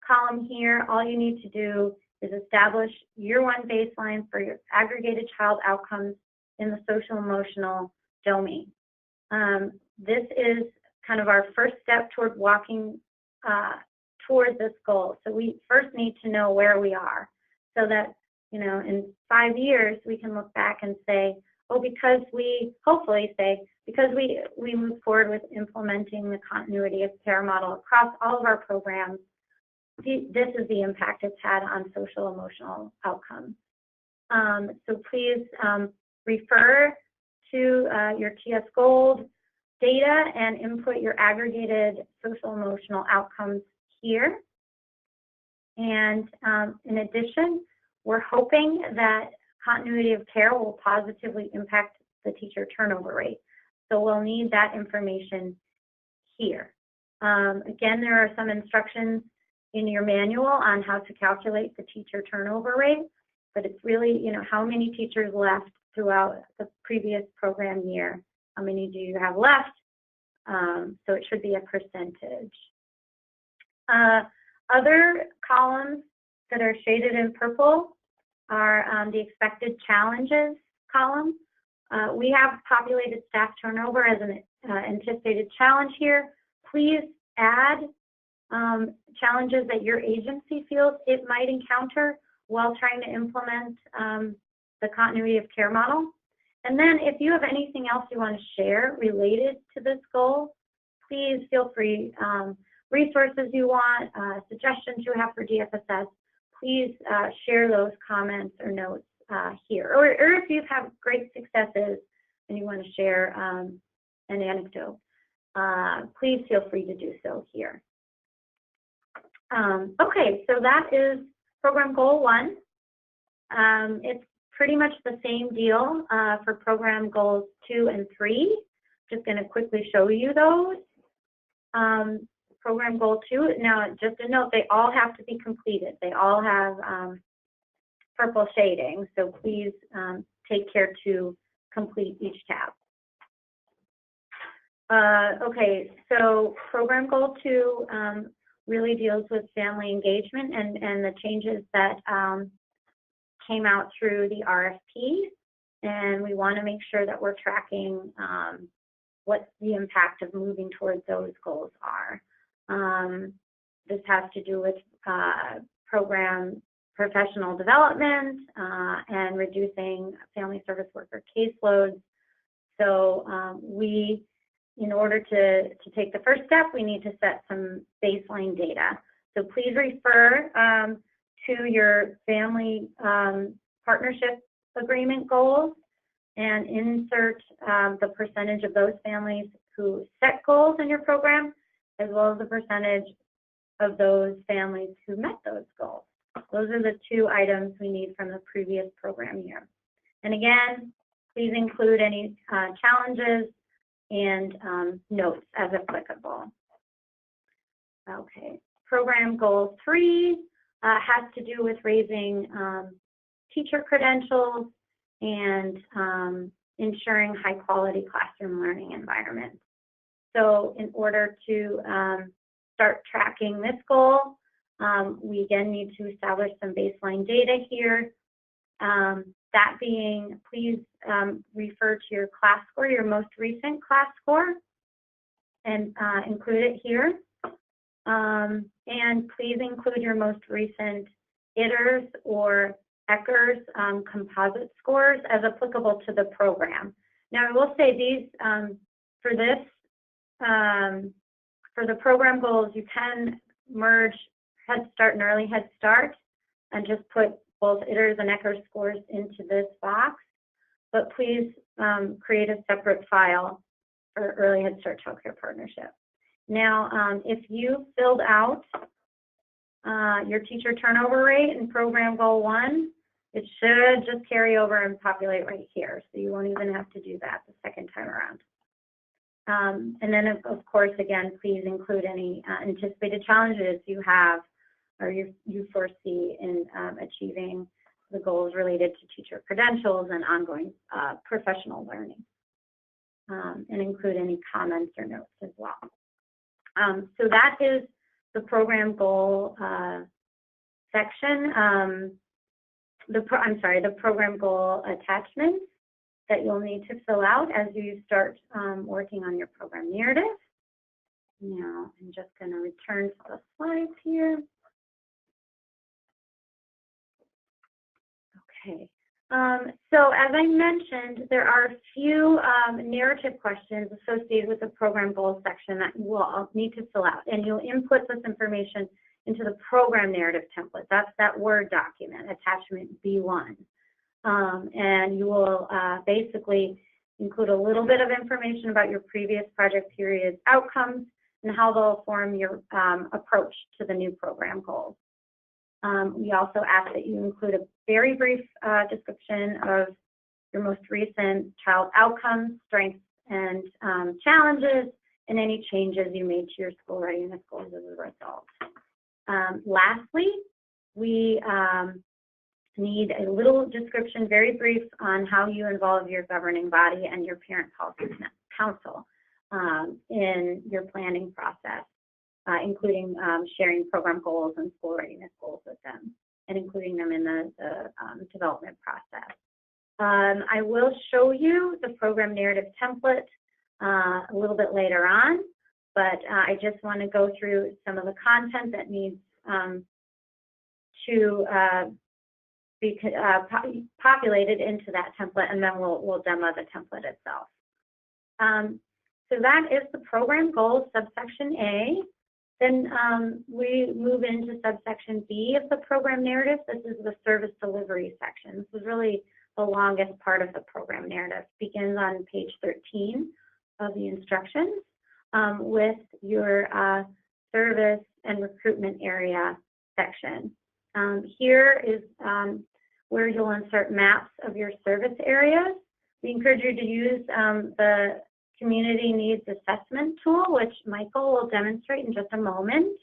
column here, all you need to do is establish year 1 baseline for your aggregated child outcomes in the social emotional domain. This is kind of our first step toward walking toward this goal. So we first need to know where we are so that, you know, in 5 years we can look back and say, oh, because we, hopefully say, because we move forward with implementing the continuity of care model across all of our programs, this is the impact it's had on social emotional outcomes. So please refer to your TS Gold data and input your aggregated social emotional outcomes here. And in addition, we're hoping that continuity of care will positively impact the teacher turnover rate. So we'll need that information here. Again, there are some instructions in your manual on how to calculate the teacher turnover rate, but it's really, you know, how many teachers left throughout the previous program year? How many do you have left? So it should be a percentage. Other columns that are shaded in purple are the expected challenges column. We have populated staff turnover as an anticipated challenge here. Please add challenges that your agency feels it might encounter while trying to implement the continuity of care model. And then if you have anything else you want to share related to this goal, please feel free. Resources you want, suggestions you have for DFSS, please share those comments or notes here. Or if you've had great successes and you want to share an anecdote, please feel free to do so here. Okay, so that is program goal 1. It's pretty much the same deal for program goals 2 and 3. just going to quickly show you those. Program goal 2, now just a note, they all have to be completed. They all have purple shading, so please take care to complete each tab. Okay, so program goal 2 really deals with family engagement and the changes that came out through the RFP, and we want to make sure that we're tracking what the impact of moving towards those goals are. This has to do with program professional development and reducing family service worker caseloads. So in order to take the first step, we need to set some baseline data. So please refer to your family partnership agreement goals and insert the percentage of those families who set goals in your program, as well as the percentage of those families who met those goals. Those are the 2 items we need from the previous program year. And again, please include any challenges and notes as applicable. Okay, program goal 3 has to do with raising teacher credentials and ensuring high quality classroom learning environments. So in order to start tracking this goal, we again need to establish some baseline data here. That being, please refer to your class score, your most recent class score, and include it here. And please include your most recent ITERS or ECHRS composite scores as applicable to the program. Now, I will say these, for the program goals, you can merge Head Start and Early Head Start and just put both ITERS and ECHRS scores into this box, but please create a separate file for Early Head Start Childcare Partnership. Now, if you filled out your teacher turnover rate in program goal 1, it should just carry over and populate right here, so you won't even have to do that the second time around. And then, of course, again, please include any anticipated challenges you have or you foresee in achieving the goals related to teacher credentials and ongoing professional learning, and include any comments or notes as well. So that is the program goal section. The program goal attachments that you'll need to fill out as you start working on your program narrative. Now, I'm just going to return to the slides here. Okay. So as I mentioned, there are a few narrative questions associated with the program goals section that you will need to fill out, and you'll input this information into the program narrative template. That's that Word document, attachment B1. And you will basically include a little bit of information about your previous project period's outcomes and how they'll form your approach to the new program goals. We also ask that you include a very brief description of your most recent child outcomes, strengths, and challenges, and any changes you made to your school readiness goals as a result. Lastly, we need a little description, very brief, on how you involve your governing body and your parent policy council in your planning process, including sharing program goals and school readiness goals with them, and including them in the development process. I will show you the program narrative template a little bit later on, but I just want to go through some of the content that needs to be populated into that template, and then we'll demo the template itself. So that is the program goals, subsection A. Then we move into subsection B of the program narrative. This is the service delivery section. This is really the longest part of the program narrative. It begins on page 13 of the instructions with your service and recruitment area section. Here is where you'll insert maps of your service areas. We encourage you to use the community needs assessment tool, which Michael will demonstrate in just a moment,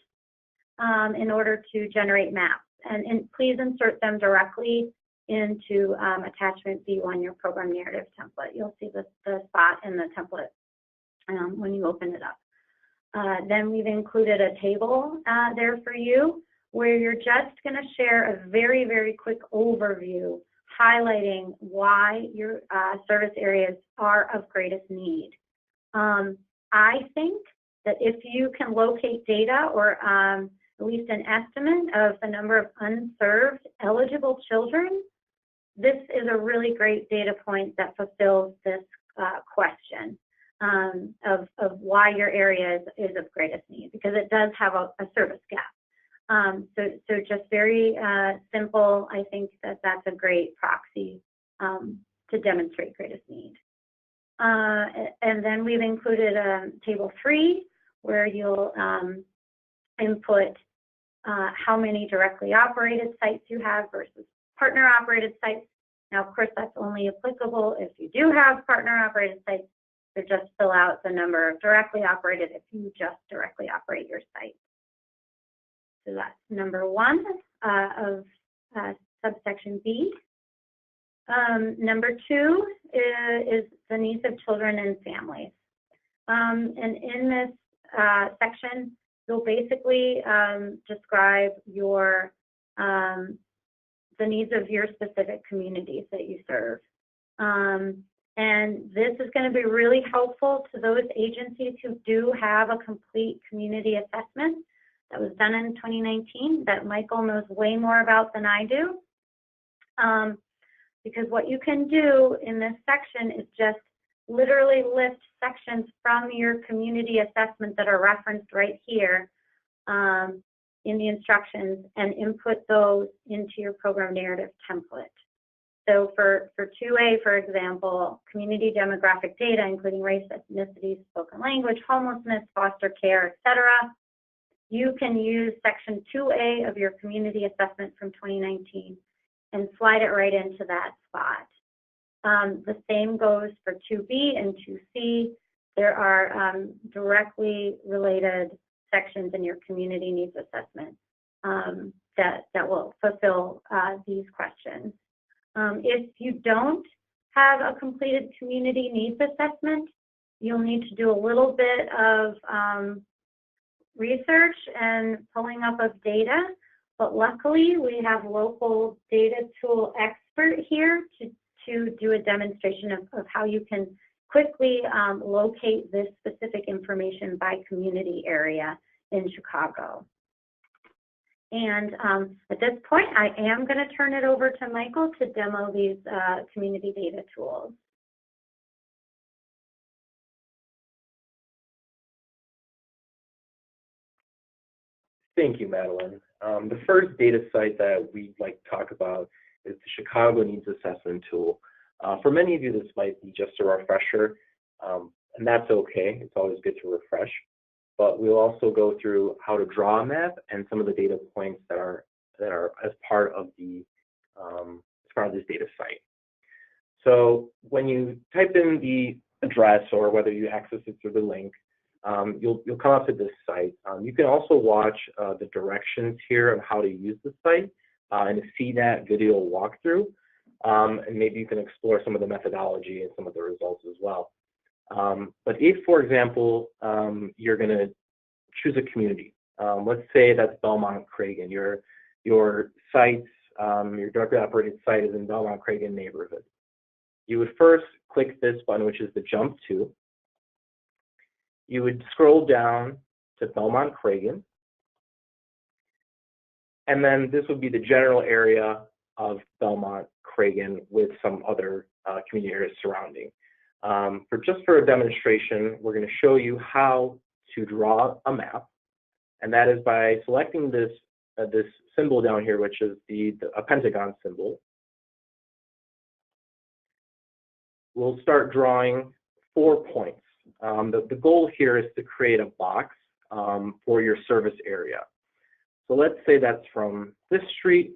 in order to generate maps. And please insert them directly into attachment B on your program narrative template. You'll see the spot in the template when you open it up. Then we've included a table there for you where you're just going to share a very, very quick overview highlighting why your service areas are of greatest need. I think that if you can locate data or at least an estimate of the number of unserved eligible children, this is a really great data point that fulfills this question of why your area is of greatest need, because it does have a service gap. So just very simple. I think that that's a great proxy to demonstrate greatest need. And then we've included table 3, where you'll input how many directly operated sites you have versus partner operated sites. Now, of course, that's only applicable if you do have partner operated sites. So just fill out the number of directly operated if you just directly operate your site. So that's number 1 of subsection B. Number 2 is the needs of children and families. And in this section, you'll basically describe your the needs of your specific communities that you serve. And this is going to be really helpful to those agencies who do have a complete community assessment that was done in 2019 that Michael knows way more about than I do. Because what you can do in this section is just literally lift sections from your community assessment that are referenced right here in the instructions and input those into your program narrative template. So for 2A, for example, community demographic data, including race, ethnicity, spoken language, homelessness, foster care, etc., you can use section 2A of your community assessment from 2019 and slide it right into that spot. The same goes for 2B and 2C. There are directly related sections in your community needs assessment that will fulfill these questions. If you don't have a completed community needs assessment, you'll need to do a little bit of research and pulling up of data. But luckily, we have local data tool expert here to do a demonstration of how you can quickly locate this specific information by community area in Chicago. And at this point, I am going to turn it over to Michael to demo these community data tools. Thank you, Madeline. The first data site that we'd like to talk about is the Chicago Needs Assessment Tool. For many of you, this might be just a refresher, and that's okay. It's always good to refresh. But we'll also go through how to draw a map and some of the data points that are as part of the this data site. So when you type in the address or whether you access it through the link, you'll come up to this site. You can also watch the directions here on how to use the site and see that video walkthrough. And maybe you can explore some of the methodology and some of the results as well. But if, for example, you're going to choose a community, let's say that's Belmont-Cragen. Your sites, your directly operated site is in Belmont-Cragen neighborhood. You would first click this button, which is the Jump To. You would scroll down to Belmont-Cragen, and then this would be the general area of Belmont-Cragen with some other community areas surrounding. For a demonstration, we're going to show you how to draw a map, and that is by selecting this symbol down here, which is a pentagon symbol. We'll start drawing 4 points. The goal here is to create a box for your service area. So let's say that's from this street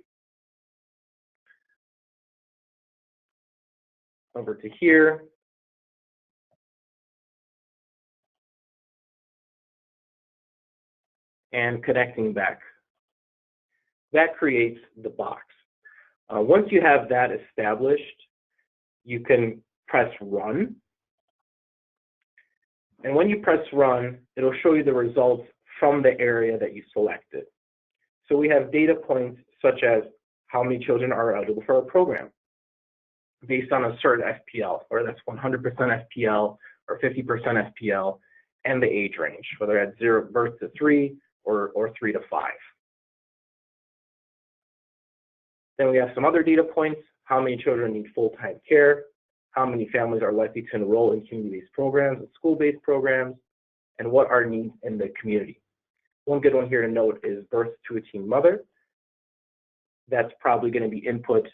over to here, and connecting back. That creates the box. Once you have that established, you can press run. And when you press run, it'll show you the results from the area that you selected. So we have data points such as how many children are eligible for a program based on a certain FPL, or that's 100% FPL or 50% FPL, and the age range, whether at birth to 3 or 3 to 5. Then we have some other data points: how many children need full-time care, how many families are likely to enroll in community-based programs and school-based programs, and what are needs in the community. One good one here to note is birth to a teen mother. That's probably going to be input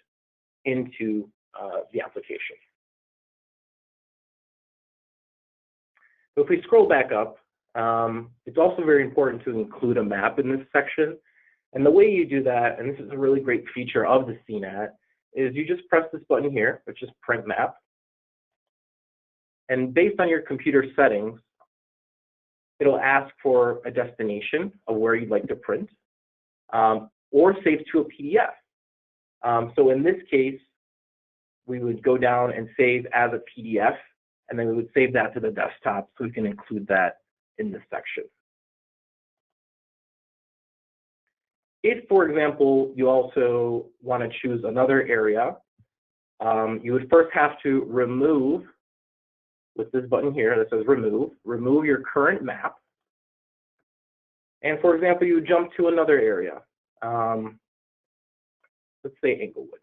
into the application. So if we scroll back up, it's also very important to include a map in this section. And the way you do that, and this is a really great feature of the CNAT, is you just press this button here, which is print map. And based on your computer settings, it'll ask for a destination of where you'd like to print, or save to a PDF. So in this case, we would go down and save as a PDF, and then we would save that to the desktop so we can include that in this section. If, for example, you also want to choose another area, you would first have to remove, with this button here that says remove your current map. And for example, you would jump to another area. Let's say Englewood.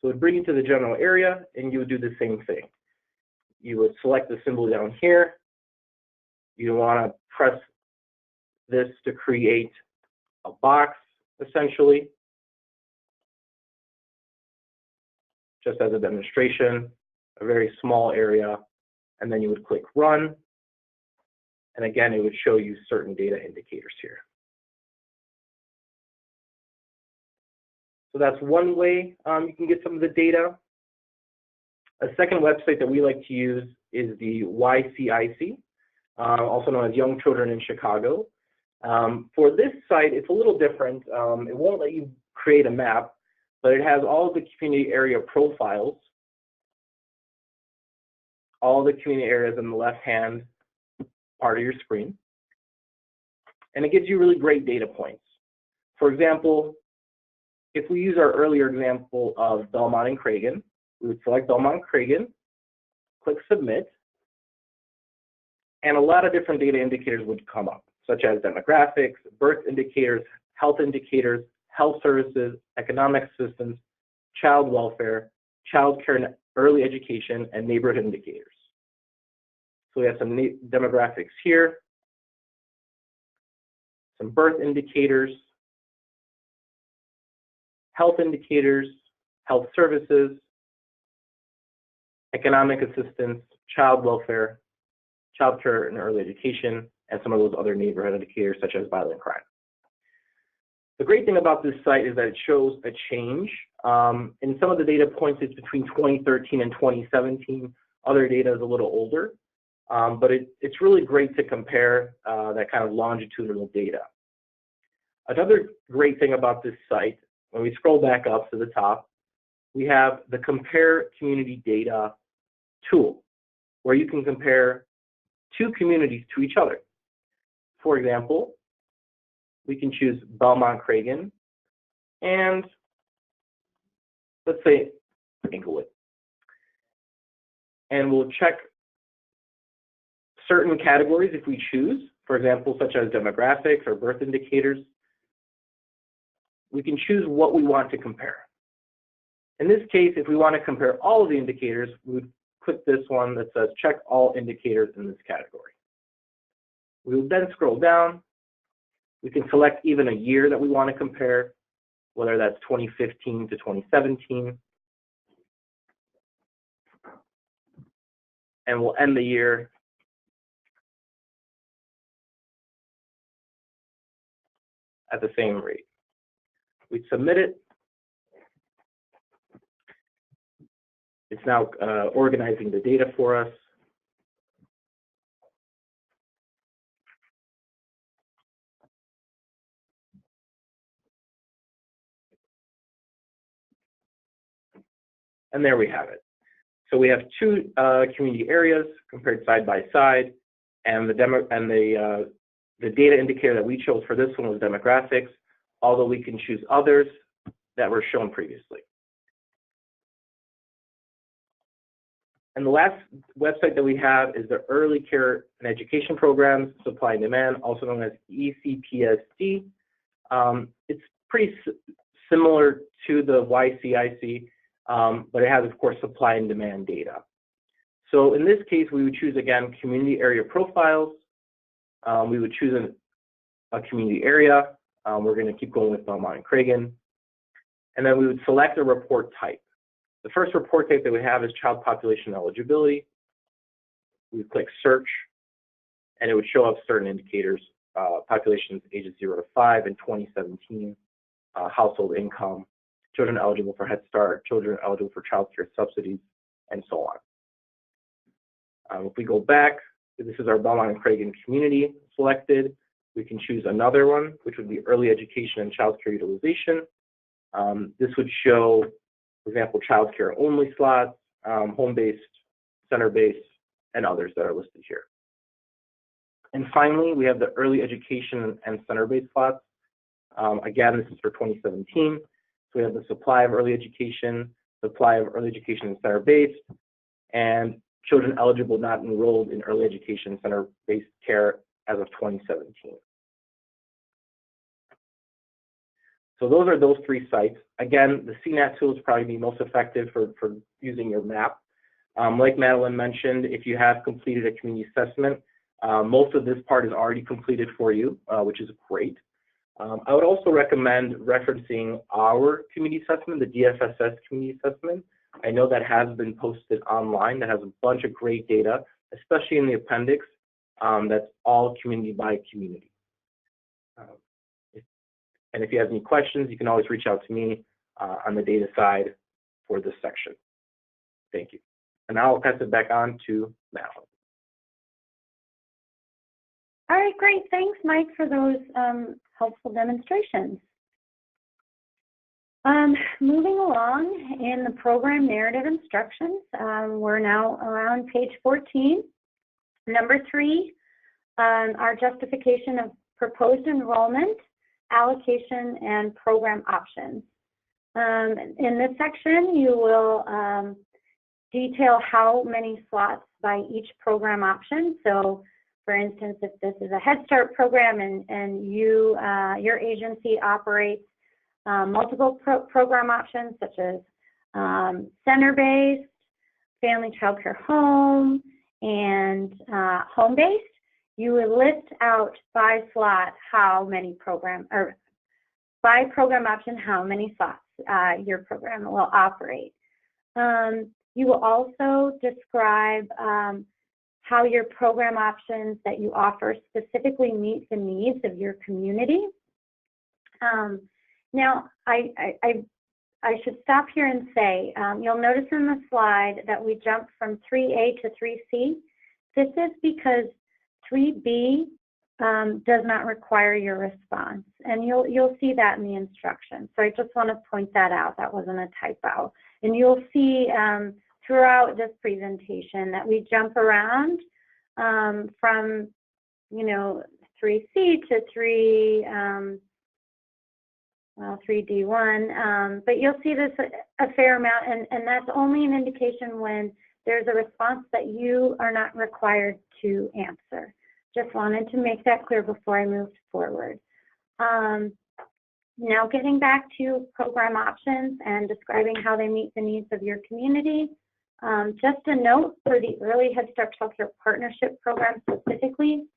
So it would bring you to the general area, and you would do the same thing. You would select the symbol down here. You want to press this to create a box, essentially, just as a demonstration, a very small area, and then you would click run, and again, it would show you certain data indicators here. So that's one way you can get some of the data. A second website that we like to use is the YCIC, also known as Young Children in Chicago. For this site, it's a little different. It won't let you create a map, but it has all of the community area profiles, all the community areas in the left-hand part of your screen. And it gives you really great data points. For example, if we use our earlier example of Belmont and Cragen, we would select Belmont and Cragen, click Submit, and a lot of different data indicators would come up, such as demographics, birth indicators, health services, economic assistance, child welfare, child care and early education, and neighborhood indicators. So we have some demographics here, some birth indicators, health indicators, health services, economic assistance, child welfare, child care and early education, and some of those other neighborhood indicators such as violent crime. The great thing about this site is that it shows a change. In some of the data points, it's between 2013 and 2017. Other data is a little older, but it's really great to compare that kind of longitudinal data. Another great thing about this site, when we scroll back up to the top, we have the Compare Community Data tool, where you can compare two communities to each other. For example, we can choose Belmont Cragen and let's say Englewood. And we'll check certain categories if we choose, for example, such as demographics or birth indicators. We can choose what we want to compare. In this case, if we want to compare all of the indicators, we would click this one that says check all indicators in this category. We will then scroll down. We can select even a year that we want to compare, whether that's 2015 to 2017. And we'll end the year at the same rate. We submit it. It's now organizing the data for us. And there we have it. So we have two community areas compared side by side, and the data indicator that we chose for this one was demographics, although we can choose others that were shown previously. And the last website that we have is the Early Care and Education Programs, Supply and Demand, also known as ECPSD. It's pretty similar to the YCIC, but it has, of course, supply and demand data. So in this case, we would choose, again, community area profiles. We would choose a community area. We're going to keep going with Belmont and Cragen. And then we would select a report type. The first report type that we have is child population eligibility. We would click search, and it would show up certain indicators, populations ages 0 to 5 in 2017, household income, children eligible for Head Start, children eligible for child care subsidies, and so on. If we go back, this is our Belmont and Cragen community selected. We can choose another one, which would be early education and child care utilization. This would show, for example, child care only slots, home-based, center-based, and others that are listed here. And finally, we have the early education and center-based slots. Again, this is for 2017. So we have the supply of early education and center-based, and children eligible not enrolled in early education center-based care as of 2017. So those are those three sites. Again, the CNAT tool is probably be most effective for using your map. Like Madeline mentioned, if you have completed a community assessment, most of this part is already completed for you, which is great. I would also recommend referencing our community assessment, the DFSS community assessment. I know that has been posted online. That has a bunch of great data, especially in the appendix. That's all community by community. And if you have any questions, you can always reach out to me on the data side for this section. Thank you. And now I'll pass it back on to Madeline. All right, great. Thanks, Mike, for those helpful demonstrations. Moving along in the program narrative instructions, we're now around page 14. Number 3, our justification of proposed enrollment, allocation, and program options. In this section, you will detail how many slots by each program option. So, for instance, if this is a Head Start program and your agency operates multiple program options such as center-based, family child care home, and home-based, you would list out by slot how many by program option how many slots your program will operate. You will also describe how your program options that you offer specifically meet the needs of your community. Now, I should stop here and say, you'll notice in the slide that we jumped from 3A to 3C. This is because 3B does not require your response, and you'll see that in the instructions. So I just want to point that out. That wasn't a typo. And you'll see throughout this presentation that we jump around from, 3C to 3D1, but you'll see this a fair amount, and that's only an indication when there's a response that you are not required to answer. Just wanted to make that clear before I moved forward. Now getting back to program options and describing how they meet the needs of your community. Just a note for the Early Head Start Child Care Partnership Program specifically,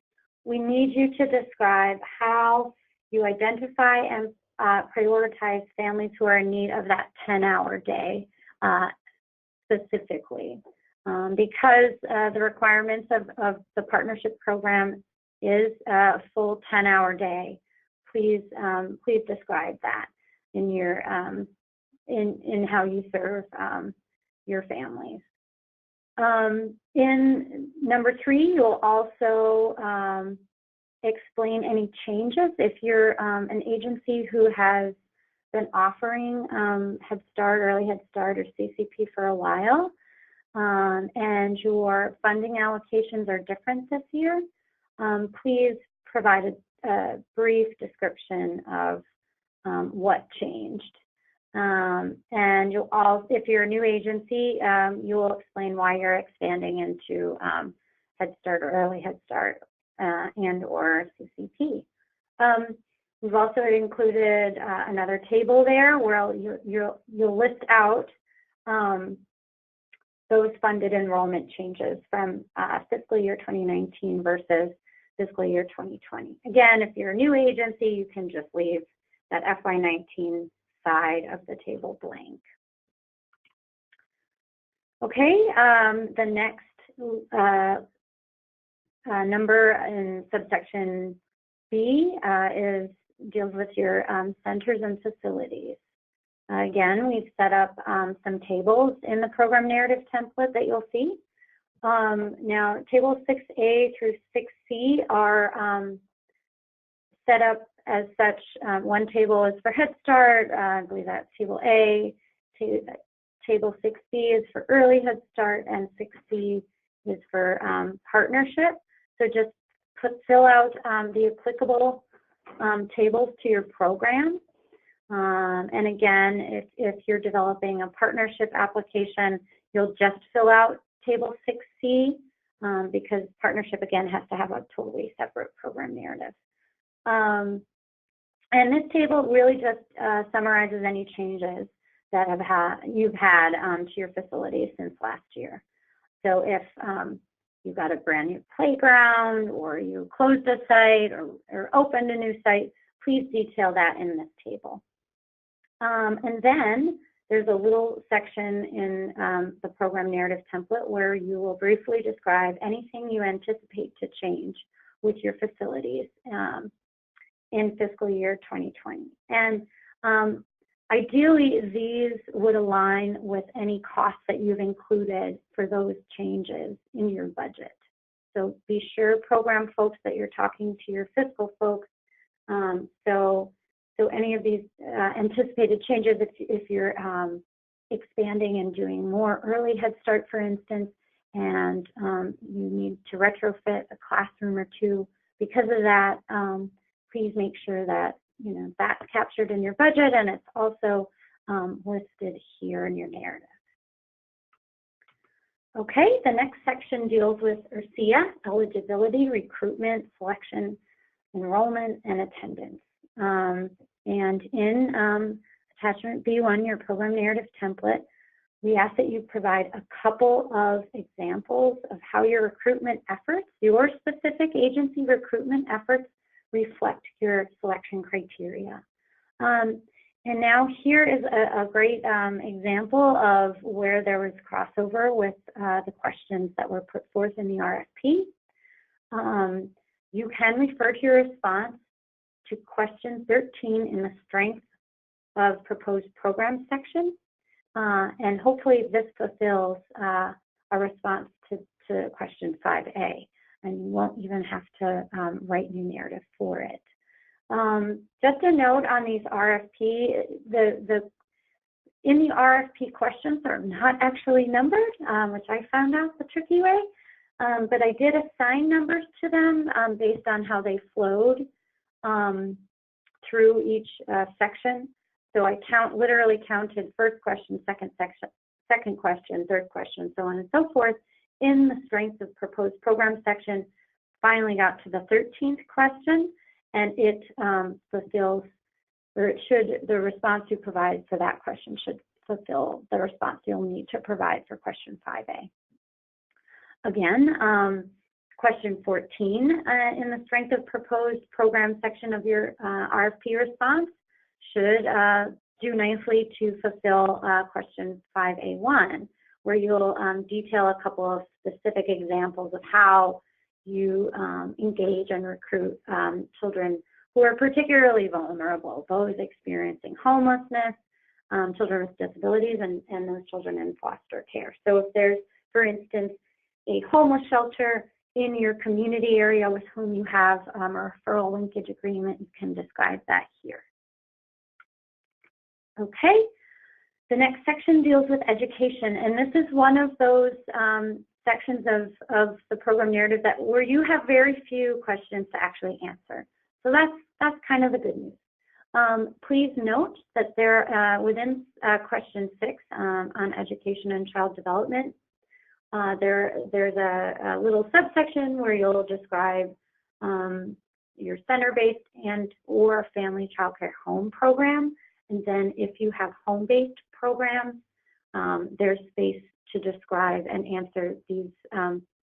we need you to describe how you identify and prioritize families who are in need of that 10-hour day specifically. Because the requirements of the partnership program is a full 10-hour day, please describe that in your in how you serve your families. In number 3, you'll also explain any changes if you're an agency who has been offering Head Start, Early Head Start, or CCP for a while, and your funding allocations are different this year, please provide a brief description of what changed. And you'll all, if you're a new agency, you will explain why you're expanding into Head Start or Early Head Start and or CCP. We've also included another table there where you'll list out those funded enrollment changes from fiscal year 2019 versus fiscal year 2020. Again, if you're a new agency, you can just leave that FY19 side of the table blank. Okay, the next number in subsection B deals with your centers and facilities. Again, we've set up some tables in the program narrative template that you'll see. Now, tables 6A through 6C are set up as such. One table is for Head Start, I believe that's table A. Table 6B is for Early Head Start, and 6C is for partnership. So just fill out the applicable tables to your program. And again, if you're developing a partnership application, you'll just fill out table 6C because partnership, again, has to have a totally separate program narrative. And this table really just summarizes any changes that you've had to your facilities since last year. So if you got a brand new playground, or you closed a site, or opened a new site, please detail that in this table. And then there's a little section in the program narrative template where you will briefly describe anything you anticipate to change with your facilities in fiscal year 2020. And ideally, these would align with any costs that you've included for those changes in your budget. So be sure, program folks, that you're talking to your fiscal folks. So any of these anticipated changes, if you're expanding and doing more Early Head Start, for instance, and you need to retrofit a classroom or two because of that, please make sure that that's captured in your budget, and it's also listed here in your narrative. Okay, the next section deals with ERSEA, eligibility, recruitment, selection, enrollment, and attendance. And in attachment B1, your program narrative template, we ask that you provide a couple of examples of how your recruitment efforts, your specific agency recruitment efforts, reflect your selection criteria. And now here is a great example of where there was crossover with the questions that were put forth in the RFP. You can refer to your response to question 13 in the strength of proposed program section. And hopefully this fulfills a response to question 5A. And you won't even have to write new narrative for it. Just a note on these RFP, in the RFP questions are not actually numbered, which I found out the tricky way, but I did assign numbers to them based on how they flowed through each section. So I literally counted first question, second question, third question, so on and so forth in the strength of proposed program section. Finally got to the 13th question, and it fulfills, or it should, the response you provide for that question should fulfill the response you'll need to provide for question 5A. Again, question 14 in the strength of proposed program section of your RFP response should do nicely to fulfill question 5A1, where you'll detail a couple of specific examples of how you engage and recruit children who are particularly vulnerable, those experiencing homelessness, children with disabilities, and those children in foster care. So if there's, for instance, a homeless shelter in your community area with whom you have a referral linkage agreement, you can describe that here. Okay, the next section deals with education, and this is one of those sections of the program narrative where you have very few questions to actually answer. So that's kind of the good news. Please note that there, within question 6 on education and child development, there's a little subsection where you'll describe your center-based and or family child care home program. And then if you have home-based programs, there's space to describe and answer these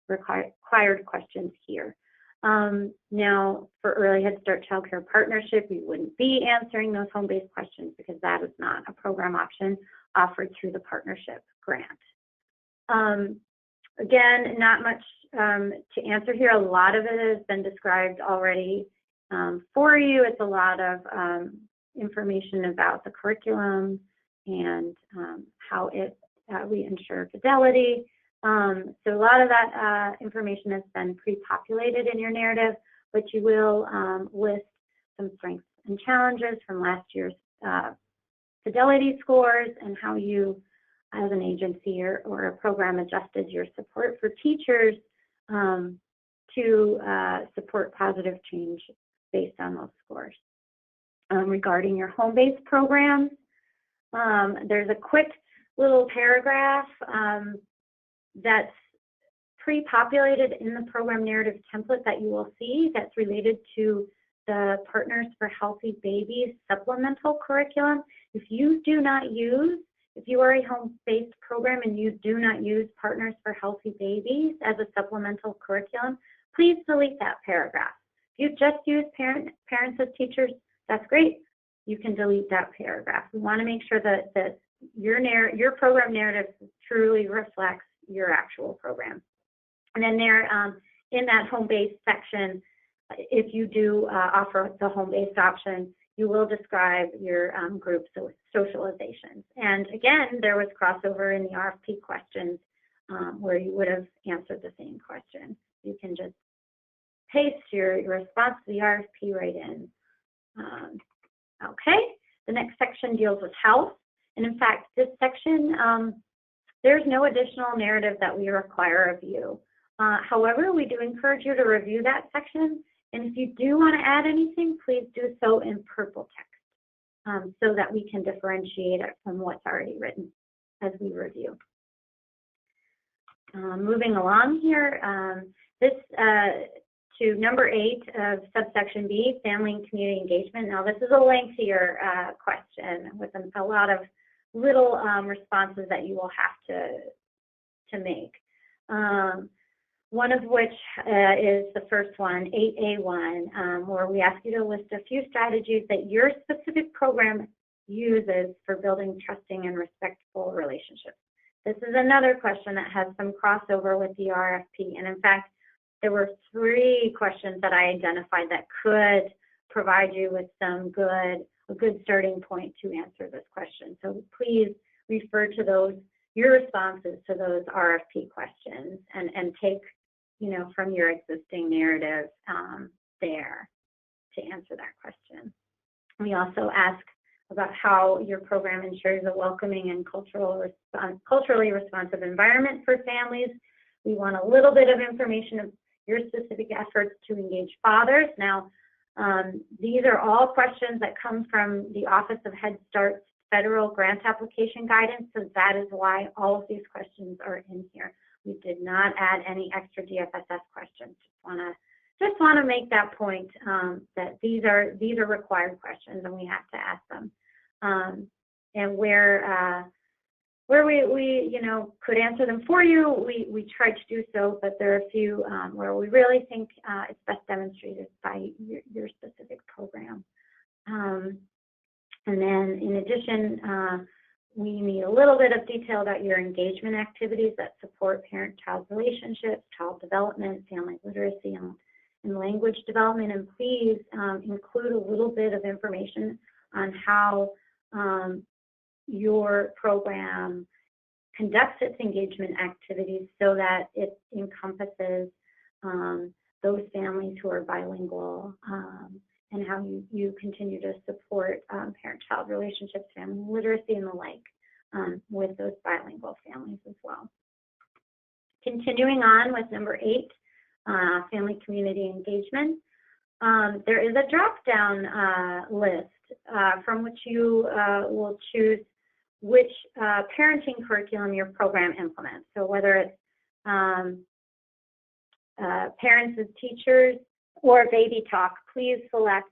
required questions here. Now, for Early Head Start Child Care Partnership, we wouldn't be answering those home-based questions because that is not a program option offered through the partnership grant. Again, not much to answer here. A lot of it has been described already for you. It's a lot of information about the curriculum and how we ensure fidelity. So a lot of that information has been pre-populated in your narrative, but you will list some strengths and challenges from last year's fidelity scores and how you, as an agency or a program, adjusted your support for teachers to support positive change based on those scores. Regarding your home-based programs, there's a quick little paragraph that's pre-populated in the program narrative template that you will see that's related to the Partners for Healthy Babies supplemental curriculum. If you are a home-based program and you do not use Partners for Healthy Babies as a supplemental curriculum, please delete that paragraph. If you just use parents as teachers, that's great. You can delete that paragraph. We want to make sure that your program narrative truly reflects your actual program. And then there, in that home-based section, if you do offer the home-based option, you will describe your group socializations. And again, there was crossover in the RFP questions where you would have answered the same question. You can just paste your response to the RFP right in. Okay, the next section deals with health. And in fact, this section, there's no additional narrative that we require of you. However, we do encourage you to review that section. And if you do want to add anything, please do so in purple text so that we can differentiate it from what's already written as we review. Moving along here, this to number 8 of subsection B, family and community engagement. Now, this is a lengthier question with a lot of little responses that you will have to make. One of which is the first one, 8A1, where we ask you to list a few strategies that your specific program uses for building trusting and respectful relationships. This is another question that has some crossover with the RFP. And in fact, there were 3 questions that I identified that could provide you with a good starting point to answer this question. So please refer to your responses to those RFP questions and take, from your existing narrative there to answer that question. We also ask about how your program ensures a welcoming and culturally responsive environment for families. We want a little bit of information of your specific efforts to engage fathers. Now, these are all questions that come from the Office of Head Start's federal grant application guidance, so that is why all of these questions are in here. We did not add any extra DFSS questions. Just want to make that point that these are required questions and we have to ask them. And where we could answer them for you, we tried to do so, but there are a few where we really think it's best demonstrated by your specific program. And then in addition, we need a little bit of detail about your engagement activities that support parent-child relationships, child development, family literacy, and language development. And please include a little bit of information on how your program conducts its engagement activities so that it encompasses those families who are bilingual and how you continue to support parent-child relationships, family literacy, and the like with those bilingual families as well. Continuing on with number 8, family community engagement. There is a drop-down list from which you will choose which parenting curriculum your program implements. So whether it's parents as teachers or baby talk, please select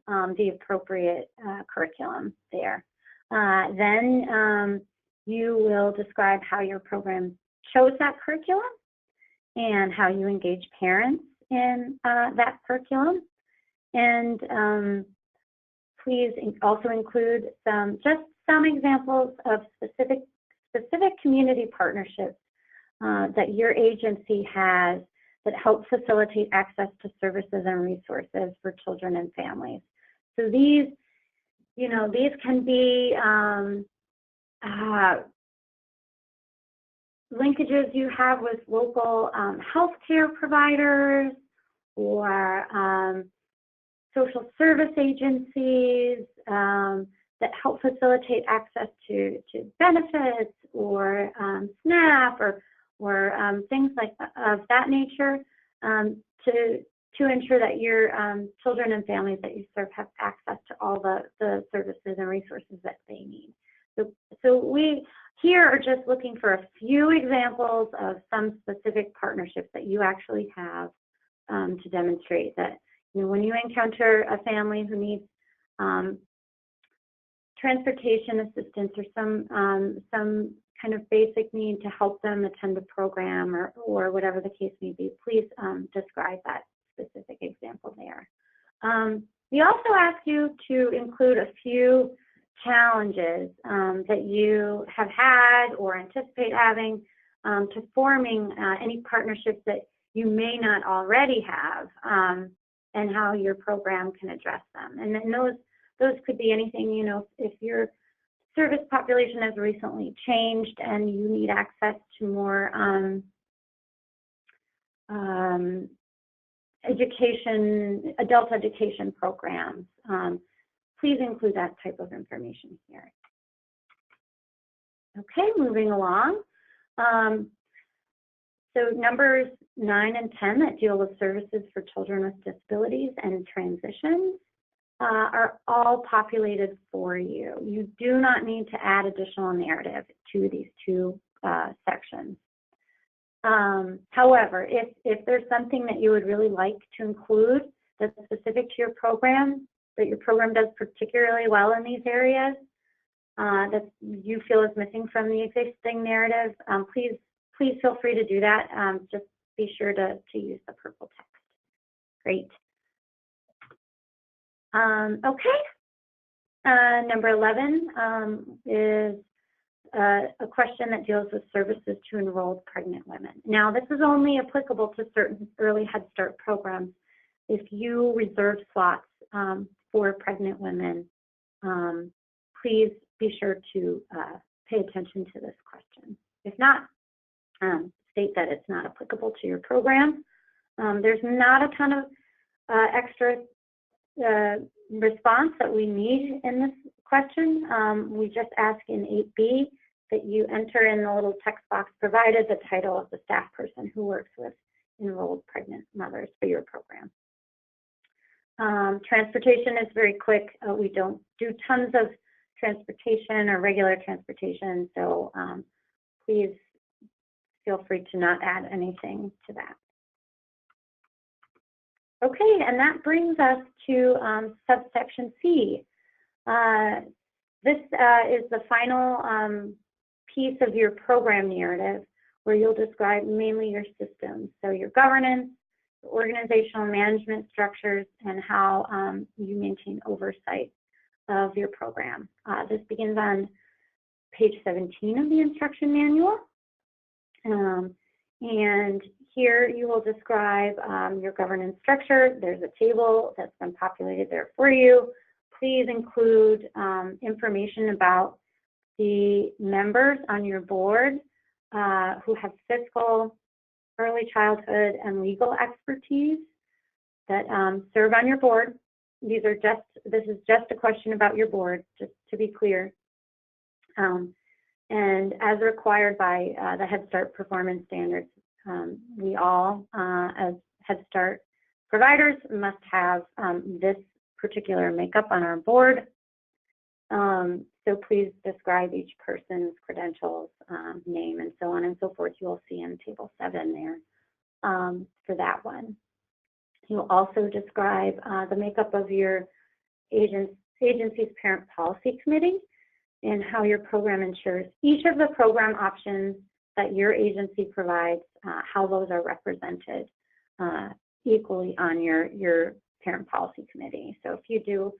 the appropriate curriculum there. Then you will describe how your program chose that curriculum and how you engage parents in that curriculum. And please also include some examples of specific community partnerships that your agency has that help facilitate access to services and resources for children and families. So these can be linkages you have with local healthcare providers or social service agencies that help facilitate access to benefits or SNAP or things of that nature to ensure that your children and families that you serve have access to all the services and resources that they need. So we here are just looking for a few examples of some specific partnerships that you actually have to demonstrate that when you encounter a family who needs transportation assistance or some kind of basic need to help them attend a program or whatever the case may be, please describe that specific example there. We also ask you to include a few challenges that you have had or anticipate having to forming any partnerships that you may not already have and how your program can address them. And then those could be anything, if your service population has recently changed and you need access to more adult education programs, please include that type of information here. Okay, moving along. So numbers 9 and 10 that deal with services for children with disabilities and transitions are all populated for you. You do not need to add additional narrative to these two sections. However, if there's something that you would really like to include that's specific to your program, that your program does particularly well in these areas, that you feel is missing from the existing narrative, please feel free to do that. Just be sure to use the purple text. Great. Okay. Number 11 is a question that deals with services to enrolled pregnant women. Now, this is only applicable to certain early Head Start programs. If you reserve slots for pregnant women, please be sure to pay attention to this question. If not, state that it's not applicable to your program. There's not a ton of extra response that we need in this question. We just ask in 8B that you enter in the little text box provided the title of the staff person who works with enrolled pregnant mothers for your program. Transportation is very quick. We don't do tons of transportation or regular transportation, so please feel free to not add anything to that. Okay, and that brings us to subsection C. This is the final piece of your program narrative where you'll describe mainly your systems, so your governance, organizational management structures, and how you maintain oversight of your program. This begins on page 17 of the instruction manual. And here you will describe your governance structure. There's a table that's been populated there for you. Please include information about the members on your board who have fiscal, early childhood, and legal expertise that serve on your board. this is just a question about your board, just to be clear. And as required by the Head Start performance standards, we all, as Head Start providers, must have this particular makeup on our board. So please describe each person's credentials, name, and so on and so forth. You will see in Table 7 there for that one. You'll also describe the makeup of your agency's parent policy committee and how your program ensures each of the program options that your agency provides, how those are represented equally on your parent policy committee. So if you do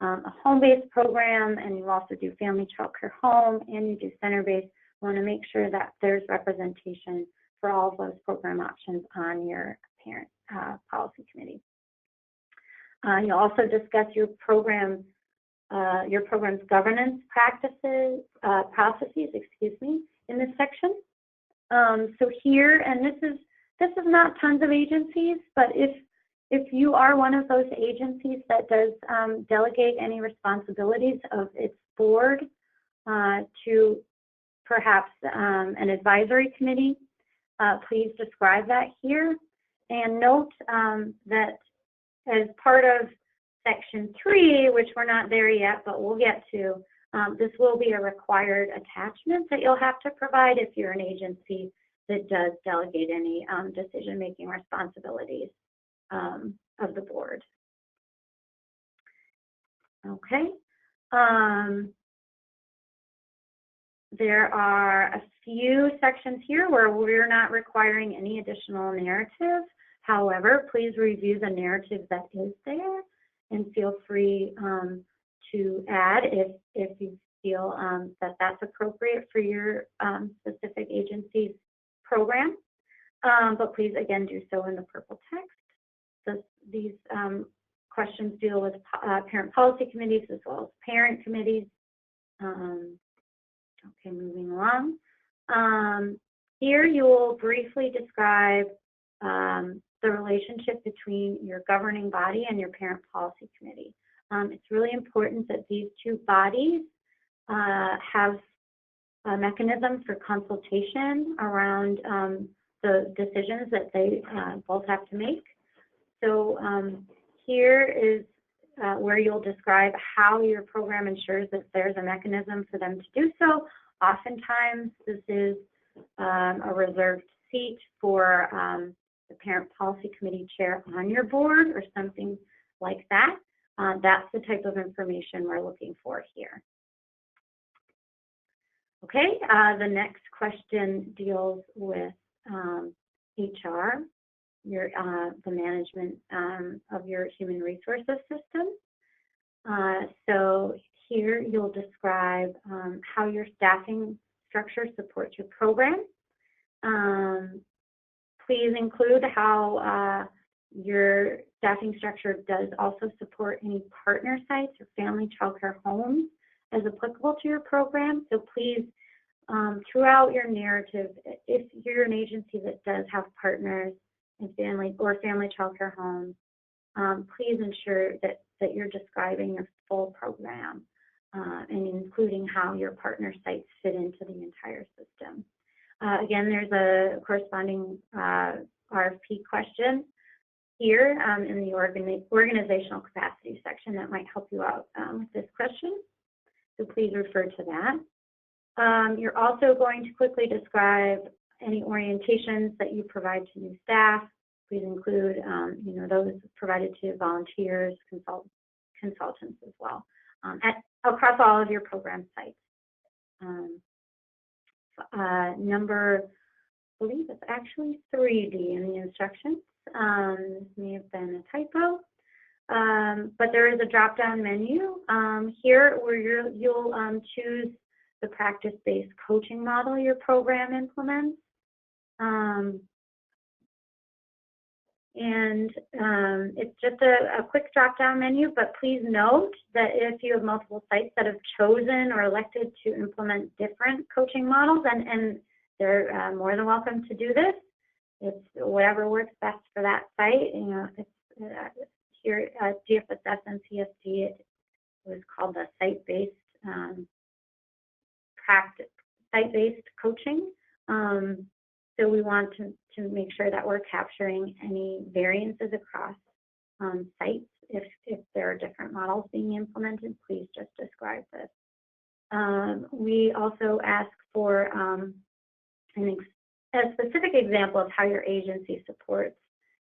a home-based program and you also do family child care home and you do center-based, you want to make sure that there's representation for all of those program options on your parent policy committee. You'll also discuss your program's governance processes, in this section. So here, and this is not tons of agencies, but if you are one of those agencies that does delegate any responsibilities of its board to perhaps an advisory committee, please describe that here. And note that as part of Section 3, which we're not there yet, but we'll get to, this will be a required attachment that you'll have to provide if you're an agency that does delegate any decision-making responsibilities of the board. Okay. There are a few sections here where we're not requiring any additional narrative. However, please review the narrative that is there and feel free to add if you feel that that's appropriate for your specific agency's program. But please, again, do so in the purple text. These questions deal with parent policy committees as well as parent committees. Okay, moving along. Here you will briefly describe the relationship between your governing body and your parent policy committee. It's really important that these two bodies have a mechanism for consultation around the decisions that they both have to make. So here is where you'll describe how your program ensures that there's a mechanism for them to do so. Oftentimes, this is a reserved seat for the parent policy committee chair on your board or something like that. That's the type of information we're looking for here. Okay, the next question deals with HR, the management of your human resources system. So here you'll describe how your staffing structure supports your program. Please include how your staffing structure does also support any partner sites or family child care homes as applicable to your program. So please, throughout your narrative, if you're an agency that does have partners and family child care homes, please ensure that you're describing your full program and including how your partner sites fit into the entire system. Again, there's a corresponding RFP question here in the organizational capacity section that might help you out with this question. So please refer to that. You're also going to quickly describe any orientations that you provide to new staff. Please include those provided to volunteers, consultants as well, across all of your program sites. Number, I believe it's actually 3D in the instructions. This may have been a typo, but there is a drop-down menu here where you'll choose the practice-based coaching model your program implements. It's just a quick drop-down menu, but please note that if you have multiple sites that have chosen or elected to implement different coaching models, and they're more than welcome to do this. It's whatever works best for that site. It's here at DFSS and CSD, it was called the site-based site-based coaching. So we want to make sure that we're capturing any variances across sites. If there are different models being implemented, please just describe this. We also ask for a specific example of how your agency supports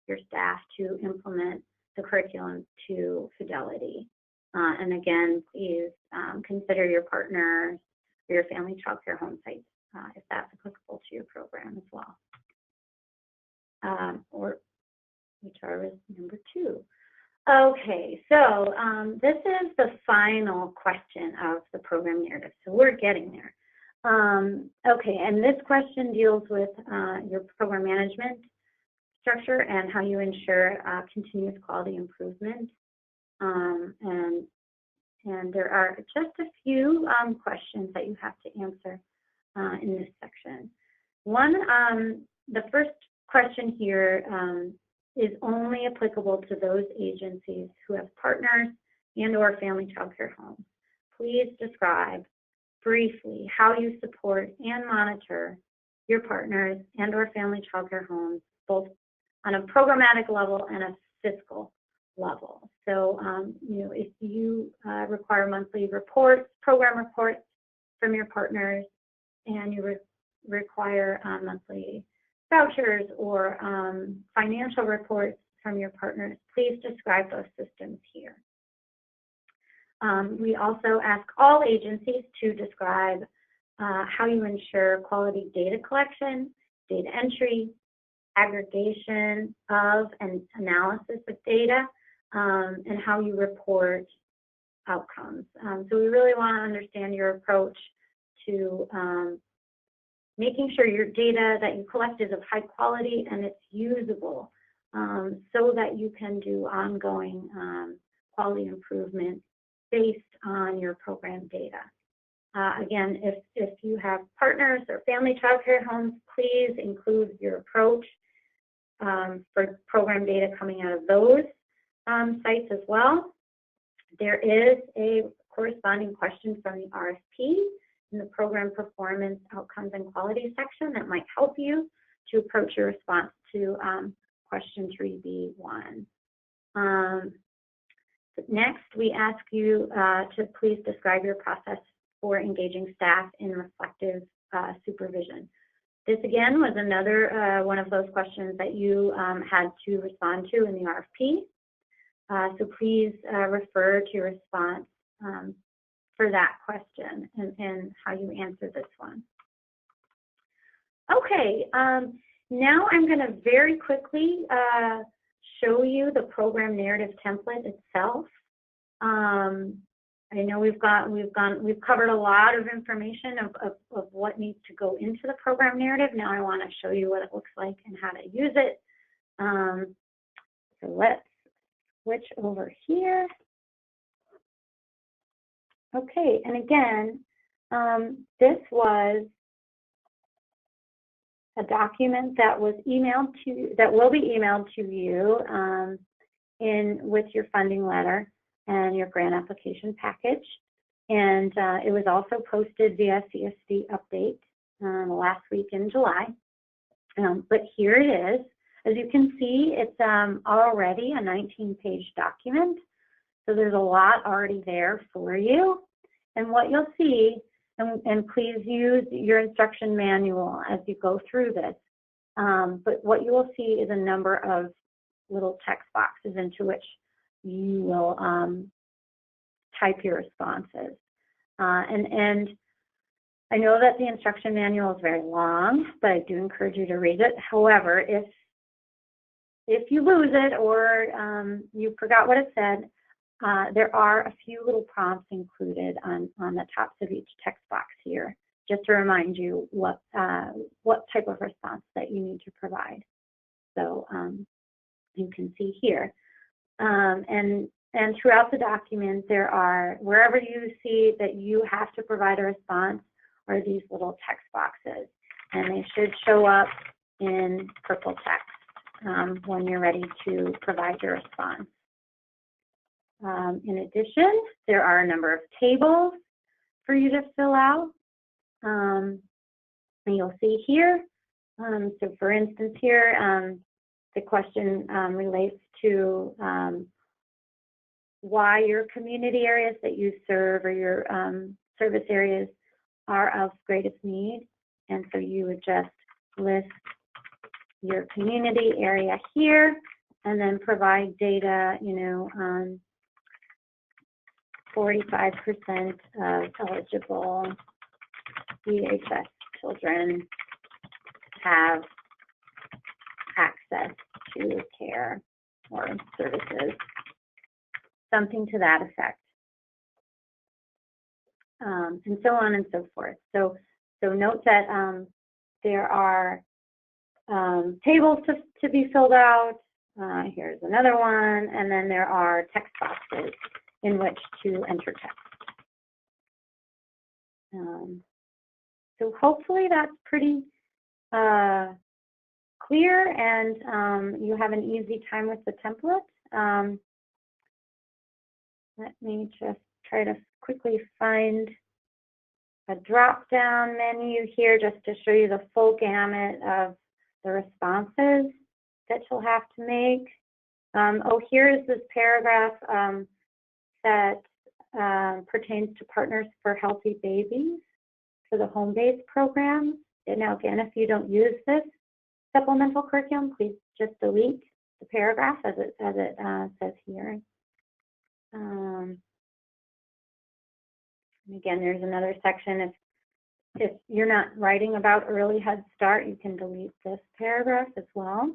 your staff to implement the curriculum to fidelity. And again, please consider your partners or your family child care home sites if that's applicable to your program as well. Or HR is number 2. Okay, so this is the final question of the program narrative. So we're getting there. Okay, and this question deals with your program management structure and how you ensure continuous quality improvement. And there are just a few questions that you have to answer in this section. One, the first question here is only applicable to those agencies who have partners and/or family child care homes. Please describe briefly how you support and monitor your partners and/or family child care homes, both on a programmatic level and a fiscal level. So, if you require monthly reports, program reports from your partners, and you require monthly vouchers or financial reports from your partners, please describe those systems here. We also ask all agencies to describe how you ensure quality data collection, data entry, aggregation of and analysis of data, and how you report outcomes. So we really want to understand your approach to making sure your data that you collect is of high quality and it's usable, so that you can do ongoing quality improvement based on your program data. Again, if you have partners or family child care homes, please include your approach for program data coming out of those sites as well. There is a corresponding question from the RFP in the program performance outcomes and quality section that might help you to approach your response to question 3B1. Next, we ask you to please describe your process for engaging staff in reflective supervision. This again was another one of those questions that you had to respond to in the RFP. So please refer to your response for that question and how you answer this one. Okay, now I'm going to very quickly show you the program narrative template itself. I know we've covered a lot of information of what needs to go into the program narrative. Now I want to show you what it looks like and how to use it. So let's switch over here. Okay, and again, this was a document that was emailed to, that will be emailed to you with your funding letter and your grant application package. And it was also posted via CSD update last week in July. But here it is. As you can see, it's already a 19-page document. So there's a lot already there for you. And what you'll see, and please use your instruction manual as you go through this, but what you will see is a number of little text boxes into which you will type your responses. And I know that the instruction manual is very long, but I do encourage you to read it. However, if you lose it or you forgot what it said, there are a few little prompts included on the tops of each text box here, just to remind you what type of response that you need to provide. So you can see here. And throughout the document, there are, wherever you see that you have to provide a response, are these little text boxes. And they should show up in purple text when you're ready to provide your response. In addition, there are a number of tables for you to fill out. And you'll see here, so for instance here, the question relates to why your community areas that you serve or your service areas are of greatest need. And so you would just list your community area here and then provide data, you know, 45% of eligible DHS children have access to care or services, something to that effect, and so on and so forth. So note that there are tables to be filled out. Here's another one, and then there are text boxes in which to enter text. So hopefully that's pretty clear, and you have an easy time with the template. Let me just try to quickly find a drop-down menu here just to show you the full gamut of the responses that you'll have to make. Oh, here is this paragraph that pertains to Partners for Healthy Babies for the home-based programs. And now, again, if you don't use this supplemental curriculum, please just delete the paragraph as it says here. And again, there's another section. If you're not writing about early Head Start, you can delete this paragraph as well.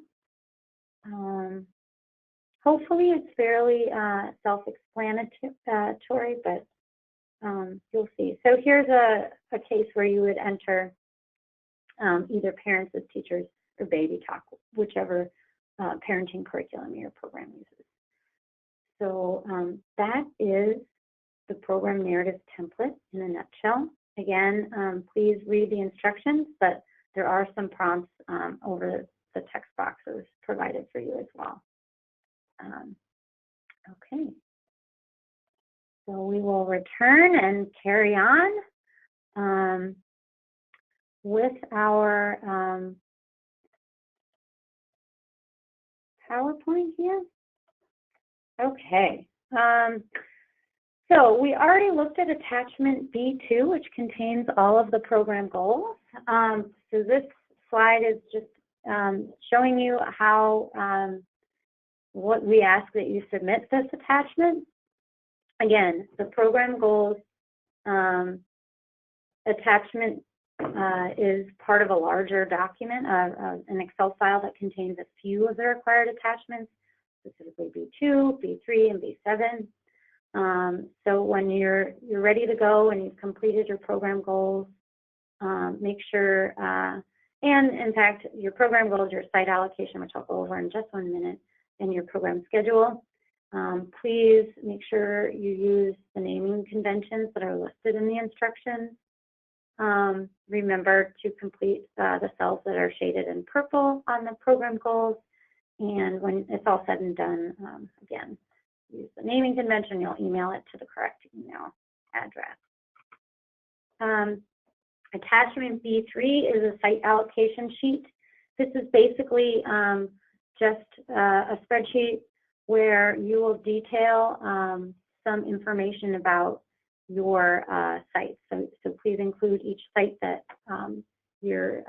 Hopefully it's fairly self-explanatory, but you'll see. So here's a case where you would enter either parents as teachers or baby talk, whichever parenting curriculum your program uses. So that is the program narrative template in a nutshell. Again, please read the instructions, but there are some prompts over the text boxes provided for you as well. Okay. So we will return and carry on with our PowerPoint here. Okay. So we already looked at attachment B2, which contains all of the program goals. So this slide is just showing you how what we ask that you submit this attachment. Again, the program goals attachment is part of a larger document, an Excel file that contains a few of the required attachments, specifically B2, B3, and B7. So when you're ready to go and you've completed your program goals, make sure, and in fact, your program goals, your site allocation, which I'll go over in just 1 minute, and your program schedule. Please make sure you use the naming conventions that are listed in the instructions. Remember to complete the cells that are shaded in purple on the program goals. And when it's all said and done, again, use the naming convention, you'll email it to the correct email address. Attachment B3 is a site allocation sheet. This is basically just a spreadsheet where you will detail some information about your site. So please include each site that you're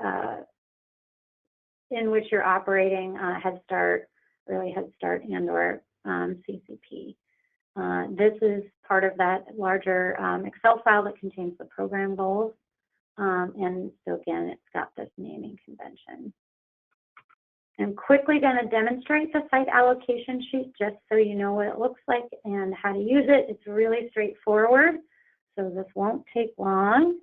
in which you're operating Head Start, Early Head Start, and or CCP. This is part of that larger Excel file that contains the program goals. And so again, it's got this naming convention. I'm quickly going to demonstrate the site allocation sheet just so you know what it looks like and how to use it. It's really straightforward, so this won't take long.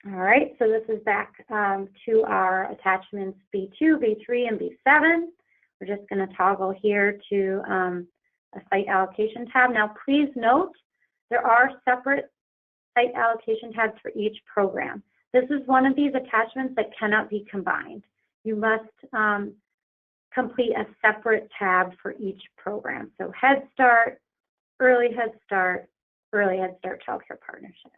All right, so this is back to our attachments B2, B3, and B7. We're just going to toggle here to a site allocation tab. Now, please note there are separate site allocation tabs for each program. This is one of these attachments that cannot be combined. You must complete a separate tab for each program. So Head Start, Early Head Start, Early Head Start Child Care Partnership.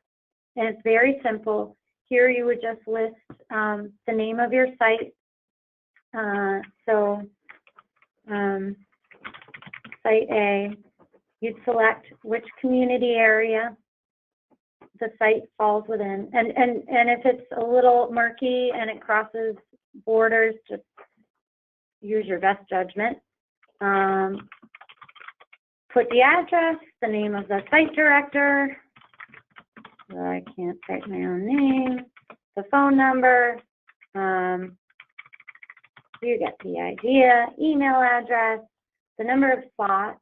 And it's very simple. Here you would just list the name of your site. Site A, you'd select which community area the site falls within. And if it's a little murky and it crosses borders, just use your best judgment. Put the address, the name of the site director. I can't type my own name. The phone number. You get the idea. Email address. The number of slots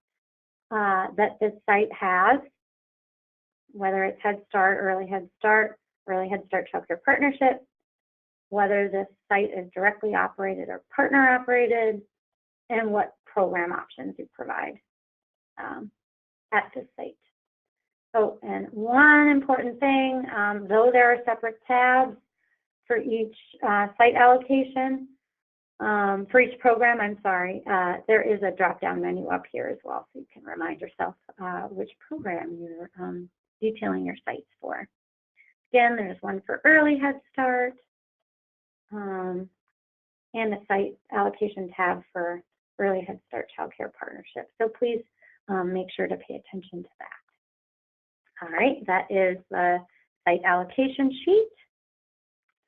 that this site has, whether it's Head Start, Early Head Start Child Care Partnership, whether this site is directly operated or partner operated, and what program options you provide at this site. Oh, and one important thing, though there are separate tabs for each site allocation, for each program, there is a drop-down menu up here as well, so you can remind yourself which program you're detailing your sites for. Again, there's one for Early Head Start, and the site allocation tab for Early Head Start Child Care Partnership. So please make sure to pay attention to that. All right, that is the site allocation sheet.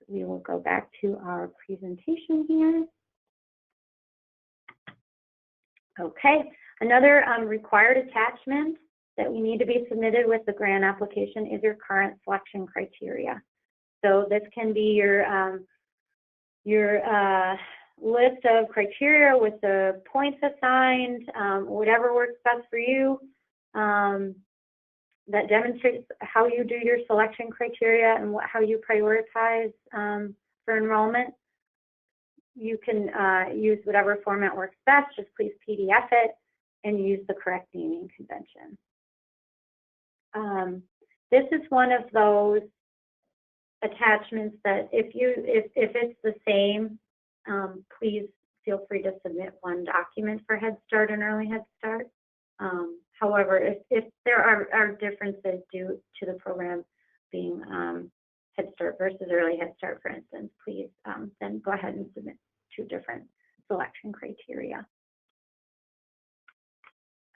We will go back to our presentation here. Okay, another required attachment that we need to be submitted with the grant application is your current selection criteria. So this can be your list of criteria with the points assigned, whatever works best for you, that demonstrates how you do your selection criteria and how you prioritize for enrollment. You can use whatever format works best. Just please PDF it and use the correct naming convention. This is one of those attachments that if it's the same, please feel free to submit one document for Head Start and Early Head Start. However, if there are differences due to the program being Head Start versus Early Head Start, for instance, please then go ahead and submit 2 different selection criteria.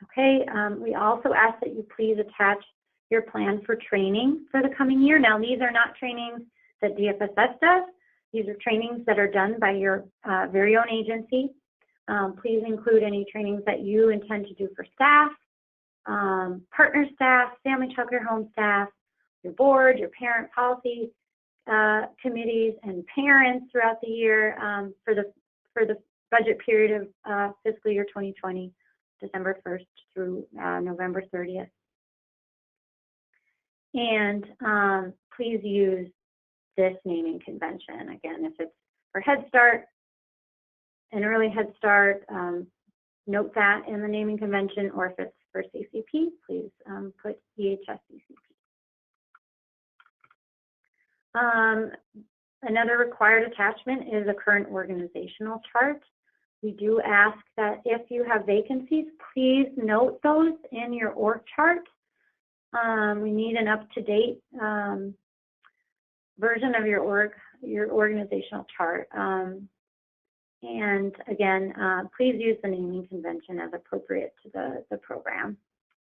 Okay, we also ask that you please attach your plan for training for the coming year. Now, these are not trainings that DFSS does. These are trainings that are done by your very own agency. Please include any trainings that you intend to do for staff, partner staff, family child care home staff, your board, your parent policy committees, and parents throughout the year for the budget period of fiscal year 2020, December 1st through November 30th. And please use this naming convention. Again, if it's for Head Start and Early Head Start, note that in the naming convention, or if it's for CCP, please put EHS CCP. Another required attachment is a current organizational chart. We do ask that if you have vacancies, please note those in your org chart. We need an up-to-date version of your organizational chart. And again, please use the naming convention as appropriate to the program,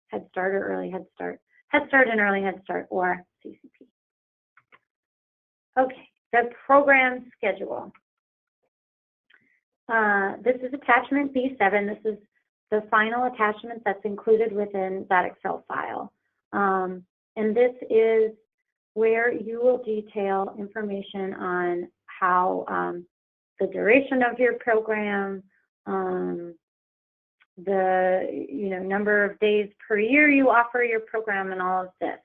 Head Start or Early Head Start, Head Start and Early Head Start, or CCP. Okay, the program schedule. This is attachment B7. This is the final attachment that's included within that Excel file. And this is where you will detail information on how the duration of your program, the number of days per year you offer your program, and all of this.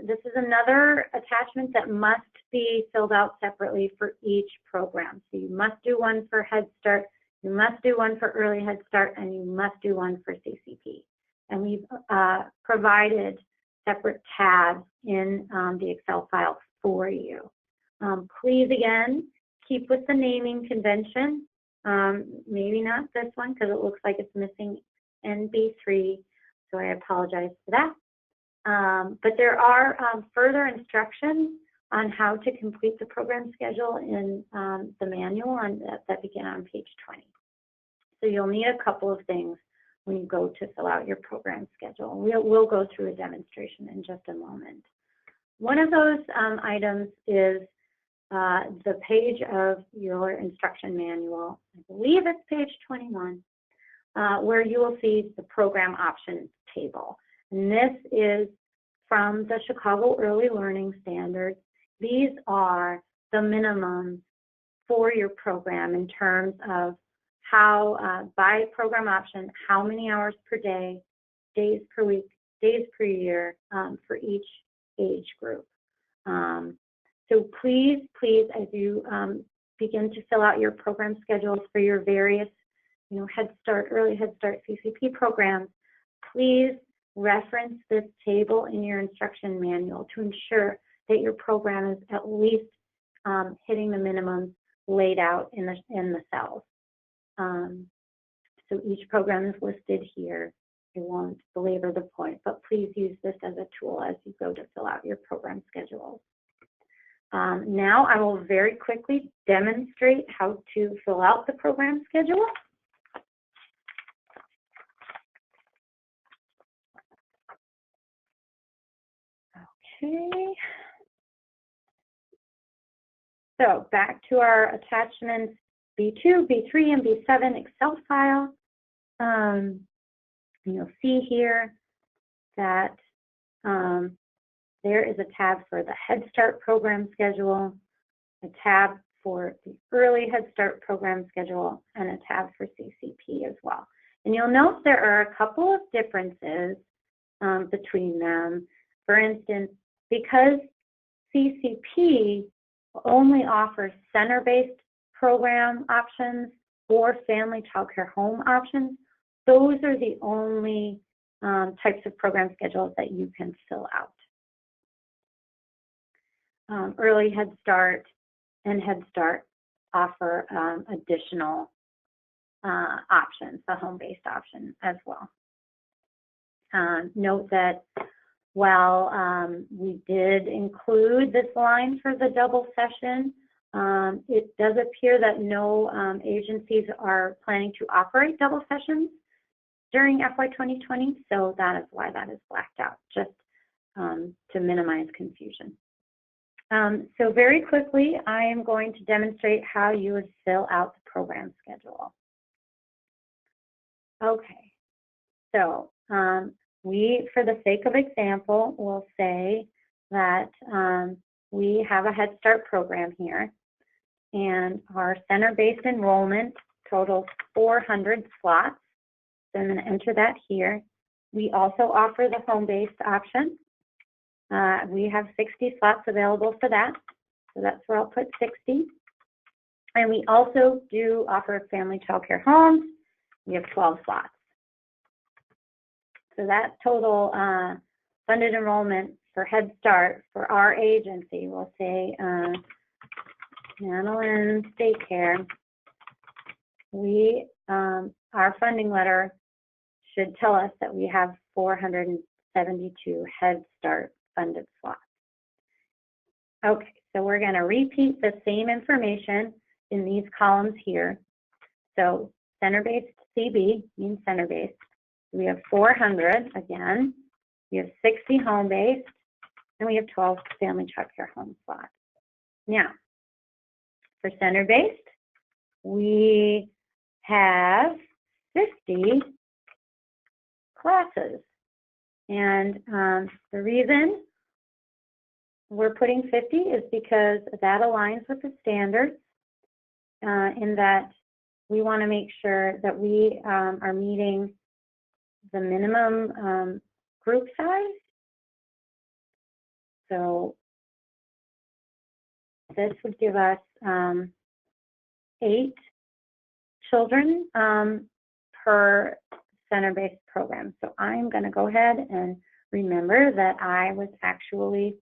This is another attachment that must be filled out separately for each program. So you must do one for Head Start, you must do one for Early Head Start, and you must do one for CCP. And we've provided separate tabs in the Excel file for you. Please, again, keep with the naming convention. Maybe not this one because it looks like it's missing NB3, so I apologize for that. But there are further instructions on how to complete the program schedule in the manual that begin on page 20. So you'll need a couple of things when you go to fill out your program schedule. We'll go through a demonstration in just a moment. One of those items is the page of your instruction manual. I believe it's page 21, where you will see the program options table. And this is from the Chicago Early Learning Standards. These are the minimums for your program in terms of how, by program option, how many hours per day, days per week, days per year for each age group. So please, as you begin to fill out your program schedules for your various, Head Start, Early Head Start, CCP programs, please reference this table in your instruction manual to ensure that your program is at least hitting the minimums laid out in the cells. So each program is listed here. I won't belabor the point, but please use this as a tool as you go to fill out your program schedules. Now I will very quickly demonstrate how to fill out the program schedule. Okay. So back to our attachments B2, B3, and B7 Excel file. You'll see here that there is a tab for the Head Start program schedule, a tab for the Early Head Start program schedule, and a tab for CCP as well. And you'll note there are a couple of differences between them. For instance, because CCP only offers center-based program options or family child care home options, those are the only types of program schedules that you can fill out. Early Head Start and Head Start offer additional options, the home-based option as well. Note that while we did include this line for the double session, it does appear that no agencies are planning to operate double sessions during FY 2020, so that is why that is blacked out, just to minimize confusion. So very quickly, I am going to demonstrate how you would fill out the program schedule. Okay, so we, for the sake of example, will say that we have a Head Start program here, and our center-based enrollment totals 400 slots. So I'm going to enter that here. We also offer the home-based option. We have 60 slots available for that, so that's where I'll put 60. And we also do offer family child care homes. We have 12 slots. So that total funded enrollment for Head Start for our agency, we'll say Madeline Daycare, our funding letter should tell us that we have 472 Head Start funded slots. Okay, so we're going to repeat the same information in these columns here. So center-based CB means center-based. We have 400 again. We have 60 home-based, and we have 12 family child care home slots. Now, for center-based, we have 50 classes. And the reason we're putting 50 is because that aligns with the standards in that we want to make sure that we are meeting the minimum group size. So this would give us 8 children per center-based program. So I'm going to go ahead and remember that I was actually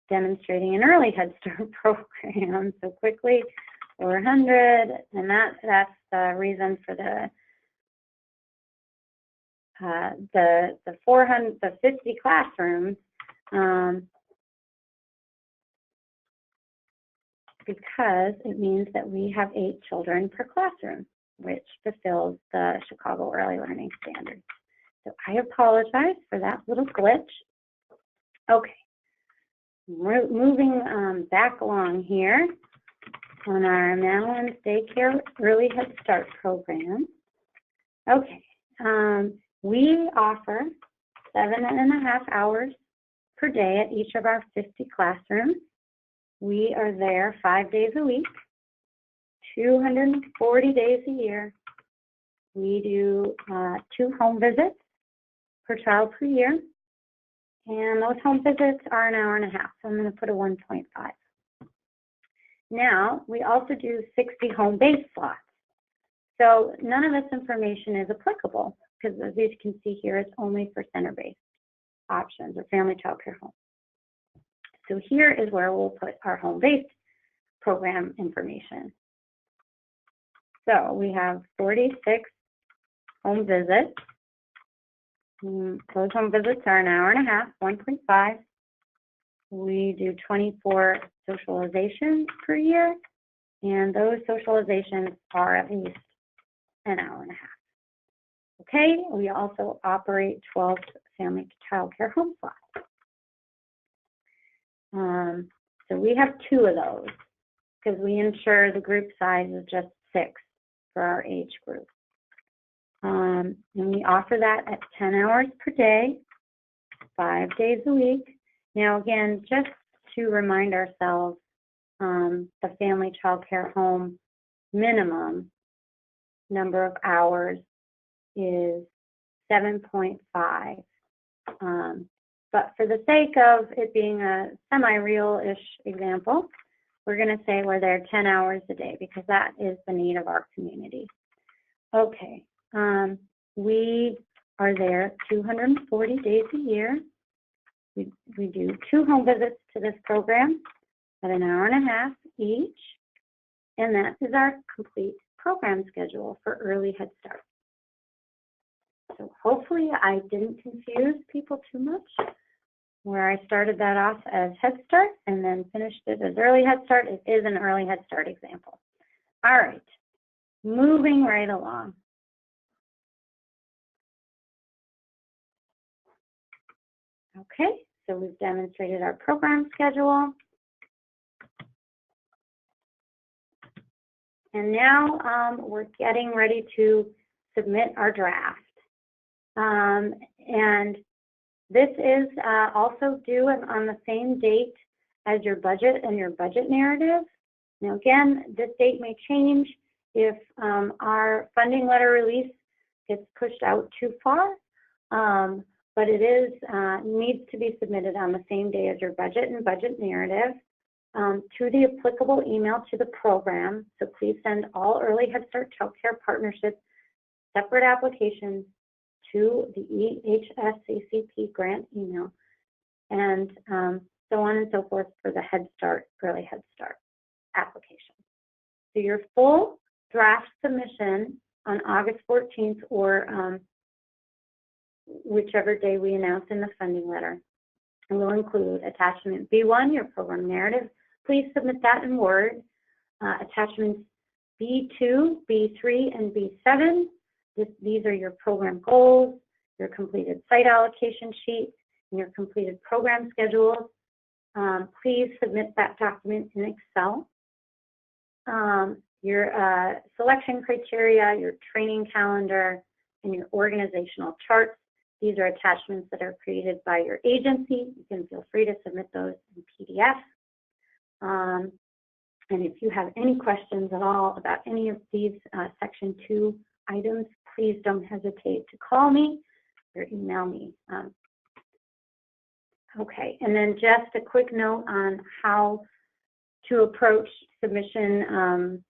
demonstrating an Early Head Start program. So quickly 400, and that's the reason for the 50 classrooms, because it means that we have 8 children per classroom, which fulfills the Chicago Early Learning Standards. So I apologize for that little glitch. Okay, moving back along here on our Madeline Daycare Early Head Start program. Okay, we offer 7.5 hours per day at each of our 50 classrooms. We are there 5 days a week, 240 days a year. We do 2 home visits per child per year, and those home visits are an hour and a half, so I'm going to put a 1.5. Now, we also do 60 home-based slots. So none of this information is applicable, because as you can see here, it's only for center-based options or family child care home. So here is where we'll put our home-based program information. So we have 46 home visits. Those home visits are an hour and a half, 1.5. We do 24 socializations per year, and those socializations are at least an hour and a half. Okay, we also operate 12 family child care home slots. So we have 2 of those because we ensure the group size is just 6 for our age group. And we offer that at 10 hours per day, 5 days a week. Now again, just to remind ourselves, the family child care home minimum number of hours is 7.5. But for the sake of it being a semi-real-ish example, we're going to say we're there 10 hours a day because that is the need of our community. Okay, we are there 240 days a year. We do 2 home visits to this program at an hour and a half each, and that is our complete program schedule for Early Head Start. So hopefully I didn't confuse people too much, where I started that off as Head Start and then finished it as Early Head Start. It is an Early Head Start example. All right, moving right along. Okay, so we've demonstrated our program schedule. And now we're getting ready to submit our draft. And this is also due on the same date as your budget and your budget narrative. Now again, this date may change if our funding letter release gets pushed out too far, but it is needs to be submitted on the same day as your budget and budget narrative to the applicable email to the program. So please send all Early Head Start Child Care Partnerships separate applications to the EHS-CCP grant email, and so on and so forth for the Head Start, Early Head Start application. So your full draft submission on August 14th or whichever day we announce in the funding letter, and will include attachment B1, your program narrative. Please submit that in Word. Attachments B2, B3, and B7. These are your program goals, your completed site allocation sheet, and your completed program schedules. Please submit that document in Excel. Your selection criteria, your training calendar, and your organizational charts. These are attachments that are created by your agency. You can feel free to submit those in PDF. And if you have any questions at all about any of these Section 2 items, please don't hesitate to call me or email me. Okay, and then just a quick note on how to approach submission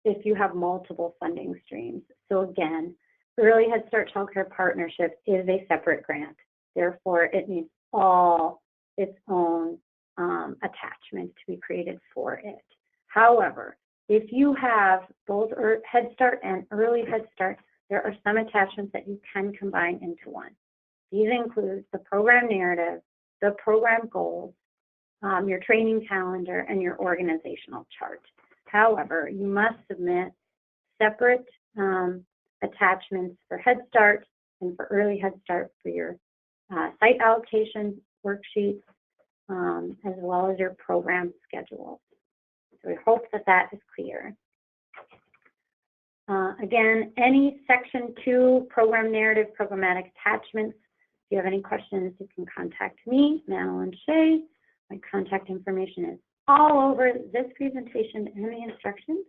if you have multiple funding streams. So again, Early Head Start Child Care Partnership is a separate grant. Therefore, it needs all its own attachments to be created for it. However, If you have both Head Start and Early Head Start, there are some attachments that you can combine into one. These include the program narrative, the program goals, your training calendar, and your organizational chart. However, you must submit separate attachments for Head Start and for Early Head Start for your site allocation worksheets, as well as your program schedules. So we hope that that is clear. Again, any Section 2 program narrative programmatic attachments, if you have any questions, you can contact me, Madeline Shea. My contact information is all over this presentation and the instructions.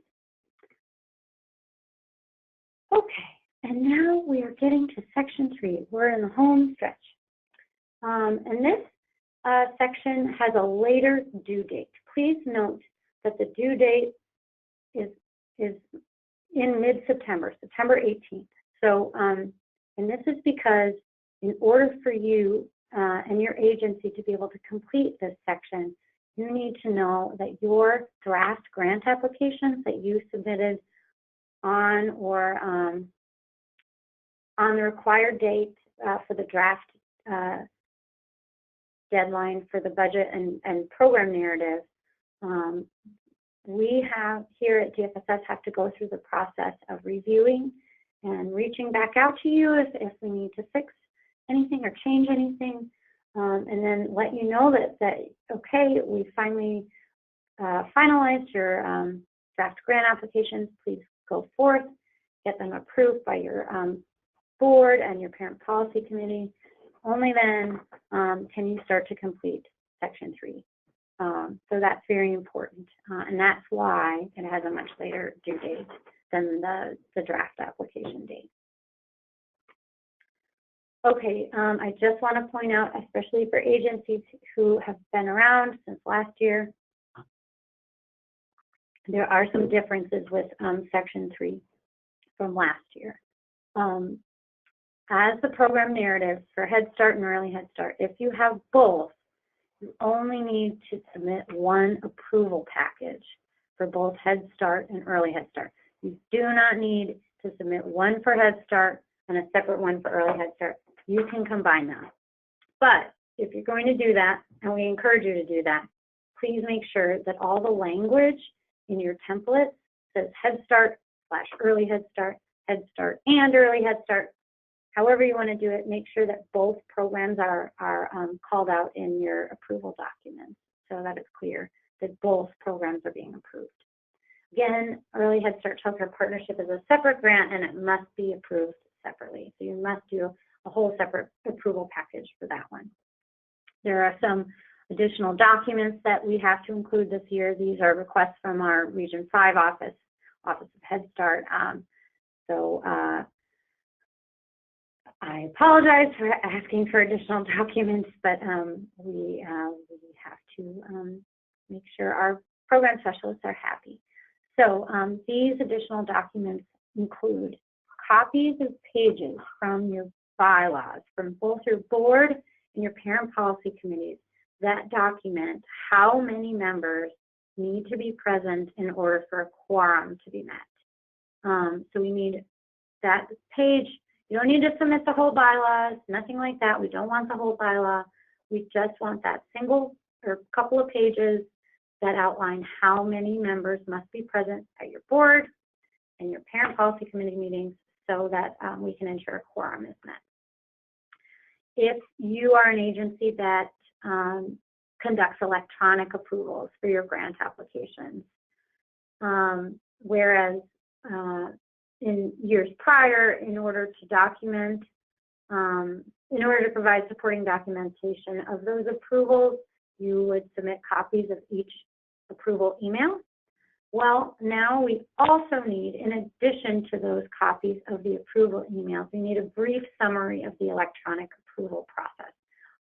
Okay, and now we are getting to Section 3. We're in the home stretch. And this section has a later due date. Please note that the due date is in mid-September, September 18th. So, and this is because in order for you and your agency to be able to complete this section, you need to know that your draft grant applications that you submitted on or on the required date for the draft deadline for the budget and program narrative, we have here at DFSS have to go through the process of reviewing and reaching back out to you if we need to fix anything or change anything, and then let you know that okay, we finally finalized your draft grant applications. Please go forth, get them approved by your board and your parent policy committee. Only then can you start to complete Section 3. So that's very important, and that's why it has a much later due date than the draft application date. Okay, I just want to point out, especially for agencies who have been around since last year, there are some differences with Section 3 from last year. As the program narrative for Head Start and Early Head Start, if you have both, you only need to submit one approval package for both Head Start and Early Head Start. You do not need to submit one for Head Start and a separate one for Early Head Start. You can combine them. But if you're going to do that, and we encourage you to do that, please make sure that all the language in your template says Head Start / Early Head Start, Head Start and Early Head Start. However you want to do it, make sure that both programs are called out in your approval documents so that it's clear that both programs are being approved. Again, Early Head Start Childcare Partnership is a separate grant and it must be approved separately. So you must do a whole separate approval package for that one. There are some additional documents that we have to include this year. These are requests from our Region 5 Office of Head Start. I apologize for asking for additional documents, but we have to make sure our program specialists are happy. So these additional documents include copies of pages from your bylaws, from both your board and your parent policy committees that document how many members need to be present in order for a quorum to be met. So we need that page. You don't need to submit the whole bylaws, nothing like that. We don't want the whole bylaw. We just want that single or couple of pages that outline how many members must be present at your board and your parent policy committee meetings so that we can ensure a quorum is met. If you are an agency that conducts electronic approvals for your grant applications, whereas in years prior, in order to document, in order to provide supporting documentation of those approvals, you would submit copies of each approval email. Well, now we also need, in addition to those copies of the approval emails, we need a brief summary of the electronic approval process.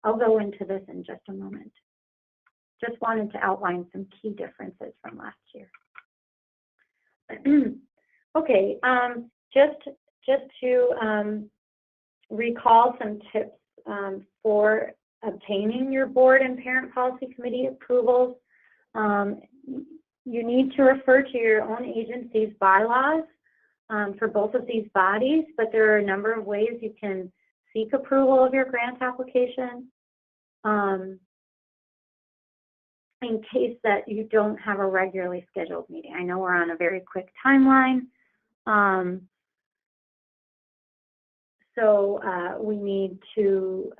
I'll go into this in just a moment. Just wanted to outline some key differences from last year. Okay, just to recall some tips for obtaining your board and parent policy committee approvals. You need to refer to your own agency's bylaws for both of these bodies, but there are a number of ways you can seek approval of your grant application in case that you don't have a regularly scheduled meeting. I know we're on a very quick timeline, so we need to,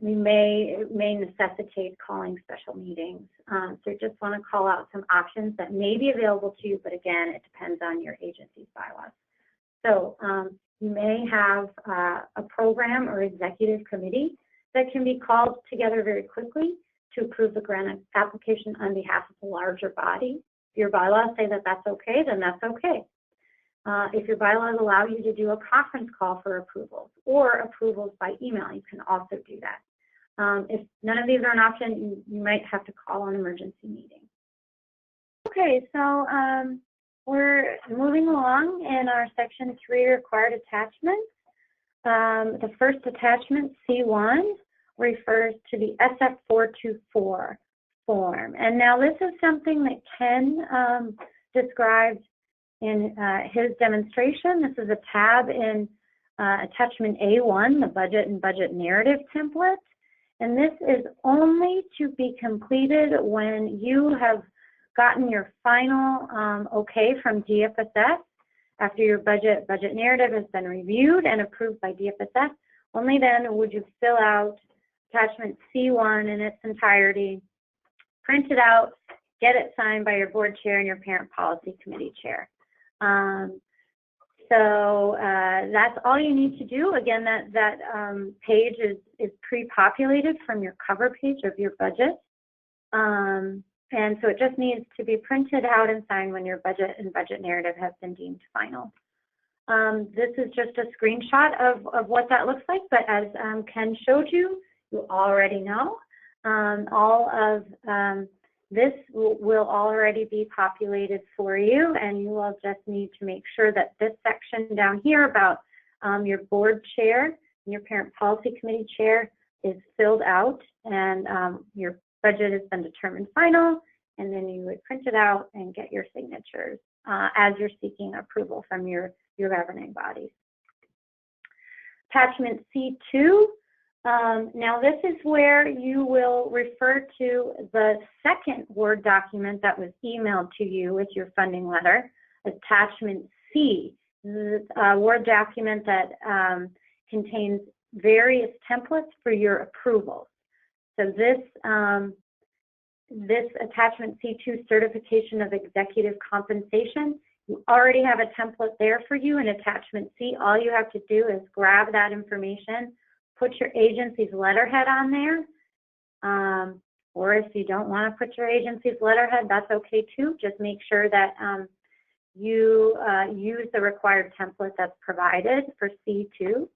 it may necessitate calling special meetings. So just want to call out some options that may be available to you, but again, it depends on your agency's bylaws. So you may have a program or executive committee that can be called together very quickly to approve the grant application on behalf of a larger body. If your bylaws say that that's okay, then that's okay. If your bylaws allow you to do a conference call for approvals or approvals by email, you can also do that. If none of these are an option, you might have to call an emergency meeting. Okay, so we're moving along in our Section 3 required attachments. The first attachment, C1, refers to the SF424 form. And now this is something that Ken described in his demonstration. This is a tab in attachment A1, the budget and budget narrative template. And this is only to be completed when you have gotten your final okay from DFSS. After your budget narrative has been reviewed and approved by DFSS, only then would you fill out attachment C1 in its entirety, print it out, get it signed by your board chair and your parent policy committee chair. So that's all you need to do. Again, that page is pre-populated from your cover page of your budget. And so it just needs to be printed out and signed when your budget and budget narrative has been deemed final. This is just a screenshot of what that looks like, but as Ken showed you, you already know. All of this will already be populated for you, and you will just need to make sure that this section down here about your board chair and your parent policy committee chair is filled out, and your budget has been determined final, and then you would print it out and get your signatures as you're seeking approval from your governing bodies. Attachment C2. Now this is where you will refer to the second Word document that was emailed to you with your funding letter, attachment C. This is a Word document that contains various templates for your approvals. So this attachment C2, certification of executive compensation, you already have a template there for you in attachment C. All you have to do is grab that information, put your agency's letterhead on there, or if you don't want to put your agency's letterhead, that's okay too. Just make sure that you use the required template that's provided for C2.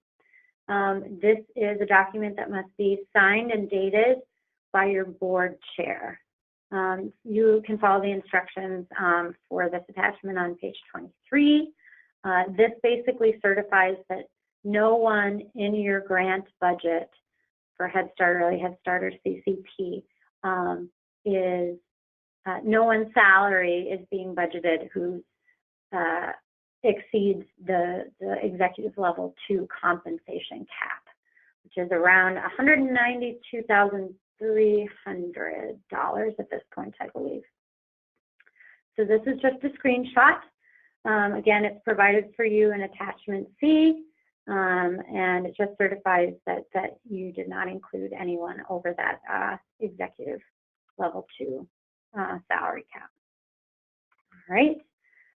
This is a document that must be signed and dated by your board chair. You can follow the instructions for this attachment on page 23. This basically certifies that no one in your grant budget for Head Start, Early Head Start, or CCP no one's salary is being budgeted who exceeds the executive level 2 compensation cap, which is around $192,300 at this point, I believe. So this is just a screenshot. Again, it's provided for you in attachment C. And it just certifies that you did not include anyone over that executive level 2 salary cap. All right.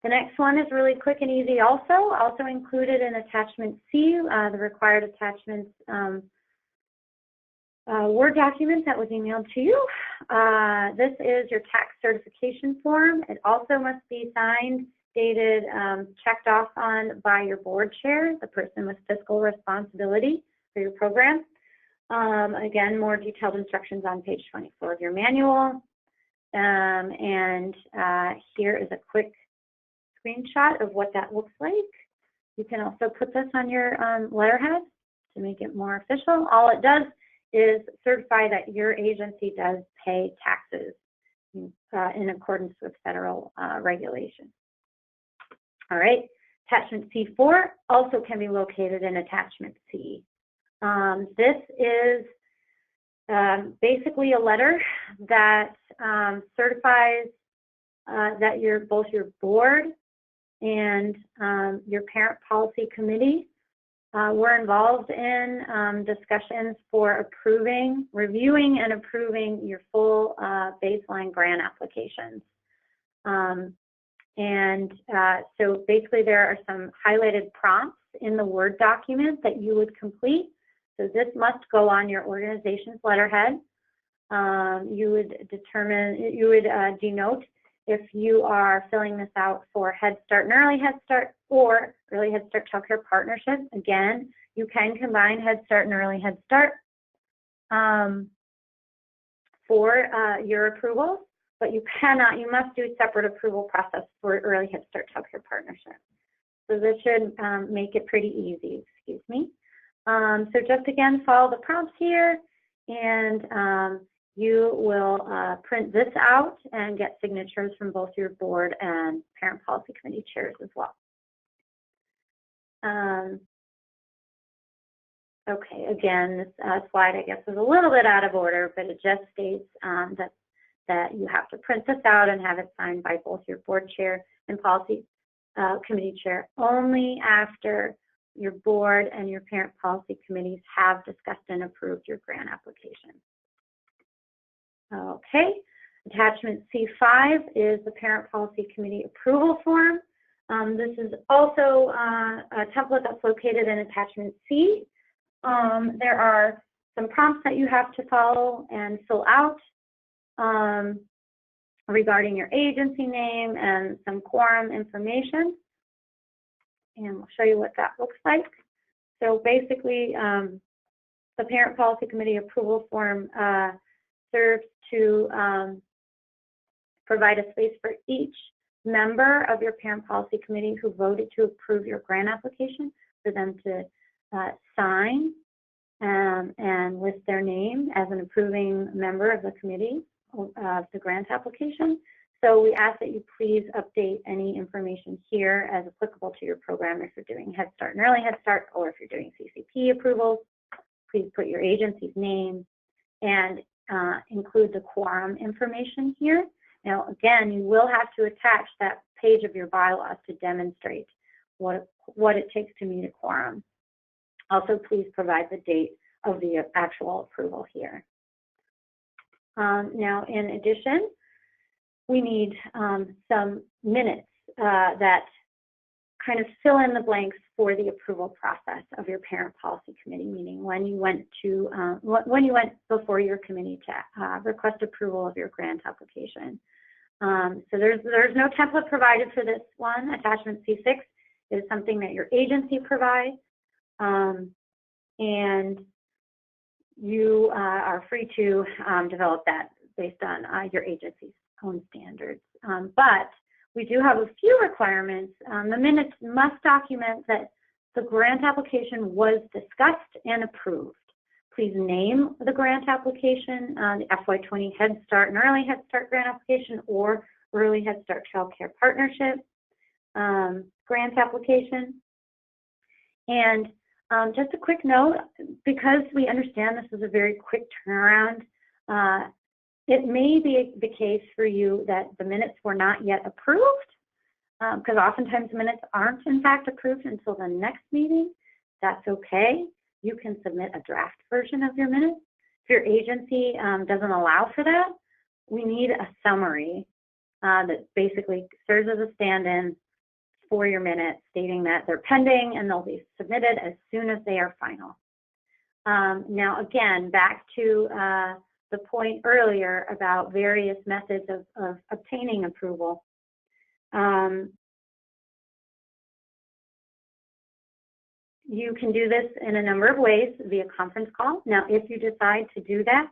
The next one is really quick and easy also included in attachment C, the required attachments Word document that was emailed to you. This is your tax certification form. It also must be signed, dated, checked off on by your board chair, the person with fiscal responsibility for your program. Again, more detailed instructions on page 24 of your manual. And here is a quick screenshot of what that looks like. You can also put this on your letterhead to make it more official. All it does is certify that your agency does pay taxes in accordance with federal regulations. All right, attachment C4 also can be located in attachment C. This is basically a letter that certifies that both your board and your parent policy committee were involved in discussions for reviewing and approving your full baseline grant applications. So basically there are some highlighted prompts in the Word document that you would complete. So this must go on your organization's letterhead. You would denote if you are filling this out for Head Start and Early Head Start or Early Head Start Child Care Partnership. Again, you can combine Head Start and Early Head Start for your approvals, but you must do a separate approval process for Early Head Start Child Care Partnership. So this should make it pretty easy, excuse me. So just again, follow the prompts here, and you will print this out and get signatures from both your board and parent policy committee chairs as well. Okay, again, this slide, I guess, is a little bit out of order, but it just states that you have to print this out and have it signed by both your board chair and policy committee chair only after your board and your parent policy committees have discussed and approved your grant application. Okay, attachment C5 is the parent policy committee approval form. This is also a template that's located in attachment C. There are some prompts that you have to follow and fill out regarding your agency name and some quorum information. And we'll show you what that looks like. So basically, the parent policy committee approval form serves to provide a space for each member of your parent policy committee who voted to approve your grant application for them to sign and list their name as an approving member of the committee of the grant application. So we ask that you please update any information here as applicable to your program if you're doing Head Start and Early Head Start, or if you're doing CCP approvals. Please put your agency's name and include the quorum information here. Now, again, you will have to attach that page of your bylaws to demonstrate what it takes to meet a quorum. Also, please provide the date of the actual approval here. Now, in addition, we need some minutes that kind of fill in the blanks for the approval process of your parent policy committee, meaning when you went before your committee to request approval of your grant application. So there's no template provided for this one. Attachment C6 is something that your agency provides, and you are free to develop that based on your agency's own standards. But we do have a few requirements. The minutes must document that the grant application was discussed and approved. Please name the grant application, the FY20 Head Start and Early Head Start grant application, or Early Head Start Child Care Partnership grant application. And just a quick note, because we understand this is a very quick turnaround, it may be the case for you that the minutes were not yet approved, because oftentimes minutes aren't in fact approved until the next meeting. That's okay. You can submit a draft version of your minutes. If your agency doesn't allow for that, we need a summary that basically serves as a stand-in for your minutes, stating that they're pending and they'll be submitted as soon as they are final. Now, again, back to the point earlier about various methods of obtaining approval. You can do this in a number of ways via conference call. Now, if you decide to do that,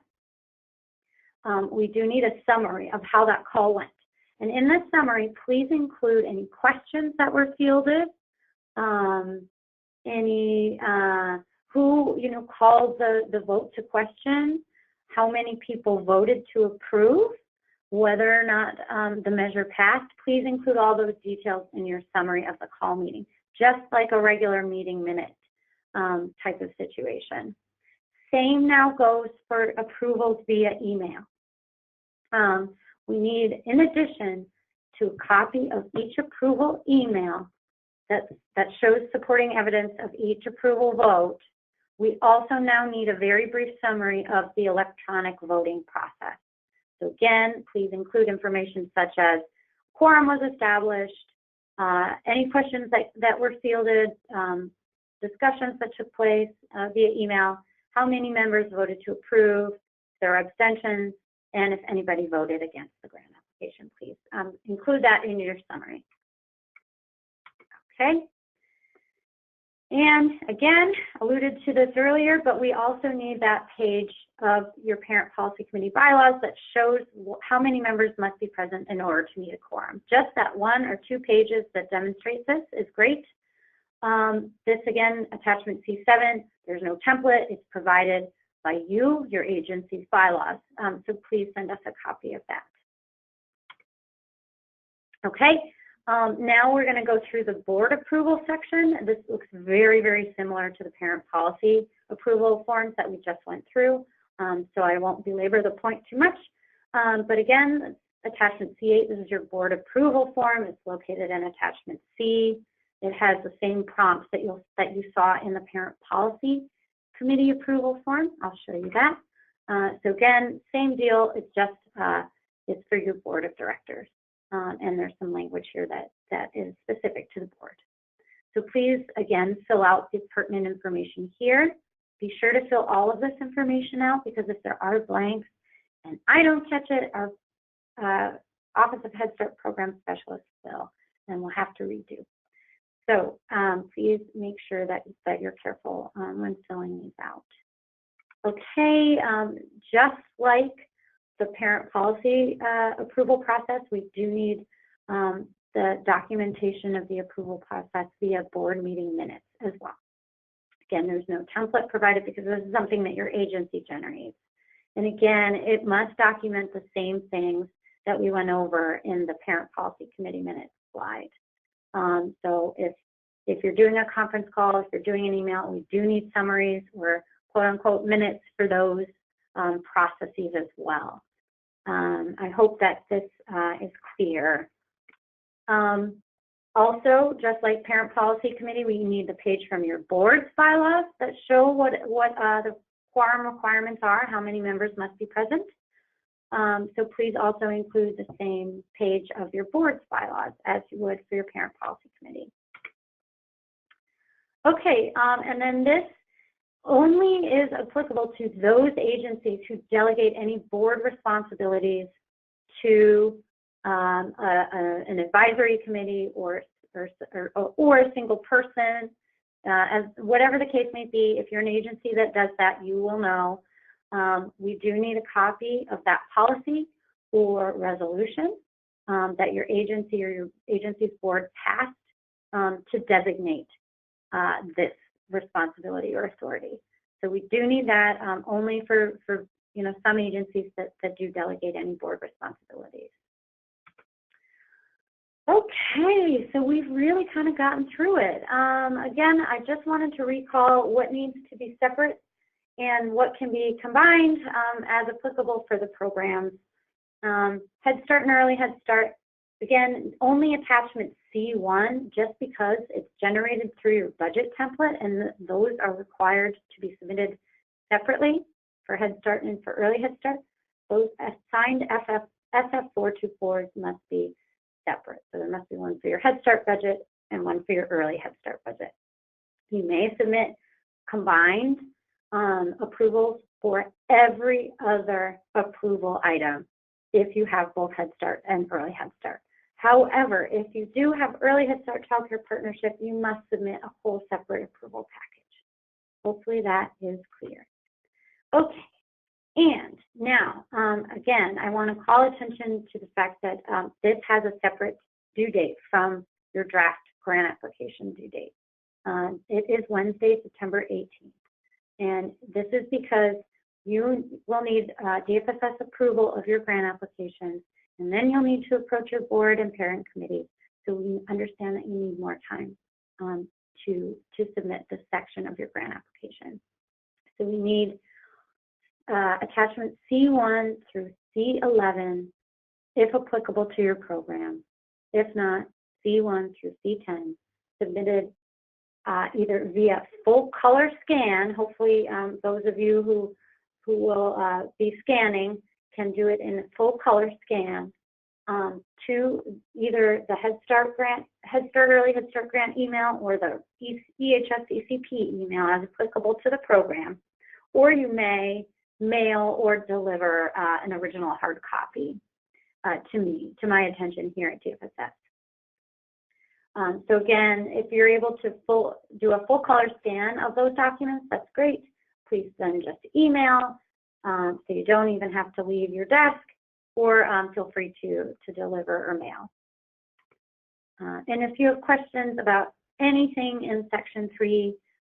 we do need a summary of how that call went. And in this summary, please include any questions that were fielded, who called the vote to question, how many people voted to approve, whether or not the measure passed, please include all those details in your summary of the call meeting, just like a regular meeting minute type of situation. Same now goes for approvals via email. We need, in addition to a copy of each approval email that shows supporting evidence of each approval vote, we also now need a very brief summary of the electronic voting process. So again, please include information such as quorum was established, any questions that were fielded, discussions that took place via email, how many members voted to approve, there are abstentions, and if anybody voted against the grant application, please include that in your summary. Okay. And again, alluded to this earlier, but we also need that page of your Parent Policy Committee bylaws that shows how many members must be present in order to meet a quorum. Just that 1 or 2 pages that demonstrates this is great. This again, attachment C7, there's no template, it's provided by you, your agency's bylaws. So please send us a copy of that. Okay. Now we're going to go through the board approval section. This looks very, very similar to the parent policy approval forms that we just went through. So I won't belabor the point too much. But again, attachment C8, this is your board approval form. It's located in attachment C. It has the same prompts that you saw in the parent policy committee approval form. I'll show you that. So again, same deal. It's just it's for your board of directors. And there's some language here that is specific to the board. So please, again, fill out the pertinent information here. Be sure to fill all of this information out, because if there are blanks and I don't catch it, our Office of Head Start Program Specialist will, and we'll have to redo. So please make sure that you're careful when filling these out. Okay, just like the parent policy approval process, we do need the documentation of the approval process via board meeting minutes as well. Again, there's no template provided because this is something that your agency generates. And again, it must document the same things that we went over in the parent policy committee minutes slide. So if you're doing a conference call, if you're doing an email, we do need summaries or quote unquote minutes for those processes as well. I hope that this is clear. Also, just like parent policy committee, we need the page from your board's bylaws that show what the quorum requirements are, how many members must be present. So please also include the same page of your board's bylaws as you would for your parent policy committee. Okay, and then this only is applicable to those agencies who delegate any board responsibilities to an advisory committee or a single person, as whatever the case may be. If you're an agency that does that, you will know we do need a copy of that policy or resolution that your agency or your agency's board passed to designate this responsibility or authority. So we do need that only for some agencies that do delegate any board responsibilities. Okay, so we've really kind of gotten through it. Again, I just wanted to recall what needs to be separate and what can be combined as applicable for the programs. Head Start and Early Head Start, again, only attachment C1, just because it's generated through your budget template, and those are required to be submitted separately for Head Start and for Early Head Start. Those assigned SF424s must be separate. So there must be one for your Head Start budget and one for your Early Head Start budget. You may submit combined approvals for every other approval item if you have both Head Start and Early Head Start. However, if you do have Early Head Start Child Care Partnership, you must submit a whole separate approval package. Hopefully that is clear. Okay, and now, again, I want to call attention to the fact that this has a separate due date from your draft grant application due date. It is Wednesday, September 18th. And this is because you will need DFSS approval of your grant application And then you'll need to approach your board and parent committee, so we understand that you need more time to submit this section of your grant application. So we need attachment C1 through C11, if applicable to your program. If not, C1 through C10, submitted either via full color scan. Hopefully those of you who will be scanning can do it in full color scan to either the Head Start Early Head Start Grant email or the EHS-CCP email as applicable to the program, or you may mail or deliver an original hard copy to my attention here at DFSS. So again, if you're able to do a full color scan of those documents, that's great. Please then just email, so you don't even have to leave your desk, or feel free to deliver or mail. And if you have questions about anything in Section 3,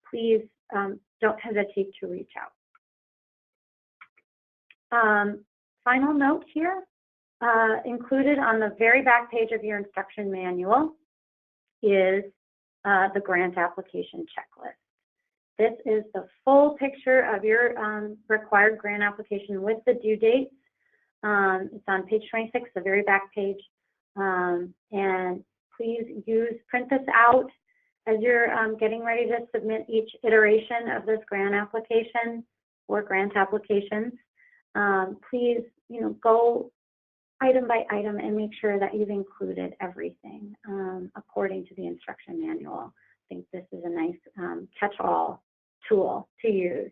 please don't hesitate to reach out. Final note here, included on the very back page of your instruction manual is the grant application checklist. This is the full picture of your required grant application with the due dates. It's on page 26, the very back page. And please print this out as you're getting ready to submit each iteration of this grant application or grant applications. Please, go item by item and make sure that you've included everything according to the instruction manual. I think this is a nice catch-all tool to use.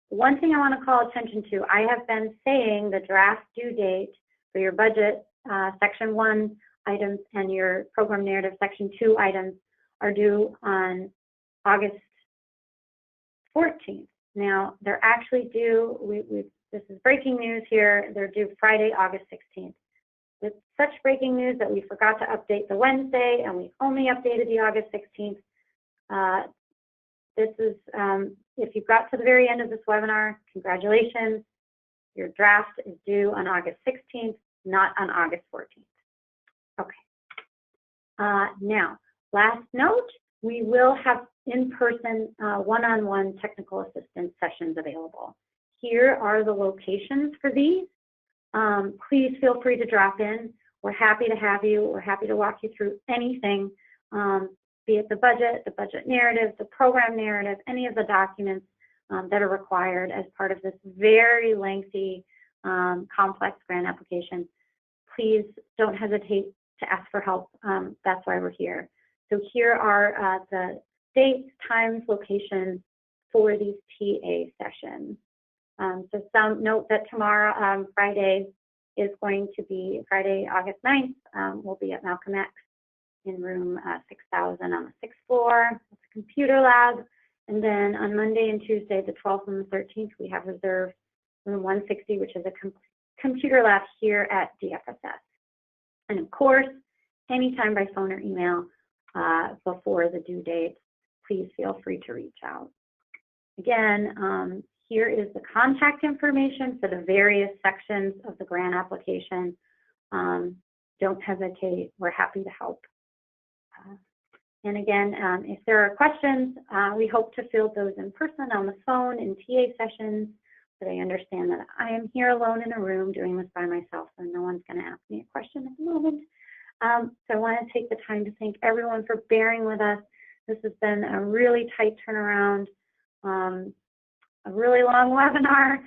One thing I want to call attention to, I have been saying the draft due date for your budget Section 1 items and your program narrative Section 2 items are due on August 14th. Now, they're actually due, this is breaking news here, they're due Friday, August 16th. It's such breaking news that we forgot to update the Wednesday, and we only updated the August 16th. This is, if you've got to the very end of this webinar, congratulations. Your draft is due on August 16th, not on August 14th. Okay. Now, last note, we will have in-person one-on-one technical assistance sessions available. Here are the locations for these. Please feel free to drop in. We're happy to have you. We're happy to walk you through anything, be it the budget narrative, the program narrative, any of the documents that are required as part of this very lengthy, complex grant application. Please don't hesitate to ask for help. That's why we're here. So here are the dates, times, locations for these TA sessions. So some note that tomorrow, Friday, is going to be Friday, August 9th. We'll be at Malcolm X in room 6000 on the 6th floor. It's a computer lab. And then on Monday and Tuesday, the 12th and the 13th, we have reserved room 160, which is a computer lab here at DFSS. And of course, anytime by phone or email before the due date, please feel free to reach out. Again, here is the contact information for the various sections of the grant application. Don't hesitate, we're happy to help. And again, if there are questions, we hope to field those in person, on the phone, in TA sessions, but I understand that I am here alone in a room doing this by myself, so no one's going to ask me a question at the moment. So I want to take the time to thank everyone for bearing with us. This has been a really tight turnaround, a really long webinar.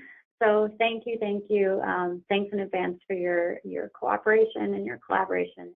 So thank you. Thanks in advance for your cooperation and your collaboration.